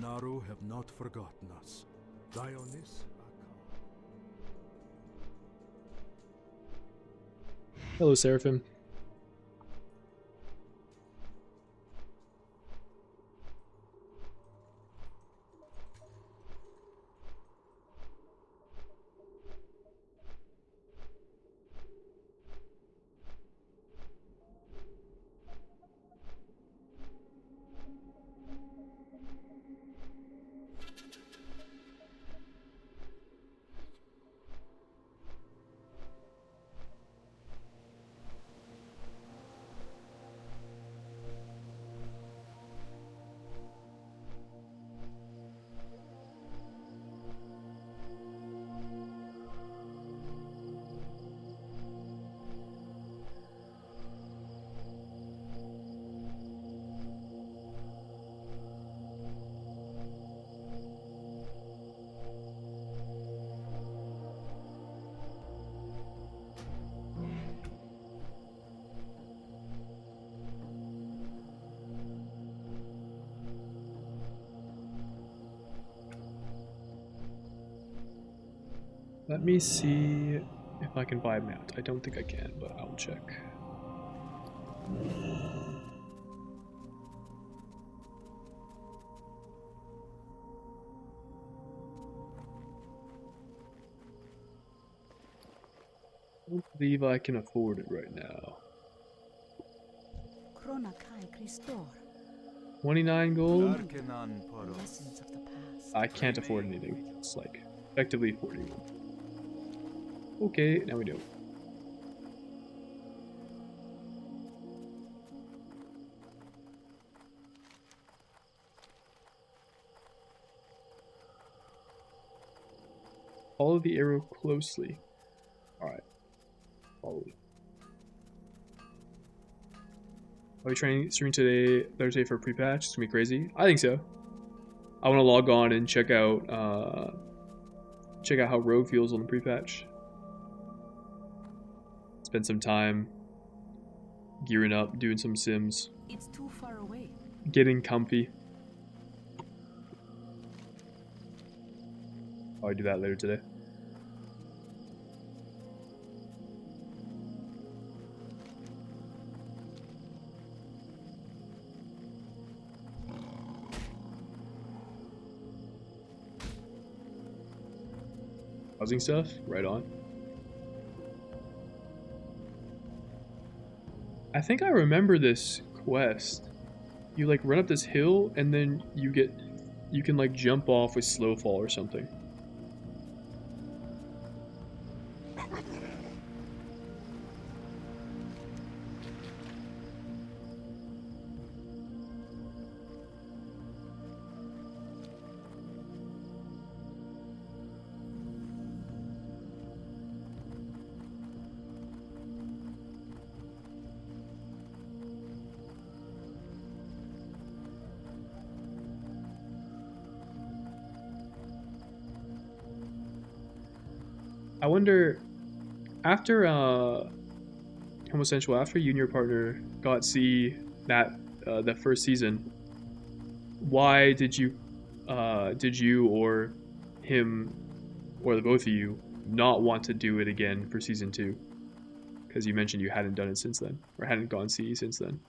Naru have not forgotten us. Dionys Hello, Seraphim. Let me see if I can buy a mount. I don't think I can, but I'll check. I don't believe I can afford it right now. 29 gold? Lessons of the past. I can't afford anything. It's like effectively 41. Okay, now we know. Follow the arrow closely. Alright. Follow it. Are we streaming today, Thursday, for pre-patch? It's gonna be crazy. I think so. I want to log on and check out how Rogue feels on the pre-patch. Spend some time gearing up, doing some sims, It's too far away. getting comfy. I'll do that later today. Housing stuff? Right on. I think I remember this quest. You like run up this hill and then you can like jump off with slow fall or something. I wonder, after Homosexual, after you and your partner got C that the first season, why did you or him or the both of you not want to do it again for season 2? Because you mentioned you hadn't done it since then, or hadn't gone C since then.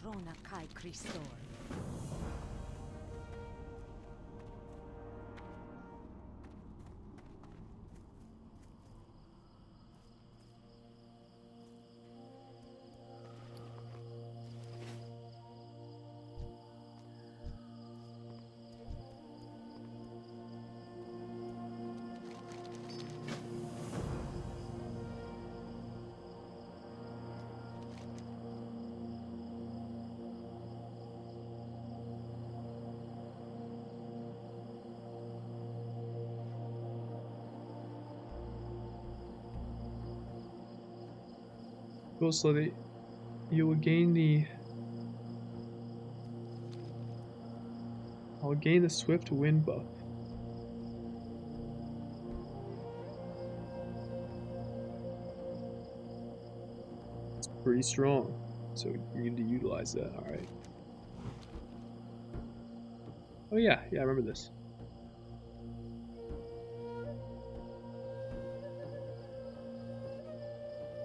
Patrona Kai Christor. Go slowly. You will gain the. I'll gain the swift wind buff. It's pretty strong, so you need to utilize that. All right. Oh yeah, I remember this.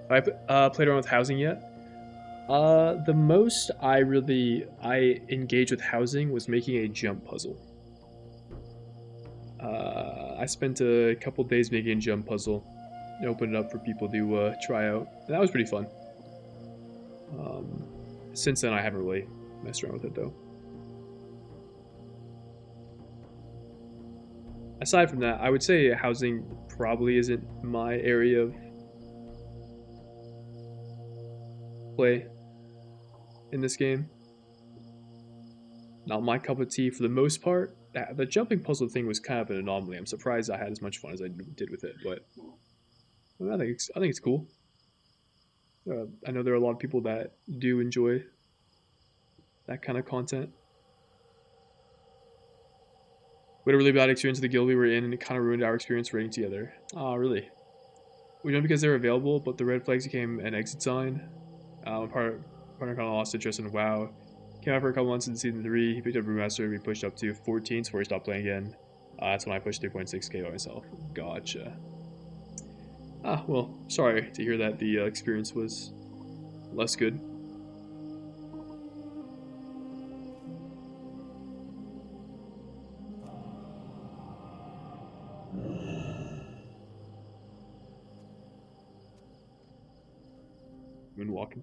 Have I played around with housing yet? The most I engaged with housing was making a jump puzzle. I spent a couple days making a jump puzzle and opened it up for people to try out. And that was pretty fun. Since then, I haven't really messed around with it though. Aside from that, I would say housing probably isn't my area of play in this game. Not my cup of tea for the most part. The jumping puzzle thing was kind of an anomaly. I'm surprised I had as much fun as I did with it, but I think it's cool. I know there are a lot of people that do enjoy that kind of content. We had a really bad experience with the guild we were in, and it kind of ruined our experience raiding together. Oh, really? We know because they were available, but the red flags became an exit sign. Partner kind of lost interest in WoW. Came out for a couple months in Season 3. He picked up Brewmaster. We pushed up to 14 before he stopped playing again. That's when I pushed 3.6k by myself. Gotcha. Well, sorry to hear that the experience was less good. Moonwalking.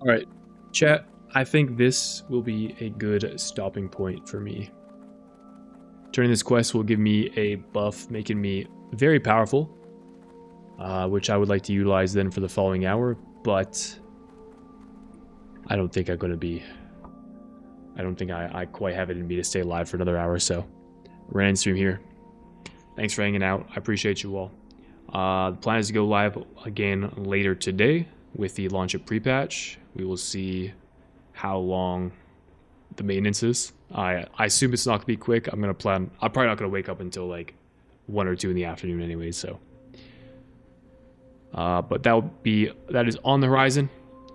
All right, chat, I think this will be a good stopping point for me. Turning this quest will give me a buff, making me very powerful, which I would like to utilize then for the following hour, but I don't think I'm going to be... I don't think I quite have it in me to stay alive for another hour, so we're ending stream here. Thanks for hanging out. I appreciate you all. The plan is to go live again later today with the launch of prepatch. We will see how long the maintenance is. I assume it's not gonna be quick. I'm probably not gonna wake up until like 1 or 2 in the afternoon anyway, so but that is on the horizon.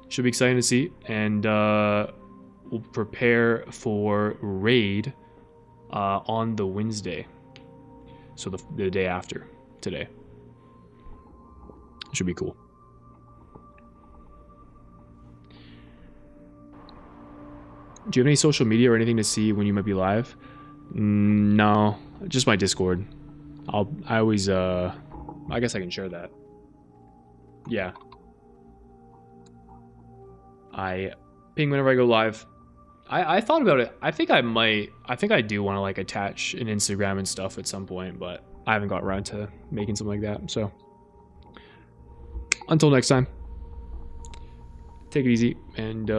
Should be exciting to see, and we'll prepare for raid on the Wednesday, so the day after today. Should be cool. Do you have any social media or anything to see when you might be live? No, just my Discord. I always I guess I can share that. Yeah. I ping whenever I go live. I thought about it. I think I do want to like attach an Instagram and stuff at some point, but I haven't got around to making something like that. So until next time, take it easy and